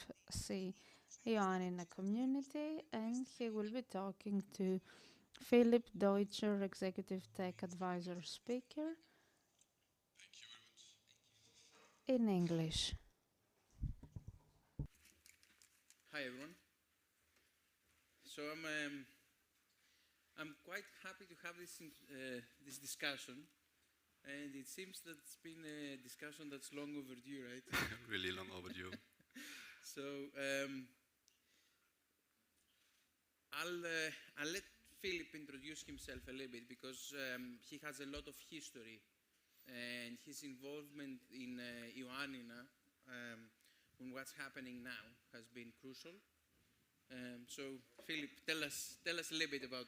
Ioannina community, and he will be talking to Philip Deutscher, Executive Tech Advisor Speaker, in English. Hi everyone. So I'm quite happy to have this discussion, and it seems that it's been a discussion that's long overdue, right? Really long overdue. So I'll let Philip introduce himself a little bit, because he has a lot of history, and his involvement in Ioannina and what's happening now has been crucial. So, Philip, tell us a little bit about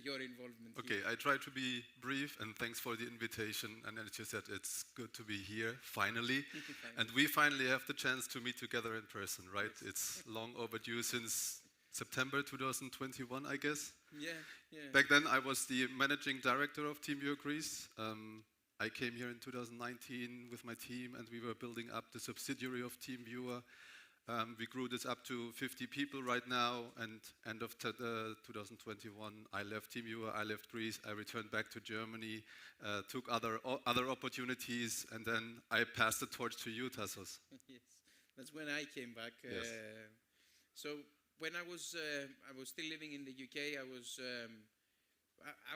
your involvement. Okay, here. I try to be brief, and thanks for the invitation. And as you said, it's good to be here, finally. And we finally have the chance to meet together in person, right? Yes. It's long overdue, since September 2021, I guess. Yeah. Back then, I was the managing director of TeamViewer Greece. I came here in 2019 with my team, and we were building up the subsidiary of TeamViewer. We grew this up to 50 people right now, and end of 2021, I left TeamViewer, I left Greece, I returned back to Germany, took other opportunities, and then I passed the torch to you, Tassos. Yes, that's when I came back. Yes. So when I was still living in the UK, I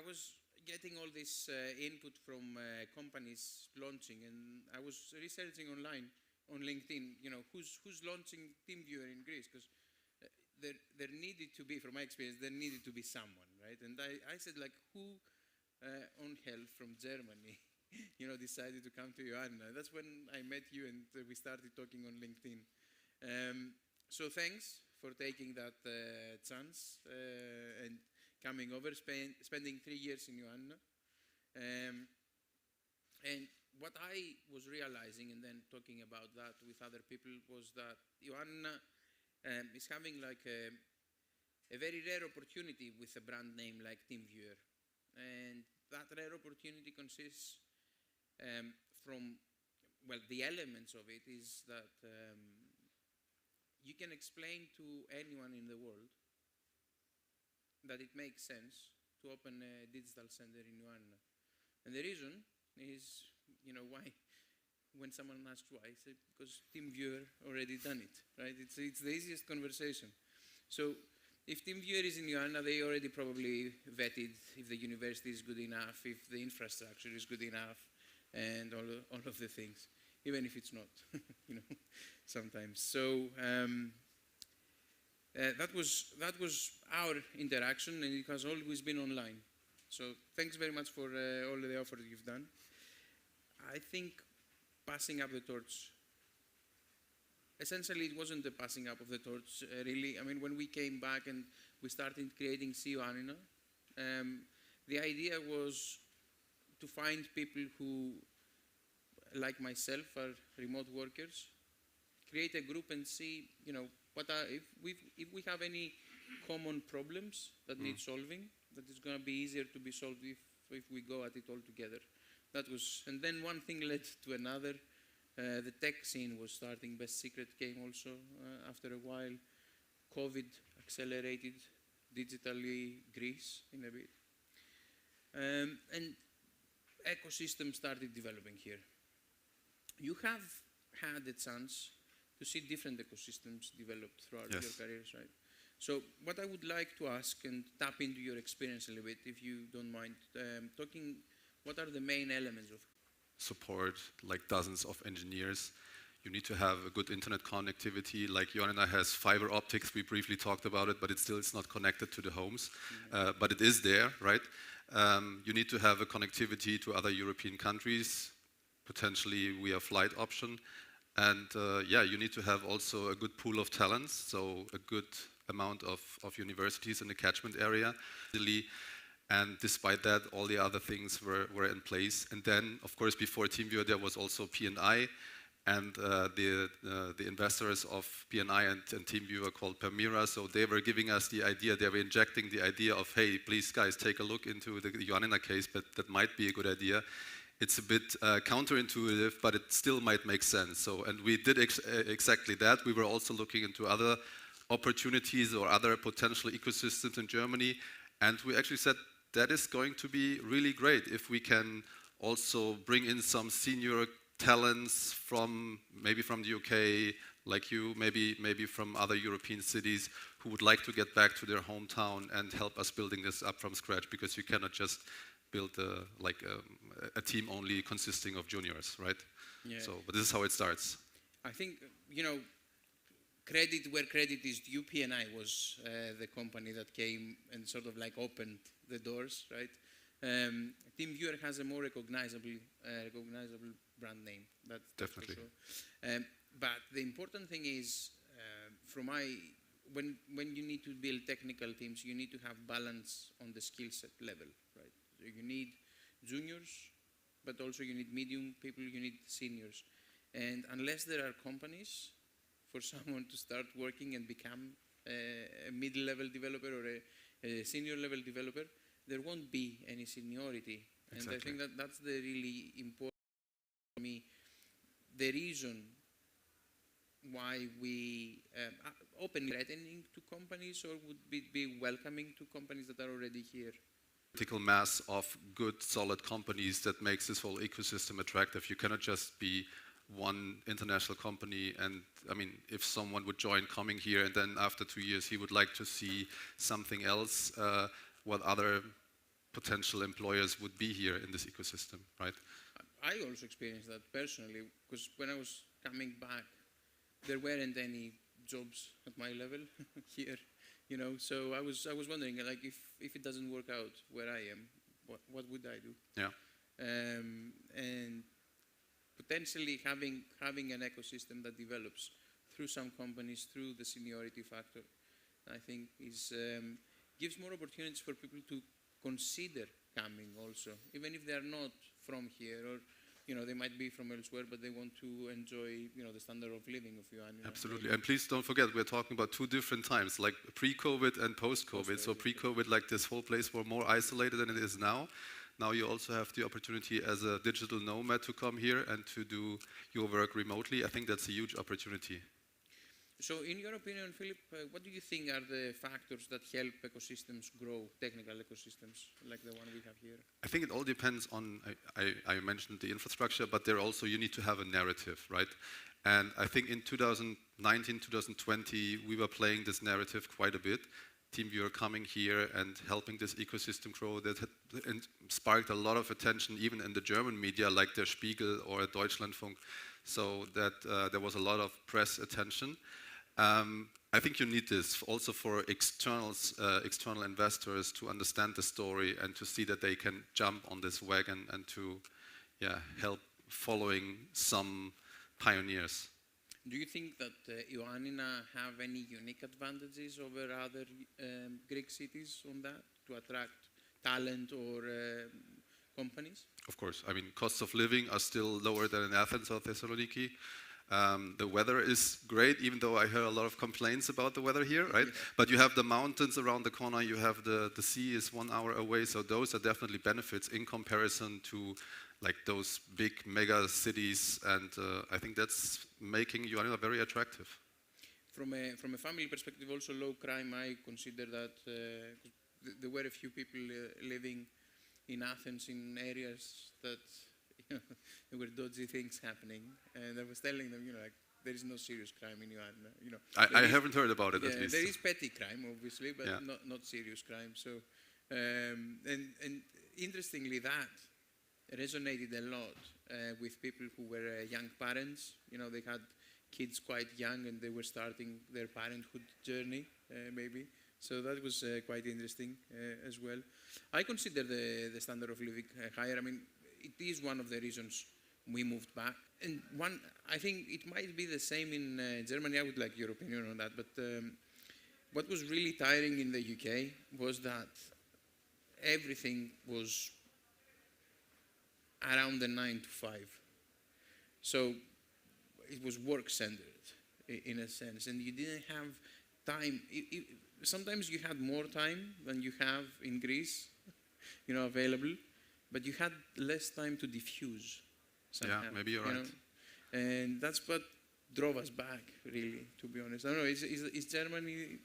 was getting all this input from companies launching, and I was researching online on LinkedIn, who's launching TeamViewer in Greece, because there needed to be, from my experience, there needed to be someone, right? And I said, like, who on hell from Germany, decided to come to Ioannina? That's when I met you, and we started talking on LinkedIn. So thanks for taking that chance and coming over, spending 3 years in Ioannina. And what I was realizing, and then talking about that with other people, was that Ioannina is having like a very rare opportunity with a brand name like TeamViewer. And that rare opportunity consists from, well, the elements of it is that you can explain to anyone in the world that it makes sense to open a digital center in Ioannina. And the reason is, why? When someone asks why, I say, because TeamViewer already done it, right? It's the easiest conversation. So if TeamViewer is in Ioannina, they already probably vetted if the university is good enough, if the infrastructure is good enough, and all of the things, even if it's not, sometimes. So that was our interaction, and it has always been online. So thanks very much for all the effort you've done. I think passing up the torch, essentially it wasn't the passing up of the torch, really. I mean, when we came back and we started creating Ioannina, the idea was to find people who, like myself, are remote workers, create a group and see, if we have any common problems that need solving, that is going to be easier to be solved if we go at it all together. That was, and then one thing led to another. The tech scene was starting. Best Secret came also after a while. COVID accelerated digitally Greece in a bit. And ecosystem started developing here. You have had a chance to see different ecosystems developed throughout your careers, right? So what I would like to ask and tap into your experience a little bit, if you don't mind, talking, what are the main elements of support like dozens of engineers. You need to have a good internet connectivity. Like Joanna has fiber optics. We briefly talked about it, but it's not connected to the homes. But it is there, right? You need to have a connectivity to other European countries, potentially via flight option. And you need to have also a good pool of talents, so a good amount of universities in the catchment area. And despite that, all the other things were in place. And then, of course, before TeamViewer, there was also P&I, and the investors of P&I and TeamViewer called Permira. So they were giving us the idea, they were injecting the idea of, hey, please guys, take a look into the Ioannina case, but that might be a good idea. It's a bit counterintuitive, but it still might make sense. So, and we did exactly that. We were also looking into other opportunities or other potential ecosystems in Germany. And we actually said, that is going to be really great if we can also bring in some senior talents maybe from the UK, like you, maybe from other European cities who would like to get back to their hometown and help us building this up from scratch, because you cannot just build a team only consisting of juniors, right? Yeah. So, but this is how it starts. I think, credit where credit is due. P&I was the company that came and sort of like opened the doors, right? TeamViewer has a more recognizable brand name. That's definitely for sure. But the important thing is, when you need to build technical teams, you need to have balance on the skill set level, right? So you need juniors, but also you need medium people, you need seniors. And unless there are companies for someone to start working and become a middle-level developer or a senior-level developer, there won't be any seniority. Exactly. And I think that's the really important for me. The reason why we open threatening to companies or would be welcoming to companies that are already here. Critical mass of good, solid companies that makes this whole ecosystem attractive. You cannot just be one international company, and I mean, if someone would join coming here and then after 2 years he would like to see something else, what other potential employers would be here in this ecosystem, right? I also experienced that personally, because when I was coming back, there weren't any jobs at my level here, so I was wondering, like, if it doesn't work out where I am, what would I do? Yeah. And potentially having an ecosystem that develops through some companies, through the seniority factor, I think gives more opportunities for people to consider coming also, even if they are not from here, or they might be from elsewhere, but they want to enjoy the standard of living of Ioannina. Absolutely, and please don't forget, we're talking about 2 different times, like pre-COVID and post-COVID. So pre-COVID, like this whole place were more isolated than it is now. Now you also have the opportunity as a digital nomad to come here and to do your work remotely. I think that's a huge opportunity. So in your opinion, Philip, what do you think are the factors that help ecosystems grow, technical ecosystems like the one we have here? I think it all depends on, I mentioned the infrastructure, but there also you need to have a narrative, right? And I think in 2019, 2020, we were playing this narrative quite a bit. TeamViewer coming here and helping this ecosystem grow, that sparked a lot of attention even in the German media like Der Spiegel or Deutschlandfunk, so that there was a lot of press attention. I think you need this also for external investors to understand the story and to see that they can jump on this wagon and to help following some pioneers. Do you think that Ioannina have any unique advantages over other Greek cities on that to attract talent or companies? Of course. I mean, costs of living are still lower than in Athens or Thessaloniki. The weather is great, even though I heard a lot of complaints about the weather here, right? Yeah. But you have the mountains around the corner, you have the sea is 1 hour away, so those are definitely benefits in comparison to like those big mega cities, and I think that's making Ioannina very attractive. From a family perspective, also low crime, I consider that there were a few people living in Athens in areas that there were dodgy things happening, and I was telling them, like, there is no serious crime in Ioannina. I haven't heard about it, at least. There is petty crime, obviously, but yeah. not serious crime. So, and interestingly, that resonated a lot with people who were young parents. They had kids quite young and they were starting their parenthood journey, maybe. So that was quite interesting as well. I consider the standard of living higher. I mean, it is one of the reasons we moved back. And I think it might be the same in Germany. I would like your opinion on that. But what was really tiring in the UK was that everything was around the 9 to 5. So it was work-centered in a sense, and you didn't have time. Sometimes you had more time than you have in Greece, available, but you had less time to diffuse. Somehow, yeah, maybe you're right. And that's what drove us back, really, to be honest. I don't know, is Germany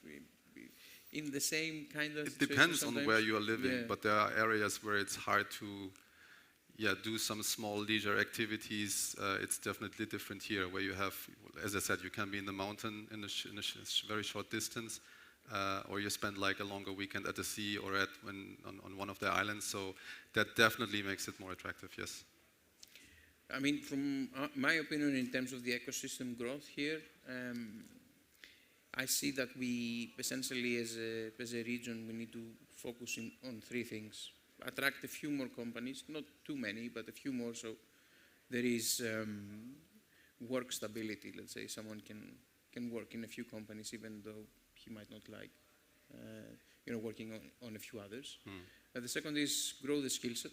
in the same kind of situation? It depends sometimes? on where you are living, Yeah. but there are areas where it's hard to do some small leisure activities. It's definitely different here, where you have, as I said, you can be in the mountain in a very short distance, or you spend like a longer weekend at the sea or on one of the islands. So that definitely makes it more attractive, yes. I mean, from my opinion, in terms of the ecosystem growth here, I see that we essentially, as a region, we need to focus on three things. Attract a few more companies, not too many, but a few more, so there is work stability. Let's say someone can work in a few companies even though he might not like working on a few others. The second is grow the skill set.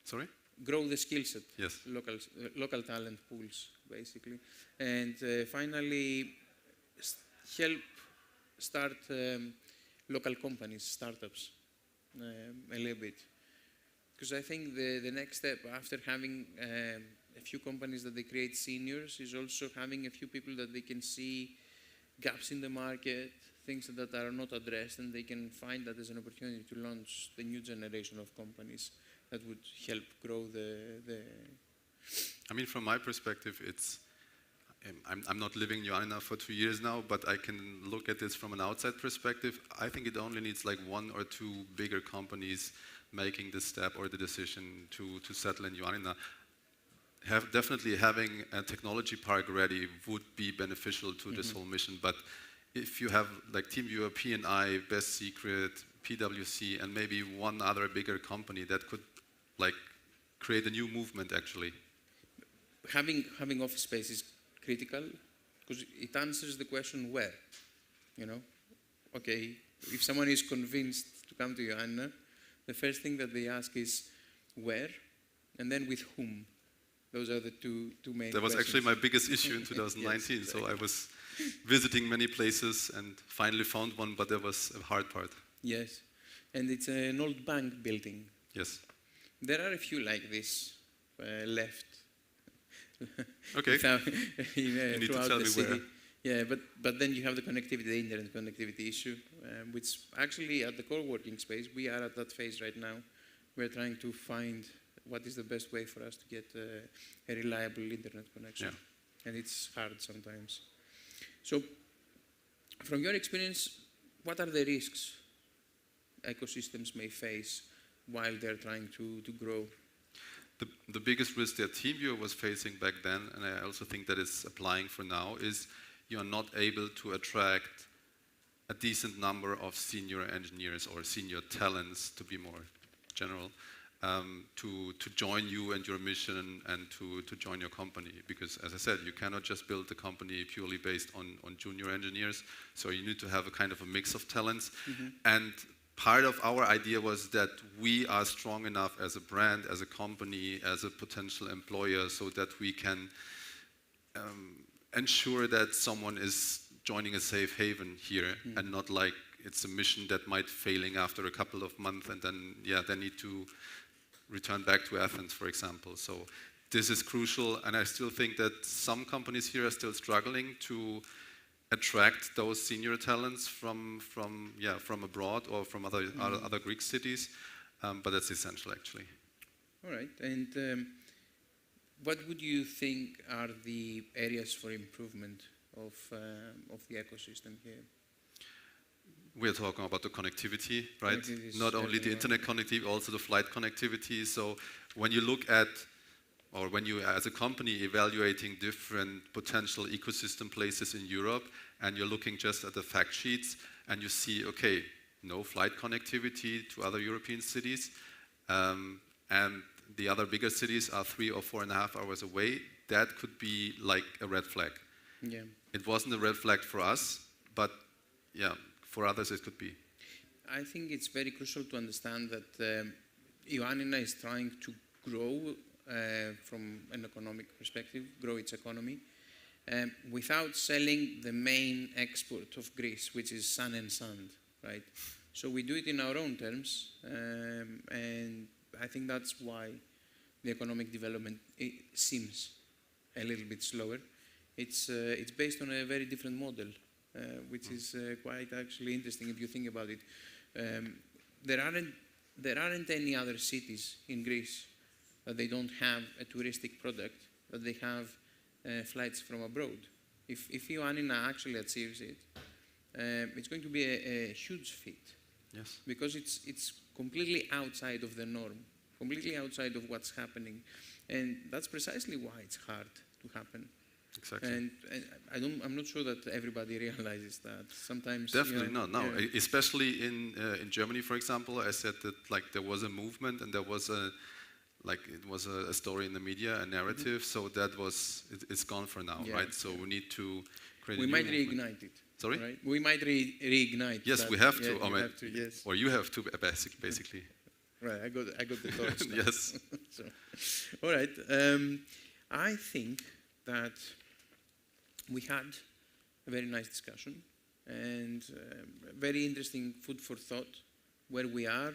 Sorry? Grow the skill set. Yes. Local talent pools, basically. And finally, help start local companies, startups. A little bit, because I think the next step after having a few companies that they create seniors is also having a few people that they can see gaps in the market, things that are not addressed, and they can find that as an opportunity to launch the new generation of companies that would help grow the I mean, from my perspective, I'm not living in Ioannina for 2 years now, but I can look at this from an outside perspective. I think it only needs like 1 or 2 bigger companies making the step or the decision to settle in Ioannina. Definitely having a technology park ready would be beneficial to this whole mission. But if you have like TeamViewer, P&I, Best Secret, PwC, and maybe one other bigger company, that could like create a new movement actually. Having office space is critical, because it answers the question where, Okay, if someone is convinced to come to Ioannina, the first thing that they ask is where, and then with whom. Those are the two main That was questions. actually my biggest issue in 2019, Yes, so I was visiting many places and finally found one, but there was a hard part. Yes, and it's an old bank building. Yes. There are a few like this left. Okay. You need to throughout tell the me city. where. Yeah, but then you have the connectivity, the internet connectivity issue, which actually at the co-working space, we are at that phase right now. We're trying to find what is the best way for us to get a reliable internet connection. Yeah. And it's hard sometimes. So, from your experience, what are the risks ecosystems may face while they're trying to grow? The biggest risk that TeamViewer was facing back then, and I also think that is applying for now, is you're not able to attract a decent number of senior engineers or senior talents, to be more general, to join you and your mission and to join your company. Because as I said, you cannot just build the company purely based on junior engineers, so you need to have a kind of a mix of talents. And part of our idea was that we are strong enough as a brand, as a company, as a potential employer, so that we can ensure that someone is joining a safe haven here, and not like it's a mission that might failing after a couple of months, and then they need to return back to Athens, for example. So this is crucial, and I still think that some companies here are still struggling to attract those senior talents from abroad or from other Greek cities, but that's essential actually. All right, and what would you think are the areas for improvement of the ecosystem here? We're talking about the connectivity, right? Not only the internet connectivity, also the flight connectivity. So when you look at, or when you as a company evaluating different potential ecosystem places in Europe, and you're looking just at the fact sheets, and you see, okay, no flight connectivity to other European cities, and the other bigger cities are 3 or 4.5 hours away, that could be like a red flag. Yeah. It wasn't a red flag for us, but yeah, for others it could be. I think it's very crucial to understand that Ioannina is trying to grow from an economic perspective, grow its economy, without selling the main export of Greece, which is sun and sand, right? So we do it in our own terms, and I think that's why the economic development seems a little bit slower. It's based on a very different model, which is quite actually interesting if you think about it. There aren't any other cities in Greece that they don't have a touristic product, that they have flights from abroad. If Ioannina actually achieves it, it's going to be a huge feat. Yes. Because it's completely outside of the norm, completely outside of what's happening, and that's precisely why it's hard to happen. Exactly. And I'm not sure that everybody realizes that. Sometimes definitely not. No, yeah. Especially in Germany, for example, I said that like there was a movement and there was a story in the media, a narrative. So that was it's gone for now, right? So we need to create. We might reignite it. Sorry? Right? We might reignite. Yes, that. we have to. Yeah, have to, yes. Or you have to, basically. Right, I got the torch. Yes. So, all right. I think that we had a very nice discussion and very interesting food for thought, where we are,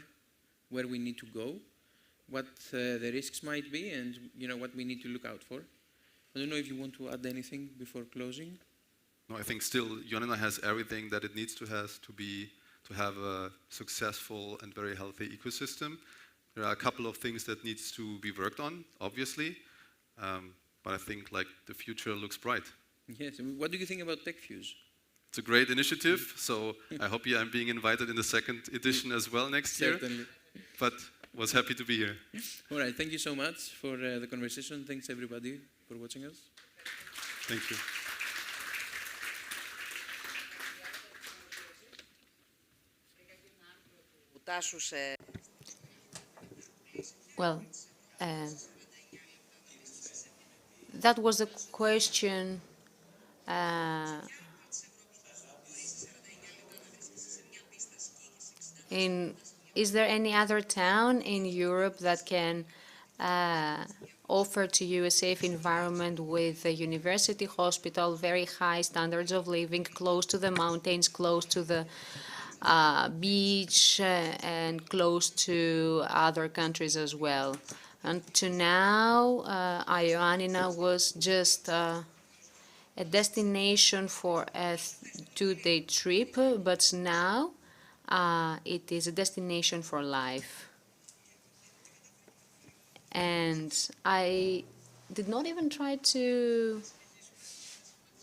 where we need to go, what the risks might be, and what we need to look out for. I don't know if you want to add anything before closing. No, I think still Ioannina has everything that it needs to have a successful and very healthy ecosystem. There are a couple of things that needs to be worked on, obviously, but I think like the future looks bright. Yes. What do you think about TechFuse? It's a great initiative, so I hope I'm being invited in the second edition as well next year. Certainly. But was happy to be here. All right. Thank you so much for the conversation. Thanks everybody for watching us. Thank you. Well, that was a question is there any other town in Europe that can offer to you a safe environment with a university hospital, very high standards of living, close to the mountains, close to the beach, and close to other countries as well? And to now, Ioannina was just a destination for a 2-day trip, but now it is a destination for life. And I did not even try to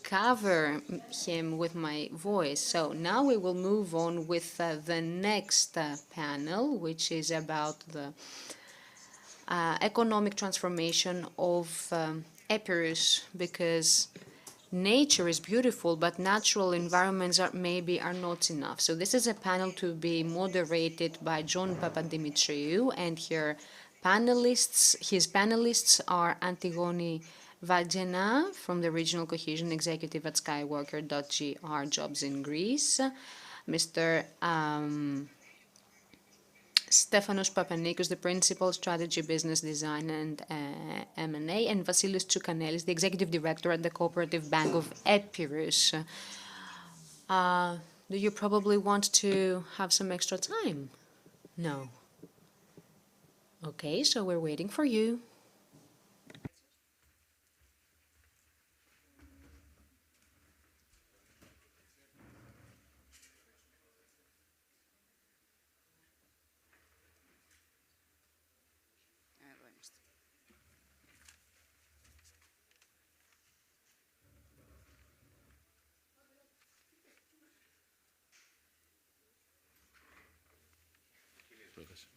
cover him with my voice. So now we will move on with the next panel, which is about the economic transformation of Epirus, because nature is beautiful, but natural environments maybe are not enough. So this is a panel to be moderated by John Papadimitriou, and his panelists are Antigone Vagena from the Regional Cohesion Executive at Skyworker.gr Jobs in Greece, Mr. Stefanos Papanikos, the Principal Strategy Business Design and M&A, and Vasilis Tsoukanelis, the Executive Director at the Cooperative Bank of Epirus. Do you probably want to have some extra time? No. Okay, so we're waiting for you. Εδώ είμαστε.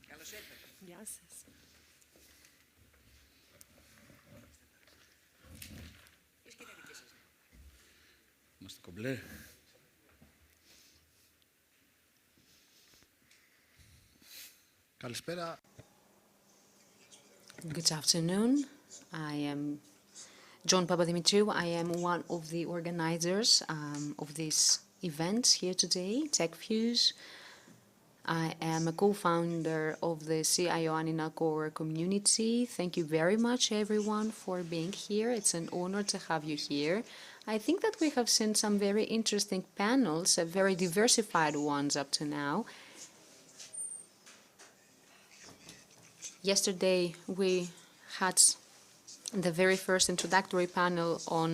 Καλώς ήρθατε. Γεια σας. Ποιος και είναι δική σας? Είμαστε κομπλέ. Καλησπέρα. Good afternoon. I am John Papadimitriou. I am one of the organizers of this event here today, TechFuse. I am a co-founder of the CIO Core community. Thank you very much, everyone, for being here. It's an honor to have you here. I think that we have seen some very interesting panels, very diversified ones up to now. Yesterday, we had the very first introductory panel on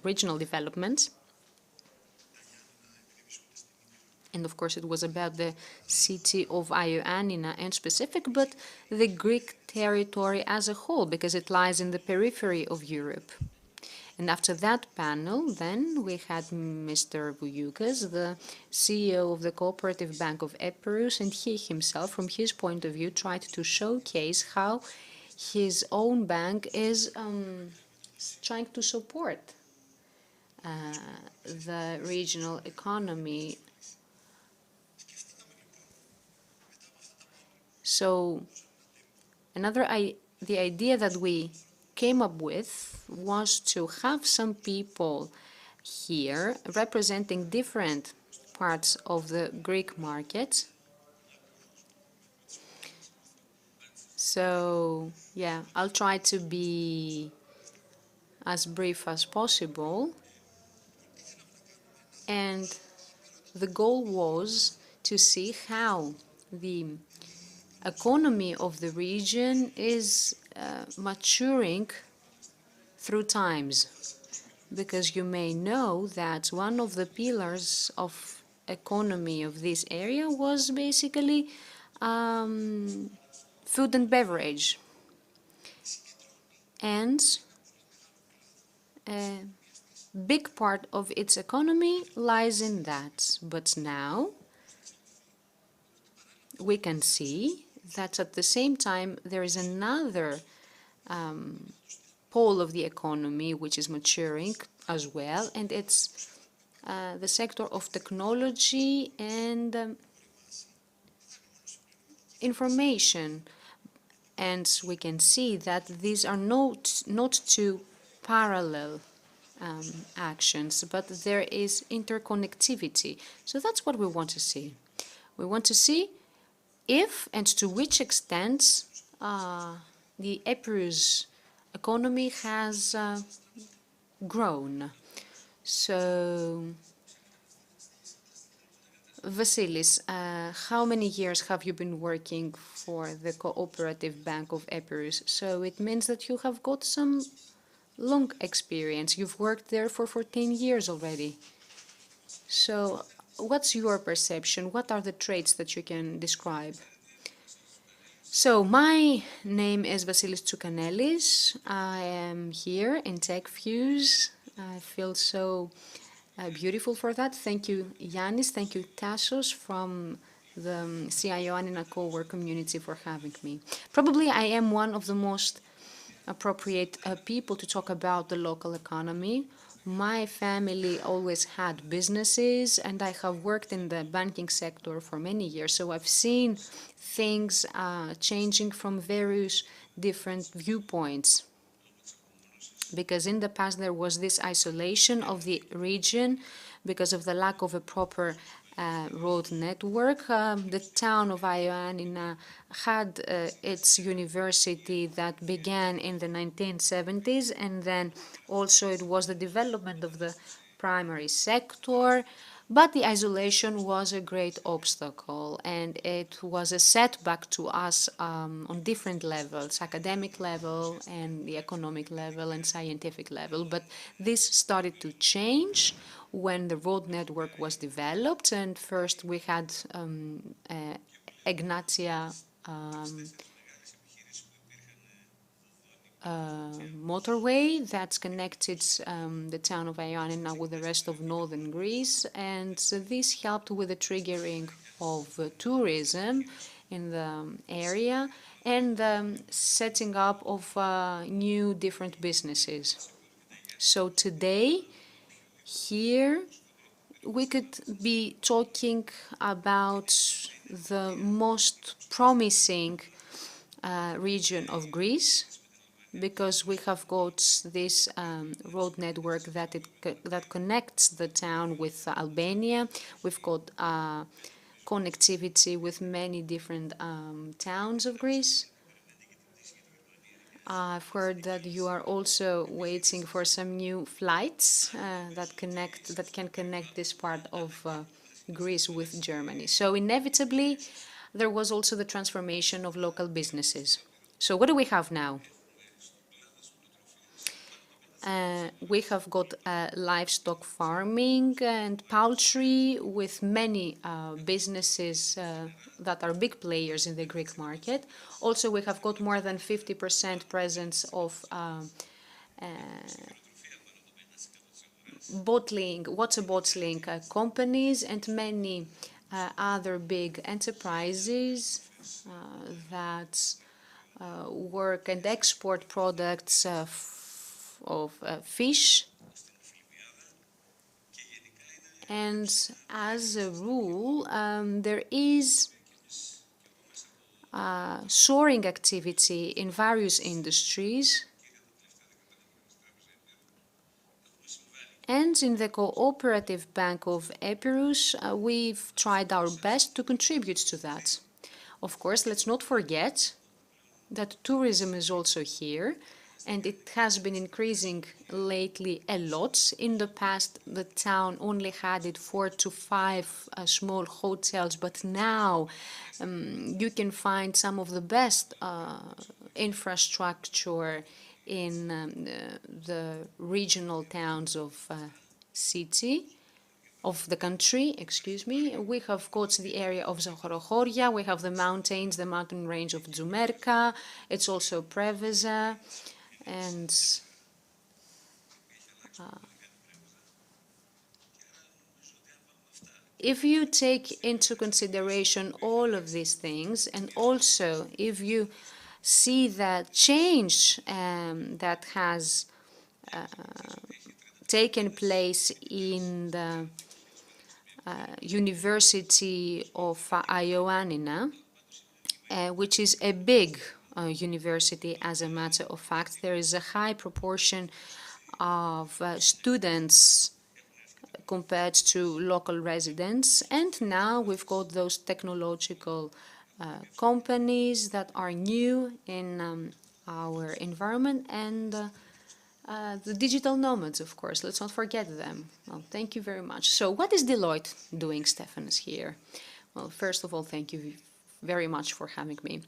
regional development. And of course, it was about the city of Ioannina and specific, but the Greek territory as a whole, because it lies in the periphery of Europe. And after that panel, then we had Mr. Vouyoukas, the CEO of the Cooperative Bank of Epirus, and he himself, from his point of view, tried to showcase how his own bank is trying to support the regional economy. So the idea that we came up with was to have some people here representing different parts of the Greek market. So, yeah, I'll try to be as brief as possible. And the goal was to see how the economy of the region is maturing through times, because you may know that one of the pillars of economy of this area was basically food and beverage, and a big part of its economy lies in that. But now we can see that at the same time there is another pole of the economy which is maturing as well, and it's the sector of technology and information. And we can see that these are not two parallel actions, but there is interconnectivity. So that's what we want to see. We want to see if and to which extent the Epirus economy has grown. So, Vasilis, how many years have you been working for the Cooperative Bank of Epirus? So it means that you have got some long experience. You've worked there for 14 years already. So what's your perception? What are the traits that you can describe? So my name is Vasilis Tsoukanelis. I am here in TechFuse. I feel so beautiful for that. Thank you, Yannis. Thank you, Tassos, from the CIO Core community for having me. Probably I am one of the most appropriate people to talk about the local economy. My family always had businesses, and I have worked in the banking sector for many years, so I've seen things changing from various different viewpoints. Because in the past there was this isolation of the region because of the lack of a proper road network. The town of Ioannina had its university that began in the 1970s, and then also it was the development of the primary sector. But the isolation was a great obstacle, and it was a setback to us on different levels, academic level and the economic level and scientific level. But this started to change when the road network was developed, and first we had Ignatia motorway that's connected the town of Ioannina with the rest of northern Greece, and this helped with the triggering of tourism in the area and setting up of new different businesses. So today, here, we could be talking about the most promising region of Greece, because we have got this road network that connects the town with Albania. We've got connectivity with many different towns of Greece. I've heard that you are also waiting for some new flights that can connect this part of Greece with Germany. So inevitably, there was also the transformation of local businesses. So what do we have now? We have got livestock farming and poultry with many businesses that are big players in the Greek market. Also, we have got more than 50% presence of water bottling companies and many other big enterprises that work and export products of fish. And as a rule, there is soaring activity in various industries. And in the Cooperative Bank of Epirus, we've tried our best to contribute to that. Of course, let's not forget that tourism is also here, and it has been increasing lately a lot. In the past, the town only had 4 to 5 small hotels, but now you can find some of the best infrastructure in the regional towns of the country, excuse me. We have got the area of Zohorochoria, we have the mountains, the mountain range of Dzumerka, it's also Preveza, and if you take into consideration all of these things, and also if you see the change that has taken place in the University of Ioannina, which is a big university, as a matter of fact. There is a high proportion of students compared to local residents, and now we've got those technological companies that are new in our environment, and the digital nomads, of course, let's not forget them. Well, thank you very much. So what is Deloitte doing, Stefanos, here? Well, first of all, thank you very much for having me.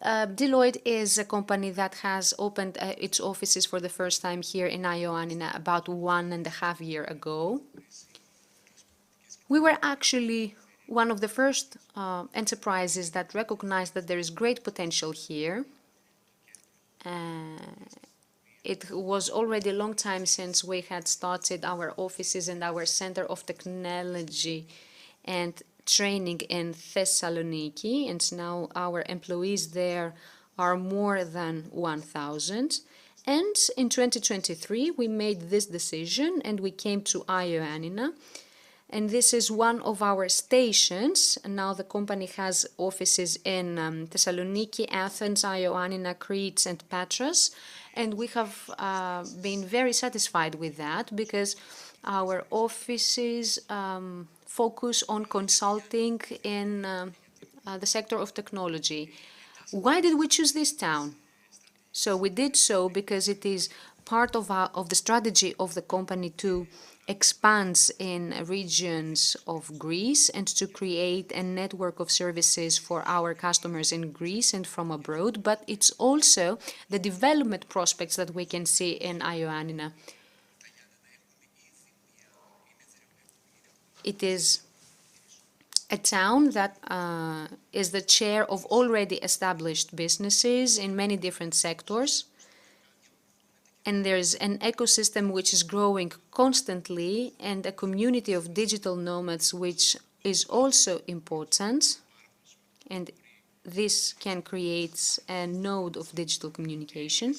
Deloitte is a company that has opened its offices for the first time here in Ioannina about 1.5 years ago. We were actually one of the first enterprises that recognized that there is great potential here. It was already a long time since we had started our offices and our Center of Technology and Training in Thessaloniki, and now our employees there are more than 1,000. And in 2023, we made this decision and we came to Ioannina. And this is one of our stations. And now the company has offices in Thessaloniki, Athens, Ioannina, Crete, and Patras. And we have been very satisfied with that, because our offices focus on consulting in the sector of technology. Why did we choose this town? So we did so because it is part of the strategy of the company to expand in regions of Greece and to create a network of services for our customers in Greece and from abroad. But it's also the development prospects that we can see in Ioannina. It is a town that is the chair of already established businesses in many different sectors. And there's an ecosystem which is growing constantly and a community of digital nomads which is also important. And this can create a node of digital communication.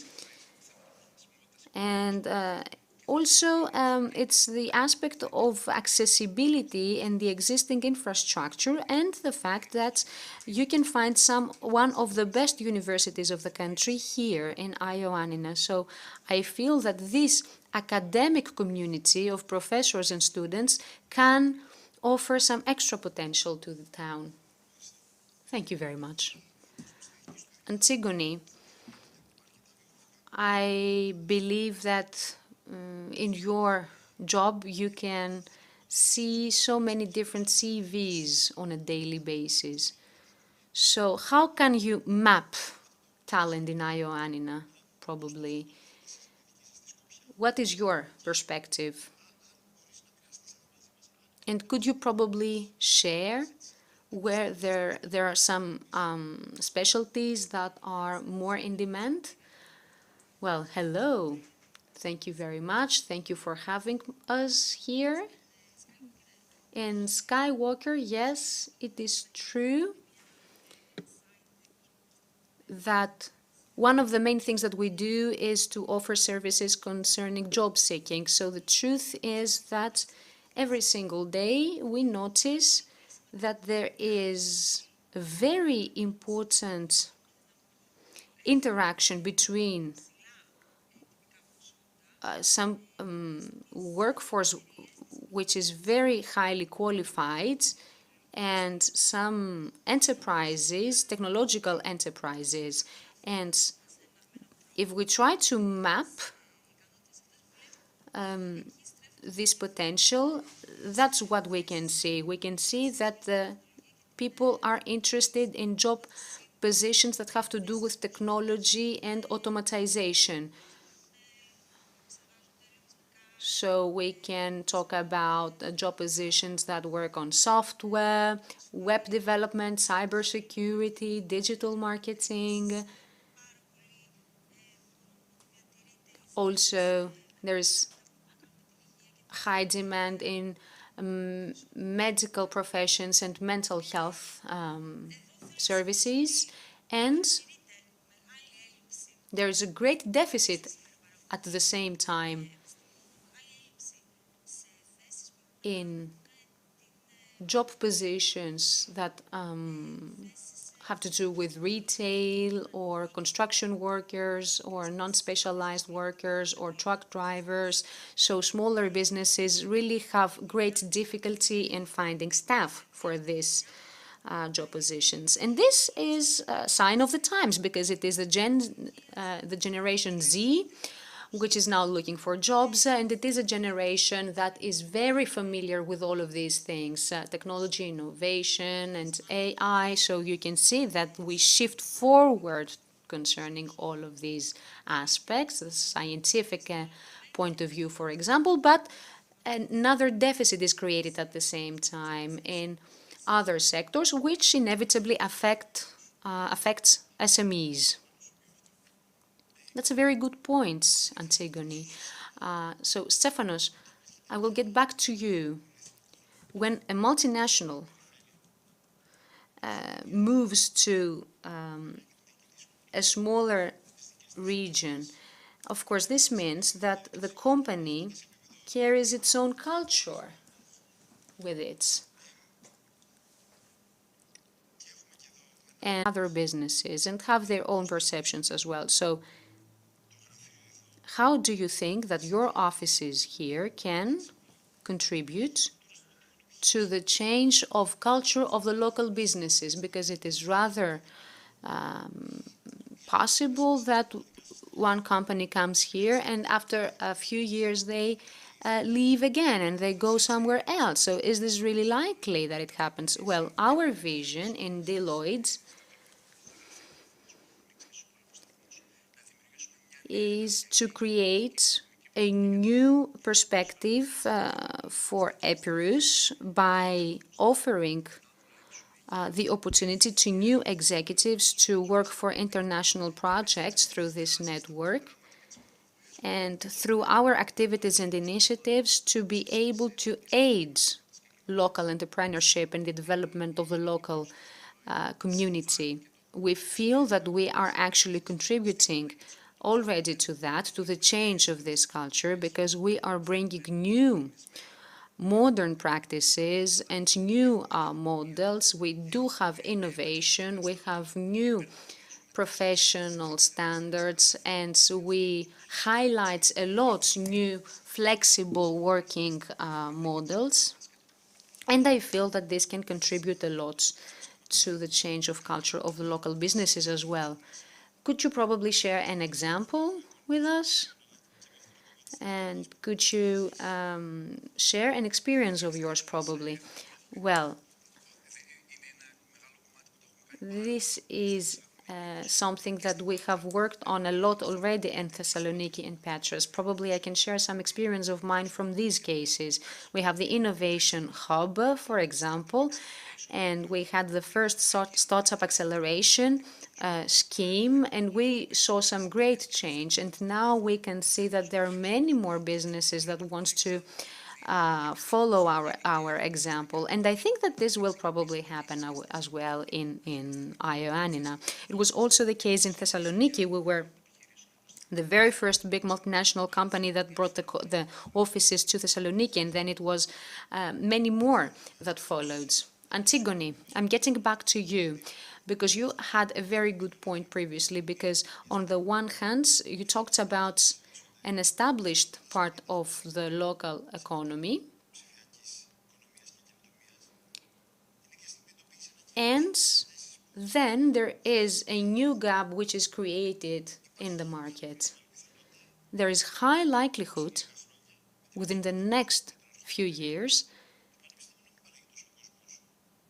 And also, it's the aspect of accessibility and the existing infrastructure and the fact that you can find one of the best universities of the country here in Ioannina. So I feel that this academic community of professors and students can offer some extra potential to the town. Thank you very much. Antigone, I believe that in your job you can see so many different CVs on a daily basis. So how can you map talent in Ioannina, probably? What is your perspective? And could you probably share where there are some specialties that are more in demand? Well, hello. Thank you very much. Thank you for having us here. In Skywalker, yes, it is true that one of the main things that we do is to offer services concerning job seeking. So the truth is that every single day we notice that there is a very important interaction between some workforce which is very highly qualified and some enterprises, technological enterprises. And if we try to map this potential, that's what we can see. We can see that the people are interested in job positions that have to do with technology and automatization. So we can talk about job positions that work on software, web development, cybersecurity, digital marketing. Also, there's high demand in medical professions and mental health services. And there is a great deficit at the same time in job positions that have to do with retail or construction workers or non-specialized workers or truck drivers. So smaller businesses really have great difficulty in finding staff for these job positions. And this is a sign of the times because it is the Generation Z which is now looking for jobs, and it is a generation that is very familiar with all of these things, technology, innovation, and AI. So you can see that we shift forward concerning all of these aspects, the scientific point of view, for example, but another deficit is created at the same time in other sectors, which inevitably affects SMEs. That's a very good point, Antigone. So, Stefanos, I will get back to you. When a multinational moves to a smaller region, of course, this means that the company carries its own culture with it. And other businesses and have their own perceptions as well. So how do you think that your offices here can contribute to the change of culture of the local businesses, because it is rather possible that one company comes here and after a few years they leave again and they go somewhere else. So is this really likely that it happens? Well, our vision in Deloitte is to create a new perspective for Epirus by offering the opportunity to new executives to work for international projects through this network, and through our activities and initiatives to be able to aid local entrepreneurship and the development of the local community. We feel that we are actually contributing already to that, to the change of this culture, because we are bringing new modern practices and new models. We do have innovation, we have new professional standards, and so we highlight a lot new flexible working models. And I feel that this can contribute a lot to the change of culture of the local businesses as well. Could you probably share an example with us? And could you share an experience of yours probably? Well, this is something that we have worked on a lot already in Thessaloniki and Patras. Probably I can share some experience of mine from these cases. We have the Innovation Hub, for example, and we had the first startup acceleration scheme, and we saw some great change. And now we can see that there are many more businesses that want to follow our example. And I think that this will probably happen as well in Ioannina. It was also the case in Thessaloniki. We were the very first big multinational company that brought the offices to Thessaloniki, and then it was many more that followed. Antigone, I'm getting back to you, because you had a very good point previously, because on the one hand, you talked about an established part of the local economy, and then there is a new gap which is created in the market. There is high likelihood within the next few years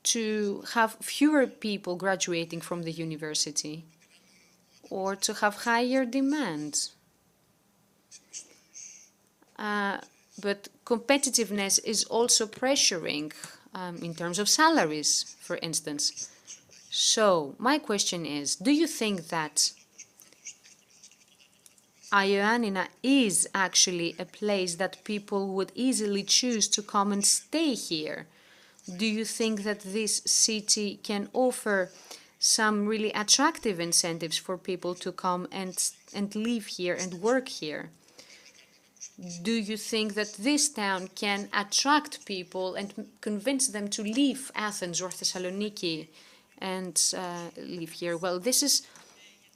to have fewer people graduating from the university or to have higher demand. But competitiveness is also pressuring in terms of salaries, for instance. So my question is, do you think that Ioannina is actually a place that people would easily choose to come and stay here? Do you think that this city can offer some really attractive incentives for people to come and live here and work here? Do you think that this town can attract people and convince them to leave Athens or Thessaloniki and live here? Well, this is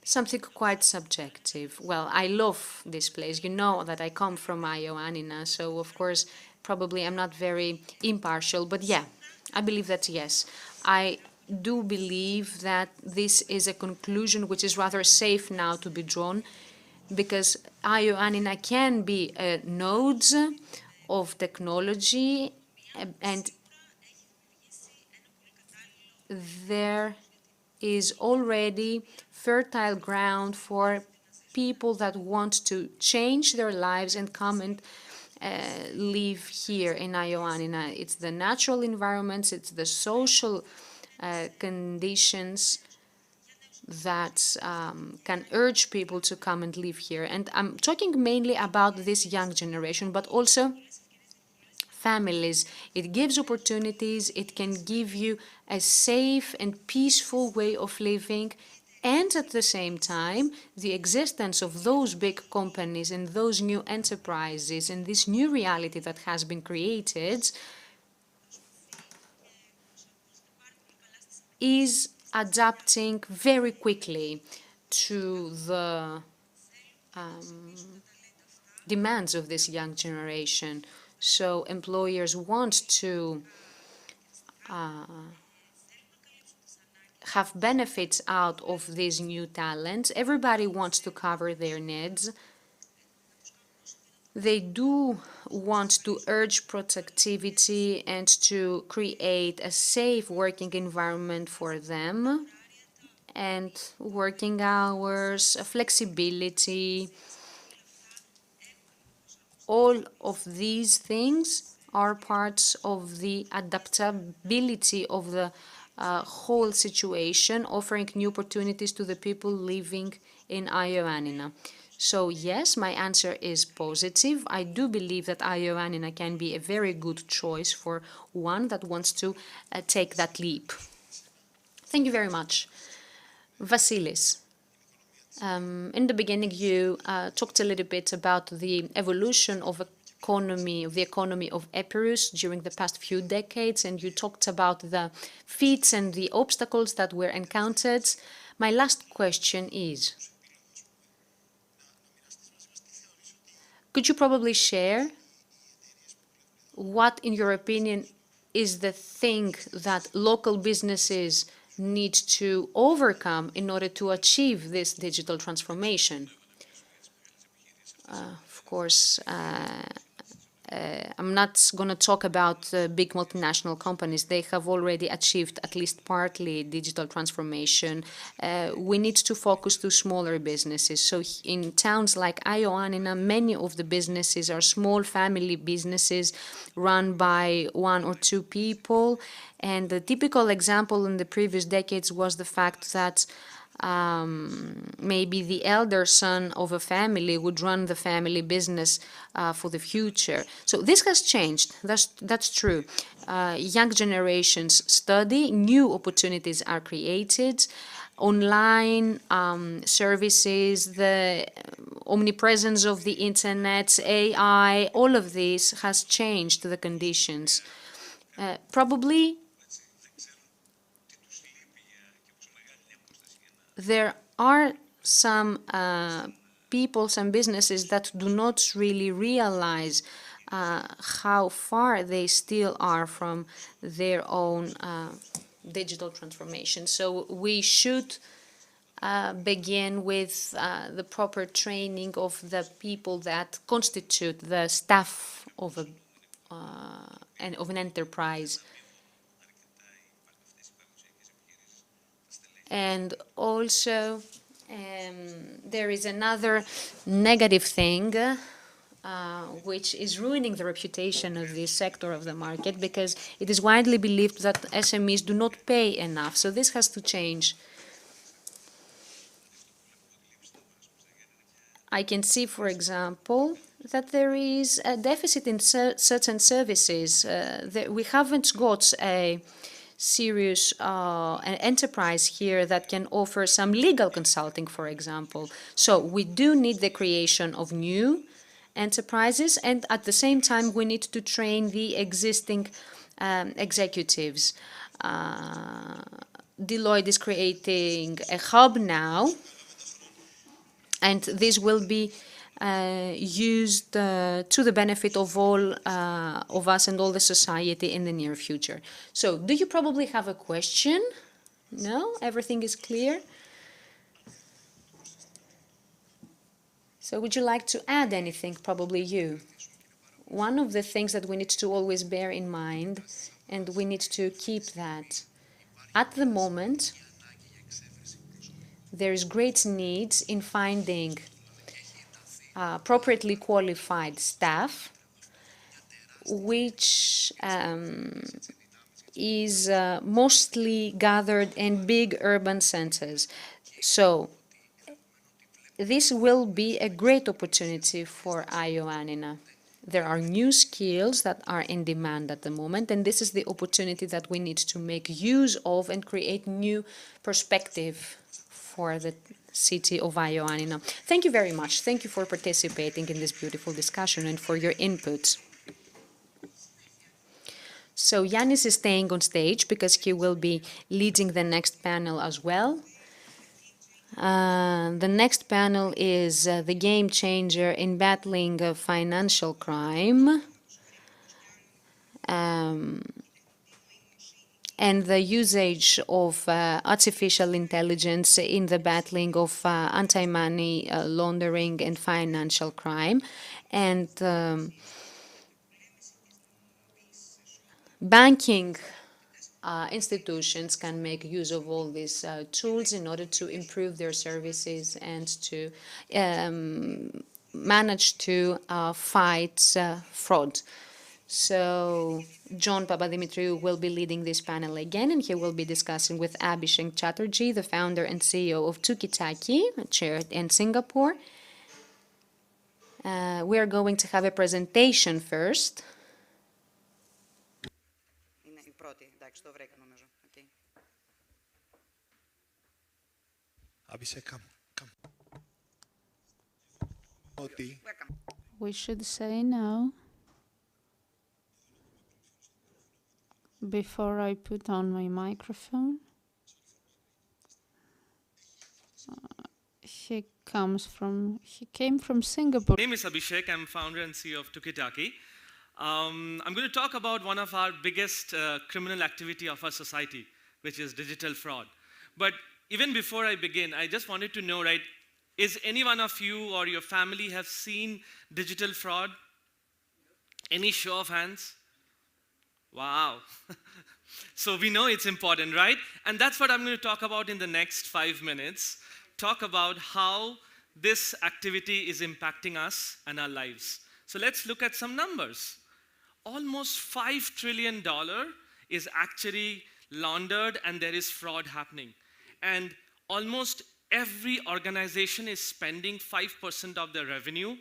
something quite subjective. Well, I love this place. You know that I come from Ioannina, so of course, probably I'm not very impartial, but yeah, I believe that yes. I do believe that this is a conclusion which is rather safe now to be drawn, because Ioannina can be a node of technology, and there is already fertile ground for people that want to change their lives and come and live here in Ioannina. It's the natural environments, it's the social conditions that can urge people to come and live here. And I'm talking mainly about this young generation, but also families. It gives opportunities, it can give you a safe and peaceful way of living, and at the same time, the existence of those big companies and those new enterprises and this new reality that has been created is adapting very quickly to the demands of this young generation. So employers want to have benefits out of these new talents. Everybody wants to cover their needs. They do want to urge productivity and to create a safe working environment for them, and working hours, flexibility. All of these things are parts of the adaptability of the whole situation, offering new opportunities to the people living in Ioannina. So yes, my answer is positive. I do believe that Ioannina can be a very good choice for one that wants to take that leap. Thank you very much. Vasilis. In the beginning, you talked a little bit about the evolution of the economy of Epirus during the past few decades, and you talked about the feats and the obstacles that were encountered. My last question is, could you probably share what, in your opinion, is the thing that local businesses need to overcome in order to achieve this digital transformation? Of course, I'm not going to talk about big multinational companies. They have already achieved at least partly digital transformation. We need to focus to smaller businesses. So in towns like Ioannina, many of the businesses are small family businesses run by one or two people. And the typical example in the previous decades was the fact that maybe the elder son of a family would run the family business for the future. So this has changed. That's true. Young generations study, new opportunities are created, online services, the omnipresence of the internet, AI, all of this has changed the conditions. Probably there are some people, some businesses that do not really realize how far they still are from their own digital transformation. So we should begin with the proper training of the people that constitute the staff of an enterprise. And also, there is another negative thing which is ruining the reputation of this sector of the market, because it is widely believed that SMEs do not pay enough. So this has to change. I can see, for example, that there is a deficit in certain services. We haven't got a serious an enterprise here that can offer some legal consulting, for example. So we do need the creation of new enterprises, and at the same time we need to train the existing executives. Deloitte is creating a hub now, and this will be used to the benefit of all of us and all the society in the near future. So, do you probably have a question? No? Everything is clear? So, would you like to add anything? Probably you. One of the things that we need to always bear in mind, and we need to keep that, at the moment, there is great need in finding appropriately qualified staff, which is mostly gathered in big urban centers. So this will be a great opportunity for Ioannina. There are new skills that are in demand at the moment, and this is the opportunity that we need to make use of and create new perspective for the city of Ioannina. Thank you very much. Thank you for participating in this beautiful discussion and for your input. So Yannis is staying on stage because he will be leading the next panel as well. The next panel is the game changer in battling financial crime. and the usage of artificial intelligence in the battling of anti-money laundering and financial crime. And banking institutions can make use of all these tools in order to improve their services and to manage to fight fraud. So John Papadimitriou will be leading this panel again, and he will be discussing with Abhishek Chatterjee, the founder and CEO of Tukitaki, chaired in Singapore. We are going to have a presentation first. Είναι η πρώτη, εντάξει, το βρήκα νομίζω. Okay. Abhishek, come. Ότι We should say now, before I put on my microphone, he came from Singapore. My name is Abhishek. I'm founder and CEO of Tukitaki. I'm going to talk about one of our biggest criminal activity of our society, which is digital fraud. But even before I begin, I just wanted to know, right, is any one of you or your family have seen digital fraud? Any show of hands? Wow. So we know it's important, right? And that's what I'm going to talk about in the next 5 minutes. Talk about how this activity is impacting us and our lives. So let's look at some numbers. Almost $5 trillion is actually laundered and there is fraud happening. And almost every organization is spending 5% of their revenue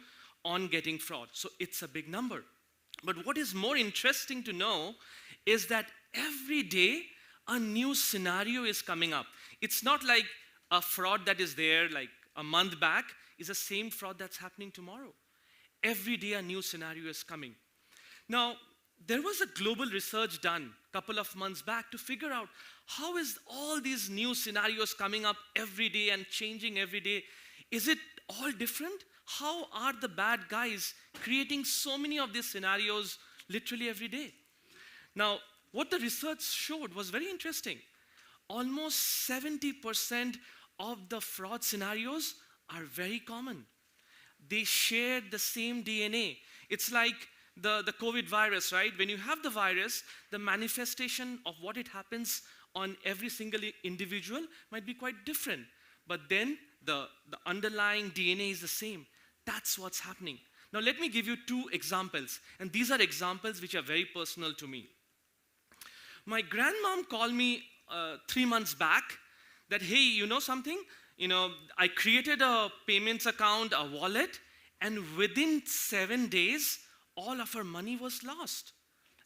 on getting fraud. So it's a big number. But what is more interesting to know is that every day a new scenario is coming up. It's not like a fraud that is there like a month back is the same fraud that's happening tomorrow. Every day a new scenario is coming. Now, there was a global research done a couple of months back to figure out how is all these new scenarios coming up every day and changing every day. Is it all different? How are the bad guys creating so many of these scenarios literally every day? Now, what the research showed was very interesting. Almost 70% of the fraud scenarios are very common. They share the same DNA. It's like the COVID virus, right? When you have the virus, the manifestation of what it happens on every single individual might be quite different. But then the underlying DNA is the same. That's what's happening. Now let me give you 2 examples. And these are examples which are very personal to me. My grandmom called me 3 months back that, hey, you know something? I created a payments account, a wallet, and within 7 days, all of her money was lost.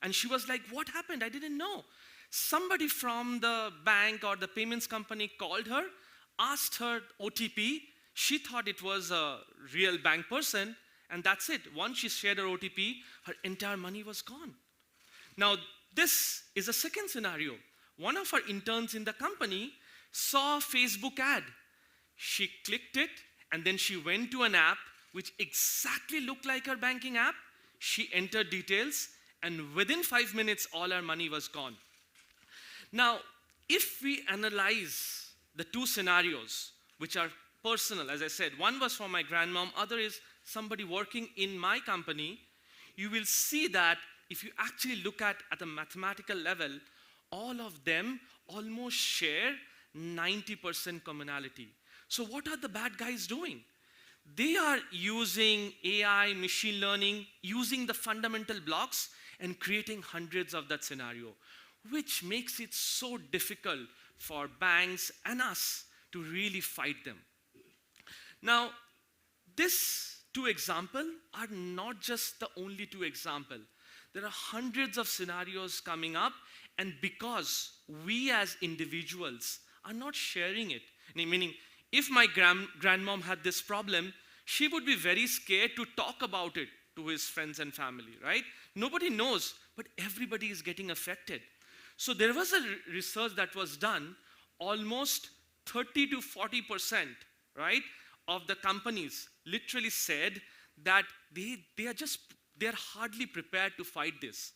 And she was like, what happened? I didn't know. Somebody from the bank or the payments company called her, asked her OTP. She thought it was a real bank person, and that's it. Once she shared her OTP, her entire money was gone. Now, this is a second scenario. One of our interns in the company saw a Facebook ad. She clicked it, and then she went to an app which exactly looked like her banking app. She entered details, and within 5 minutes, all her money was gone. Now, if we analyze the 2 scenarios, which are personal, as I said, one was for my grandmom, other is somebody working in my company, you will see that if you actually look at a mathematical level, all of them almost share 90% commonality. So what are the bad guys doing? They are using AI, machine learning, using the fundamental blocks and creating hundreds of that scenario, which makes it so difficult for banks and us to really fight them. Now, these 2 examples are not just the only 2 examples. There are hundreds of scenarios coming up, and because we as individuals are not sharing it, meaning if my grandmom had this problem, she would be very scared to talk about it to his friends and family, right? Nobody knows, but everybody is getting affected. So there was a research that was done, almost 30 to 40%, right, of the companies literally said that they are hardly prepared to fight this.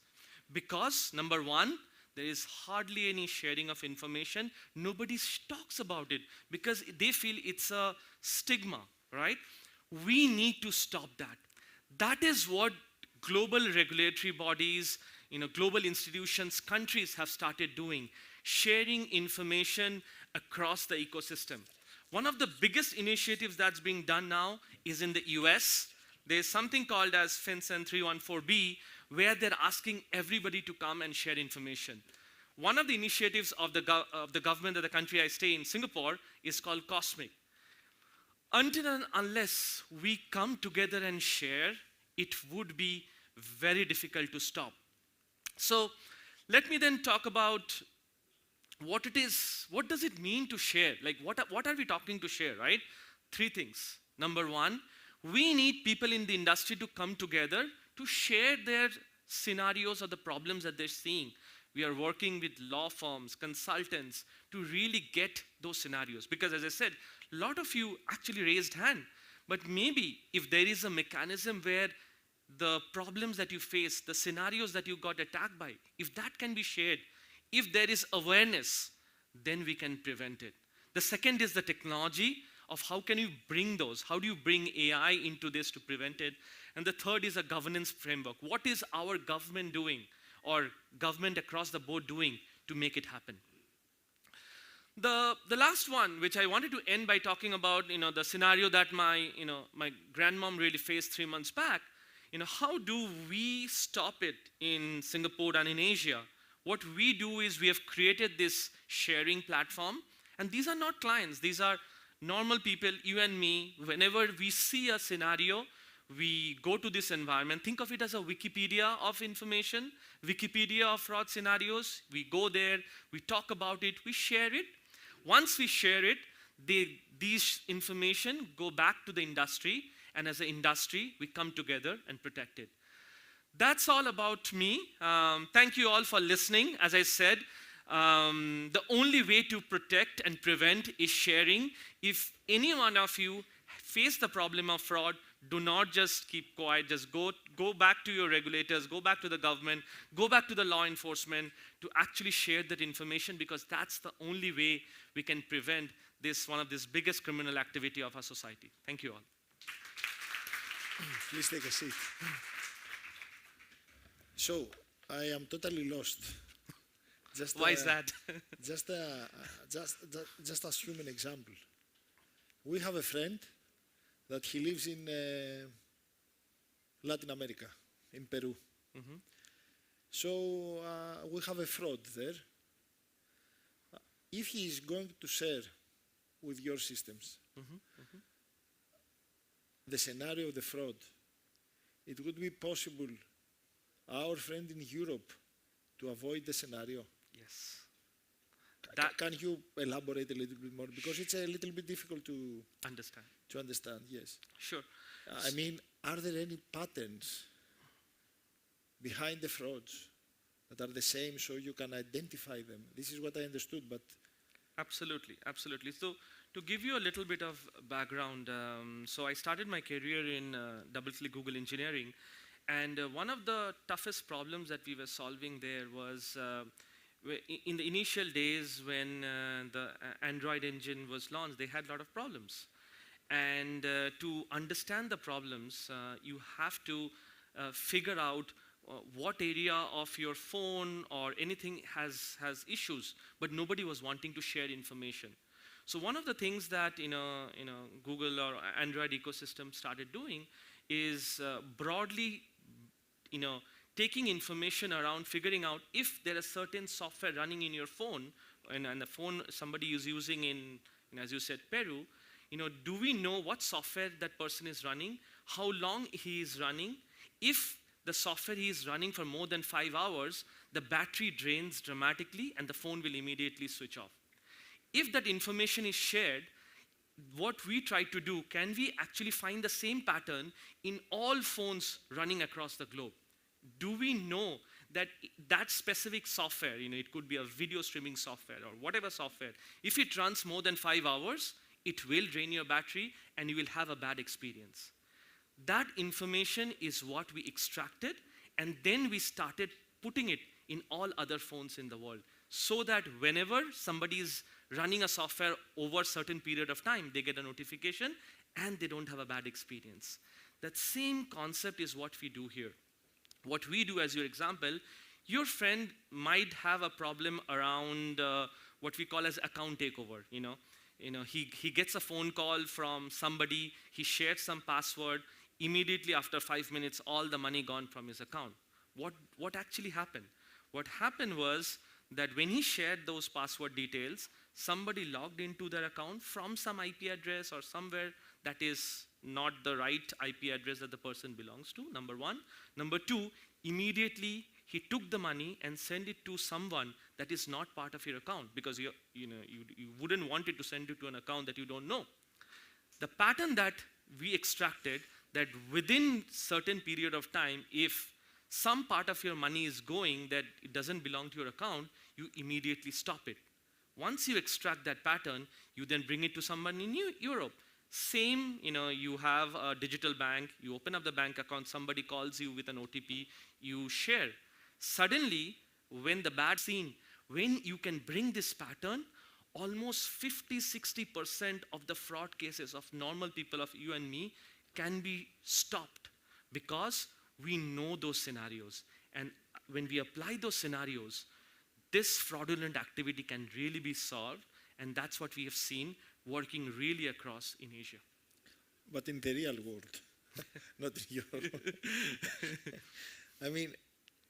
Because, number one, There is hardly any sharing of information. Nobody talks about it because they feel it's a stigma, right? We need to stop that. That is what global regulatory bodies, global institutions, countries have started doing, sharing information across the ecosystem. One of the biggest initiatives that's being done now is in the US. There's something called as FinCEN 314B, where they're asking everybody to come and share information. One of the initiatives of the government of the country I stay in, Singapore, is called COSMIC. Until and unless we come together and share, it would be very difficult to stop. So let me then talk about what it is. What does it mean to share? Like what are we talking to share, right? 3 things. Number 1, we need people in the industry to come together to share their scenarios or the problems that they're seeing. We are working with law firms, consultants to really get those scenarios. Because as I said, a lot of you actually raised hand. But maybe if there is a mechanism where the problems that you face, the scenarios that you got attacked by, if that can be shared, if there is awareness, then we can prevent it. The second is the technology of how can you bring those, how do you bring AI into this to prevent it? And the third is a governance framework. What is our government doing or government across the board doing to make it happen? The last one, which I wanted to end by talking about, the scenario that my grandmom really faced 3 months back. How do we stop it in Singapore and in Asia? What we do is we have created this sharing platform, and these are not clients. These are normal people, you and me. Whenever we see a scenario, we go to this environment. Think of it as a Wikipedia of information, Wikipedia of fraud scenarios. We go there, we talk about it, we share it. Once we share it, these information go back to the industry, and as an industry, we come together and protect it. That's all about me. Thank you all for listening. As I said, the only way to protect and prevent is sharing. If any one of you face the problem of fraud, do not just keep quiet. Just go back to your regulators, go back to the government, go back to the law enforcement to actually share that information, because that's the only way we can prevent one of this biggest criminal activity of our society. Thank you all. Please take a seat. So, I am totally lost. Why is that? just as human example. We have a friend that he lives in Latin America, in Peru. Mm-hmm. So we have a fraud there. If he is going to share with your systems the scenario of the fraud, it would be possible our friend in Europe to avoid the scenario? Yes. Can you elaborate a little bit more? Because it's a little bit difficult to understand, yes. Sure. I mean, are there any patterns behind the frauds that are the same so you can identify them? This is what I understood, but... Absolutely, absolutely. So, to give you a little bit of background, so I started my career in double-click Google engineering, and one of the toughest problems that we were solving there was in the initial days when the Android engine was launched, they had a lot of problems. And to understand the problems, you have to figure out what area of your phone or anything has issues, but nobody was wanting to share information. So one of the things that Google or Android ecosystem started doing is broadly taking information around, figuring out if there is certain software running in your phone, and the phone somebody is using in as you said, Peru, do we know what software that person is running, how long he is running? If the software he is running for more than 5 hours, the battery drains dramatically and the phone will immediately switch off. If that information is shared, what we try to do, can we actually find the same pattern in all phones running across the globe? Do we know that that specific software, it could be a video streaming software or whatever software, if it runs more than 5 hours, it will drain your battery and you will have a bad experience. That information is what we extracted, and then we started putting it in all other phones in the world, so that whenever somebody is running a software over a certain period of time, they get a notification and they don't have a bad experience. That same concept is what we do here. What we do, as your example, your friend might have a problem around what we call as account takeover. He gets a phone call from somebody, he shared some password, immediately after 5 minutes, all the money gone from his account. What actually happened? What happened was that when he shared those password details, somebody logged into their account from some IP address or somewhere that is not the right IP address that the person belongs to, number one. Number two, immediately he took the money and sent it to someone that is not part of your account, because you wouldn't want it to send it to an account that you don't know. The pattern that we extracted, that within certain period of time, if some part of your money is going that it doesn't belong to your account, you immediately stop it. Once you extract that pattern, you then bring it to someone in Europe. Same, you have a digital bank, you open up the bank account, somebody calls you with an OTP, you share. Suddenly, when the bad scene, when you can bring this pattern, almost 50-60% of the fraud cases of normal people, of you and me, can be stopped, because we know those scenarios. And when we apply those scenarios, this fraudulent activity can really be solved, and that's what we have seen working really across in Asia. But in the real world, not in Europe. I mean,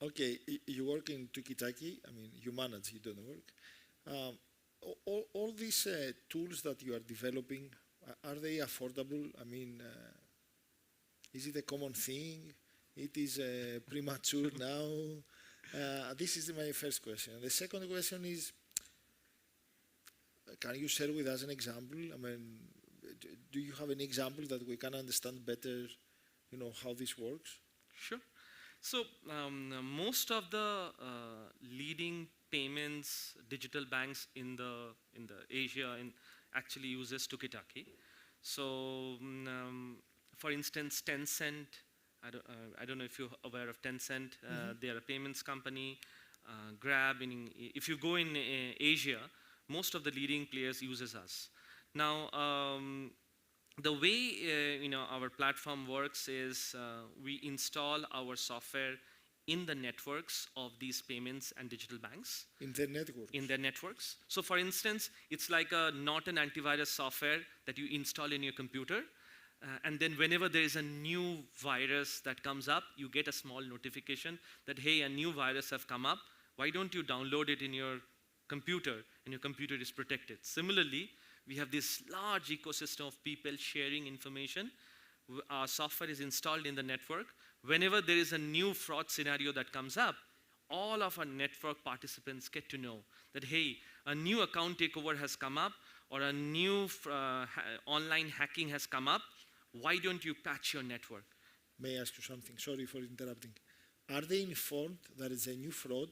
okay, you work in Tukitaki, you manage, you don't work. All these tools that you are developing, are they affordable? Is it a common thing? It is premature now? This is my first question. The second question is, can you share with us an example? Do you have an example that we can understand better, how this works? Sure. So most of the leading payments digital banks in the Asia actually uses Tukitaki. So for instance, Tencent, I don't know if you're aware of Tencent. They are a payments company. Grab, if you go in Asia, most of the leading players uses us. Now, the way our platform works is we install our software in the networks of these payments and digital banks. In their networks? In their networks. So for instance, it's like not an antivirus software that you install in your computer. And then whenever there is a new virus that comes up, you get a small notification that, hey, a new virus have come up. Why don't you download it in your computer, and your computer is protected? Similarly, we have this large ecosystem of people sharing information. Our software is installed in the network. Whenever there is a new fraud scenario that comes up, all of our network participants get to know that, hey, a new account takeover has come up, or a new online hacking has come up. Why don't you patch your network? May I ask you something? Sorry for interrupting. Are they informed that it's a new fraud,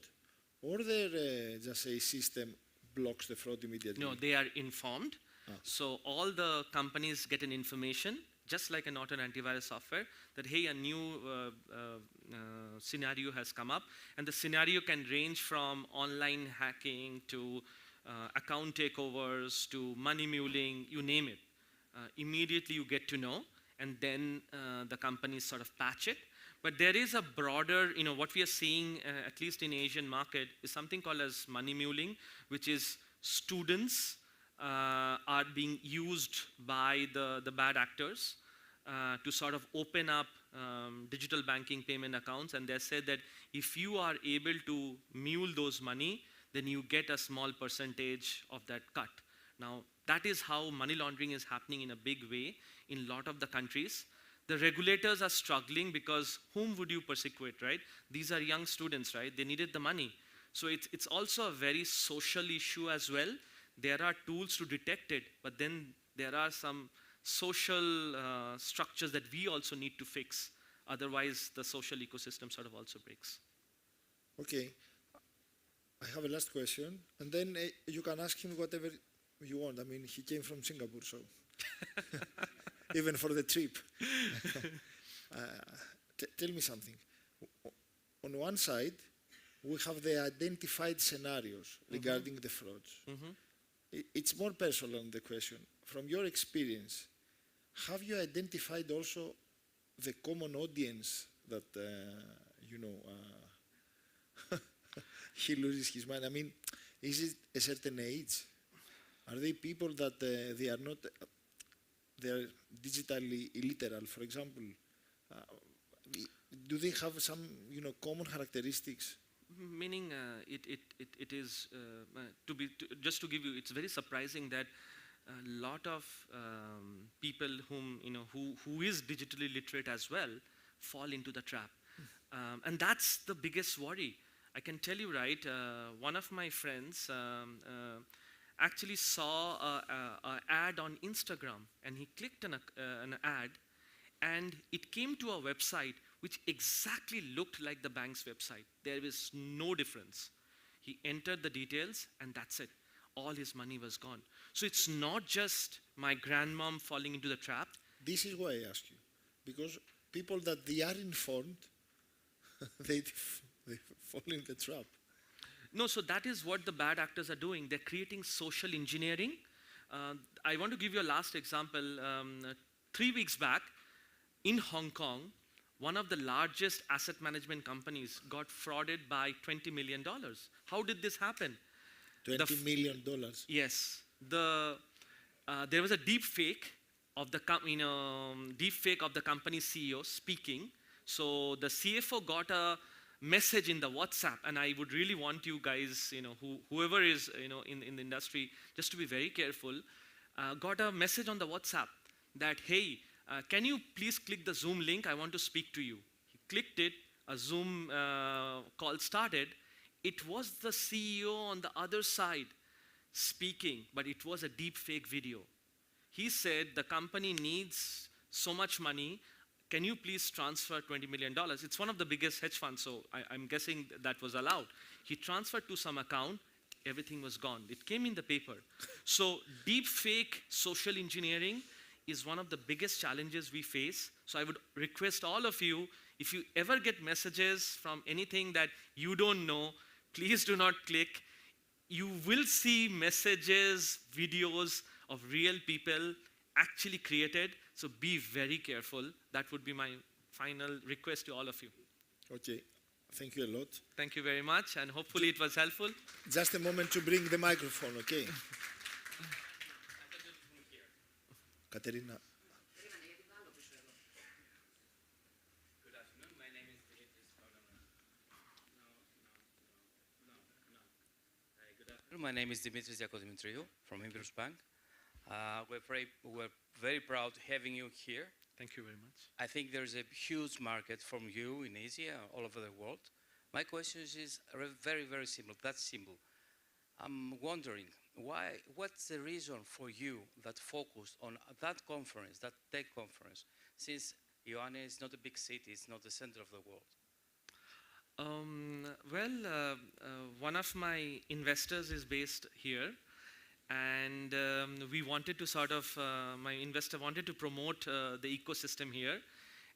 or their just a system blocks the fraud immediately? No, they are informed. So all the companies get an information, just like an antivirus software, that, hey, a new scenario has come up. And the scenario can range from online hacking to account takeovers to money muling, you name it. Immediately you get to know, and then the companies sort of patch it. But there is a broader, what we are seeing, at least in Asian market, is something called as money muling, which is students are being used by the bad actors to sort of open up digital banking payment accounts. And they said that if you are able to mule those money, then you get a small percentage of that cut. Now, that is how money laundering is happening in a big way in a lot of the countries. The regulators are struggling because whom would you persecute, right? These are young students, right? They needed the money. So it's also a very social issue as well. There are tools to detect it, but then there are some social structures that we also need to fix. Otherwise, the social ecosystem sort of also breaks. Okay. I have a last question, and then you can ask him whatever you want. He came from Singapore, so even for the trip. Tell me something. On one side, we have the identified scenarios regarding the frauds. It's more personal on the question. From your experience, have you identified also the common audience that, he loses his mind? I mean, is it a certain age? Are they people that they are not, they are digitally illiterate, for example? Do they have some, common characteristics? Meaning, it is just to give you. It's very surprising that a lot of people who is digitally literate as well fall into the trap, and that's the biggest worry. I can tell you, right? One of my friends actually saw an ad on Instagram, and he clicked on an ad, and it came to a website which exactly looked like the bank's website. There is no difference. He entered the details, and that's it. All his money was gone. So it's not just my grandmom falling into the trap. This is why I ask you, because people that they are informed, they fall in the trap. No, so that is what the bad actors are doing. They're creating social engineering. I want to give you a last example. 3 weeks back, in Hong Kong, one of the largest asset management companies got frauded by $20 million. How did this happen? $20 million? Yes. There was a deep fake of the company's CEO speaking. So the CFO got a message in the WhatsApp, and I would really want you guys, whoever is, in the industry, just to be very careful. Got a message on the WhatsApp that, hey, can you please click the Zoom link? I want to speak to you. He clicked it. A Zoom call started. It was the CEO on the other side speaking, but it was a deep fake video. He said, the company needs so much money. Can you please transfer $20 million? It's one of the biggest hedge funds, so I'm guessing that was allowed. He transferred to some account. Everything was gone. It came in the paper. So deep fake social engineering is one of the biggest challenges we face. So I would request all of you, if you ever get messages from anything that you don't know, please do not click. You will see messages, videos of real people actually created. So be very careful. That would be my final request to all of you. Okay. Thank you a lot. Thank you very much, and hopefully it was helpful. Just a moment to bring the microphone, okay? Katerina. Good afternoon. My name is Dimitris. Good afternoon. My name is Dimitris Diakodimitriou from Imbrus Bank. We're very proud having you here. Thank you very much. I think there's a huge market from you in Asia, all over the world. My question is very, very simple. That's simple. I'm wondering, what's the reason for you that focused on that conference, that tech conference, since Ioannina is not a big city, it's not the center of the world? One of my investors is based here, and we wanted to my investor wanted to promote the ecosystem here.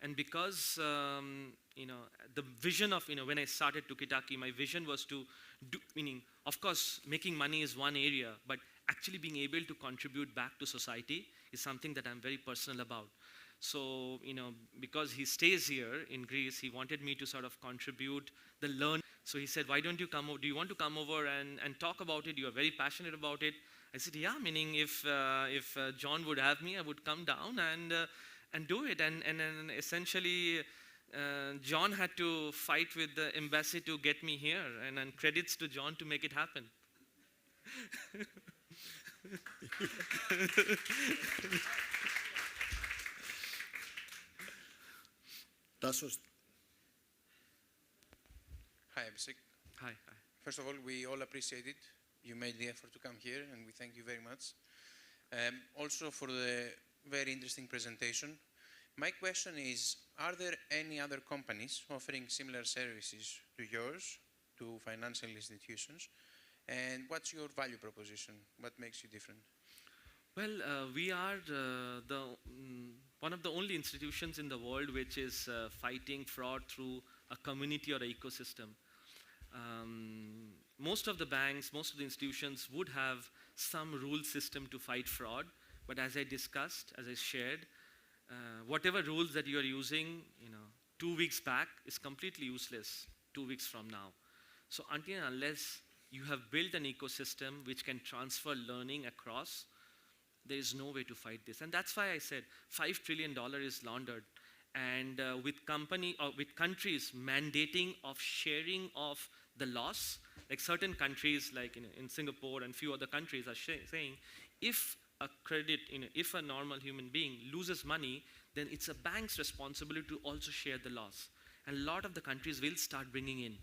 And because, the vision of, when I started Tukitaki, my vision was to do, meaning, of course, making money is one area, but actually being able to contribute back to society is something that I'm very personal about. So, because he stays here in Greece, he wanted me to contribute the learn. So he said, why don't you come over, do you want to come over and talk about it? You are very passionate about it. I said, yeah, meaning if John would have me, I would come down and do it. And essentially, John had to fight with the embassy to get me here, and credits to John to make it happen. Hi, Abhishek. Hi. First of all, we all appreciate it. You made the effort to come here, and we thank you very much. Also for the very interesting presentation. My question is, are there any other companies offering similar services to yours, to financial institutions? And what's your value proposition? What makes you different? Well, we are one of the only institutions in the world which is fighting fraud through a community or an ecosystem. Most of the banks, most of the institutions would have some rule system to fight fraud, but as I discussed, as I shared, whatever rules that you are using, 2 weeks back is completely useless 2 weeks from now. So until and unless you have built an ecosystem which can transfer learning across, there is no way to fight this. And that's why I said $5 trillion is laundered. And with countries mandating of sharing of the loss, like certain countries, like in Singapore and few other countries are saying, if if a normal human being loses money, then it's a bank's responsibility to also share the loss. And a lot of the countries will start bringing in.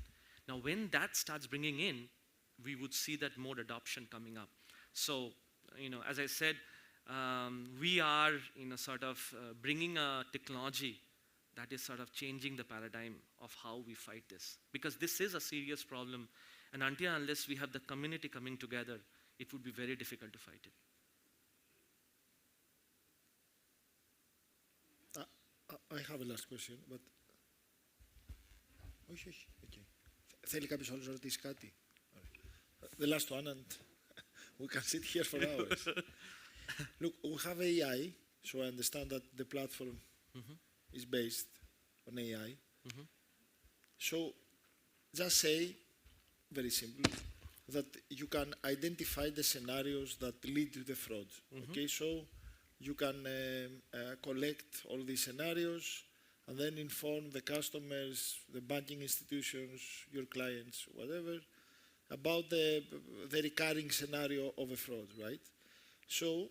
Now, when that starts bringing in, we would see that more adoption coming up. So, as I said, we are sort of bringing a technology that is sort of changing the paradigm of how we fight this. Because this is a serious problem, and until and unless we have the community coming together, it would be very difficult to fight it. I have a last question, but... Okay. Θέλει κάποιος άλλος να ρωτήσει κάτι? The last one, and we can sit here for hours. Look, we have AI, so I understand that the platform is based on AI. So just say, very simply, that you can identify the scenarios that lead to the fraud. Okay, so you can collect all these scenarios and then inform the customers, the banking institutions, your clients, whatever, about the recurring scenario of a fraud, right? So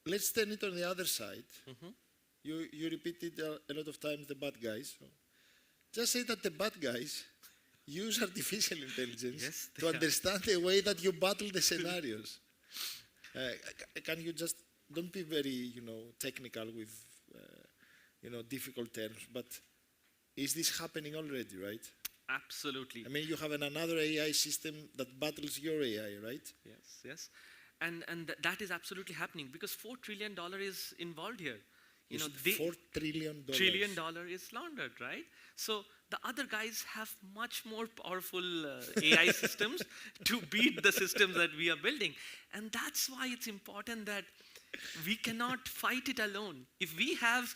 let's turn it on the other side. You repeated a lot of times the bad guys. So just say that the bad guys use artificial intelligence to understand the way that you battle the scenarios. Can you just, don't be very, technical with, difficult terms, but is this happening already, right? Absolutely. I mean, you have another AI system that battles your AI, right? Yes. And that is absolutely happening because $4 trillion is involved here. $4 trillion. Trillion dollar is laundered, right? So the other guys have much more powerful AI systems to beat the systems that we are building. And that's why it's important that we cannot fight it alone. If we have,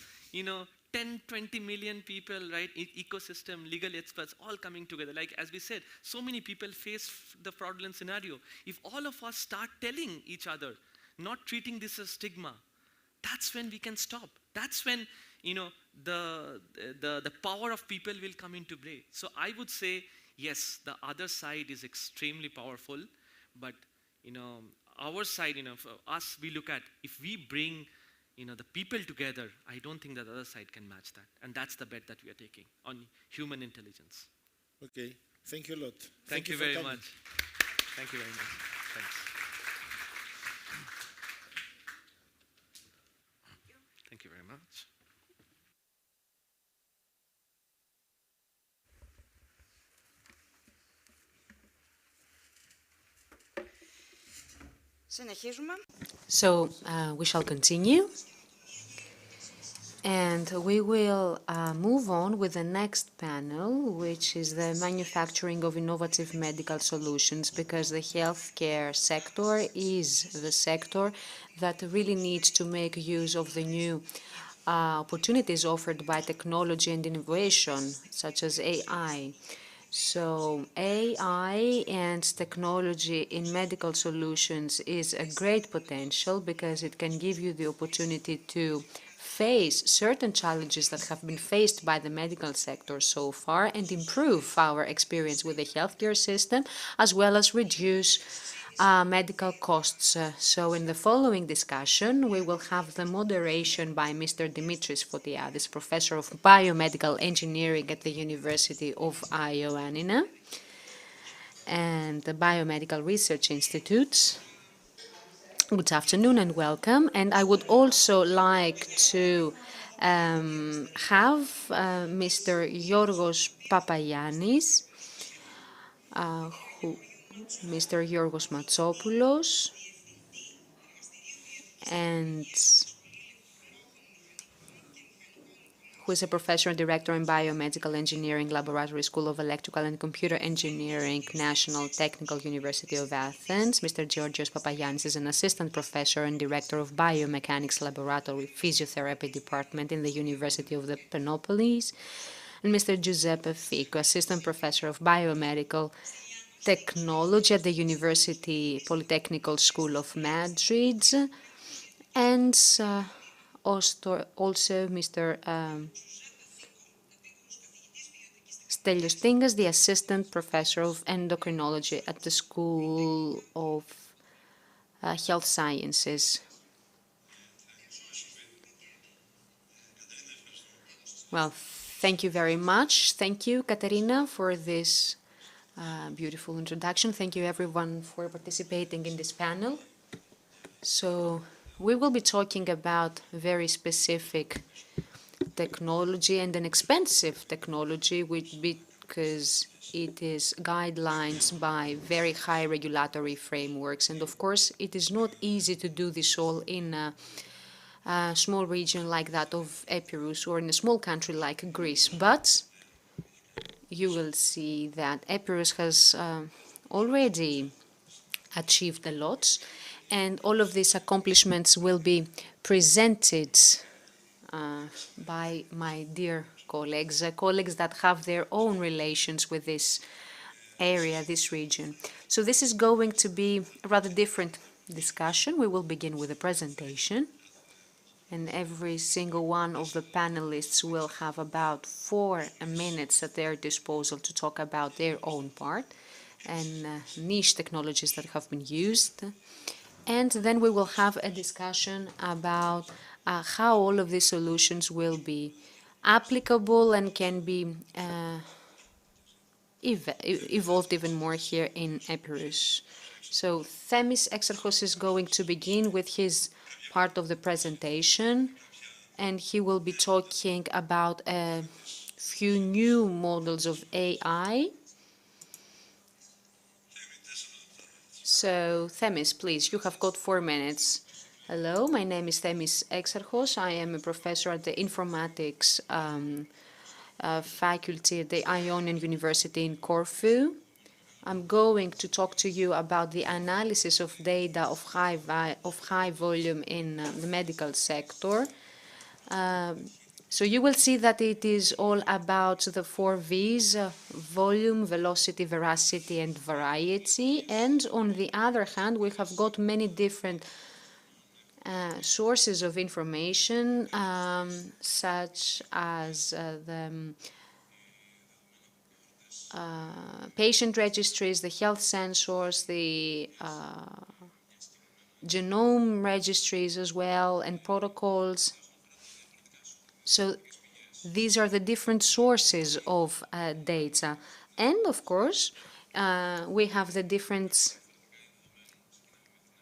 10, 20 million people, right, ecosystem, legal experts, all coming together. Like, as we said, so many people face the fraudulent scenario. If all of us start telling each other, not treating this as stigma, that's when we can stop. That's when, the power of people will come into play. So I would say, yes, the other side is extremely powerful, but, our side, for us, we look at, if we bring the people together, I don't think that the other side can match that. And that's the bet that we are taking on human intelligence. Okay. Thank you a lot. Thank you very much. Thank you very much. Thanks. Thank you very much. Συνεχίζουμε. So we shall continue. And we will move on with the next panel, which is the manufacturing of innovative medical solutions, because the healthcare sector is the sector that really needs to make use of the new opportunities offered by technology and innovation, such as AI. So AI and technology in medical solutions is a great potential because it can give you the opportunity to face certain challenges that have been faced by the medical sector so far and improve our experience with the healthcare system, as well as reduce medical costs. So in the following discussion, we will have the moderation by Mr. Dimitris Fotiadis, Professor of Biomedical Engineering at the University of Ioannina and the Biomedical Research Institutes. Good afternoon and welcome. And I would also like to have Mr. Yorgos Papayannis, Mr. Yorgos Matsopoulos, and who is a professor and director in Biomedical Engineering Laboratory School of Electrical and Computer Engineering, National Technical University of Athens. Mr. Georgios Papagiannis is an assistant professor and director of Biomechanics Laboratory Physiotherapy Department in the University of the Penopolis. And Mr. Giuseppe Fico, assistant professor of Biomedical Technology at the University Polytechnical School of Madrid. And also Mr. Stelios Tingas, the assistant professor of endocrinology at the School of Health Sciences. Well, thank you very much. Thank you, Katerina, for this beautiful introduction. Thank you, everyone, for participating in this panel. So we will be talking about very specific technology and an expensive technology, because it is guidelines by very high regulatory frameworks. And of course, it is not easy to do this all in a small region like that of Epirus or in a small country like Greece. But you will see that Epirus has already achieved a lot. And all of these accomplishments will be presented by my dear colleagues, colleagues that have their own relations with this area, this region. So this is going to be a rather different discussion. We will begin with a presentation, and every single one of the panelists will have about 4 minutes at their disposal to talk about their own part and niche technologies that have been used. And then we will have a discussion about how all of these solutions will be applicable and can be evolved even more here in Epirus. So Themis Exarchos is going to begin with his part of the presentation, and he will be talking about a few new models of AI. So, Themis, please, you have got 4 minutes. Hello, my name is Themis Exarchos. I am a professor at the informatics faculty at the Ionian University in Corfu. I'm going to talk to you about the analysis of data of high volume in the medical sector. So you will see that it is all about the 4 V's, volume, velocity, veracity, and variety. And on the other hand, we have got many different sources of information, such as the patient registries, the health sensors, the genome registries as well, and protocols. So these are the different sources of data. And of course, we have the different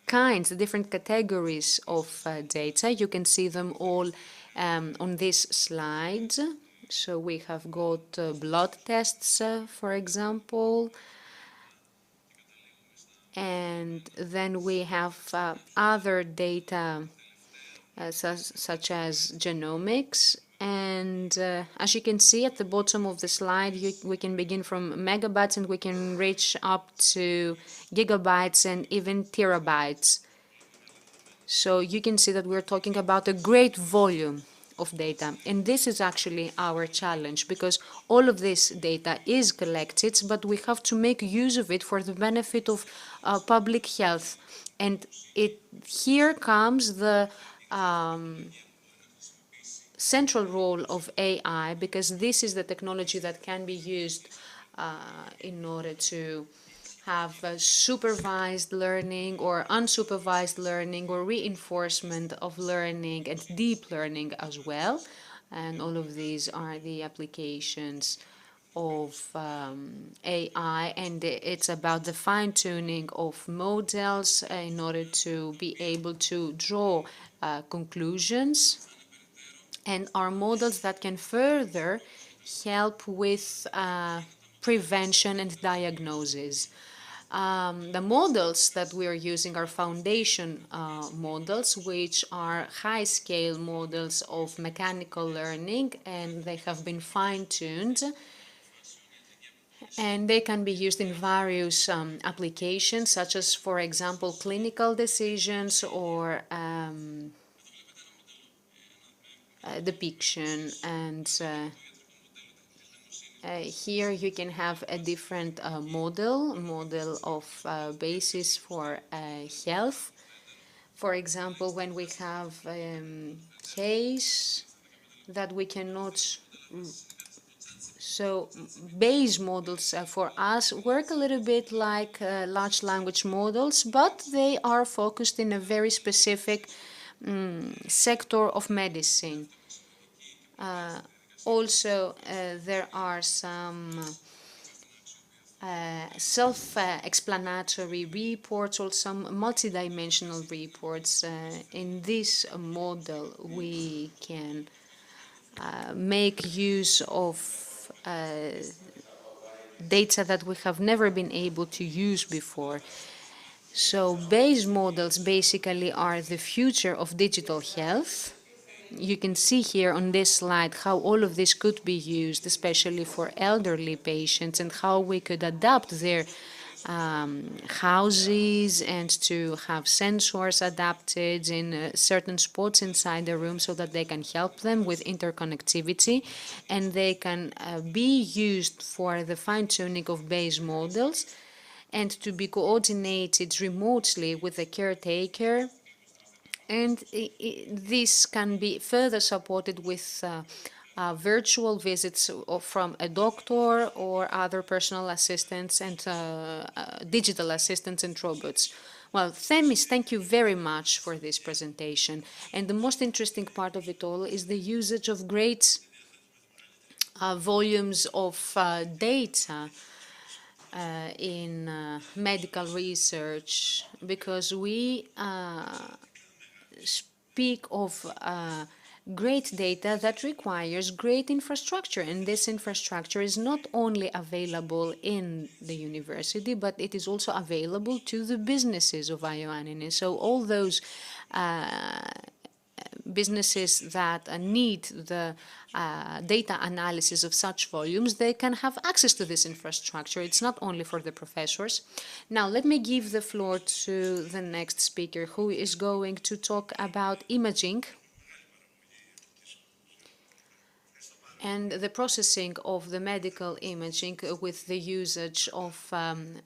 kinds, the different categories of data. You can see them all on this slide. So we have got blood tests, for example. And then we have other data such as genomics. And as you can see at the bottom of the slide, we can begin from megabytes and we can reach up to gigabytes and even terabytes. So you can see that we're talking about a great volume of data. And this is actually our challenge, because all of this data is collected, but we have to make use of it for the benefit of public health. And here comes the central role of AI, because this is the technology that can be used in order to have supervised learning or unsupervised learning or reinforcement of learning and deep learning as well. And all of these are the applications of AI, and it's about the fine-tuning of models in order to be able to draw conclusions, and are models that can further help with prevention and diagnosis. The models that we are using are foundation models, which are high-scale models of mechanical learning, and they have been fine-tuned. And they can be used in various applications, such as, for example, clinical decisions or depiction. And here you can have a different model of basis for health. For example, when we have case that we cannot. So base models for us work a little bit like large language models, but they are focused in a very specific sector of medicine. Also, there are some self-explanatory reports or some multidimensional reports. In this model, we can make use of data that we have never been able to use before. So base models basically are the future of digital health. You can see here on this slide how all of this could be used, especially for elderly patients, and how we could adapt their houses and to have sensors adapted in certain spots inside the room so that they can help them with interconnectivity, and they can be used for the fine-tuning of base models and to be coordinated remotely with the caretaker. And this can be further supported with virtual visits from a doctor or other personal assistants and digital assistants and robots. Well, Themis, thank you very much for this presentation. And the most interesting part of it all is the usage of great volumes of data in medical research, because we speak of great data that requires great infrastructure, and this infrastructure is not only available in the university, but it is also available to the businesses of Ioannina. So all those businesses that need the data analysis of such volumes, they can have access to this infrastructure. It's not only for the professors. Now, let me give the floor to the next speaker, who is going to talk about imaging and the processing of the medical imaging with the usage of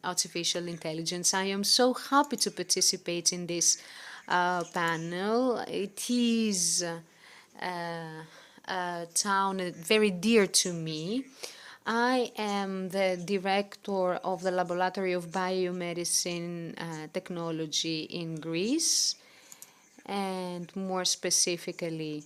artificial intelligence. I am so happy to participate in this panel. It is a town very dear to me. I am the director of the Laboratory of Biomedicine Technology in Greece, and more specifically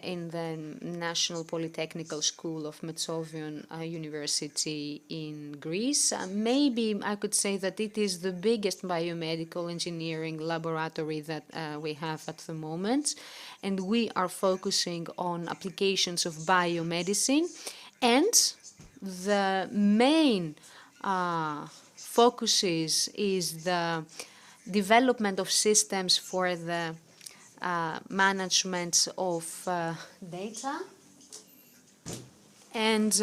in the National Polytechnical School of Metsovion University in Greece. Maybe I could say that it is the biggest biomedical engineering laboratory that we have at the moment, and we are focusing on applications of biomedicine, and the main focus is the development of systems for the management of data, and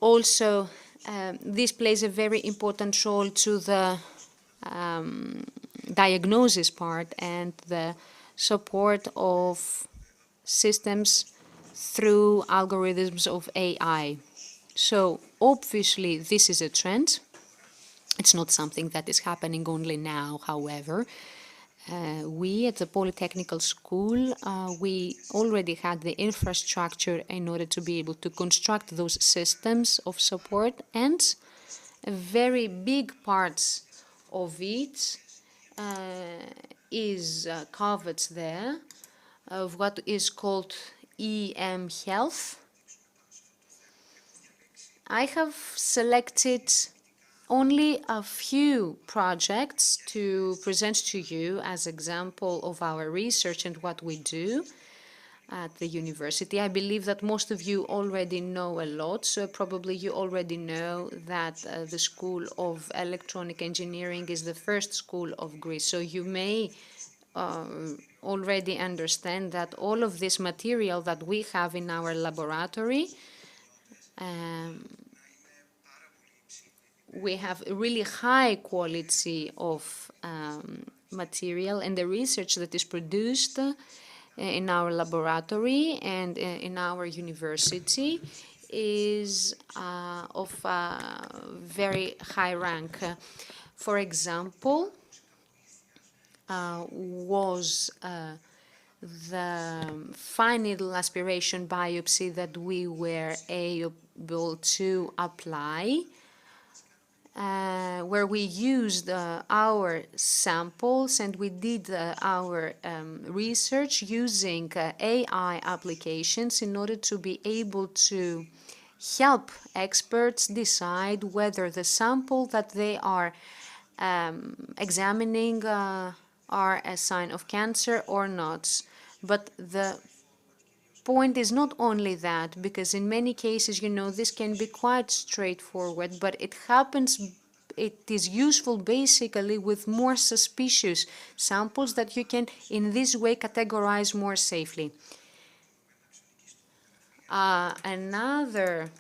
also this plays a very important role to the diagnosis part and the support of systems through algorithms of AI. So obviously this is a trend. It's not something that is happening only now, however. We at the Polytechnical School, we already had the infrastructure in order to be able to construct those systems of support, and a very big part of it is covered there, of what is called EM Health. I have selected only a few projects to present to you as example of our research and what we do. at the university. I believe that most of you already know a lot, so probably you already know that the School of Electronic Engineering is the first school of Greece. So you may already understand that all of this material that we have in our laboratory, we have a really high quality of material, and the research that is produced in our laboratory and in our university is of very high rank. For example, was the final aspiration biopsy that we were able to apply, where we used our samples and we did our research using AI applications in order to be able to help experts decide whether the sample that they are examining are a sign of cancer or not. But the point is not only that, because in many cases, you know, this can be quite straightforward, but it happens, it is useful basically with more suspicious samples that you can in this way categorize more safely. Another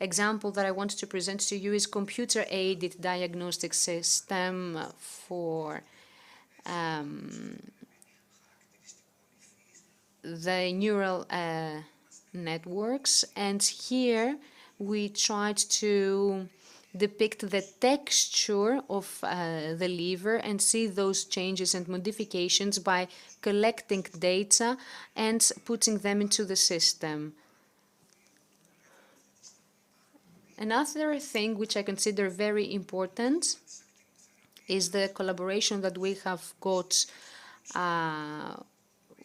example that I want to present to you is computer-aided diagnostic system for the neural networks. And here we tried to depict the texture of the liver and see those changes and modifications by collecting data and putting them into the system. Another thing which I consider very important is the collaboration that we have got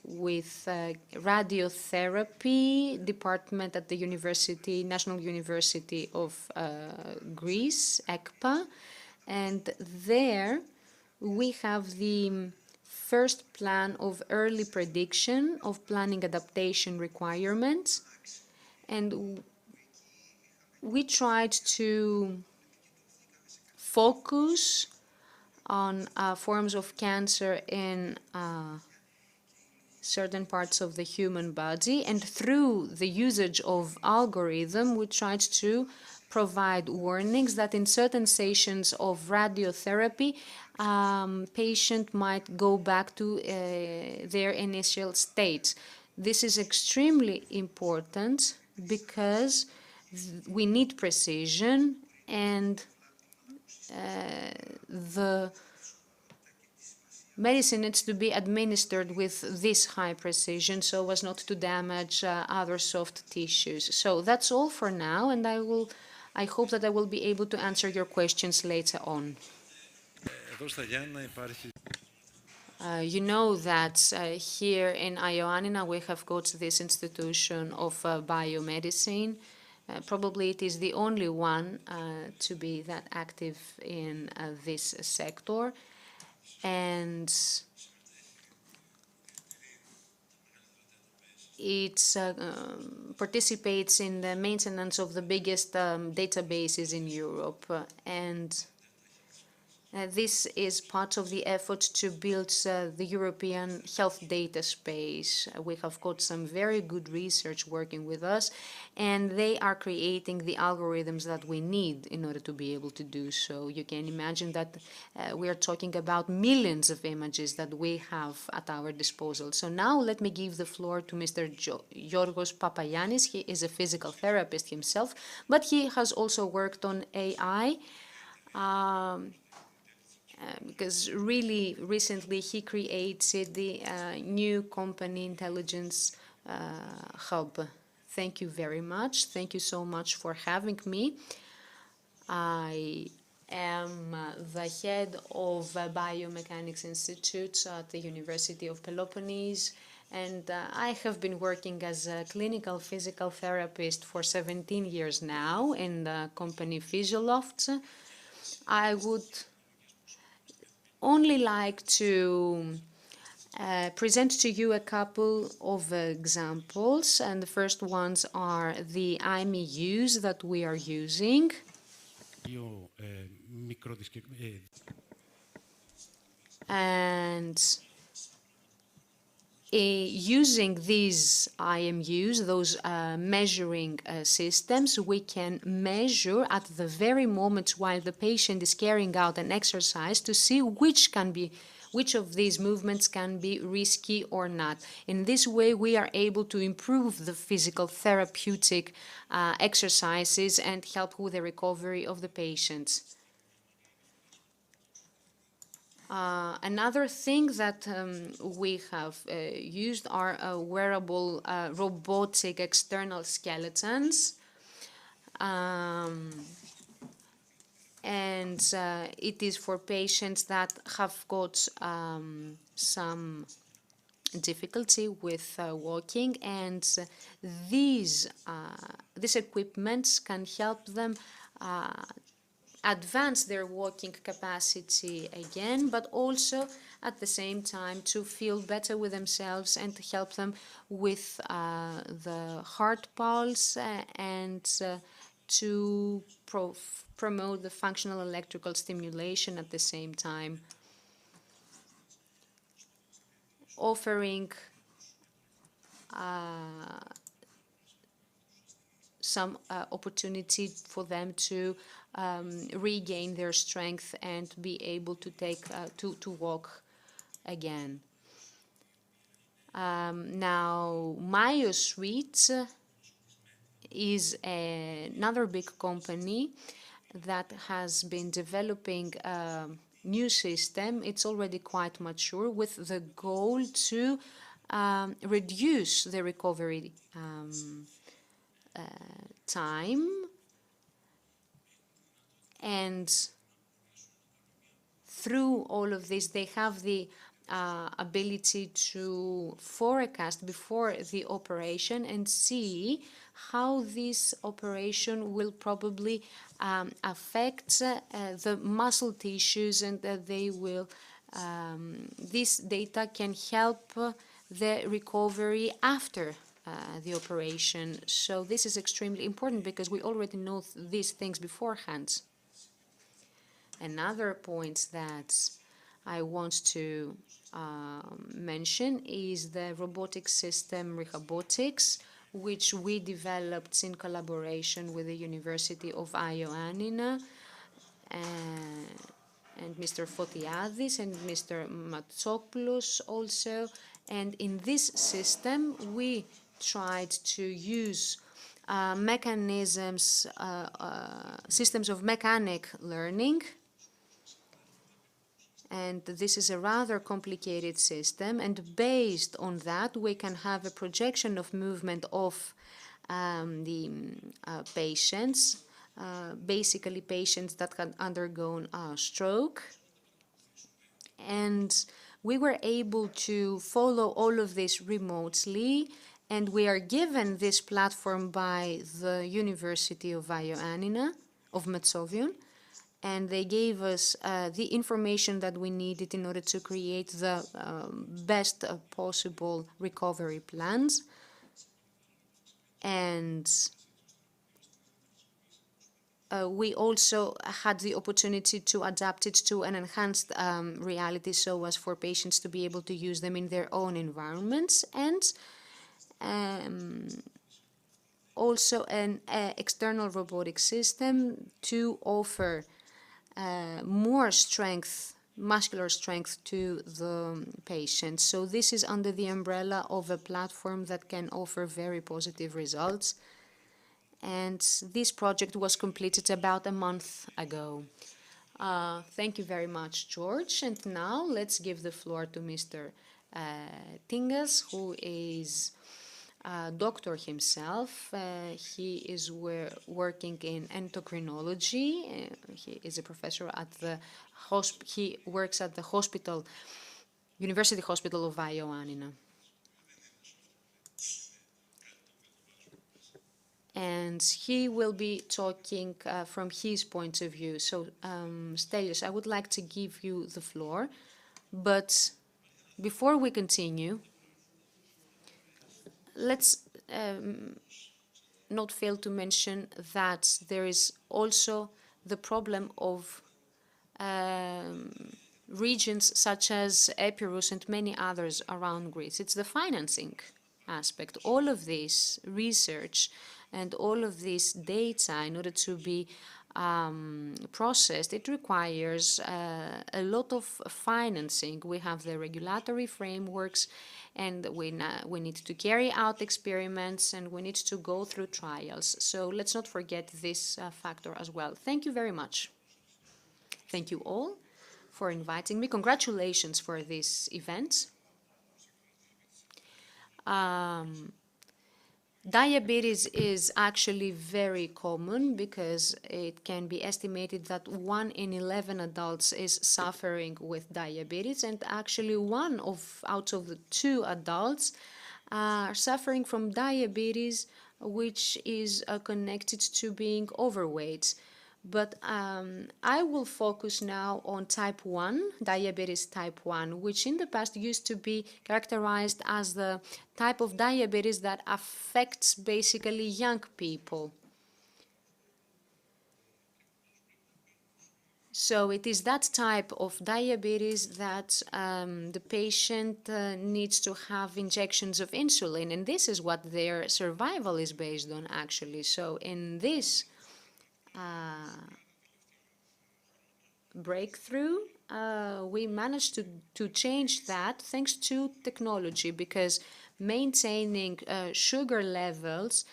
with radiotherapy department at the University, National University of Greece, ECPA. And there we have the first plan of early prediction of planning adaptation requirements. And we tried to focus on forms of cancer in certain parts of the human body, and through the usage of algorithm, we tried to provide warnings that in certain sessions of radiotherapy, patient might go back to their initial state. This is extremely important because we need precision, and the medicine needs to be administered with this high precision so as not to damage other soft tissues. So that's all for now, and I hope that I will be able to answer your questions later on. You know that here in Ioannina we have got this institution of biomedicine. Probably it is the only one to be that active in this sector. And it participates in the maintenance of the biggest databases in Europe. And this is part of the effort to build the European health data space. We have got some very good research working with us, and they are creating the algorithms that we need in order to be able to do so. You can imagine that we are talking about millions of images that we have at our disposal. So now let me give the floor to Mr. Giorgos Papayannis. He is a physical therapist himself, but he has also worked on AI. Because really recently he created the new company intelligence hub. Thank you very much. Thank you so much for having me. I am the head of Biomechanics Institute at the University of Peloponnese, and I have been working as a clinical physical therapist for 17 years now in the company Physioloft. I would only like to present to you a couple of examples, and the first ones are the IMEUs that we are using. And using these IMUs, those measuring systems, we can measure at the very moment while the patient is carrying out an exercise to see which of these movements can be risky or not. In this way, we are able to improve the physical therapeutic exercises and help with the recovery of the patients. Another thing that we have used are wearable robotic external skeletons. And it is for patients that have got some difficulty with walking, and these equipments can help them advance their walking capacity again, but also at the same time to feel better with themselves and to help them with the heart pulse and to promote the functional electrical stimulation at the same time, offering some opportunity for them to regain their strength and be able to to walk again. Now, MyoSuite is another big company that has been developing a new system. It's already quite mature with the goal to reduce the recovery time, and through all of this they have the ability to forecast before the operation and see how this operation will probably affect the muscle tissues, and that they will this data can help the recovery after the operation. So this is extremely important because we already know these things beforehand. Another point that I want to mention is the robotic system Rehabotics, which we developed in collaboration with the University of Ioannina and Mr. Fotiadis and Mr. Matsopoulos also. And in this system, we tried to use systems of mechanic learning. And this is a rather complicated system, and based on that we can have a projection of movement of the patients, basically patients that had undergone a stroke. And we were able to follow all of this remotely, and we are given this platform by the University of Ioannina, of Metsovion, and they gave us the information that we needed in order to create the best possible recovery plans. And we also had the opportunity to adapt it to an enhanced reality so as for patients to be able to use them in their own environments, and also an external robotic system to offer more strength, muscular strength to the patient. So this is under the umbrella of a platform that can offer very positive results. And this project was completed about a month ago. Thank you very much, George. And now let's give the floor to Mr. Tingas, who is a doctor himself. He is working in endocrinology. He is a professor at the he works at the hospital, University Hospital of Ioannina. And he will be talking from his point of view. So, Stelios, I would like to give you the floor, but Before we continue, let's not fail to mention that there is also the problem of regions such as Epirus and many others around Greece. It's the financing aspect. All of this research and all of this data, in order to be processed, it requires a lot of financing. We have the regulatory frameworks, and we need to carry out experiments, and we need to go through trials. So let's not forget this factor as well. Thank you very much. Thank you all for inviting me. Congratulations for this event. Diabetes is actually very common because it can be estimated that 1 in 11 adults is suffering with diabetes, and actually out of the 2 adults are suffering from diabetes, which is connected to being overweight. But I will focus now on type 1, diabetes type 1, which in the past used to be characterized as the type of diabetes that affects basically young people. So it is that type of diabetes that the patient needs to have injections of insulin, and this is what their survival is based on, actually. So in this breakthrough, we managed to change that thanks to technology, because maintaining sugar levels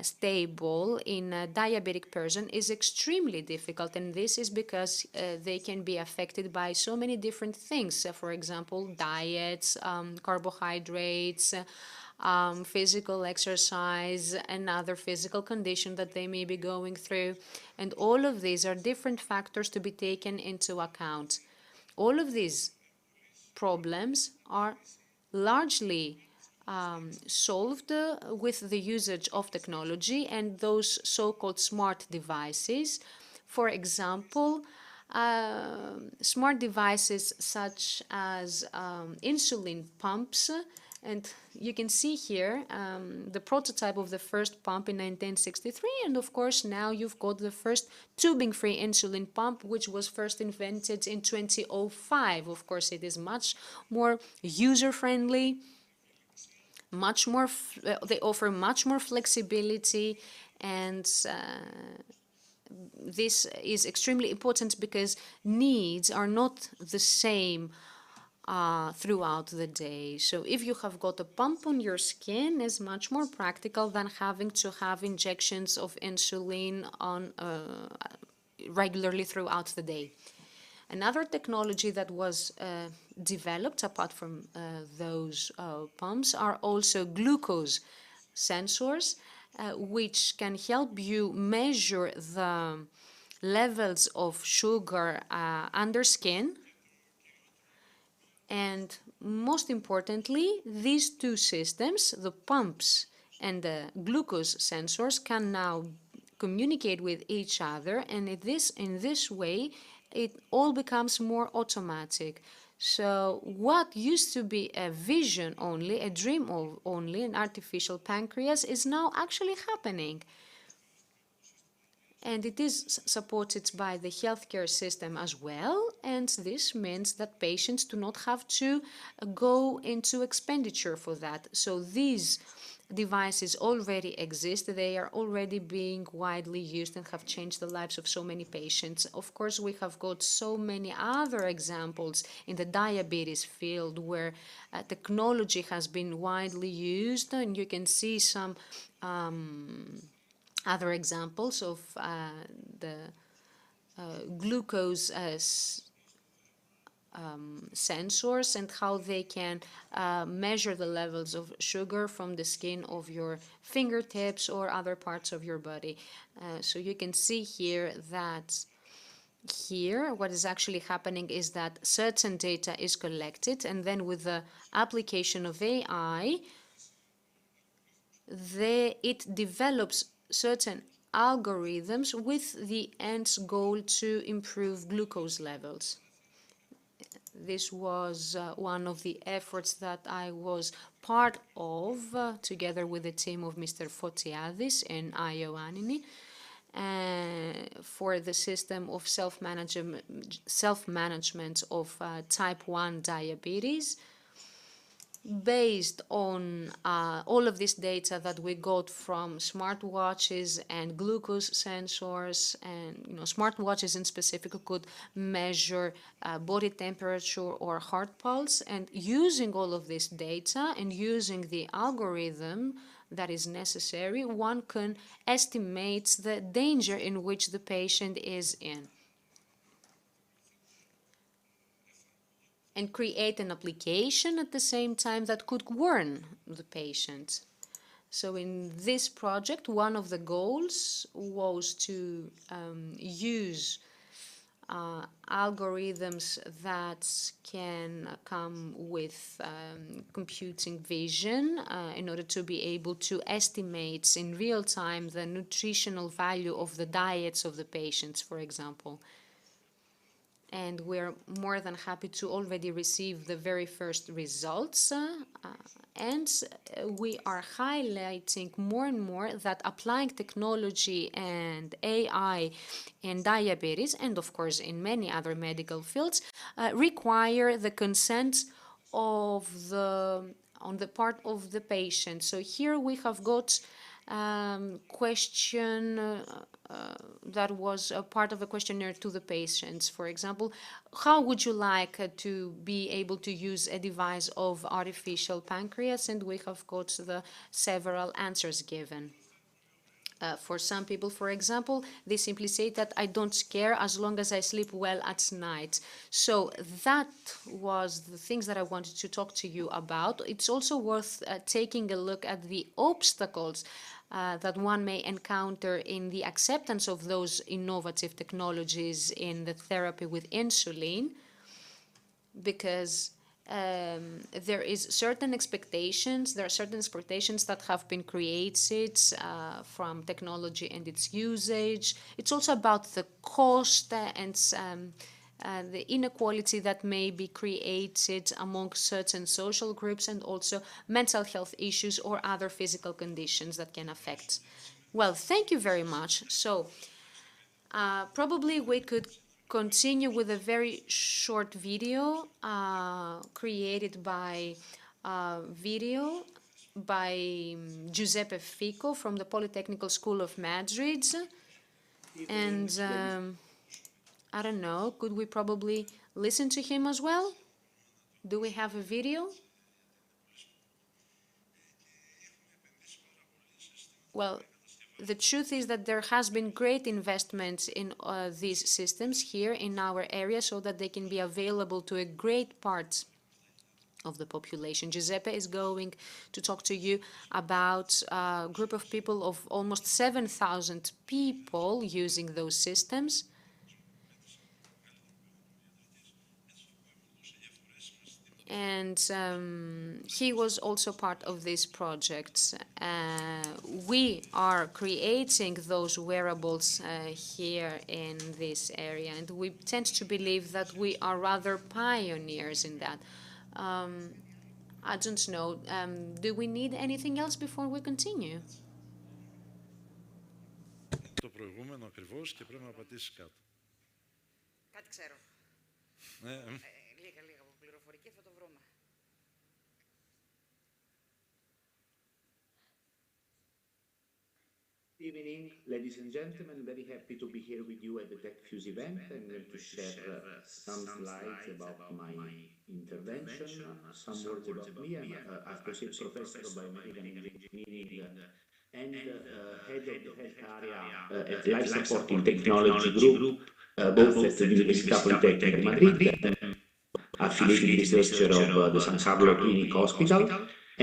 stable in a diabetic person is extremely difficult, and this is because they can be affected by so many different things. For example, diets, carbohydrates, physical exercise, and other physical condition that they may be going through. And all of these are different factors to be taken into account. All of these problems are largely solved with the usage of technology and those so-called smart devices. For example, smart devices such as insulin pumps, and you can see here the prototype of the first pump in 1963, and of course now you've got the first tubing-free insulin pump, which was first invented in 2005. Of course, it is much more user-friendly, they offer much more flexibility, and this is extremely important because needs are not the same throughout the day. So if you have got a pump on your skin, is much more practical than having to have injections of insulin on regularly throughout the day. Another technology that was developed apart from those pumps are also glucose sensors, which can help you measure the levels of sugar under skin. And most importantly, these two systems, the pumps and the glucose sensors, can now communicate with each other, and in this way, it all becomes more automatic. So what used to be a vision only, a dream of only, an artificial pancreas, is now actually happening. And it is supported by the healthcare system as well, and this means that patients do not have to go into expenditure for that. So these devices already exist, they are already being widely used and have changed the lives of so many patients. Of course, we have got so many other examples in the diabetes field where technology has been widely used, and you can see some other examples of the glucose sensors and how they can measure the levels of sugar from the skin of your fingertips or other parts of your body. So you can see here that what is actually happening is that certain data is collected, and then with the application of AI, it develops certain algorithms with the end goal to improve glucose levels. This was one of the efforts that I was part of, together with the team of Mr. Fotiadis and Ioannini, for the system of self-management of type 1 diabetes, based on all of this data that we got from smartwatches and glucose sensors, and smartwatches in specific could measure body temperature or heart pulse, and using all of this data and using the algorithm that is necessary, one can estimate the danger in which the patient is in, and create an application at the same time that could warn the patient. So in this project, one of the goals was to use algorithms that can come with computing vision in order to be able to estimate in real time the nutritional value of the diets of the patients, for example. And we're more than happy to already receive the very first results. And we are highlighting more and more that applying technology and AI in diabetes, and of course in many other medical fields, require the consent of on the part of the patient. So here we have got question that was a part of a questionnaire to the patients. For example, how would you like to be able to use a device of artificial pancreas? And we have got the several answers given. For some people, for example, they simply say that I don't care as long as I sleep well at night. So that was the things that I wanted to talk to you about. It's also worth taking a look at the obstacles that one may encounter in the acceptance of those innovative technologies in the therapy with insulin, because there are certain expectations that have been created from technology and its usage. It's also about the cost and the inequality that may be created among certain social groups, and also mental health issues or other physical conditions that can affect. Well, thank you very much. So probably we could continue with a very short video created by Giuseppe Fico from the Polytechnical School of Madrid. And I don't know, could we probably listen to him as well? Do we have a video? Well, the truth is that there has been great investment in these systems here in our area so that they can be available to a great part of the population. Giuseppe is going to talk to you about a group of people of almost 7,000 people using those systems. And he was also part of this project. We are creating those wearables here in this area, and we tend to believe that we are rather pioneers in that. I don't know, do we need anything else before we continue? Το προηγούμενο ακριβώς και πρέπει να πατήσεις κάτω. Κάτι ξέρω. Λίγα από πληροφορική θα το βρούμε. Good evening, ladies and gentlemen. Very happy to be here with you at the TechFuse event. I'm going to share some slides about my intervention, some words about me. I'm associate professor of biomedical engineering and head of the health area at Life Supporting Technology Group, both at the Università Politecnica di Madrid, affiliated researcher of the San Carlo Clinic Hospital,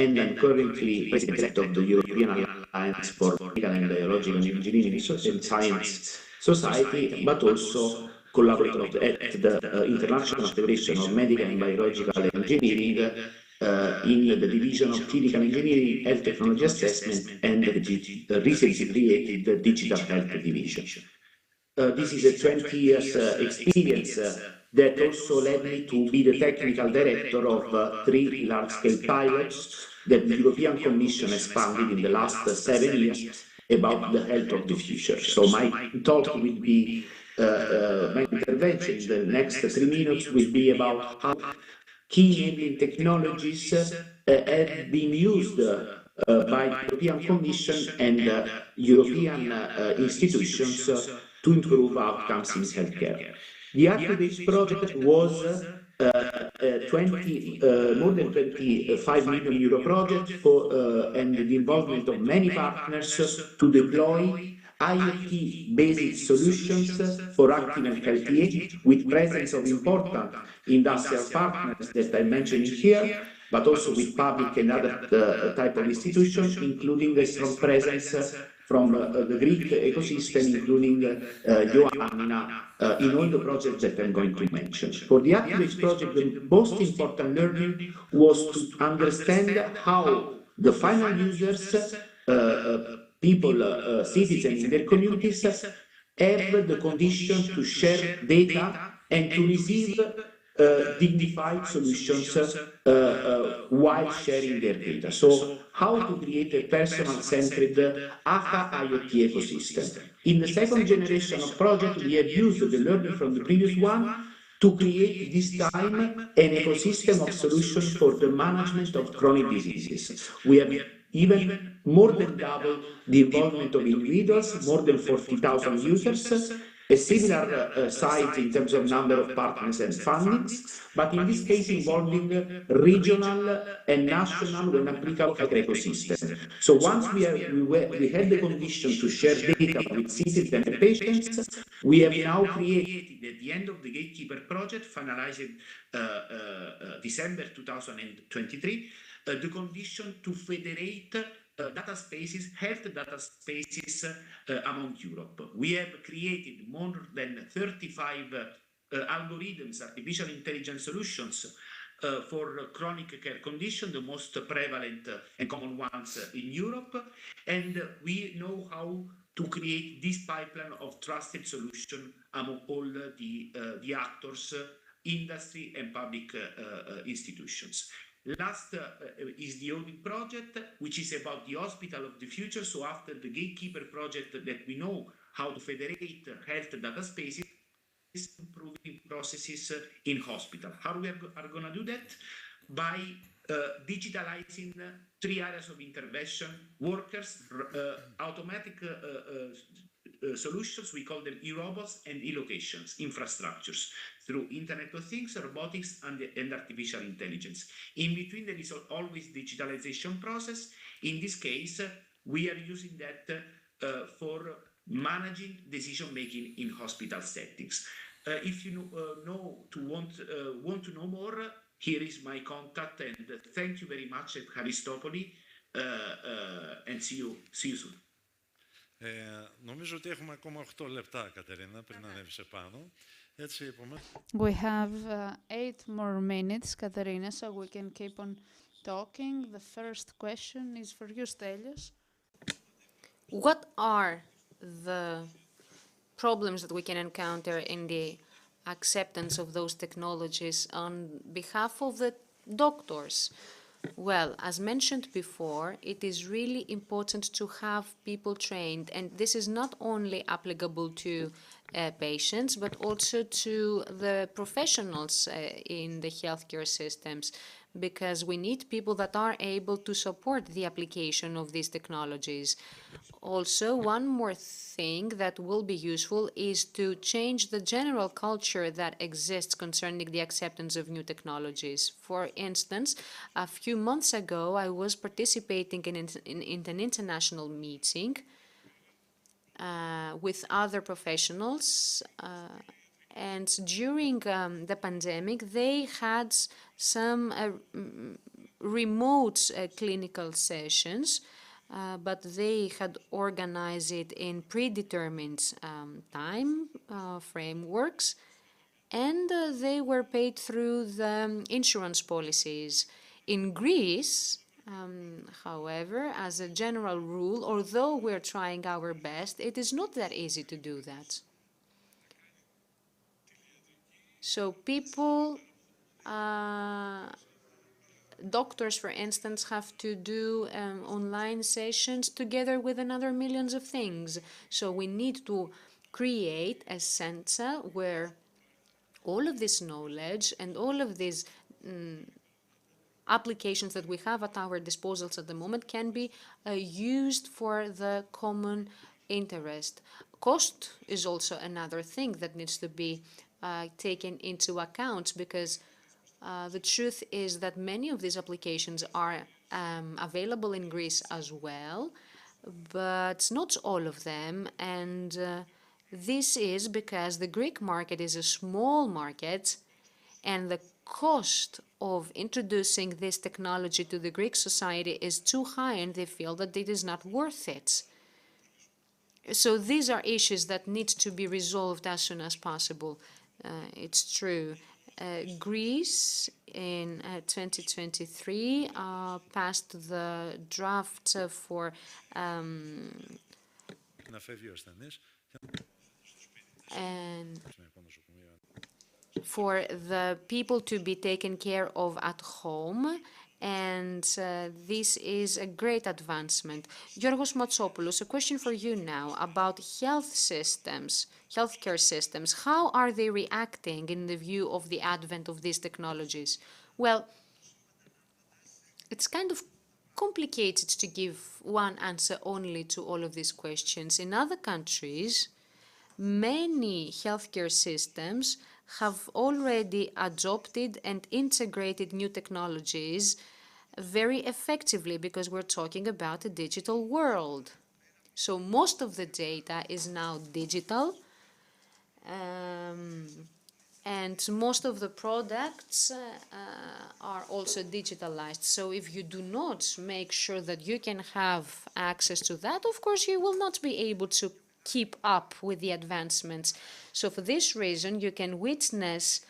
and I'm currently president of the European Alliance for Medical and Biological Engineering Research and Science Society, but also collaborator at the International Federation of Medical and Biological Engineering in the division of Clinical Engineering, Health Technology Assessment, and the recently created Digital Health Division. This is a 20 years experience that also led me to be the technical director of 3 large-scale pilots that the European Commission has funded in the last 7 years about the health of the future. So my talk will be, my intervention in the next 3 minutes will be about how key enabling technologies have been used by the European Commission and European institutions to improve outcomes in healthcare. The Activate project was 20, more than 25 million euro project for, and the involvement of many partners to deploy IoT-based solutions for active and healthy age, with presence of important industrial partners that I mentioned here, but also with public and other type of institutions, including a strong presence from the Greek ecosystem, including Ioannina, in all the projects that I'm going to mention. For the Activate project, the most important learning was to understand how the final users, people, citizens in their communities, have the condition to share data and to receive dignified solutions while sharing their data. So how to create a personal-centered AHA IoT ecosystem. In the second generation of project, we have used the learning from the previous one to create this time an ecosystem of solutions for the management of chronic diseases. We have even more than double the involvement of individuals, more than 40,000 users, a similar size in terms of number of partners and fundings, but in this case involving regional and national when applicable ecosystem. So once we had the condition to share data with citizens and patients, we have now created at the end of the Gatekeeper project, finalized December 2023, the condition to federate data spaces, health data spaces among Europe. We have created more than 35 algorithms, artificial intelligence solutions for chronic care conditions, the most prevalent and common ones in Europe, and we know how to create this pipeline of trusted solution among all the actors, industry and public institutions. Last is the audit project, which is about the hospital of the future. So after the Gatekeeper project that we know how to federate health data spaces, improving processes in hospital. How we are going to do that? By digitalizing 3 areas of intervention: workers, automatic solutions, we call them e-robots, and e-locations, infrastructures, through Internet of Things, robotics, and artificial intelligence. In between, there is always digitalization process. In this case, we are using that for managing decision-making in hospital settings. If you want to know more, here is my contact, and thank you very much at Aristopoli, and see you soon. Νομίζω ότι έχουμε ακόμα 8 λεπτά, Κατερίνα, πριν ανέβεις επάνω. Έτσι, επομένως... We have 8 more minutes, Katerina, so we can keep on talking. The first question is for you, Stelios. What are the problems that we can encounter in the acceptance of those technologies on behalf of the doctors? Well, as mentioned before, it is really important to have people trained, and this is not only applicable to patients, but also to the professionals in the healthcare systems, because we need people that are able to support the application of these technologies. Also, one more thing that will be useful is to change the general culture that exists concerning the acceptance of new technologies. For instance, a few months ago, I was participating in an international meeting with other professionals, and during the pandemic, they had some remote clinical sessions, but they had organized it in predetermined time frameworks, and they were paid through the insurance policies. In Greece, however, as a general rule, although we're trying our best, it is not that easy to do that. So people, doctors, for instance, have to do online sessions together with another millions of things. So we need to create a center where all of this knowledge and all of these applications that we have at our disposals at the moment can be used for the common interest. Cost is also another thing that needs to be taken into account, because the truth is that many of these applications are available in Greece as well, but not all of them. And this is because the Greek market is a small market, and the cost of introducing this technology to the Greek society is too high, and they feel that it is not worth it. So these are issues that need to be resolved as soon as possible. It's true. Greece in 2023 passed the draft for and for the people to be taken care of at home, and this is a great advancement. Yorgos Motsopoulos, a question for you now about health systems, healthcare systems. How are they reacting in the view of the advent of these technologies? Well, it's kind of complicated to give one answer only to all of these questions. In other countries, many healthcare systems have already adopted and integrated new technologies very effectively, because we're talking about a digital world. So most of the data is now digital, and most of the products are also digitalized. So if you do not make sure that you can have access to that, of course you will not be able to keep up with the advancements. So for this reason, you can witness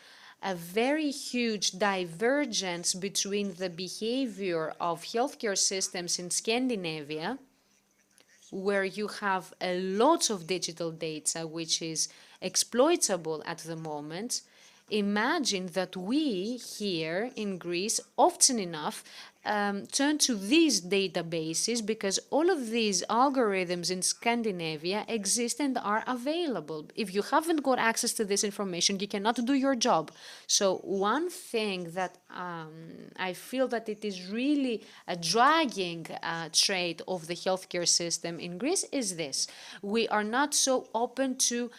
a very huge divergence between the behavior of healthcare systems in Scandinavia, where you have a lot of digital data which is exploitable at the moment. Imagine that we here in Greece often enough turn to these databases, because all of these algorithms in Scandinavia exist and are available. If you haven't got access to this information, you cannot do your job. So one thing that I feel that it is really a dragging trait of the healthcare system in Greece is this: we are not so open to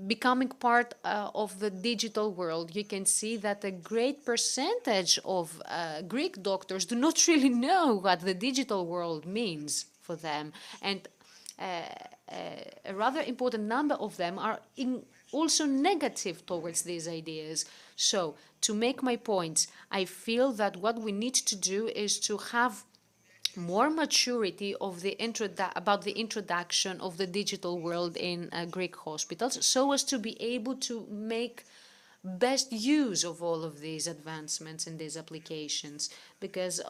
becoming part of the digital world. You can see that a great percentage of Greek doctors do not really know what the digital world means for them, and a rather important number of them are also negative towards these ideas. So, to make my points, I feel that what we need to do is to have more maturity of the about the introduction of the digital world in Greek hospitals, so as to be able to make best use of all of these advancements and these applications, because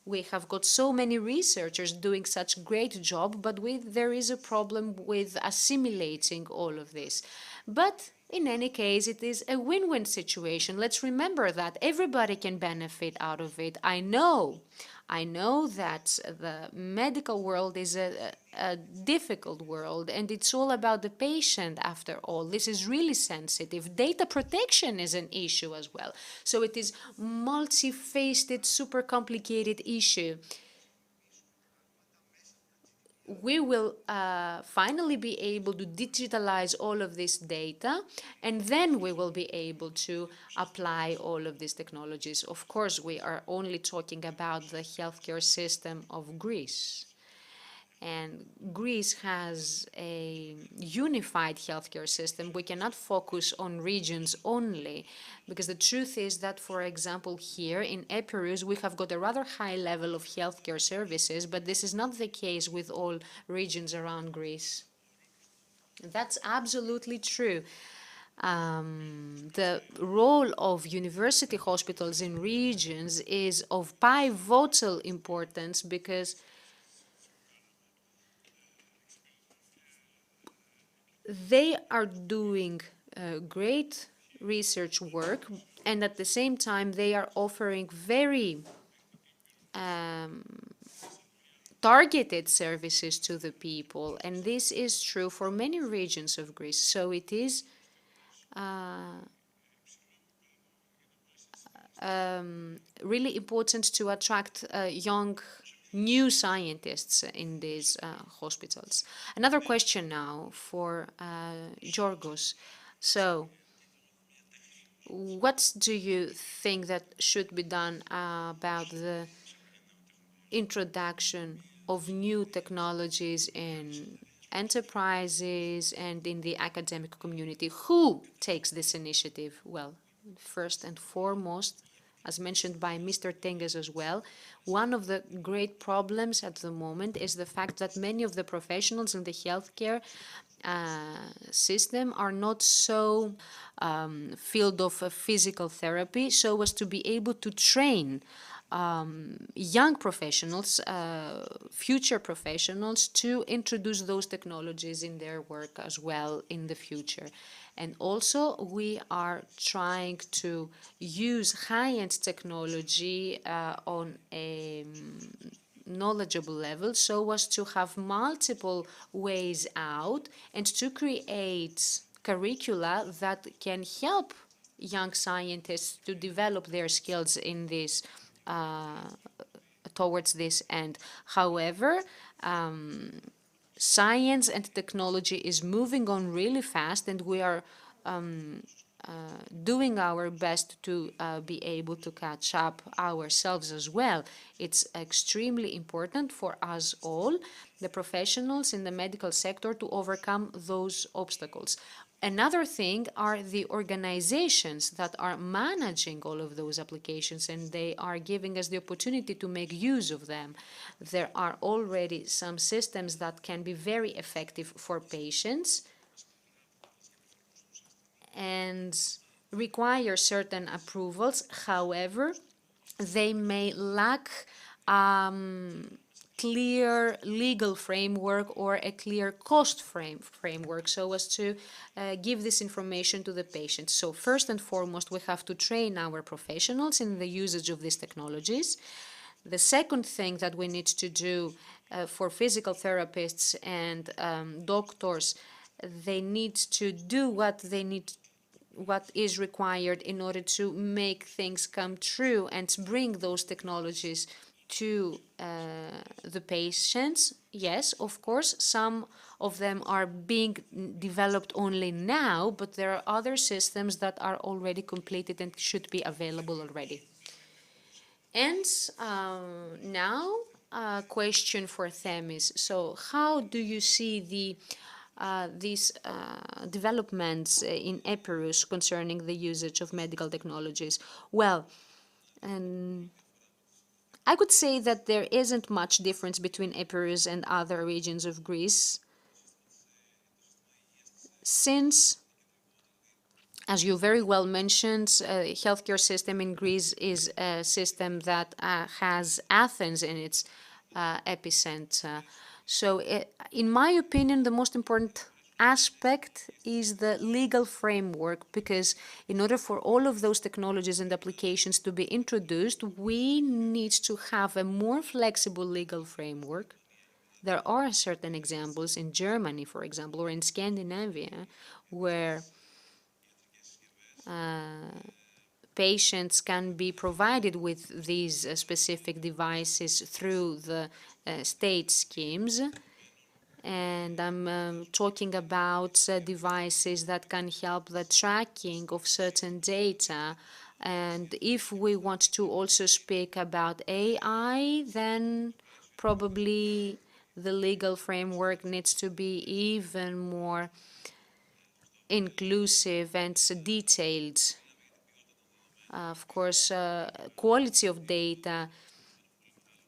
we have got so many researchers doing such great job, but there is a problem with assimilating all of this. But in any case, it is a win-win situation. Let's remember that everybody can benefit out of it. I know that the medical world is a difficult world, and it's all about the patient after all. This is really sensitive. Data protection is an issue as well. So it is multifaceted, super complicated issue. We will finally be able to digitalize all of this data, and then we will be able to apply all of these technologies. Of course, we are only talking about the healthcare system of Greece. And Greece has a unified healthcare system. We cannot focus on regions only, because the truth is that, for example, here in Epirus, we have got a rather high level of healthcare services, but this is not the case with all regions around Greece. That's absolutely true. The role of university hospitals in regions is of pivotal importance, because they are doing great research work, and at the same time they are offering very targeted services to the people, and this is true for many regions of Greece. So it is really important to attract young new scientists in these hospitals. Another question now for Georgos. So what do you think that should be done about the introduction of new technologies in enterprises and in the academic community? Who takes this initiative? Well, first and foremost, as mentioned by Mr. Tenges as well, one of the great problems at the moment is the fact that many of the professionals in the healthcare system are not so field of physical therapy, so as to be able to train young professionals, future professionals, to introduce those technologies in their work as well in the future. And also, we are trying to use high-end technology on a knowledgeable level, so as to have multiple ways out and to create curricula that can help young scientists to develop their skills in this towards this end. However, science and technology is moving on really fast, and we are doing our best to be able to catch up ourselves as well. It's extremely important for us all, the professionals in the medical sector, to overcome those obstacles. Another thing are the organizations that are managing all of those applications, and they are giving us the opportunity to make use of them. There are already some systems that can be very effective for patients and require certain approvals. However, they may lack clear legal framework or a clear cost framework, so as to give this information to the patient. So first and foremost, we have to train our professionals in the usage of these technologies. The second thing that we need to do for physical therapists and doctors, they need to do what is required in order to make things come true and bring those technologies to the patients. Yes, of course, some of them are being developed only now, but there are other systems that are already completed and should be available already. And now, a question for Themis. So how do you see these developments in Epirus concerning the usage of medical technologies? Well, I could say that there isn't much difference between Epirus and other regions of Greece, since, as you very well mentioned, healthcare system in Greece is a system that has Athens in its epicenter. So, in my opinion, the most important aspect is the legal framework, because in order for all of those technologies and applications to be introduced, we need to have a more flexible legal framework. There are certain examples in Germany, for example, or in Scandinavia, where patients can be provided with these specific devices through the state schemes. And I'm talking about devices that can help the tracking of certain data. And if we want to also speak about AI, then probably the legal framework needs to be even more inclusive and detailed. Of course, quality of data,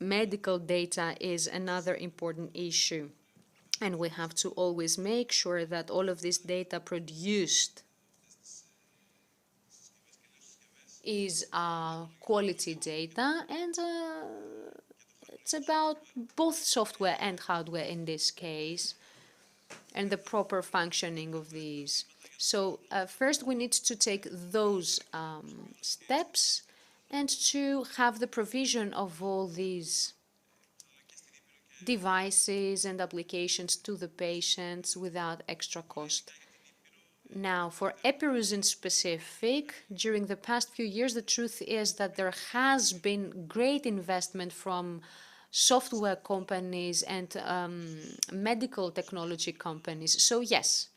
medical data is another important issue. And we have to always make sure that all of this data produced is quality data, and it's about both software and hardware in this case, and the proper functioning of these. So first we need to take those steps and to have the provision of all these devices and applications to the patients without extra cost. Now, for Epirus in specific, during the past few years, the truth is that there has been great investment from software companies and medical technology companies. So yes,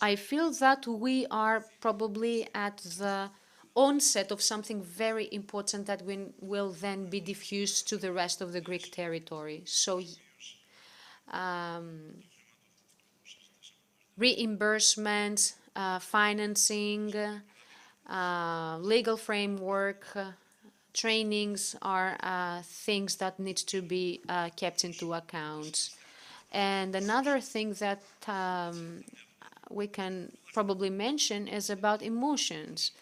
I feel that we are probably at the onset of something very important that will then be diffused to the rest of the Greek territory. So reimbursement, financing, legal framework, trainings are things that need to be kept into account. And another thing that we can probably mention is about emotions.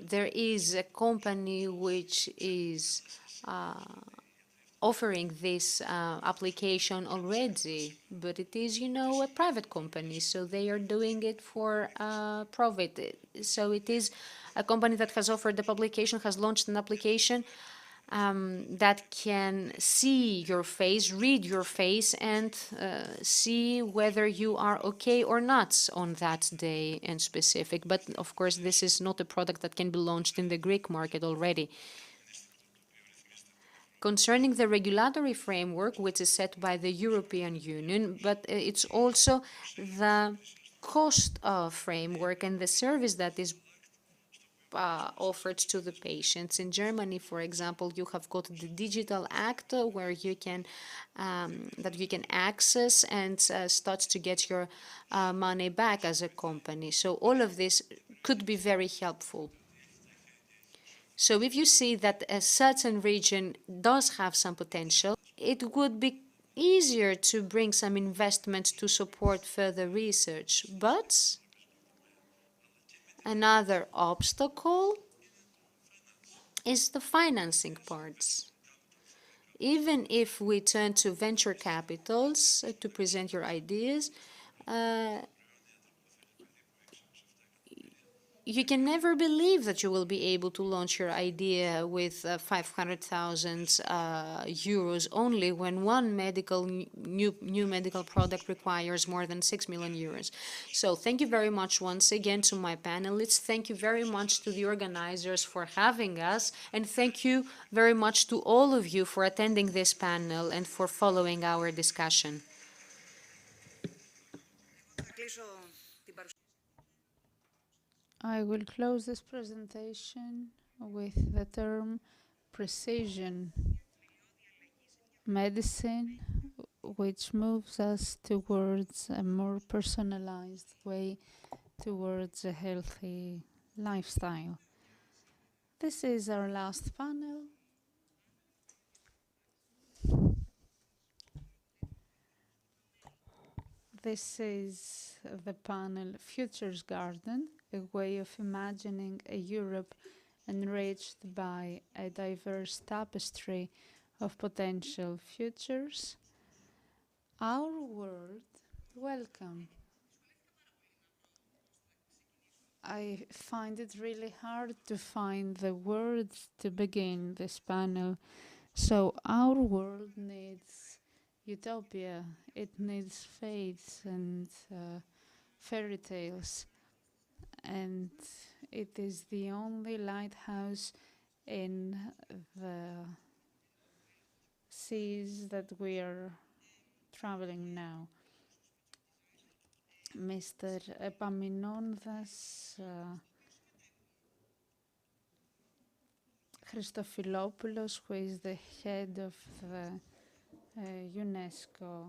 There is a company which is offering this application already, but it is, a private company, so they are doing it for profit. So it is a company that has offered the publication, has launched an application that can see your face, read your face, and see whether you are okay or not on that day in specific. But of course, this is not a product that can be launched in the Greek market already. Concerning the regulatory framework, which is set by the European Union, but it's also the cost framework and the service that is offered to the patients. In Germany, for example, you have got the Digital Act where you can that you can access and start to get your money back as a company. So all of this could be very helpful. So if you see that a certain region does have some potential, it would be easier to bring some investment to support further research. But another obstacle is the financing parts. Even if we turn to venture capitals to present your ideas, you can never believe that you will be able to launch your idea with 500,000 euros only when one new medical product requires more than 6 million euros. So thank you very much once again to my panelists. Thank you very much to the organizers for having us. And thank you very much to all of you for attending this panel and for following our discussion. I will close this presentation with the term precision medicine, which moves us towards a more personalized way towards a healthy lifestyle. This is our last panel. This is the panel Futures Garden, a way of imagining a Europe enriched by a diverse tapestry of potential futures. Our world, welcome. I find it really hard to find the words to begin this panel. So our world needs utopia, it needs faiths and fairy tales, and it is the only lighthouse in the seas that we are traveling now. Mr. Epaminondas Christofilopoulos, who is the head of the UNESCO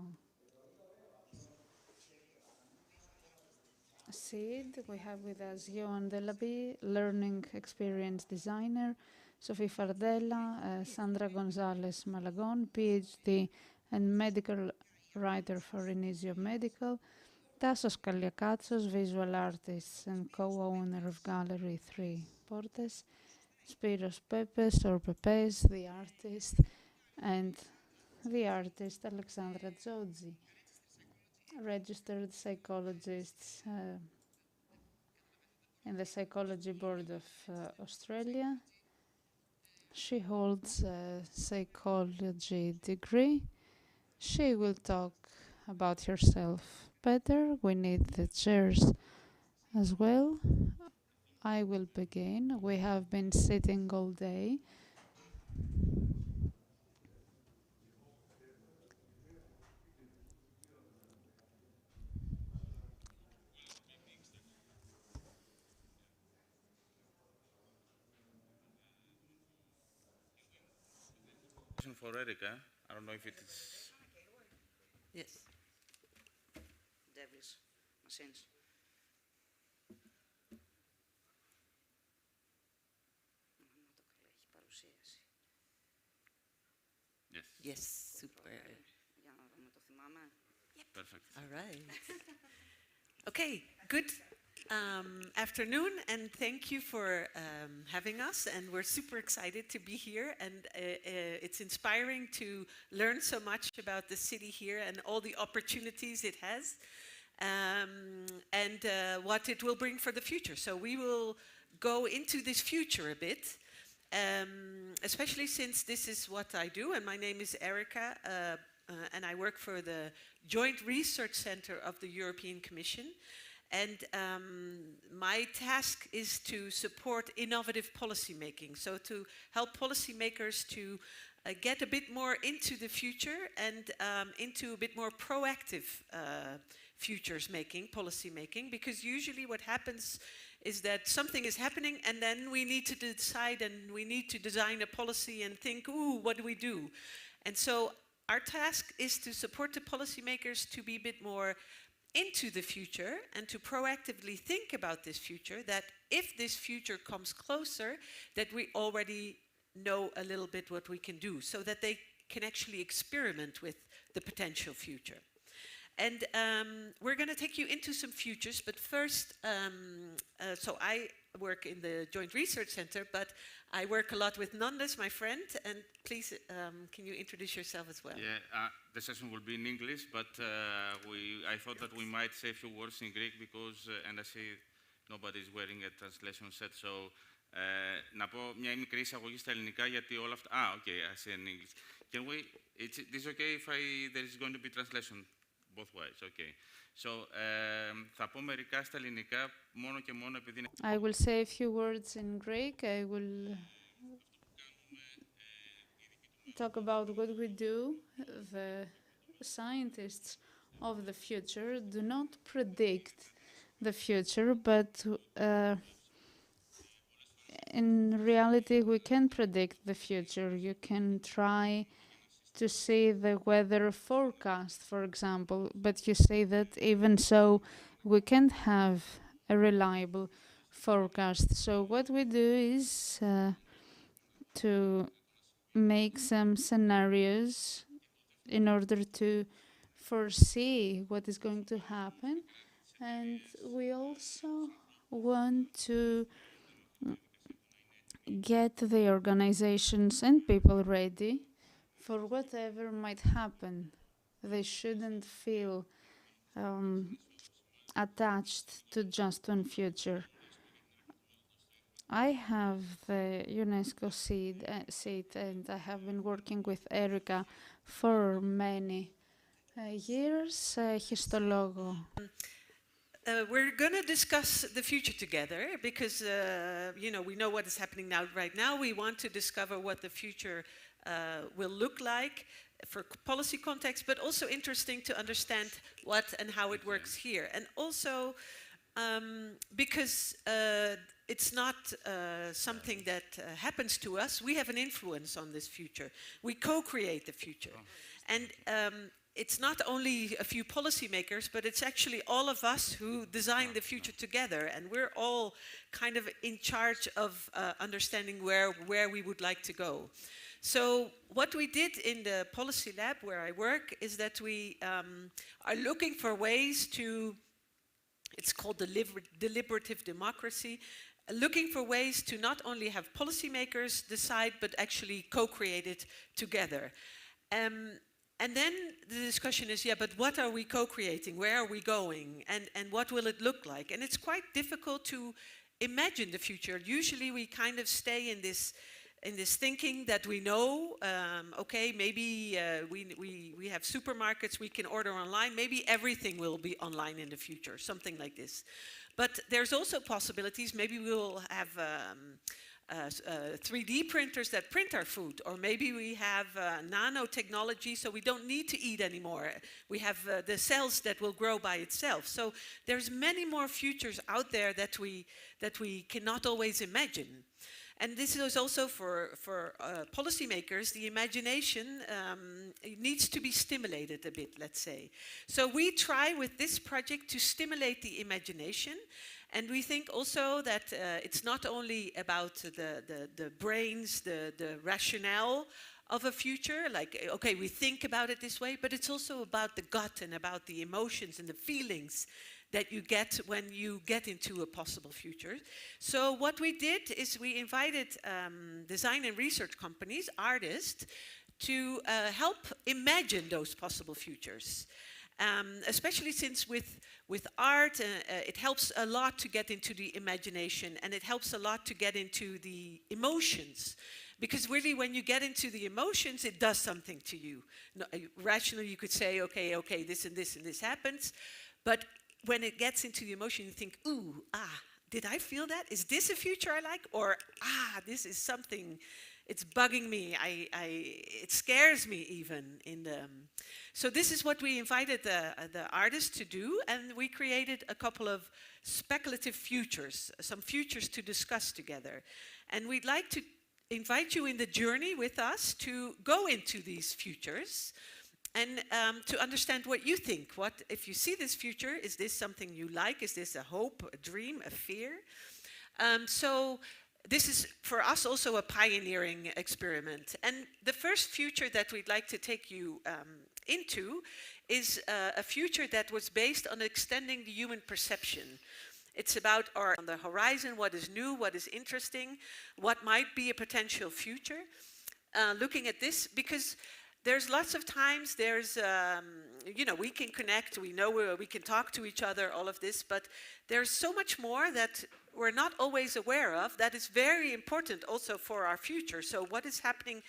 SEED. We have with us Johan Delaby, learning experience designer, Sophie Fardella, Sandra Gonzalez Malagon, PhD and medical writer for Inisio Medical, Tassos Kaliakatsos, visual artist and co-owner of Gallery 3 Portes, Spiros Pepes or Pepes, the artist, and the artist Alexandra Dzodzi, registered psychologist in the Psychology Board of Australia. She holds a psychology degree. She will talk about herself better. We need the chairs as well. I will begin. We have been sitting all day. For Erica, I don't know if it is. Yes. Devils, machines. Yes. Yes, super. Για να δούμε, το θυμάμαι. Perfect. All right. Okay, good afternoon, and thank you for having us. And we're super excited to be here, and it's inspiring to learn so much about the city here and all the opportunities it has, and what it will bring for the future. So we will go into this future a bit. Especially since this is what I do, and my name is Erica, and I work for the Joint Research Center of the European Commission. And my task is to support innovative policy making, so to help policymakers to get a bit more into the future and into a bit more proactive futures making, policy making, because usually what happens is that something is happening and then we need to decide and we need to design a policy and think, ooh, what do we do? And so our task is to support the policymakers to be a bit more into the future and to proactively think about this future, that if this future comes closer, that we already know a little bit what we can do, so that they can actually experiment with the potential future. And we're going to take you into some futures, but first, so I work in the Joint Research Center, but I work a lot with Nandes, my friend, and please, can you introduce yourself as well? Yeah, the session will be in English, but I thought that we might say a few words in Greek because, and I see nobody's wearing a translation set, so να πω μια μικρή εισαγωγή στα ελληνικά γιατί όλα αυτά... okay, I say in English. Can we, is okay if there is going to be translation both ways, okay. So, θα πω μερικά στα ελληνικά μόνο και μόνο επειδή... I will say a few words in Greek. I will talk about what we do. The scientists of the future do not predict the future, but in reality we can predict the future. You can try to see the weather forecast, for example, but you say that even so we can't have a reliable forecast. So what we do is to make some scenarios in order to foresee what is going to happen, and we also want to get the organizations and people ready for whatever might happen. They shouldn't feel attached to just one future. I have the UNESCO seat and I have been working with Erica for many years. Έχεις το λόγο. We're going to discuss the future together because, you know, we know what is happening right now. We want to discover what the future will look like for policy context, but also interesting to understand what and how it works here. And also because it's not something that happens to us. We have an influence on this future. We co-create the future. And it's not only a few policymakers, but it's actually all of us who design the future together. And we're all kind of in charge of understanding where we would like to go. So what we did in the policy lab where I work is that we are looking for ways to, it's called deliberative democracy, looking for ways to not only have policymakers decide, but actually co-create it together. And then the discussion is, yeah, but what are we co-creating? Where are we going? And what will it look like? And it's quite difficult to imagine the future. Usually we kind of stay in this thinking that we know, okay, maybe we have supermarkets we can order online. Maybe everything will be online in the future, something like this. But there's also possibilities. Maybe we will have 3D printers that print our food, or maybe we have nanotechnology, so we don't need to eat anymore. We have the cells that will grow by itself. So there's many more futures out there that we cannot always imagine. And this is also for policymakers. The imagination it needs to be stimulated a bit, let's say. So we try with this project to stimulate the imagination. And we think also that it's not only about the brains, the rationale of a future, like, okay, we think about it this way, but it's also about the gut and about the emotions and the feelings that you get when you get into a possible future. So what we did is we invited design and research companies, artists, to help imagine those possible futures. Especially since with art, it helps a lot to get into the imagination, and it helps a lot to get into the emotions. Because really, when you get into the emotions, it does something to you. No, rationally, you could say, okay, this and this and this happens. But when it gets into the emotion, you think, ooh, did I feel that? Is this a future I like? Or, this is something, it's bugging me. It scares me even. So this is what we invited the artists to do, and we created a couple of speculative futures, some futures to discuss together. And we'd like to invite you in the journey with us to go into these futures and to understand what you think. What, if you see this future, is this something you like? Is this a hope, a dream, a fear? So this is, for us, also a pioneering experiment. And the first future that we'd like to take you into is a future that was based on extending the human perception. It's about on the horizon, what is new, what is interesting, what might be a potential future. Looking at this, because there's lots of times there's, we can connect, we know we can talk to each other, all of this, but there's so much more that we're not always aware of that is very important also for our future. So what is happening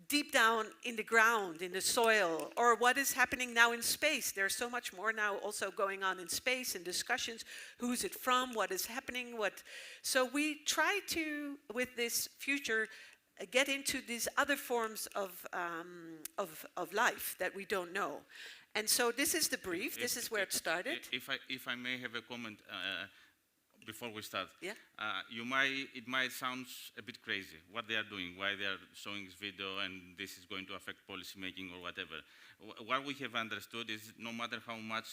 deep down in the ground, in the soil, or what is happening now in space? There's so much more now also going on in space and discussions. Who's it from? What is happening? So we try to, with this future, get into these other forms of life that we don't know. And so this is the brief. This is where it started. If I may have a comment before we start. Yeah. It might sound a bit crazy what they are doing, why they are showing this video, and this is going to affect policy making or whatever. What we have understood is no matter how much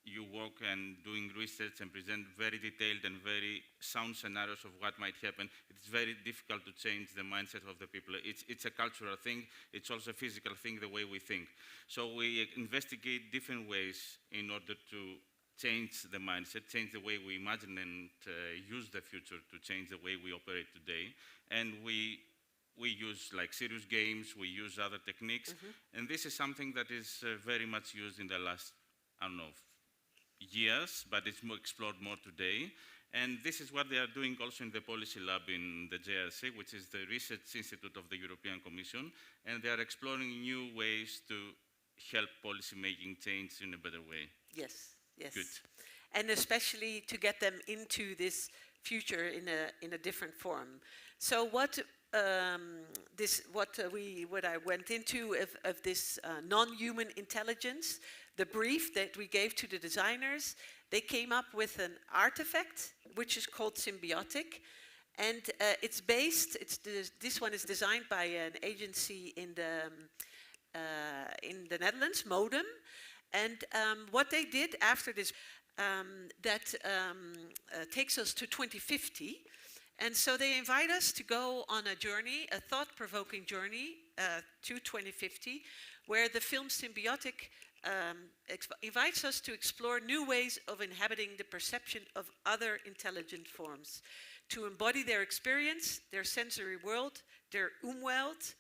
you work and doing research and present very detailed and very sound scenarios of what might happen, it's very difficult to change the mindset of the people. It's a cultural thing. It's also a physical thing, the way we think. So we investigate different ways in order to change the mindset, change the way we imagine and use the future to change the way we operate today. And we use like serious games, we use other techniques, and this is something that is very much used in the last, I don't know, years, but it's more explored more today. And this is what they are doing also in the Policy Lab in the JRC, which is the Research Institute of the European Commission, and they are exploring new ways to help policy making change in a better way. Yes, yes. Good. And especially to get them into this future in a different form. So what I went into of this non-human intelligence, the brief that we gave to the designers, they came up with an artifact which is called Symbiotic, and it's based. This one is designed by an agency in the Netherlands, Modem, and what they did after this takes us to 2050. And so they invite us to go on a journey, a thought-provoking journey to 2050, where the film Symbiotic invites us to explore new ways of inhabiting the perception of other intelligent forms, to embody their experience, their sensory world, their Umwelt,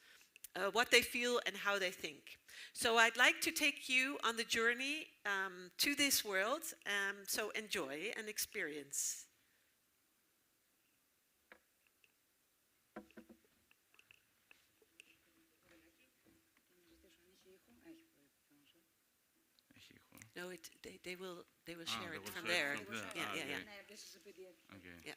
what they feel and how they think. So I'd like to take you on the journey to this world, so enjoy and experience. No, they will share it from there. Yeah. This is a PDF. Okay. Yeah.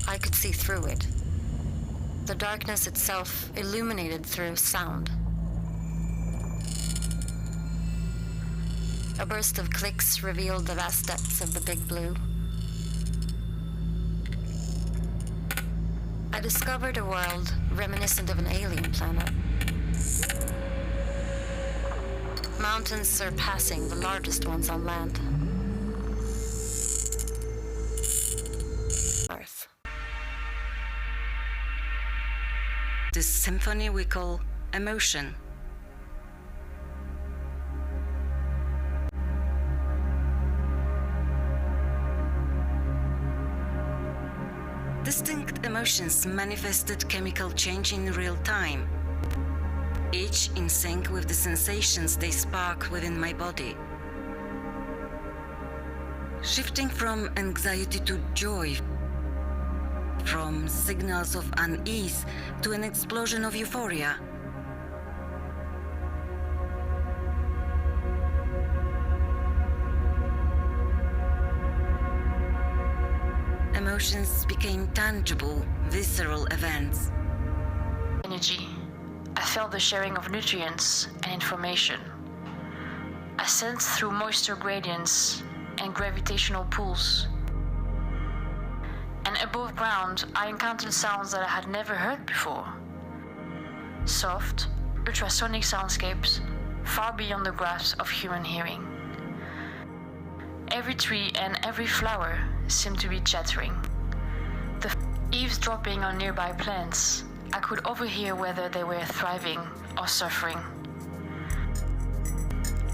I could see through it. The darkness itself illuminated through sound. A burst of clicks revealed the vast depths of the big blue. I discovered a world reminiscent of an alien planet. Mountains surpassing the largest ones on land. Earth. This symphony we call emotion. Distinct emotions manifested chemical change in real time, each in sync with the sensations they spark within my body. Shifting from anxiety to joy, from signals of unease to an explosion of euphoria. Emotions became tangible, visceral events. Energy. I felt the sharing of nutrients and information. I sensed through moisture gradients and gravitational pulls. And above ground, I encountered sounds that I had never heard before. Soft, ultrasonic soundscapes, far beyond the grasp of human hearing. Every tree and every flower seemed to be chattering. Eavesdropping on nearby plants, I could overhear whether they were thriving or suffering.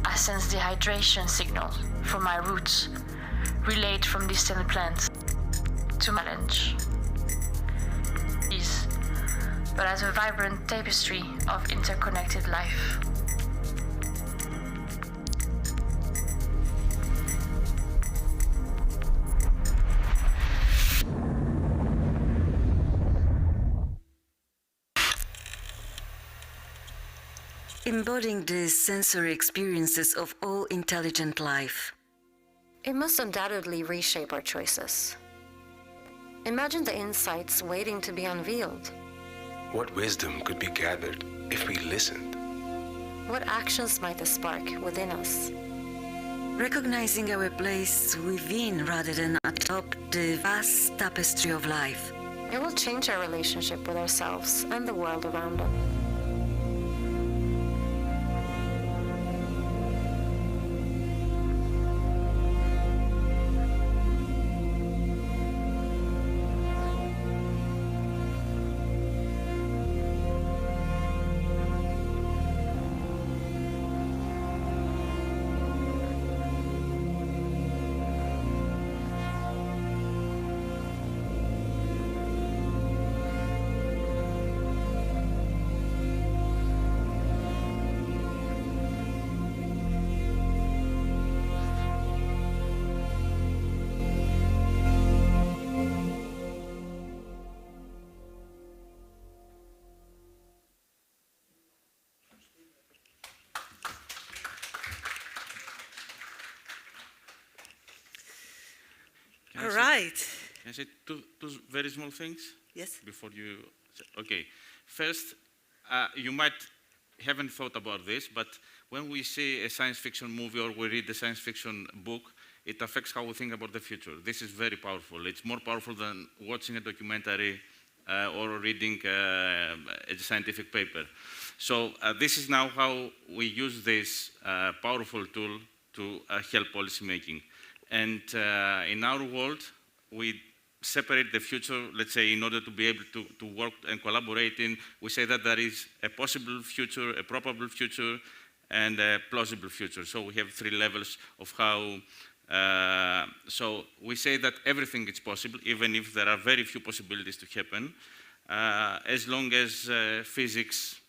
I sensed dehydration signals from my roots, relayed from distant plants to my lunch. But as a vibrant tapestry of interconnected life. Embodying the sensory experiences of all intelligent life. It must undoubtedly reshape our choices. Imagine the insights waiting to be unveiled. What wisdom could be gathered if we listened? What actions might this spark within us? Recognizing our place within rather than atop the vast tapestry of life. It will change our relationship with ourselves and the world around us. All right. Can I say two very small things? Yes. Before you, okay. First, you might haven't thought about this, but when we see a science fiction movie or we read a science fiction book, it affects how we think about the future. This is very powerful. It's more powerful than watching a documentary or reading a scientific paper. So this is now how we use this powerful tool to help policymaking. And in our world, we separate the future, let's say, in order to be able to work and collaborate in, we say that there is a possible future, a probable future, and a plausible future. So we have 3 levels of how, so we say that everything is possible, even if there are very few possibilities to happen, as long as physics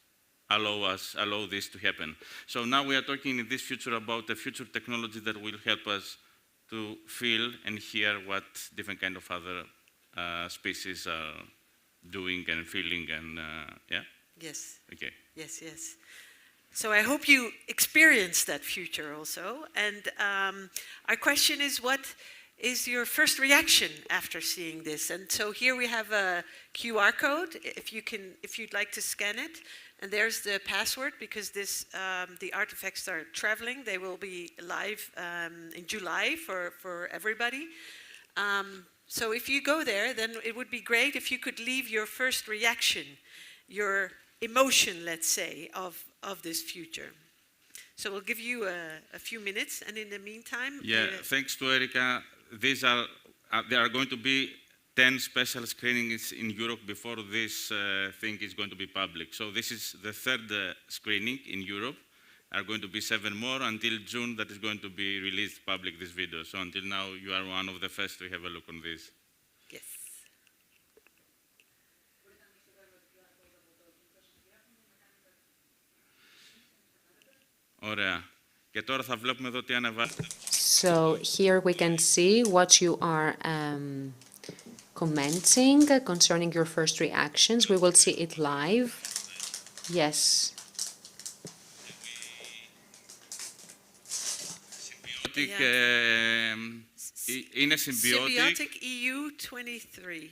allow this to happen. So now we are talking in this future about a future technology that will help us to feel and hear what different kind of other species are doing and feeling and, yeah? Yes. Okay. Yes, yes. So I hope you experience that future also. And our question is, what is your first reaction after seeing this? And so here we have a QR code, if you'd like to scan it. And there's the password, because this, the artifacts are traveling. They will be live in July for everybody. So if you go there, then it would be great if you could leave your first reaction, your emotion, let's say, of this future. So we'll give you a few minutes, and in the meantime... Yeah, thanks to Erika. These are, there are going to be 10 special screenings in Europe before this thing is going to be public. So this is the 3rd screening in Europe. Are going to be 7 more until June that is going to be released public, this video. So until now, you are one of the first to have a look on this. Yes. Ωραία. Και τώρα θα βλέπουμε εδώ τι ανεβάζετε. So here we can see what you are commenting concerning your first reactions. We will see it live. Yes. Είναι symbiotic. Symbiotic EU 23.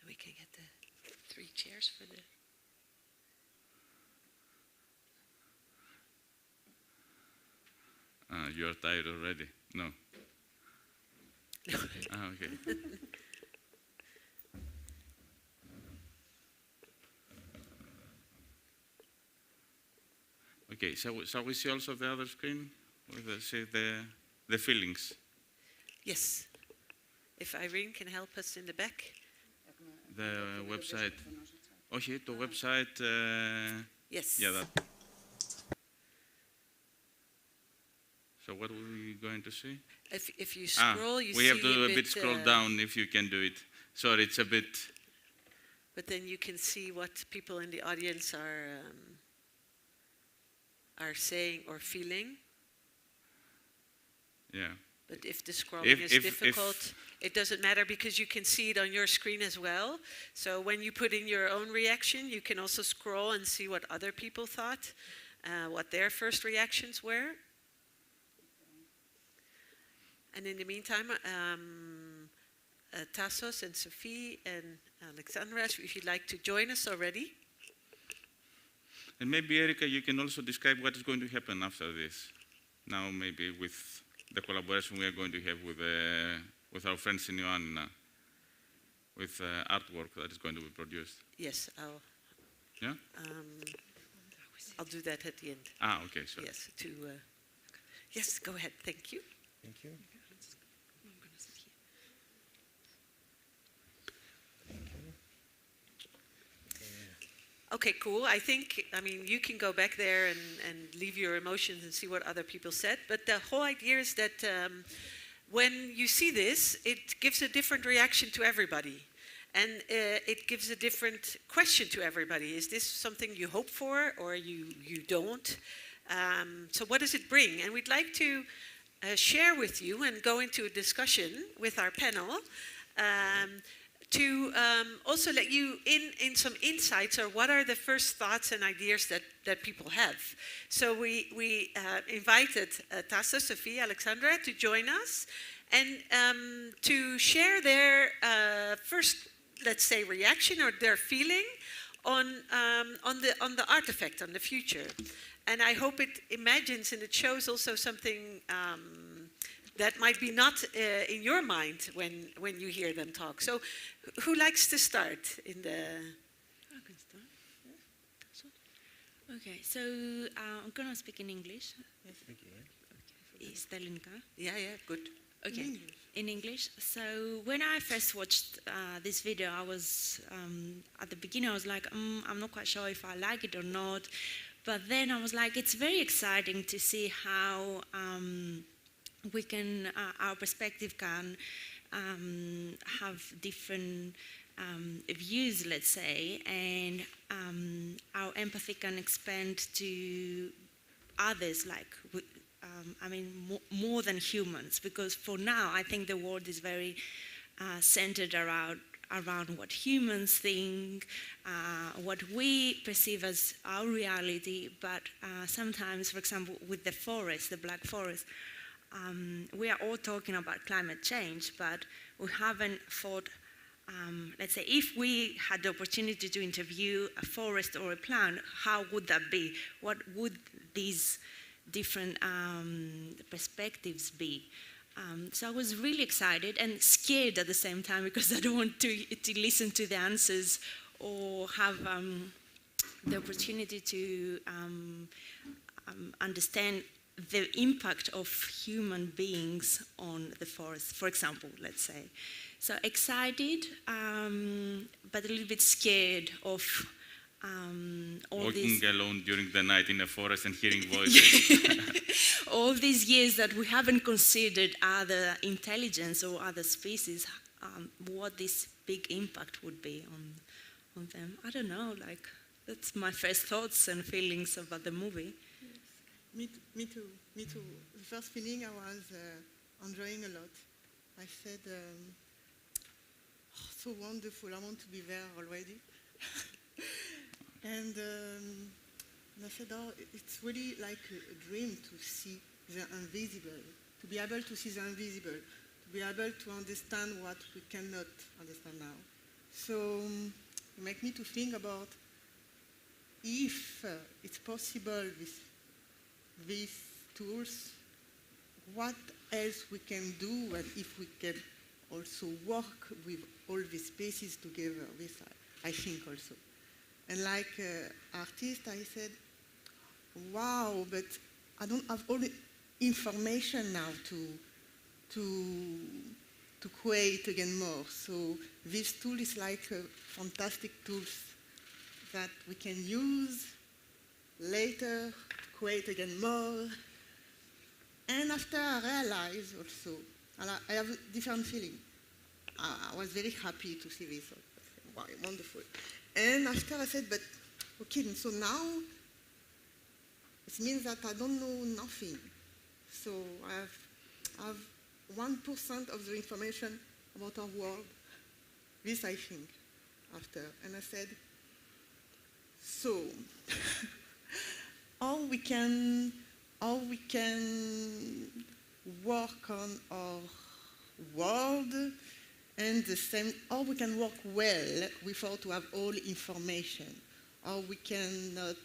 We can get the 3 chairs for the... You are tired already? No. Okay. Okay, shall we see also the other screen? See the feelings? Yes. If Irene can help us in the back. The website. Okay, the website. Yes. Yeah, that. So what are we going to see? If you scroll, you see we have to a bit scroll down if you can do it. Sorry, it's a bit... But then you can see what people in the audience are saying or feeling. Yeah. But if the scrolling is difficult, it doesn't matter, because you can see it on your screen as well. So when you put in your own reaction, you can also scroll and see what other people thought, what their first reactions were. And in the meantime, Tassos and Sophie and Alexandra, if you'd like to join us already. And maybe, Erika, you can also describe what is going to happen after this. Now, maybe with the collaboration we are going to have with our friends in Ioannina, with artwork that is going to be produced. Yes, I'll do that at the end. Okay, sorry. Yes, yes, go ahead. Thank you. Thank you. Okay, cool. I mean, you can go back there and leave your emotions and see what other people said. But the whole idea is that when you see this, it gives a different reaction to everybody. And it gives a different question to everybody. Is this something you hope for or you don't? So what does it bring? And we'd like to share with you and go into a discussion with our panel to also let you in some insights, or what are the first thoughts and ideas that people have. So we invited Tassa, Sophie, Alexandra to join us and to share their first, let's say, reaction or their feeling on the artifact, on the future. And I hope it imagines and it shows also something that might be not in your mind when you hear them talk. So who likes to start in the... I can start. Okay, so I'm going to speak in English. Yes. Okay. Is that Linka? Yeah, good. Okay, in English. So when I first watched this video, I was, at the beginning I was like, I'm not quite sure if I like it or not. But then I was like, it's very exciting to see how we can, our perspective can have different views, let's say, and our empathy can expand to others, like, I mean, more than humans, because for now, I think the world is very centered around what humans think, what we perceive as our reality, but sometimes, for example, with the forest, the Black Forest, we are all talking about climate change, but we haven't thought, let's say, if we had the opportunity to interview a forest or a plant, how would that be? What would these different perspectives be? So I was really excited and scared at the same time, because I don't want to listen to the answers or have the opportunity to understand the impact of human beings on the forest, for example, let's say. So excited, but a little bit scared of all walking alone during the night in a forest and hearing voices. All these years that we haven't considered other intelligence or other species, what this big impact would be on them. I don't know, like, that's my first thoughts and feelings about the movie. Me too. The first feeling, I was enjoying a lot. I said, so wonderful, I want to be there already. And I said, oh, it's really like a dream to see the invisible, to be able to see the invisible, to be able to understand what we cannot understand now. So it makes me to think about if it's possible with these tools, what else we can do, and if we can also work with all these spaces together. This I think also. And like artist, I said, wow, but I don't have all the information now to create again more. So this tool is like fantastic tools that we can use later to create again more. And after I realized also, I have a different feeling. I was very happy to see this. Wow, wonderful. And after I said, but okay, so now it means that I don't know nothing. So I have 1% of the information about our world. This I think after. And I said, so how we can work on our world, and the same, how we can work well without to have all information, how we cannot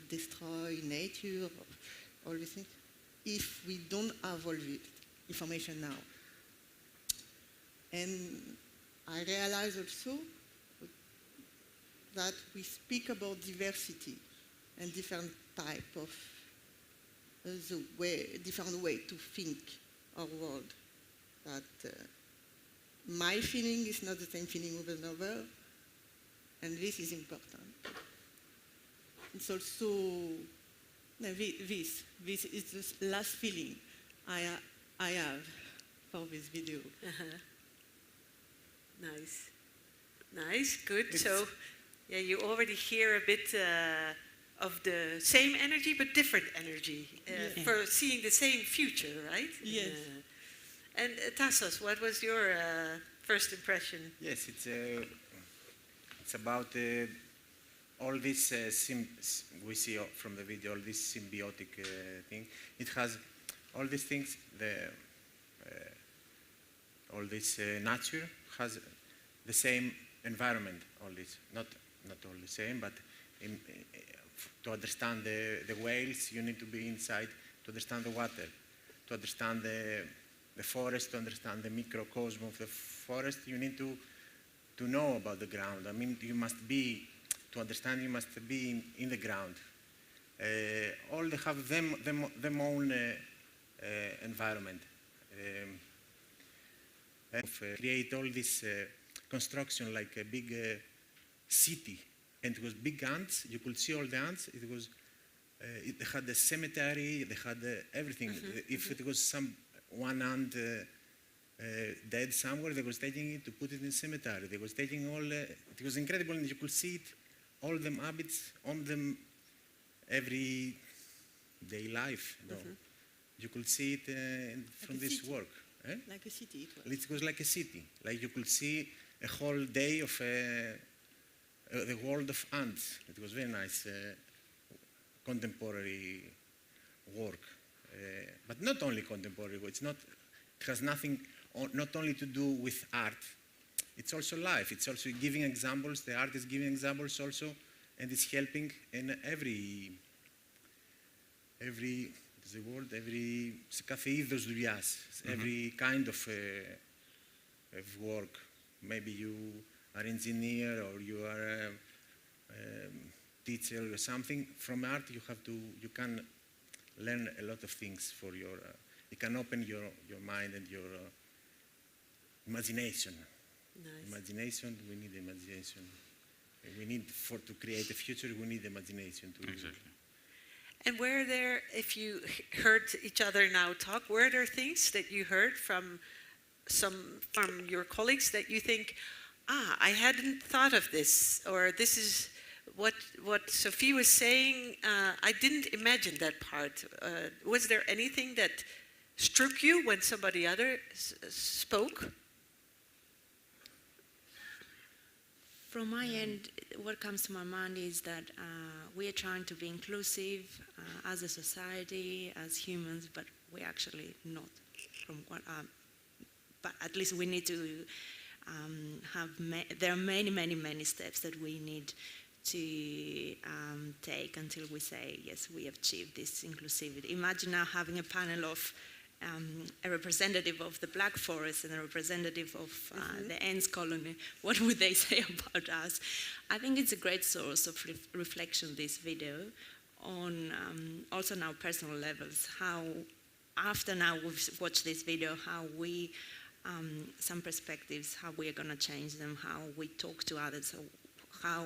destroy nature, all these things, if we don't have all the information now. And I realize also that we speak about diversity and different type of different way to think our world. That my feeling is not the same feeling with another, and this is important. It's also this is the last feeling I have for this video. Nice, good. So, yeah, you already hear a bit of the same energy, but different energy for seeing the same future, right? Yes. And Tassos, what was your first impression. Yes, it's about all this we see from the video, all this symbiotic thing. It has all these things. All this nature has the same environment. All this, not all the same, but to understand the whales, you need to be inside. To understand the water, to understand the forest, to understand the microcosm of the forest, you need to know about the ground. I mean, you must be, to understand, you must be in the ground. All they have them own environment. Create all this construction like a big city, and it was big ants. You could see all the ants. It was. It had a cemetery. They had everything. If it was one ant dead somewhere, they was taking it to put it in the cemetery. They was taking all. It was incredible, and you could see it, all them habits on them, every day life. No, you could see it from like this work. Eh? Like a city. It was like a city. Like you could see a whole day of the world of ants. It was very nice. Contemporary work, but not only contemporary. It has nothing, not only to do with art. It's also life. It's also giving examples. The art is giving examples also, and it's helping in every what's the word? Σε κάθε είδος δουλειάς, every kind of work. Maybe you are engineer or you are teacher or something. From art you can learn a lot of things for your, you can open your mind and your imagination. Nice. Imagination, we need imagination. We need, to create a future, we need imagination. Exactly. And were there, if you heard each other now talk, were there things that you heard from your colleagues that you think, I hadn't thought of this, or this is what Sophie was saying, I didn't imagine that part. Was there anything that struck you when somebody other spoke? From my end, what comes to my mind is that we are trying to be inclusive as a society, as humans, but we're actually not. But at least we need to there are many steps that we need to take until we say, yes, we have achieved this inclusivity. Imagine now having a panel of a representative of the Black Forest and a representative of the ants colony. What would they say about us? I think it's a great source of reflection, this video, on also on our personal levels, how after now we've watched this video, how we, some perspectives, how we are going to change them, how we talk to others, how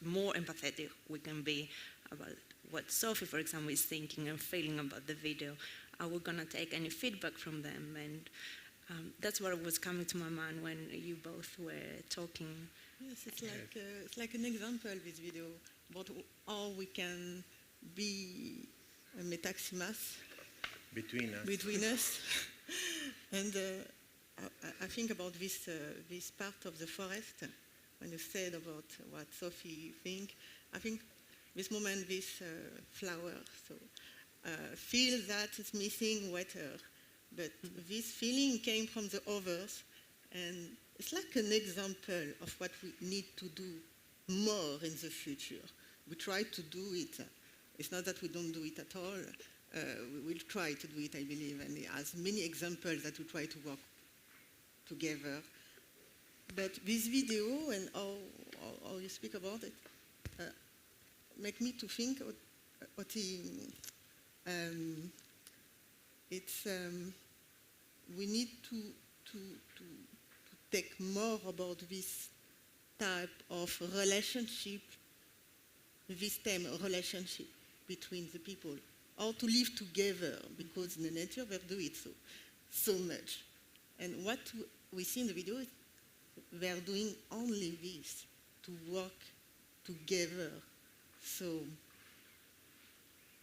more empathetic we can be about what Sophie, for example, is thinking and feeling about the video. Are we going to take any feedback from them? And that's what was coming to my mind when you both were talking. Yes, it's like an example, this video, about how we can be a metaximas between us. And I think about this part of the forest, when you said about what Sophie think, I think this moment, this flower, so feel that it's missing water, but this feeling came from the others, and it's like an example of what we need to do more in the future. We try to do it. It's not that we don't do it at all. We will try to do it, I believe, and as many examples that we try to work together. But this video and how you speak about it make me to think we need to take more about this type of relationship, this theme, relationship between the people, how to live together, because in the nature we do it so much. And what we see in the video is they are doing only this, to work together, so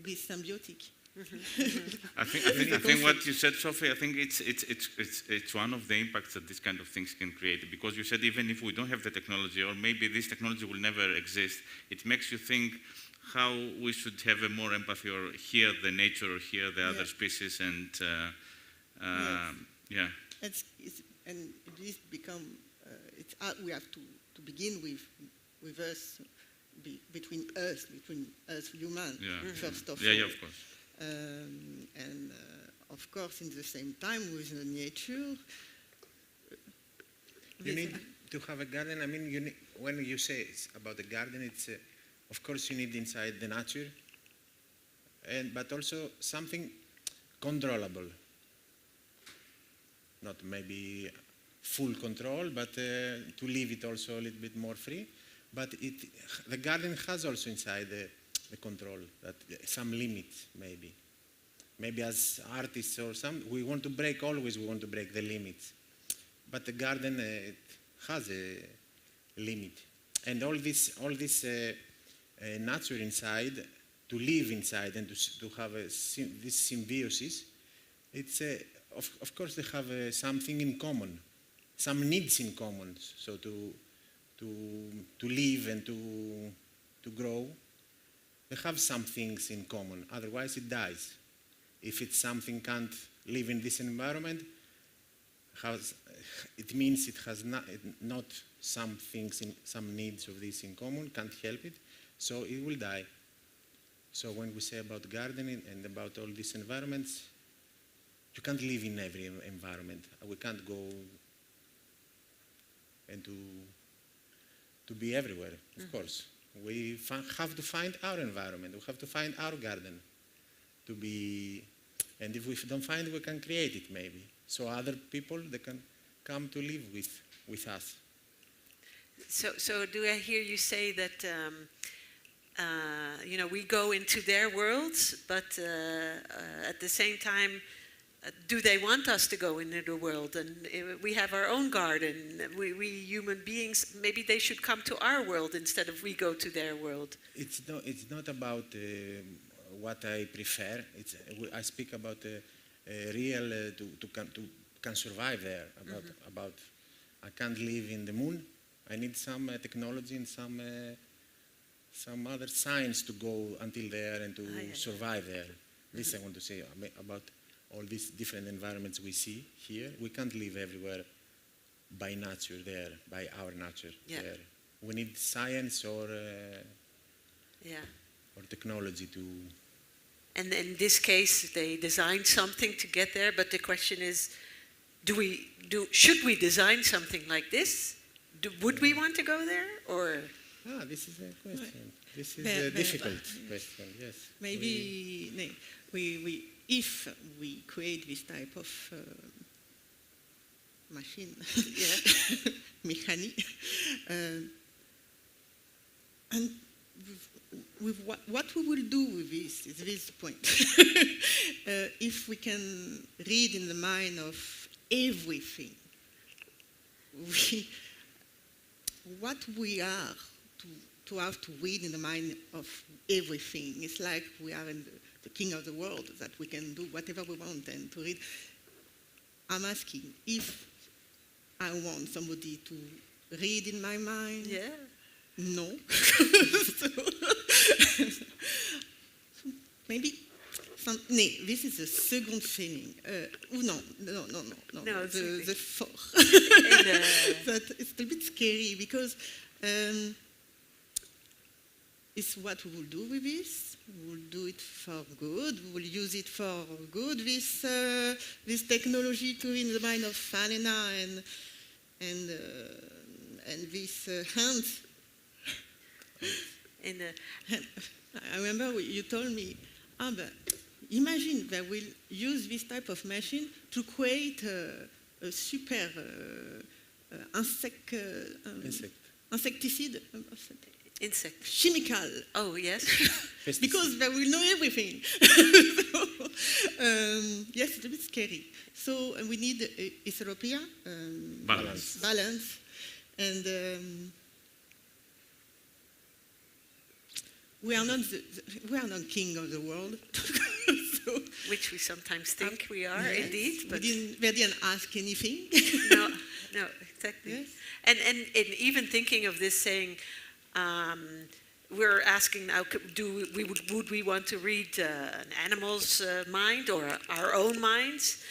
be symbiotic. I think what you said, Sophie, I think it's one of the impacts that these kind of things can create, because you said even if we don't have the technology, or maybe this technology will never exist, it makes you think how we should have a more empathy, or hear the nature, or hear the other species, and yeah. And this become, we have to begin with us, between us humans, first of all. Yeah, of course. And of course, in the same time, with the nature. You need to have a garden. I mean, when you say it's about a garden, it's of course you need inside the nature, but also something controllable. Not maybe full control, but to leave it also a little bit more free. But the garden has also inside the control, that some limits maybe. Maybe as artists or we want to break the limits. But the garden it has a limit. And all this nature inside, to live inside and to have this symbiosis, it's of course they have something in common, some needs in common. So to live and to grow, they have some things in common. Otherwise, it dies. If it's something can't live in this environment, it means it has not some things, some needs of this in common, can't help it, so it will die. So when we say about gardening and about all these environments, you can't live in every environment. We can't go and to be everywhere, of course. We have to find our environment. We have to find our garden to be, and if we don't find it, we can create it maybe. So other people, they can come to live with us. So do I hear you say that, we go into their worlds, but at the same time, do they want us to go into the world? And we have our own garden. We human beings, maybe they should come to our world instead of we go to their world. It's not about what I prefer. I speak about real to can survive there. About I can't live in the moon. I need some technology and some other science to go until there and to survive there. This I want to say about all these different environments we see here. We can't live everywhere by nature there, by our nature there. We need science or technology to. And in this case, they designed something to get there, but the question is, should we design something like this? Would we want to go there, or? This is a question. This is a difficult question. Yes. Maybe if we create this type of machine, mechanic, and with what we will do with this is this point. If we can read in the mind of everything, what we are to have to read in the mind of everything. It's like we are in the king of the world, that we can do whatever we want and to read. I'm asking if I want somebody to read in my mind. Yeah. No. so maybe this is the second feeling. No, the fourth. But it's a bit scary because it's what we will do with this. We will do it for good. We will use it for good. This technology to read the mind of Alena and this hands. I remember you told me, but imagine they will use this type of machine to create a super insecticide. Insect. Chemical. Oh, yes. Because they will know everything. Yes, it's a bit scary. So we need Ethiopia. Balance. And we are not king of the world. So which we sometimes think we are, yes. indeed. But we didn't ask anything. no, exactly. Yes. And even thinking of this, saying, we're asking now, would we want to read an animal's mind or our own minds?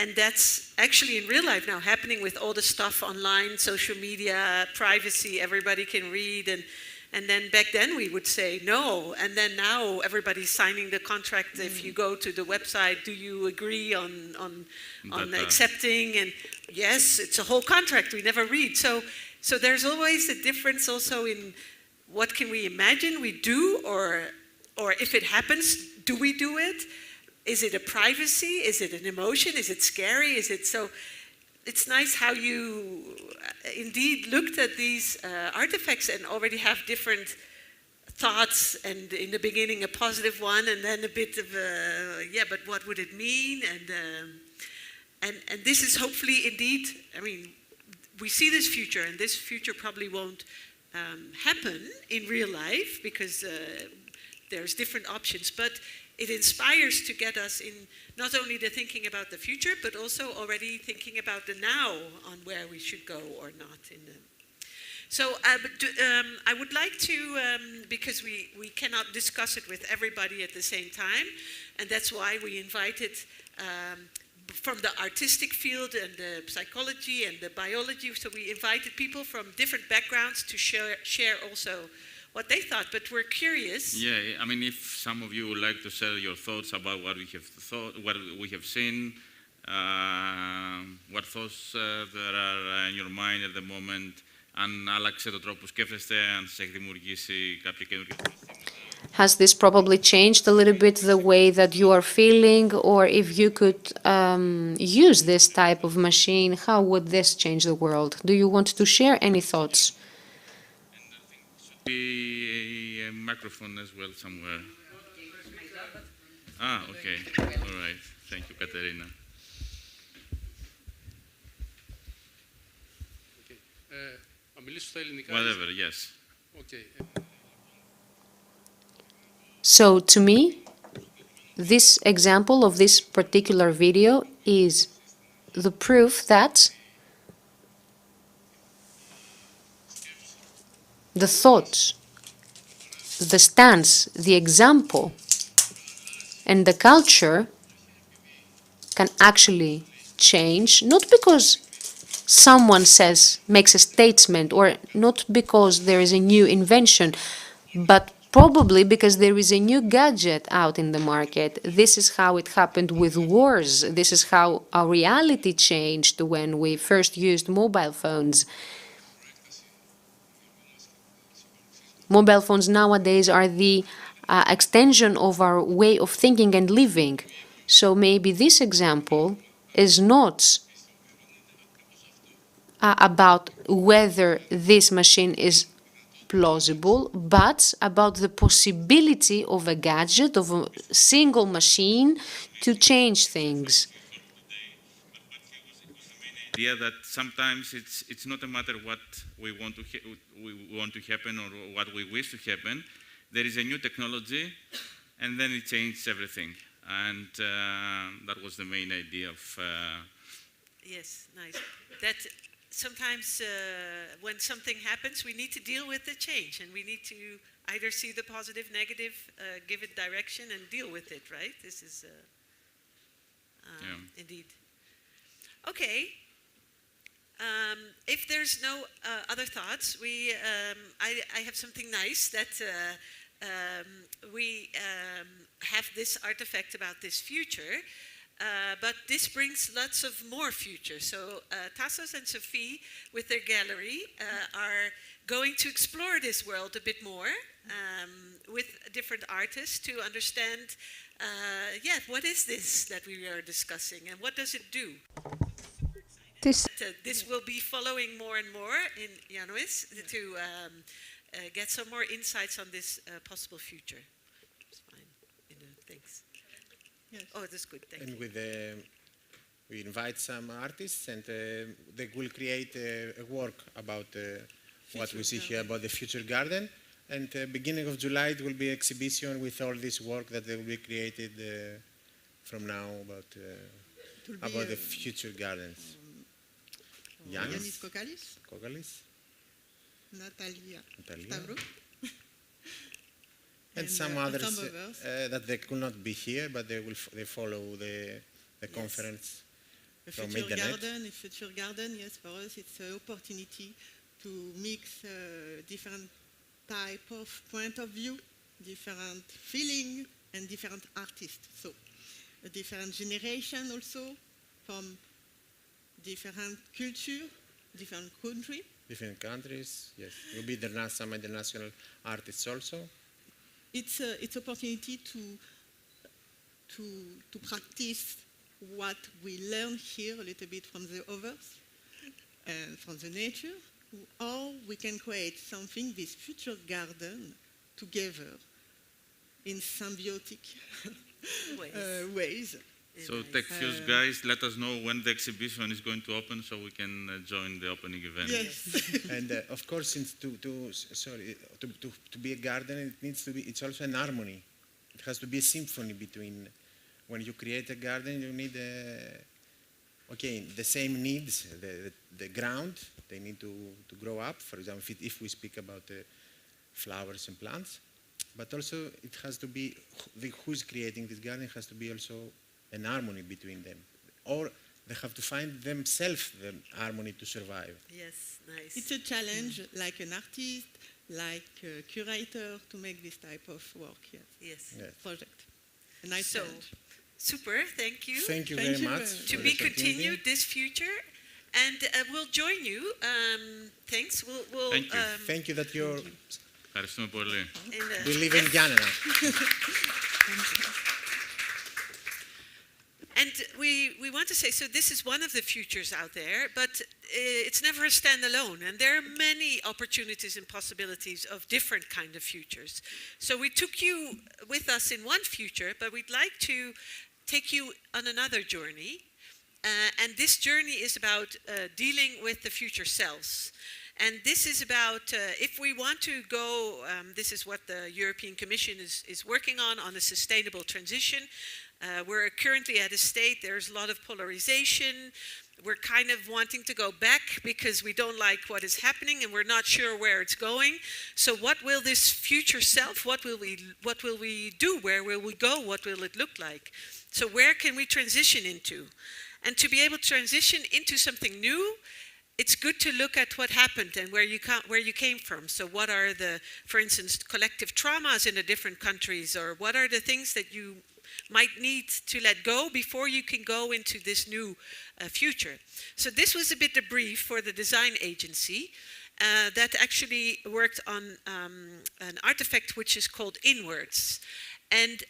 And that's actually in real life now happening with all the stuff online, social media, privacy, everybody can read. And then back then we would say no. And then now everybody's signing the contract. If you go to the website, do you agree on accepting? And yes, it's a whole contract we never read. So there's always a difference also in what can we imagine we do, or if it happens, do we do it? Is it a privacy? Is it an emotion? Is it scary? Is it so? It's nice how you indeed looked at these artifacts and already have different thoughts, and in the beginning a positive one, and then a bit of but what would it mean? And this is hopefully indeed, I mean, we see this future, and this future probably won't happen in real life because there's different options, but it inspires to get us in not only the thinking about the future, but also already thinking about the now on where we should go or not. So I would like to, because we cannot discuss it with everybody at the same time, and that's why we invited from the artistic field and the psychology and the biology, so we invited people from different backgrounds to share also what they thought, but we're curious. Yeah, I mean, if some of you would like to share your thoughts about what we have thought, what we have seen, what thoughts there are in your mind at the moment, αν άλλαξε το τρόπο που σκέφτεστε, αν σας έχει δημιουργήσει κάποια καινούργια. Has this probably changed a little bit the way that you are feeling, or if you could use this type of machine, how would this change the world? Do you want to share any thoughts? Be a microphone as well somewhere. Ah, okay. All right. Thank you, Katerina. Whatever, yes. Okay. So to me, this example of this particular video is the proof that the thoughts, the stance, the example, and the culture can actually change, not because someone makes a statement, or not because there is a new invention, but probably because there is a new gadget out in the market. This is how it happened with wars. This is how our reality changed when we first used mobile phones. Mobile phones nowadays are the extension of our way of thinking and living. So maybe this example is not about whether this machine is plausible, but about the possibility of a gadget, of a single machine to change things. Idea that sometimes it's not a matter what we want to happen or what we wish to happen. There is a new technology, and then it changes everything. And that was the main idea of. Yes, nice. That sometimes when something happens, we need to deal with the change, and we need to either see the positive, negative, give it direction, and deal with it. Right? This is indeed. Okay. If there's no other thoughts, I have something nice that we have this artifact about this future, but this brings lots of more future. So Tassos and Sophie, with their gallery, are going to explore this world a bit more with different artists to understand, what is this that we are discussing, and what does it do? This will be following more and more in Januis to get some more insights on this possible future. It's fine. Thanks. Yes. Oh, that's good. Thank you. And we invite some artists, and they will create a work about what we see here about the future garden. And beginning of July, it will be an exhibition with all this work that will be created from now about the future gardens? Yanis Kokalis, Natalia. Stavro, and some others that they could not be here, but they follow the conference from internet. A future garden, yes, for us it's an opportunity to mix different type of point of view, different feeling, and different artists. So a different generation also from different culture, different country. Different countries, yes. Will be some international artists also. It's opportunity to practice what we learn here a little bit from the others and from the nature, or we can create something, this future garden, together in symbiotic ways. So TechFuse guys, let us know when the exhibition is going to open so we can join the opening event. Yes. And of course, since to be a garden, it's also an harmony. It has to be a symphony between, when you create a garden, you need the same needs, the ground, they need to grow up. For example, if we speak about flowers and plants, but also it has to be, who's creating this garden has to be also an harmony between them, or they have to find themselves the harmony to survive. Yes, nice. It's a challenge, like an artist, like a curator, to make this type of work. Yes. Project. A nice challenge. Super, thank you. Thank you very much. To be continued this future, and we'll join you. Thanks. We'll thank you. Thank you that you're. We live in Ghana. And we want to say, so this is one of the futures out there, but it's never a standalone. And there are many opportunities and possibilities of different kind of futures. So we took you with us in one future, but we'd like to take you on another journey. And this journey is about dealing with the future selves. And this is about, if we want to go, this is what the European Commission is working on a sustainable transition. We're currently at a state, there's a lot of polarization. We're kind of wanting to go back because we don't like what is happening and we're not sure where it's going. So what will this future self, what will we do? Where will we go? What will it look like? So where can we transition into? And to be able to transition into something new, it's good to look at what happened and where you came from. So what are the, for instance, collective traumas in the different countries, or what are the things that you might need to let go before you can go into this new future. So this was a bit the brief for the design agency that actually worked on an artifact which is called Inwards. And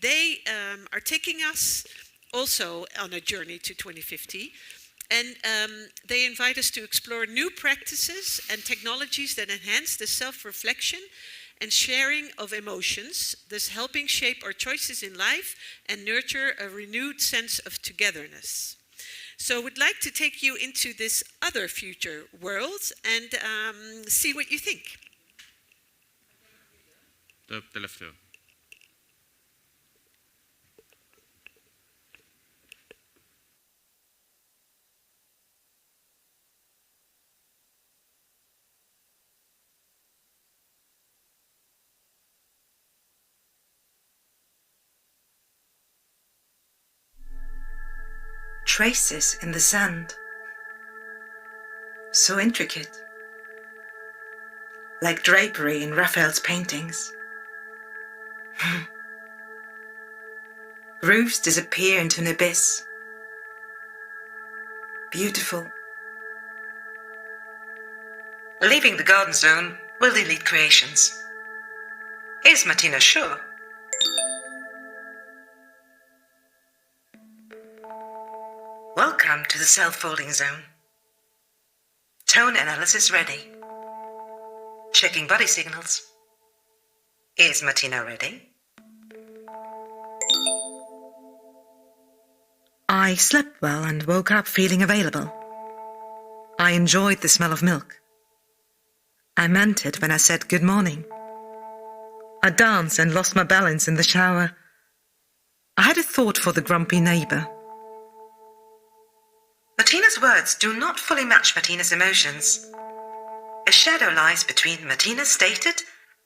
they are taking us also on a journey to 2050. And they invite us to explore new practices and technologies that enhance the self-reflection and sharing of emotions, thus helping shape our choices in life and nurture a renewed sense of togetherness. So we'd like to take you into this other future world and see what you think. Τελευταίο. Traces in the sand, so intricate, like drapery in Raphael's paintings. Roofs disappear into an abyss. Beautiful. Leaving the garden zone will delete creations. Is Martina sure? Welcome to the self-folding zone. Tone analysis ready. Checking body signals. Is Martina ready? I slept well and woke up feeling available. I enjoyed the smell of milk. I meant it when I said good morning. I danced and lost my balance in the shower. I had a thought for the grumpy neighbour. Martina's words do not fully match Martina's emotions. A shadow lies between Martina's stated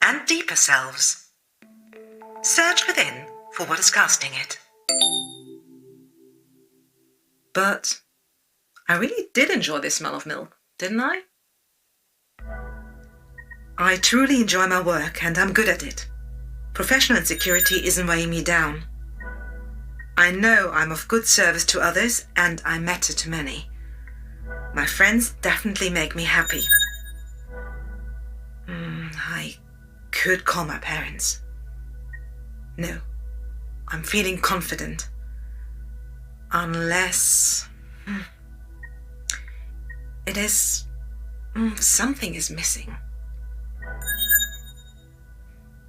and deeper selves. Search within for what is casting it. But I really did enjoy the smell of milk, didn't I? I truly enjoy my work and I'm good at it. Professional insecurity isn't weighing me down. I know I'm of good service to others and I matter to many. My friends definitely make me happy. I could call my parents. No, I'm feeling confident. Unless... it is... something is missing.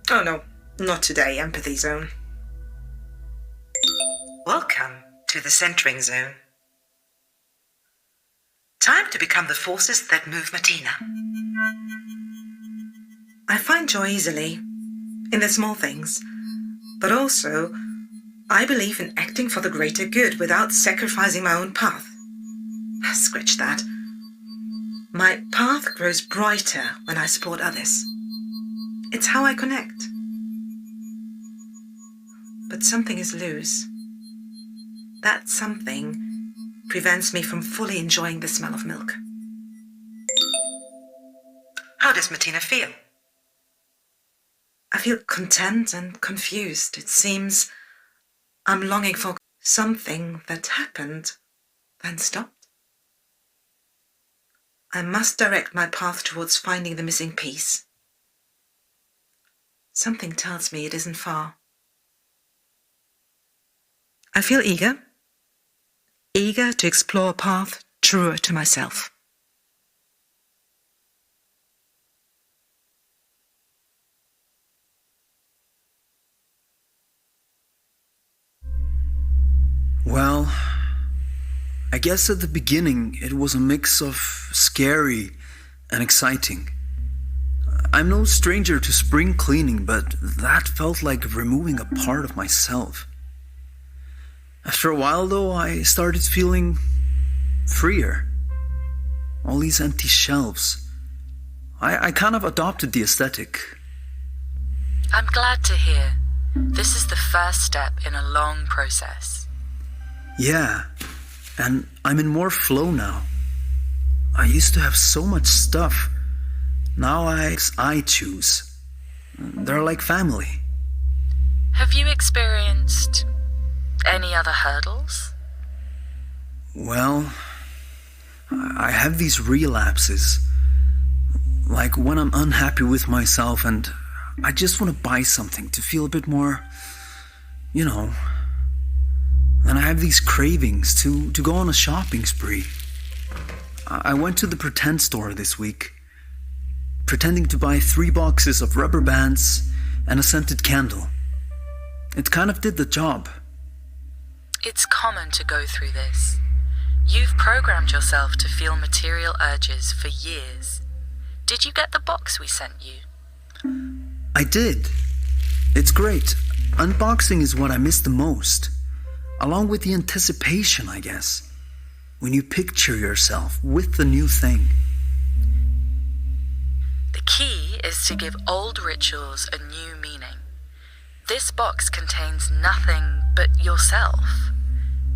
Oh no, not today, empathy zone. Welcome to the centering zone. Time to become the forces that move Martina. I find joy easily, in the small things, but also I believe in acting for the greater good without sacrificing my own path. Scratch that. My path grows brighter when I support others. It's how I connect. But something is loose. That something prevents me from fully enjoying the smell of milk. How does Martina feel? I feel content and confused. It seems I'm longing for something that happened, then stopped. I must direct my path towards finding the missing piece. Something tells me it isn't far. I feel eager to explore a path truer to myself. Well, I guess at the beginning it was a mix of scary and exciting. I'm no stranger to spring cleaning, but that felt like removing a part of myself. After a while, though, I started feeling freer. All these empty shelves. I kind of adopted the aesthetic. I'm glad to hear. This is the first step in a long process. Yeah, and I'm in more flow now. I used to have so much stuff. Now I choose. They're like family. Have you experienced any other hurdles? Well, I have these relapses. Like when I'm unhappy with myself and I just want to buy something to feel a bit more, And I have these cravings to go on a shopping spree. I went to the pretend store this week, pretending to buy 3 boxes of rubber bands and a scented candle. It kind of did the job. It's common to go through this. You've programmed yourself to feel material urges for years. Did you get the box we sent you? I did. It's great. Unboxing is what I miss the most. Along with the anticipation, I guess. When you picture yourself with the new thing. The key is to give old rituals a new meaning. This box contains nothing but yourself.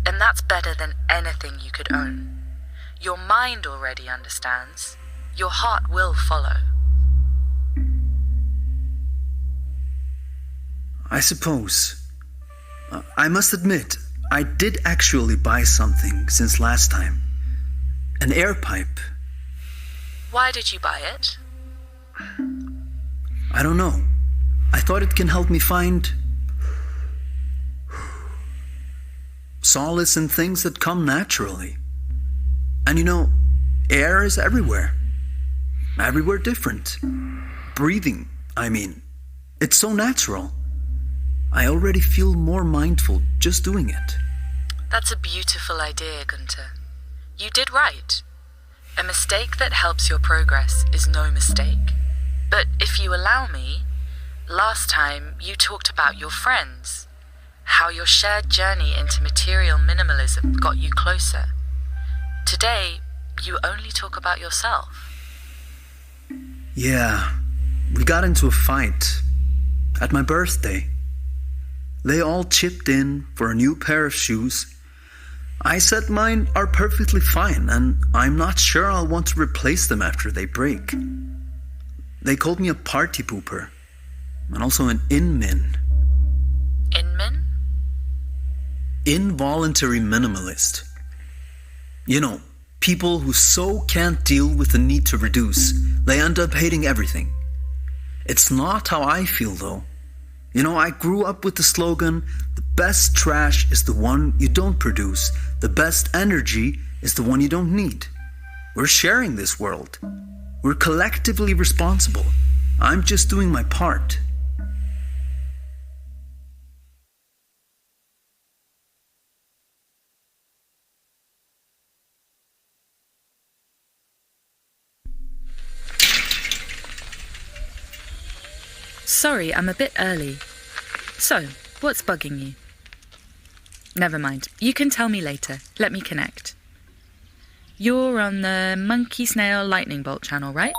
And that's better than anything you could own. Your mind already understands. Your heart will follow. I suppose. I must admit, I did actually buy something since last time. An air pipe. Why did you buy it? I don't know. I thought it can help me find solace in things that come naturally. And air is everywhere. Everywhere different. Breathing, I mean. It's so natural. I already feel more mindful just doing it. That's a beautiful idea, Gunther. You did right. A mistake that helps your progress is no mistake. But if you allow me, last time you talked about your friends, how how your shared journey into material minimalism got you closer. Today, you only talk about yourself. Yeah, we got into a fight at my birthday. They all chipped in for a new pair of shoes. I said mine are perfectly fine, and I'm not sure I'll want to replace them after they break. They called me a party pooper, and also an in-min. In-min? Involuntary minimalist. You know, people who so can't deal with the need to reduce, they end up hating everything. It's not how I feel, though. You know, I grew up with the slogan, the best trash is the one you don't produce. The best energy is the one you don't need. We're sharing this world. We're collectively responsible. I'm just doing my part. Sorry, I'm a bit early. So, what's bugging you? Never mind. You can tell me later. Let me connect. You're on the monkey snail lightning bolt channel, right?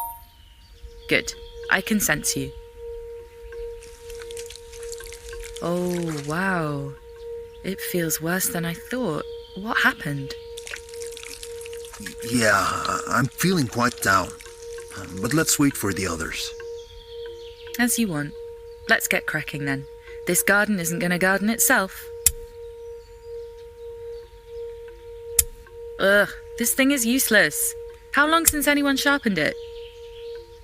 Good. I can sense you. Oh, wow. It feels worse than I thought. What happened? Yeah, I'm feeling quite down. But let's wait for the others. As you want. Let's get cracking then. This garden isn't going to garden itself. Ugh, this thing is useless. How long since anyone sharpened it?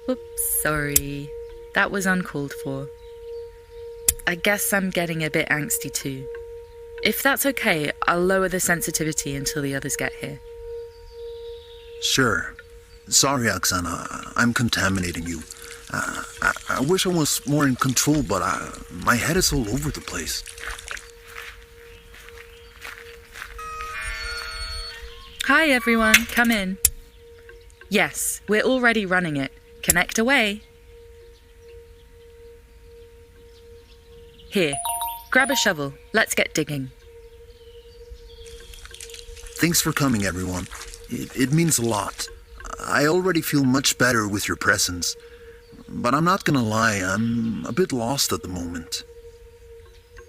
Oops, sorry. That was uncalled for. I guess I'm getting a bit angsty too. If that's okay, I'll lower the sensitivity until the others get here. Sure. Sorry, Oksana. I'm contaminating you. I wish I was more in control, but my head is all over the place. Hi everyone, come in. Yes, we're already running it. Connect away. Here, grab a shovel. Let's get digging. Thanks for coming, everyone. It means a lot. I already feel much better with your presence. But I'm not gonna lie, I'm a bit lost at the moment.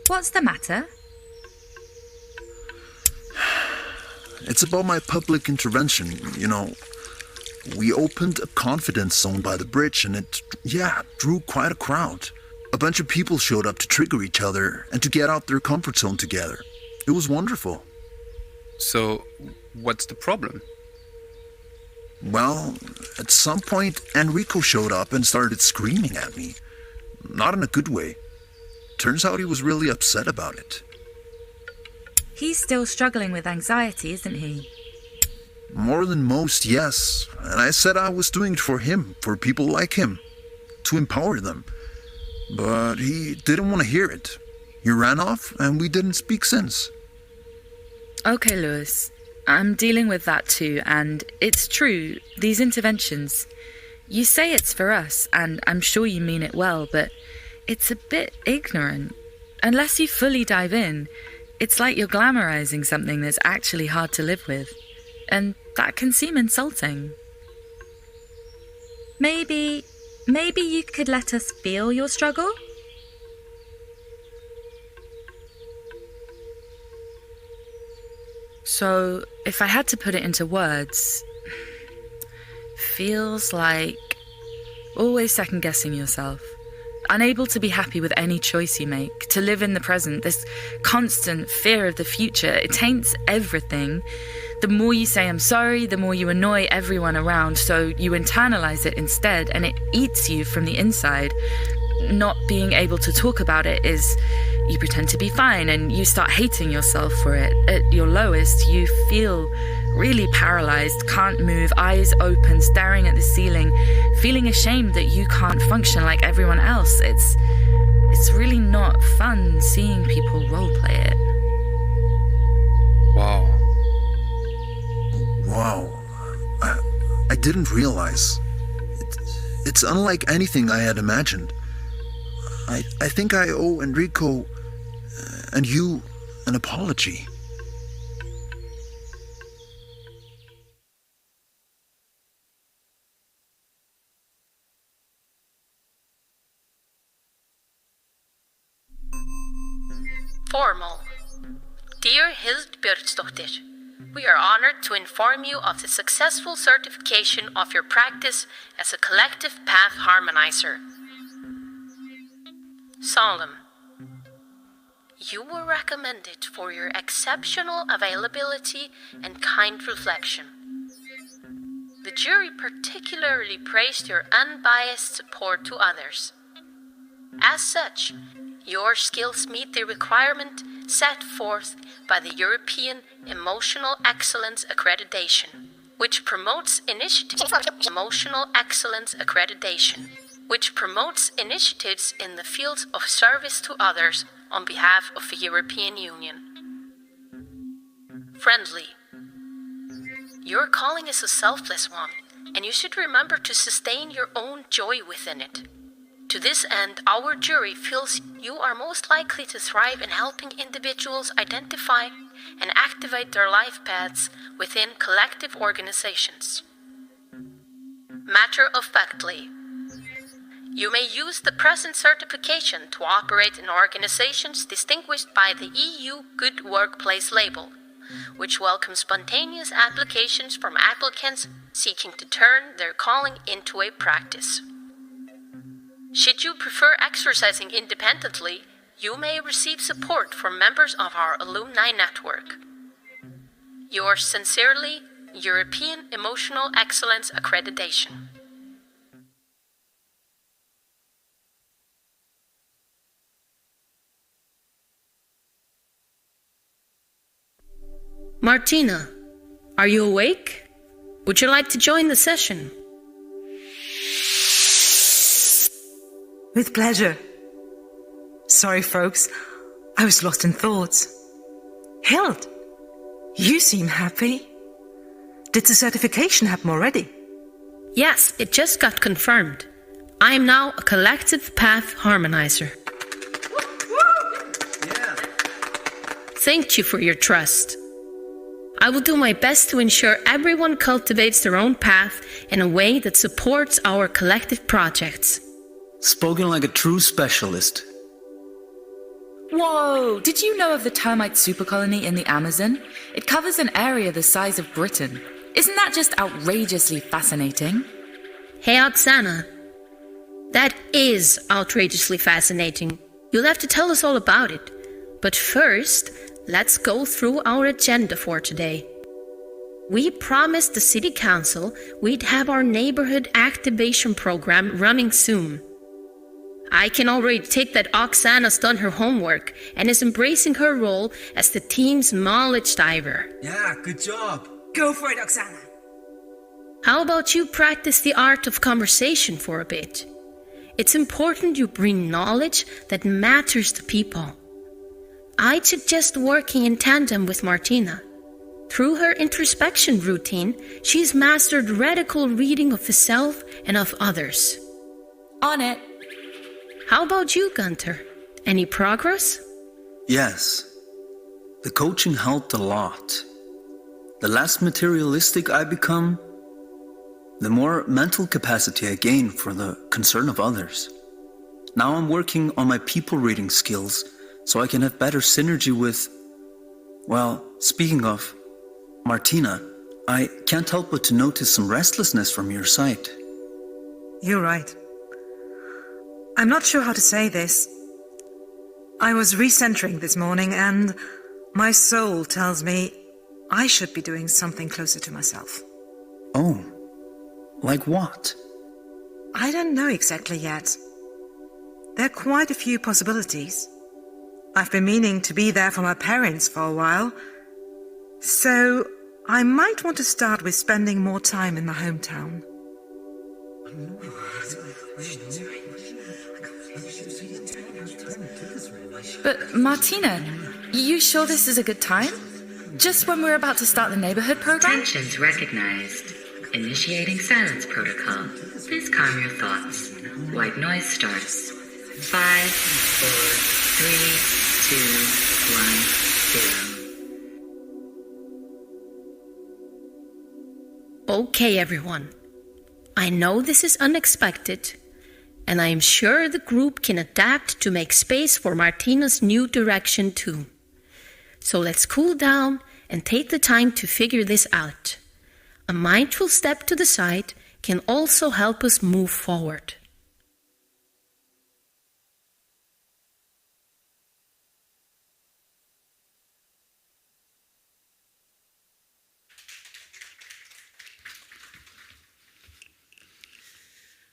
What's the matter? It's about my public intervention, you know. We opened a confidence zone by the bridge and it drew quite a crowd. A bunch of people showed up to trigger each other and to get out their comfort zone together. It was wonderful. So, what's the problem? Well, at some point, Enrico showed up and started screaming at me. Not in a good way. Turns out he was really upset about it. He's still struggling with anxiety, isn't he? More than most, yes. And I said I was doing it for him, for people like him, to empower them. But he didn't want to hear it. He ran off, and we didn't speak since. Okay, Lewis. I'm dealing with that too, and it's true, these interventions. You say it's for us, and I'm sure you mean it well, but it's a bit ignorant. Unless you fully dive in, it's like you're glamorizing something that's actually hard to live with. And that can seem insulting. Maybe you could let us feel your struggle? So, if I had to put it into words, feels like always second-guessing yourself, unable to be happy with any choice you make, to live in the present, this constant fear of the future, it taints everything. The more you say I'm sorry, the more you annoy everyone around, so you internalize it instead, and it eats you from the inside. Not being able to talk about it is, you pretend to be fine and you start hating yourself for it. At your lowest, you feel really paralyzed, can't move, eyes open, staring at the ceiling, feeling ashamed that you can't function like everyone else. It's really not fun seeing people roleplay it. Wow. Wow. I didn't realize. It's unlike anything I had imagined. I think I owe Enrico and you an apology. Formal. Dear Hild Björnsdottir, we are honored to inform you of the successful certification of your practice as a collective path harmonizer. Solemn. You were recommended for your exceptional availability and kind reflection. The jury particularly praised your unbiased support to others. As such, your skills meet the requirement set forth by the European Emotional Excellence Accreditation, which promotes initiatives in the field of service to others on behalf of the European Union. Friendly. Your calling is a selfless one, and you should remember to sustain your own joy within it. To this end, our jury feels you are most likely to thrive in helping individuals identify and activate their life paths within collective organizations. Matter of factly, you may use the present certification to operate in organizations distinguished by the EU Good Workplace label, which welcomes spontaneous applications from applicants seeking to turn their calling into a practice. Should you prefer exercising independently, you may receive support from members of our alumni network. Yours sincerely, European Emotional Excellence Accreditation. Martina, are you awake? Would you like to join the session? With pleasure. Sorry, folks. I was lost in thoughts. Hild, you seem happy. Did the certification happen already? Yes, it just got confirmed. I am now a collective path harmonizer. Thank you for your trust. I will do my best to ensure everyone cultivates their own path in a way that supports our collective projects. Spoken like a true specialist. Whoa! Did you know of the termite supercolony in the Amazon? It covers an area the size of Britain. Isn't that just outrageously fascinating? Hey, Oksana. That is outrageously fascinating. You'll have to tell us all about it. But first, let's go through our agenda for today. We promised the City Council we'd have our neighborhood activation program running soon. I can already take that Oksana's done her homework and is embracing her role as the team's knowledge diver. Yeah, good job. Go for it, Oksana. How about you practice the art of conversation for a bit? It's important you bring knowledge that matters to people. I'd suggest working in tandem with Martina. Through her introspection routine, she's mastered radical reading of the self and of others. On it. How about you, Gunther? Any progress? Yes. The coaching helped a lot. The less materialistic I become, the more mental capacity I gain for the concern of others. Now I'm working on my people reading skills so I can have better synergy with, well, speaking of, Martina, I can't help but to notice some restlessness from your side. You're right. I'm not sure how to say this. I was recentering this morning and my soul tells me I should be doing something closer to myself. Oh, like what? I don't know exactly yet. There are quite a few possibilities. I've been meaning to be there for my parents for a while, so I might want to start with spending more time in my hometown. But Martina, you sure this is a good time? Just when we're about to start the neighborhood program? Tensions recognized. Initiating silence protocol. Please calm your thoughts. White noise starts. 5, 4, 3, Okay, everyone. I know this is unexpected, and I am sure the group can adapt to make space for Martina's new direction too. So let's cool down and take the time to figure this out. A mindful step to the side can also help us move forward.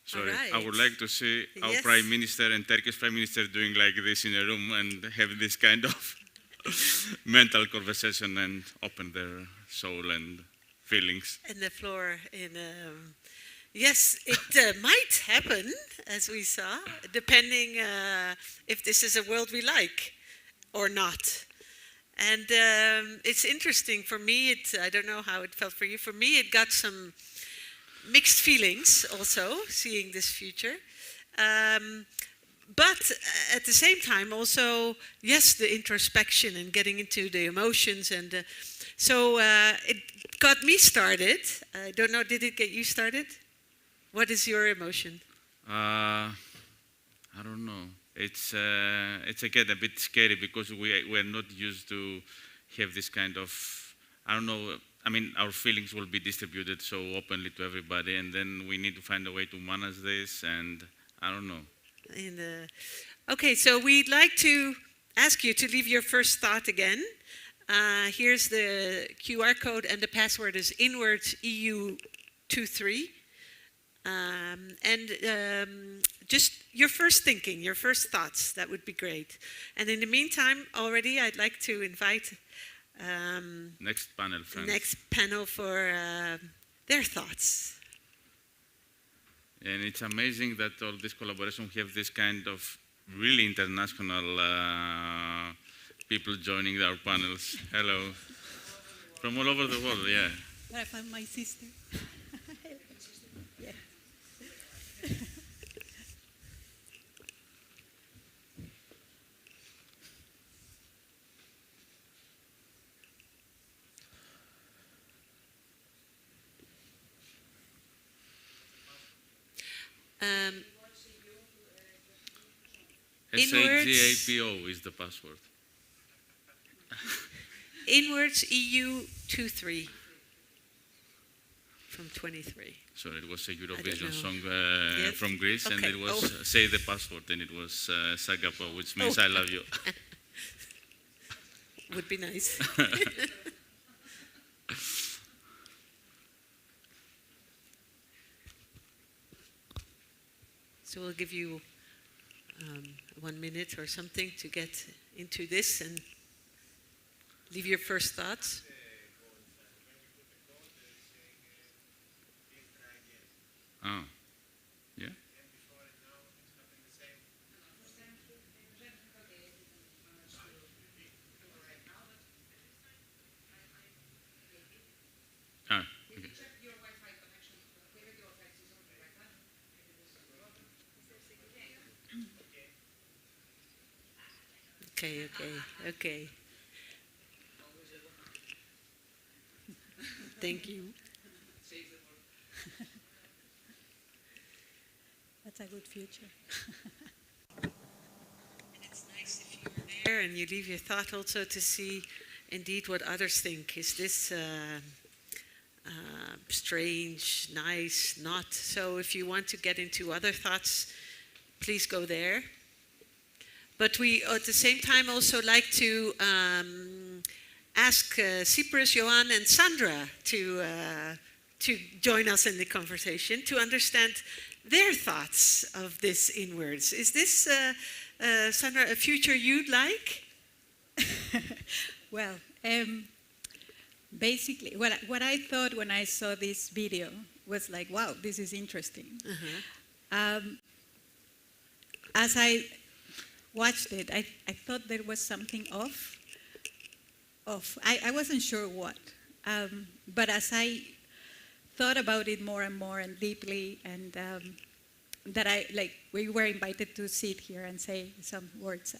Sorry, All right. I would like to see our Yes. Prime Minister and Turkish Prime Minister doing like this in a room and have this kind of mental conversation and open their soul and feelings. And the floor in. Yes, it might happen, as we saw, depending if this is a world we like or not. And it's interesting for me. I don't know how it felt for you. For me, it got some mixed feelings also, seeing this future. But at the same time, also, yes, the introspection and getting into the emotions. And so it got me started. I don't know, did it get you started? What is your emotion? I don't know. It's again a bit scary because we're not used to have this kind of, I don't know, I mean, our feelings will be distributed so openly to everybody, and then we need to find a way to manage this, and I don't know. Okay, so we'd like to ask you to leave your first thought again. Here's the QR code, and the password is inwards EU23. Just your first thinking, your first thoughts, that would be great. And in the meantime, already I'd like to invite Next panel, friends. next panel for their thoughts. And it's amazing that all this collaboration have this kind of really international people joining our panels. Hello. From all over the world, yeah. I found my sister. Yeah. SAGAPO is the password. Inwards EU23 from 23. So it was a Eurovision song Yes? from Greece, and Okay. it was Say the Password, and it was Sagapo, which means I love you. Would be nice. So we'll give you 1 minute or something to get into this and leave your first thoughts. Oh, yeah. Ah, okay. Okay. Thank you. That's a good future. It's nice if you're there and you leave your thought also to see indeed what others think. Is this strange, nice, not? So if you want to get into other thoughts, please go there. But we, at the same time, also like to ask Cyprus, Johan, and Sandra to join us in the conversation to understand their thoughts of this inwards. Is this, Sandra, a future you'd like? Well, basically, what I thought when I saw this video was like, wow, this is interesting. As I watched it, I thought there was something off. I wasn't sure what. But as I thought about it more and more and deeply, and that we were invited to sit here and say some words,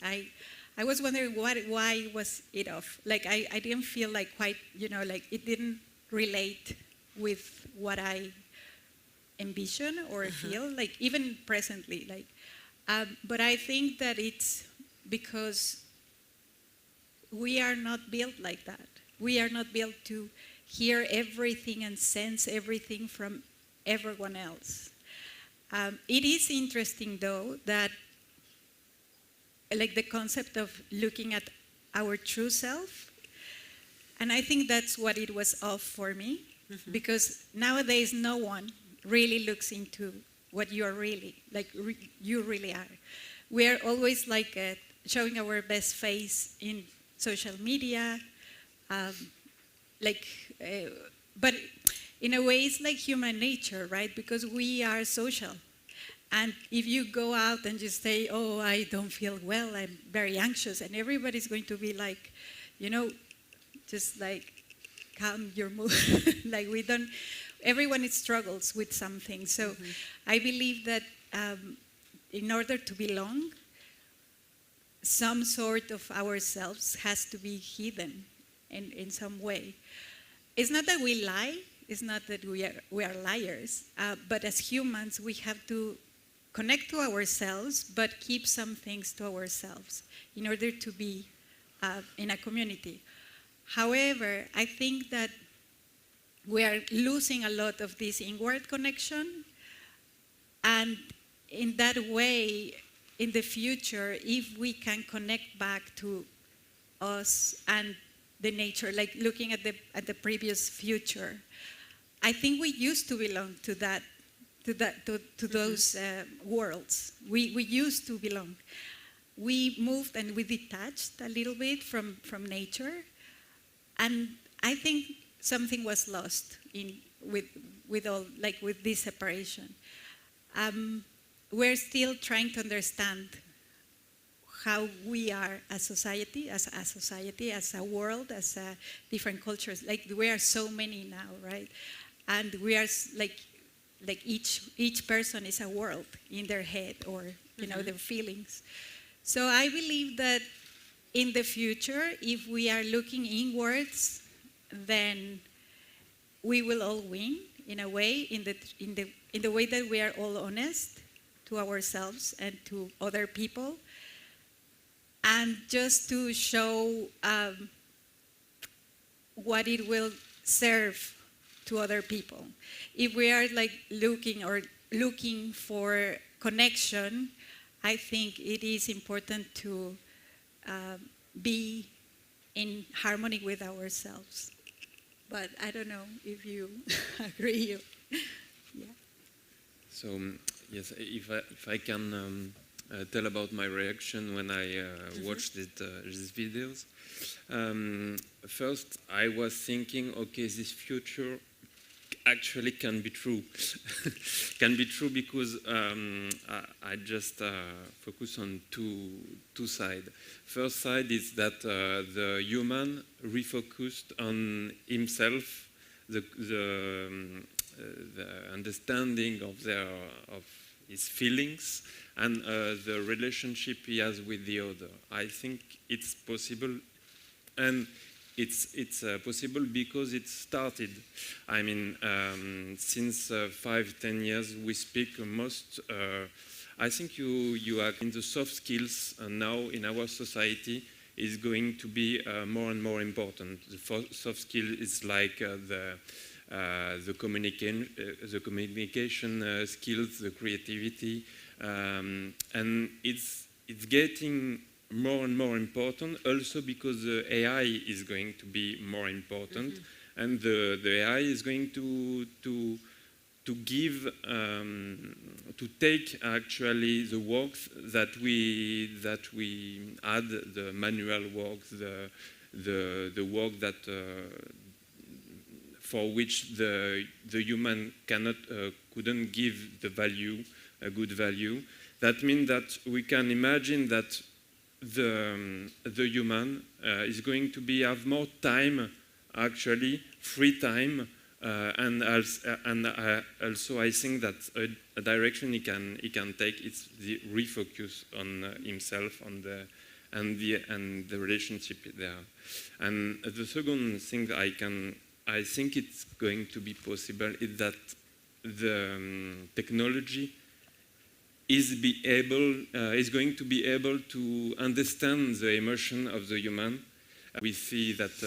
I was wondering why was it off? Like I didn't feel like quite, like it didn't relate with what I envision or feel, like even presently. Like, but I think that it's because we are not built like that. We are not built to hear everything and sense everything from everyone else. It is interesting, though, that like the concept of looking at our true self, and I think that's what it was off for me, because nowadays no one really looks into what you are really, like you really are. We are always like showing our best face in social media, but in a way it's like human nature, right? Because we are social. And if you go out and just say, oh, I don't feel well, I'm very anxious, and everybody's going to be like, just like calm your mood. Like everyone struggles with something. So I believe that in order to belong, some sort of ourselves has to be hidden in some way. It's not that we lie, it's not that we are liars, but as humans we have to connect to ourselves, but keep some things to ourselves in order to be in a community. However, I think that we are losing a lot of this inward connection, and in that way, in the future, if we can connect back to us and the nature, like looking at the previous future, I think we used to belong to that, to those worlds. We used to belong. We moved and we detached a little bit from nature, and I think something was lost with this separation. We're still trying to understand how we are as society, as a world, as different cultures. Like we are so many now, right? And we are like each person is a world in their head, or their feelings. So I believe that in the future, if we are looking inwards, then we will all win in a way, in the way that we are all honest to ourselves and to other people, and just to show what it will serve to other people. If we are like looking for connection, I think it is important to be in harmony with ourselves. But I don't know if you agree. Yeah. So yes, if I can tell about my reaction when I watched these videos. First, I was thinking, okay, this future actually can be true. Can be true because I just focus on two sides. First side is that the human refocused on himself, the understanding of his feelings, and the relationship he has with the other. I think it's possible, and it's possible because it started. I mean, since 5-10 years, we speak most. I think you are in the soft skills now in our society is going to be more and more important. The soft skill is like the communication skills, the creativity, and it's getting more and more important. Also because the AI is going to be more important, and the AI is going to give to take actually the works that we had, the manual works, the work that for which the human couldn't give the value, a good value. That means that we can imagine that the human is going to have more time, actually free time, and also I think that a direction he can take is the refocus on himself, on and the relationship there. And the second thing I think it's going to be possible is that the technology is going to be able to understand the emotion of the human. We see that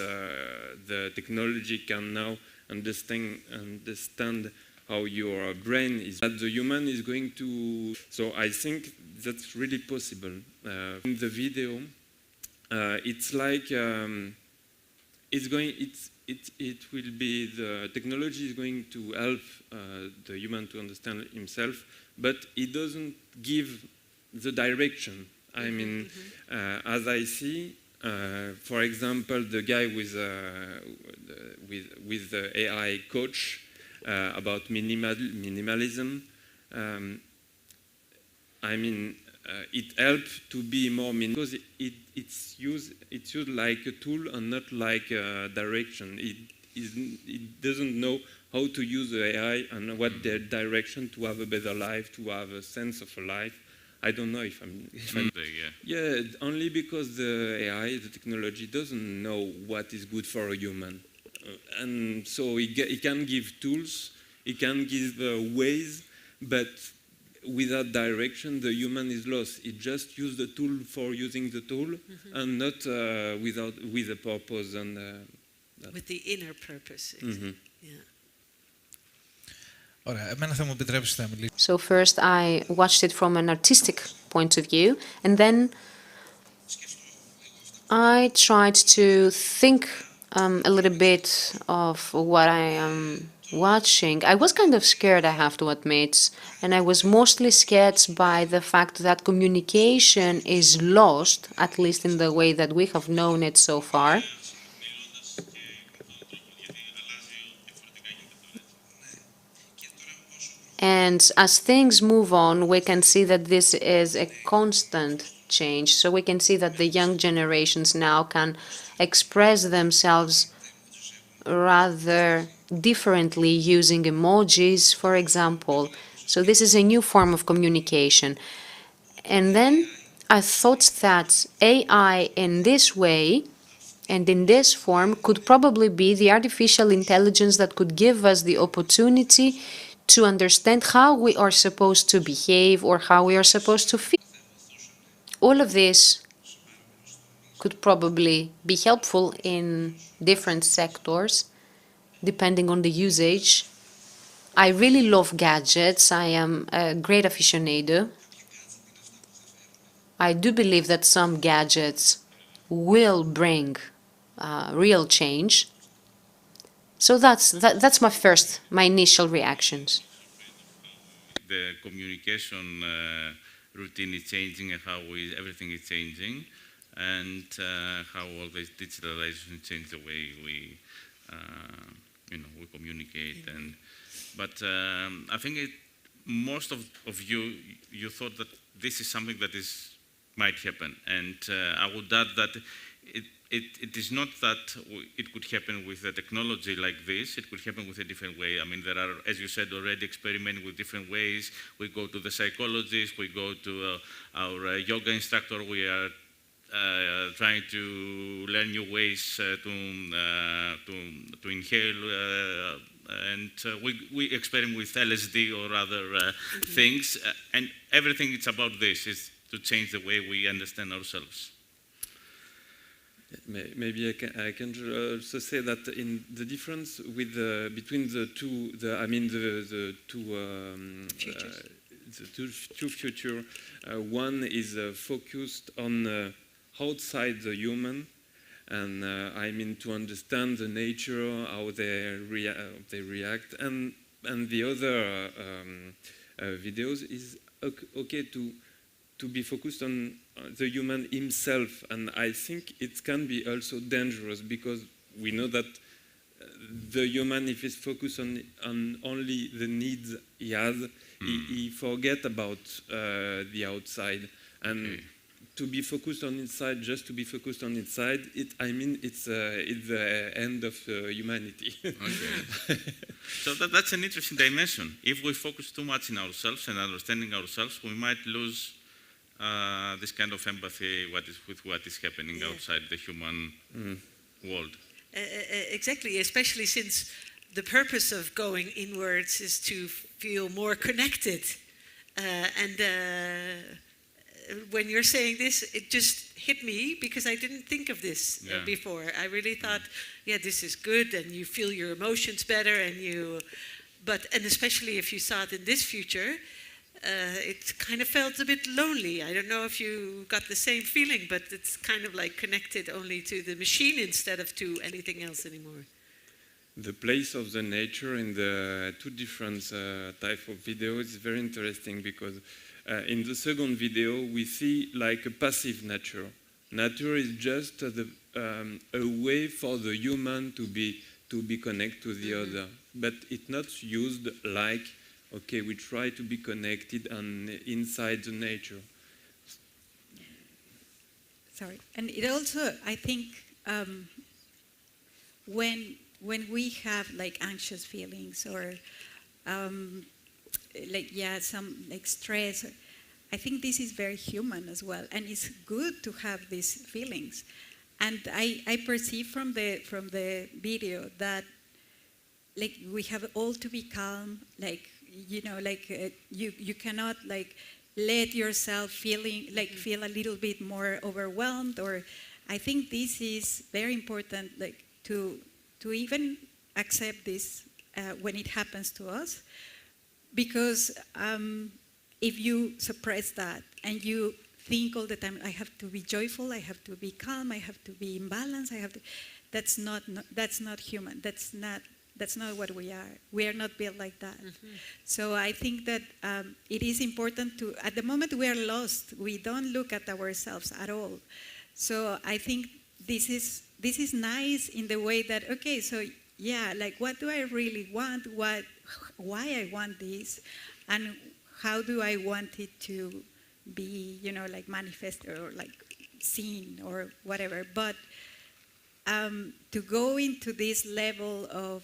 the technology can now understand how your brain is. That the human is going to. So I think that's really possible. In the video, it's like it will be the technology is going to help the human to understand himself, but it doesn't give the direction. I mean, as I see, for example, the guy with the AI coach about minimalism. I mean, it helps to be more because it's used like a tool and not like a direction. It doesn't know how to use the AI and what the direction to have a better life, to have a sense of a life. I don't know if I'm yeah, only because the AI, the technology, doesn't know what is good for a human. And so it can give tools, it can give ways, but without direction, the human is lost. It just uses the tool for using the tool, and not with a purpose and with the inner purpose. Yeah. So first I watched it from an artistic point of view, and then I tried to think a little bit of what I am watching. I was kind of scared, I have to admit, and I was mostly scared by the fact that communication is lost, at least in the way that we have known it so far. And as things move on, we can see that this is a constant change. So we can see that the young generations now can express themselves rather differently using emojis, for example. So this is a new form of communication. And then I thought that AI in this way and in this form could probably be the artificial intelligence that could give us the opportunity to understand how we are supposed to behave or how we are supposed to feel. All of this could probably be helpful in different sectors, depending on the usage. I really love gadgets. I am a great aficionado. I do believe that some gadgets will bring real change. So that's my initial reactions. The communication routine is changing and how everything is changing, and how all this digitalization changed the way we communicate. But I think most of you thought that this is something that might happen, and I would add that it is not that it could happen with a technology like this. It could happen with a different way. I mean, there are, as you said, already experimenting with different ways. We go to the psychologist, we go to our yoga instructor, we are trying to learn new ways to inhale, and we experiment with LSD or other things, and everything it's about this is to change the way we understand ourselves. Maybe I can also say that in the difference with between the two, the two futures, one is focused on outside the human, and I mean to understand the nature, how they react, and the other videos is okay to be focused on the human himself, and I think it can be also dangerous because we know that the human, if he's focused on only the needs he has, he forget about the outside, and to be focused on inside, just to be focused on inside, it's the end of humanity. Okay. So that's an interesting dimension. If we focus too much in ourselves and understanding ourselves, we might lose this kind of empathy with what is happening outside the human world. Exactly, especially since the purpose of going inwards is to feel more connected. When you're saying this, it just hit me because I didn't think of this before. I really thought, this is good, and you feel your emotions better, and especially if you saw it in this future, it kind of felt a bit lonely. I don't know if you got the same feeling, but it's kind of like connected only to the machine instead of to anything else anymore. The place of the nature in the two different type of videos is very interesting because in the second video we see like a passive nature. Nature is just a way for the human to be connected to the other, but it's not used like, okay, we try to be connected and inside the nature. Sorry, and it also, I think, when we have like anxious feelings or some like stress, I think this is very human as well, and it's good to have these feelings. And I perceive from the video that like we have all to be calm, like you cannot like let yourself feel a little bit more overwhelmed. Or I think this is very important, like to even accept this when it happens to us, because if you suppress that and you think all the time, I have to be joyful, I have to be calm, I have to be in balance, that's not human. That's not what we are. We are not built like that. So I think that it is important to, at the moment we are lost, we don't look at ourselves at all. So I think this is nice in the way that, okay, so yeah, like what do I really want? Why I want this? And how do I want it to be, like manifested or like seen or whatever? But to go into this level of,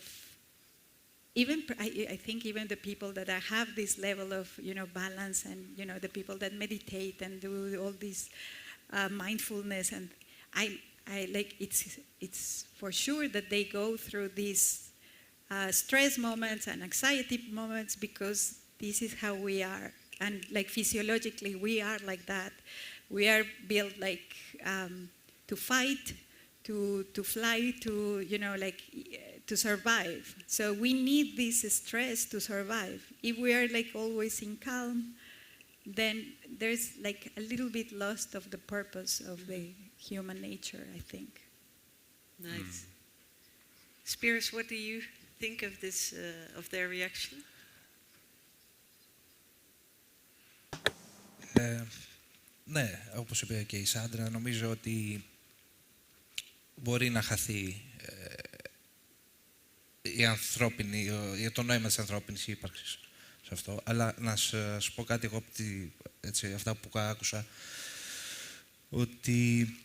I think even the people that have this level of, balance, and, the people that meditate and do all this mindfulness, and I like, it's for sure that they go through these stress moments and anxiety moments, because this is how we are. And like physiologically, we are like that. We are built like to fight, to fly, to, to survive. So we need this stress to survive. If we are like always in calm, then there's like a little bit lost of the purpose of the human nature, I think. Nice. Spiros, what do you think of this, of their reaction? Ναι, όπως είπε και η Σάντρα, νομίζω ότι μπορεί να χαθεί το νόημα της ανθρώπινης ύπαρξης σε αυτό. Αλλά να σας πω κάτι εγώ, έτσι, αυτά που άκουσα, ότι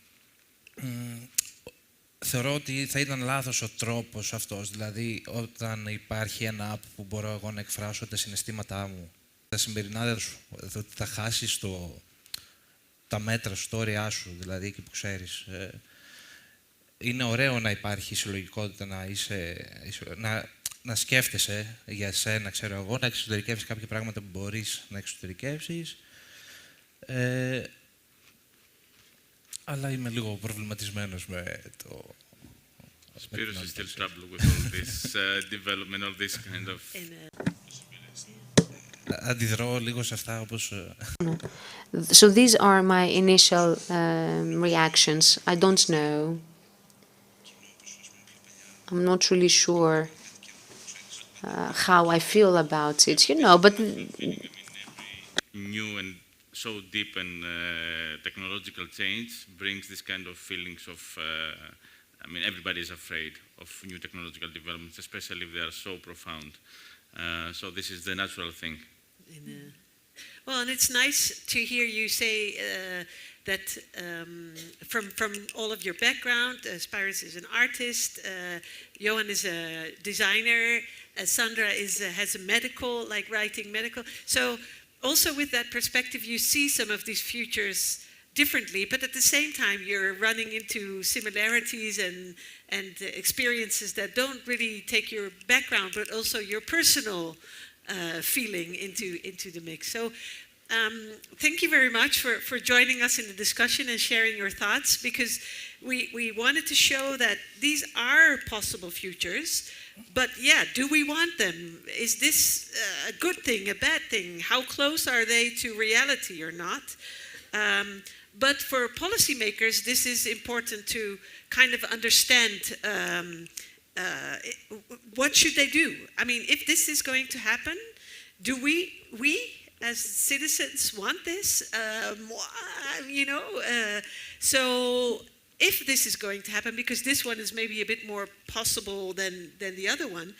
θεωρώ ότι θα ήταν λάθος ο τρόπος αυτός. Δηλαδή, όταν υπάρχει ένα app που μπορώ εγώ να εκφράσω τα συναισθήματά μου, τα σημερινά, ότι θα χάσεις τα μέτρα σου, τα όρια σου, δηλαδή εκεί που ξέρεις. Είναι ωραίο να υπάρχει συλλογικότητα, να σκέφτεσαι για εσένα, ξέρω εγώ, να εξωτερικεύσεις κάποια πράγματα που μπορείς να εξωτερικεύσεις. Αλλά είμαι λίγο προβληματισμένος με το... Spiros is still trouble with all this development, all this kind of... Αντιδρώ λίγο σε αυτά όπως... So these are my initial reactions. I don't know. I'm not really sure how I feel about it, but... New and so deep and technological change brings this kind of feelings of... everybody is afraid of new technological developments, especially if they are so profound. So this is the natural thing. Well, and it's nice to hear you say that from all of your background, Spiros is an artist, Johan is a designer, Sandra has a medical, like writing medical. So also with that perspective, you see some of these futures differently, but at the same time, you're running into similarities and experiences that don't really take your background, but also your personal feeling into the mix. So thank you very much for joining us in the discussion and sharing your thoughts, because we wanted to show that these are possible futures, but yeah, do we want them? Is this a good thing, a bad thing? How close are they to reality or not? But for policymakers, this is important to kind of understand what should they do? I mean, if this is going to happen, do we as citizens want this? So if this is going to happen, because this one is maybe a bit more possible than the other one,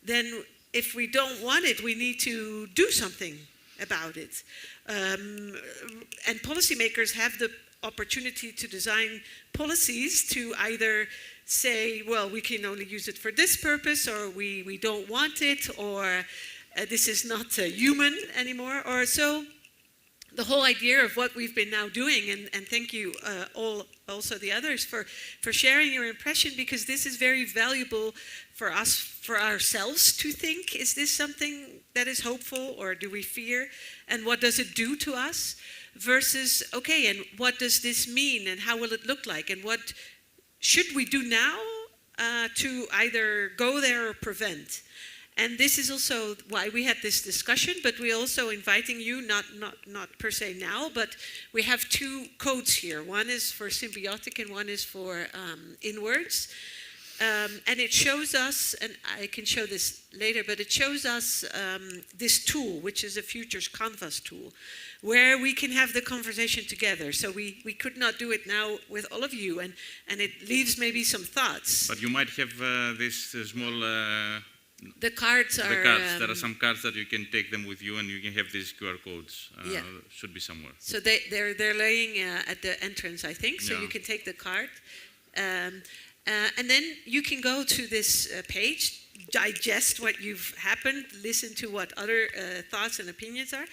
then if we don't want it, we need to do something about it. And policymakers have the opportunity to design policies to either say, well, we can only use it for this purpose, or we don't want it, or this is not human anymore, or so. The whole idea of what we've been now doing, and thank you all, also the others, for sharing your impression, because this is very valuable for us, for ourselves to think, is this something that is hopeful, or do we fear, and what does it do to us, versus, okay, and what does this mean, and how will it look like, and what should we do now to either go there or prevent? And this is also why we had this discussion, but we're also inviting you, not per se now, but we have two codes here. One is for symbiotic and one is for inwards. And it shows us, and I can show this later, but it shows us this tool, which is a futures canvas tool, where we can have the conversation together. So we could not do it now with all of you, and it leaves maybe some thoughts. But you might have this small... The cards are... there are some cards that you can take them with you, and you can have these QR codes. Yeah. Should be somewhere. So they're laying at the entrance, I think, so you can take the card. And then you can go to this page, digest what you've happened, listen to what other thoughts and opinions are,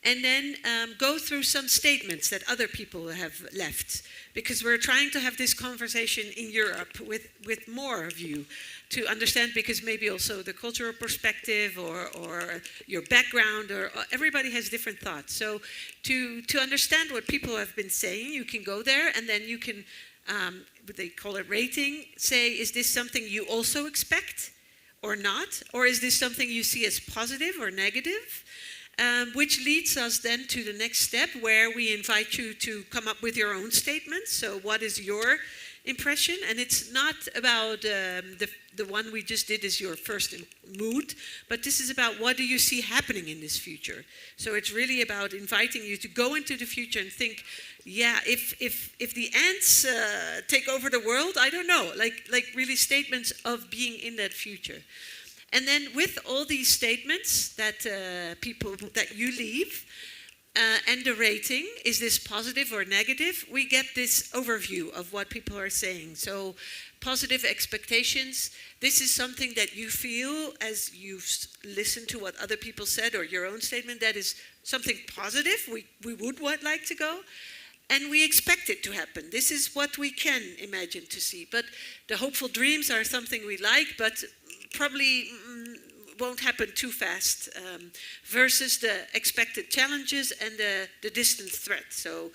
and then go through some statements that other people have left. Because we're trying to have this conversation in Europe with more of you to understand, because maybe also the cultural perspective or your background, or everybody has different thoughts. So to understand what people have been saying, you can go there, and then you can, they call it rating, say, is this something you also expect or not? Or is this something you see as positive or negative? Which leads us then to the next step, where we invite you to come up with your own statements. So what is your impression? And it's not about the one we just did is your first mood, but this is about what do you see happening in this future. So it's really about inviting you to go into the future and think, yeah, if the ants take over the world, I don't know, like really statements of being in that future. And then with all these statements that that you leave, and the rating, is this positive or negative, we get this overview of what people are saying. So positive expectations, this is something that you feel as you've listened to what other people said, or your own statement, that is something positive, we would like to go. And we expect it to happen. This is what we can imagine to see. But the hopeful dreams are something we like, but probably won't happen too fast, versus the expected challenges and the distant threat. So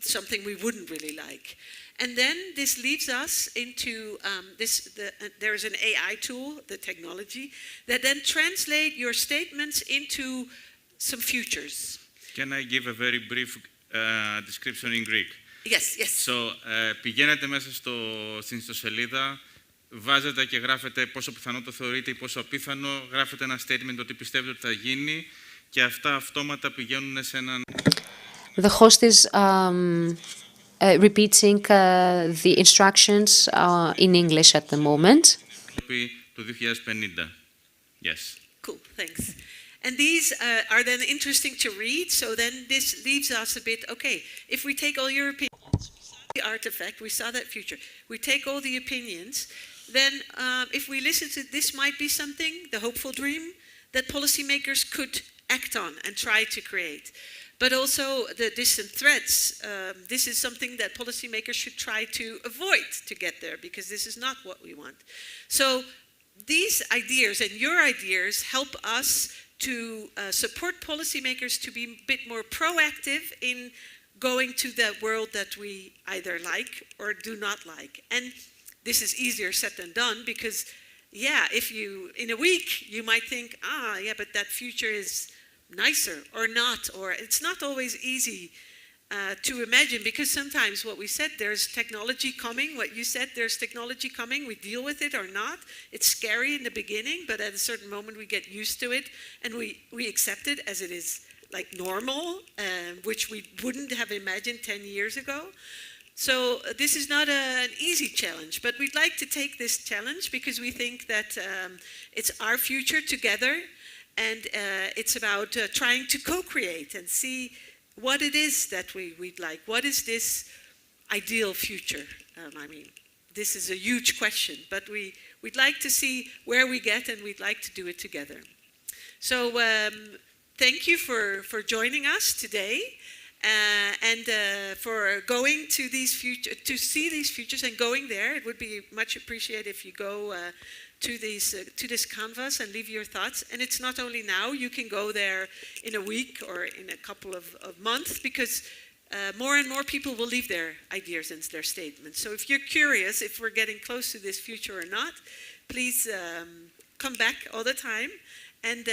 something we wouldn't really like. And then this leads us into there is an AI tool, the technology, that then translate your statements into some futures. Can I give a very brief description in Greek? Yes, yes. So, πηγαίνετε μέσα στην ιστοσελίδα, βάζετε και γράφετε πόσο πιθανό το θεωρείτε ή πόσο απίθανο, γράφετε ένα statement ότι πιστεύετε ότι θα γίνει, και αυτά αυτόματα πηγαίνουν σε έναν... The host is repeating the instructions in English at the moment. του 2050. Yes. Cool, thanks. And these are then interesting to read, so then this leaves us a bit, okay, if we take all your opinions, the artifact, we saw that future, we take all the opinions, then if we listen to this might be something, the hopeful dream, that policymakers could act on and try to create. But also the distant threats. This is something that policymakers should try to avoid to get there, because this is not what we want. So these ideas and your ideas help us to support policymakers to be a bit more proactive in going to the world that we either like or do not like. And this is easier said than done, because yeah, if you, in a week, you might think, yeah, but that future is nicer or not, or it's not always easy to imagine, because sometimes what we said, there's technology coming, what you said, there's technology coming, we deal with it or not. It's scary in the beginning, but at a certain moment we get used to it and we accept it as it is, like normal, which we wouldn't have imagined 10 years ago. So this is not an easy challenge, but we'd like to take this challenge because we think that it's our future together, and it's about trying to co-create and see what it is that we'd like. What is this ideal future? I mean, this is a huge question, but we'd like to see where we get, and we'd like to do it together. So thank you for joining us today. And for going to these to see these futures and going there. It would be much appreciated if you go to this canvas and leave your thoughts. And it's not only now, you can go there in a week or in a couple of months, because more and more people will leave their ideas and their statements. So if you're curious if we're getting close to this future or not, please come back all the time and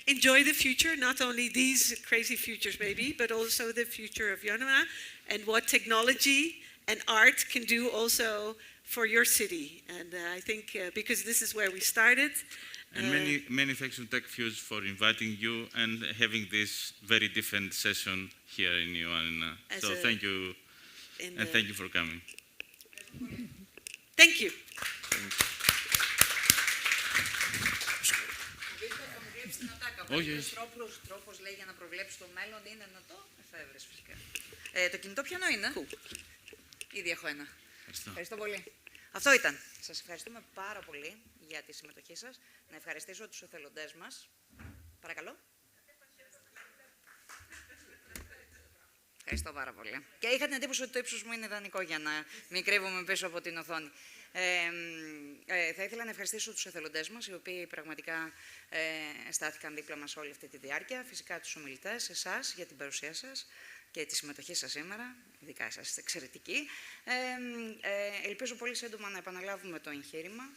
enjoy the future, not only these crazy futures maybe, but also the future of Yonema and what technology and art can do also for your city. And I think because this is where we started. And many thanks to TechFuse for inviting you and having this very different session here in Ioannina. So thank you, and thank you for coming. Thank you. Τρόπος λέει για να προβλέψει το μέλλον είναι να το εφεύρεις φυσικά. Το κινητό ποιανό είναι? Ήδη έχω ένα. Ευχαριστώ πολύ. Αυτό ήταν. Σας ευχαριστούμε πάρα πολύ για τη συμμετοχή σας. Να ευχαριστήσω τους εθελοντές μας. Παρακαλώ. Ευχαριστώ πάρα πολύ. Και είχα την εντύπωση ότι το ύψος μου είναι ιδανικό για να μην κρύβομαι πίσω από την οθόνη. Θα ήθελα να ευχαριστήσω τους εθελοντές μας, οι οποίοι πραγματικά στάθηκαν δίπλα μας όλη αυτή τη διάρκεια. Φυσικά τους ομιλητές, εσάς για την παρουσία σας και τη συμμετοχή σας σήμερα. Ειδικά εσάς είστε εξαιρετικοί. Ελπίζω πολύ σύντομα να επαναλάβουμε το εγχείρημα.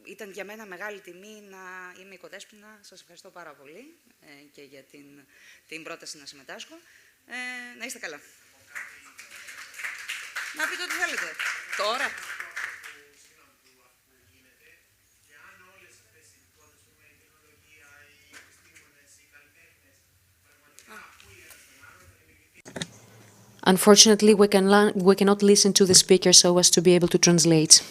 Ήταν για μένα μεγάλη τιμή να είμαι οικοδέσποινα. Σας ευχαριστώ πάρα πολύ και για την πρόταση να συμμετάσχω. Να είστε καλά. Να πείτε ό,τι θέλετε. Τώρα. Unfortunately, we cannot listen to the speaker so as to be able to translate.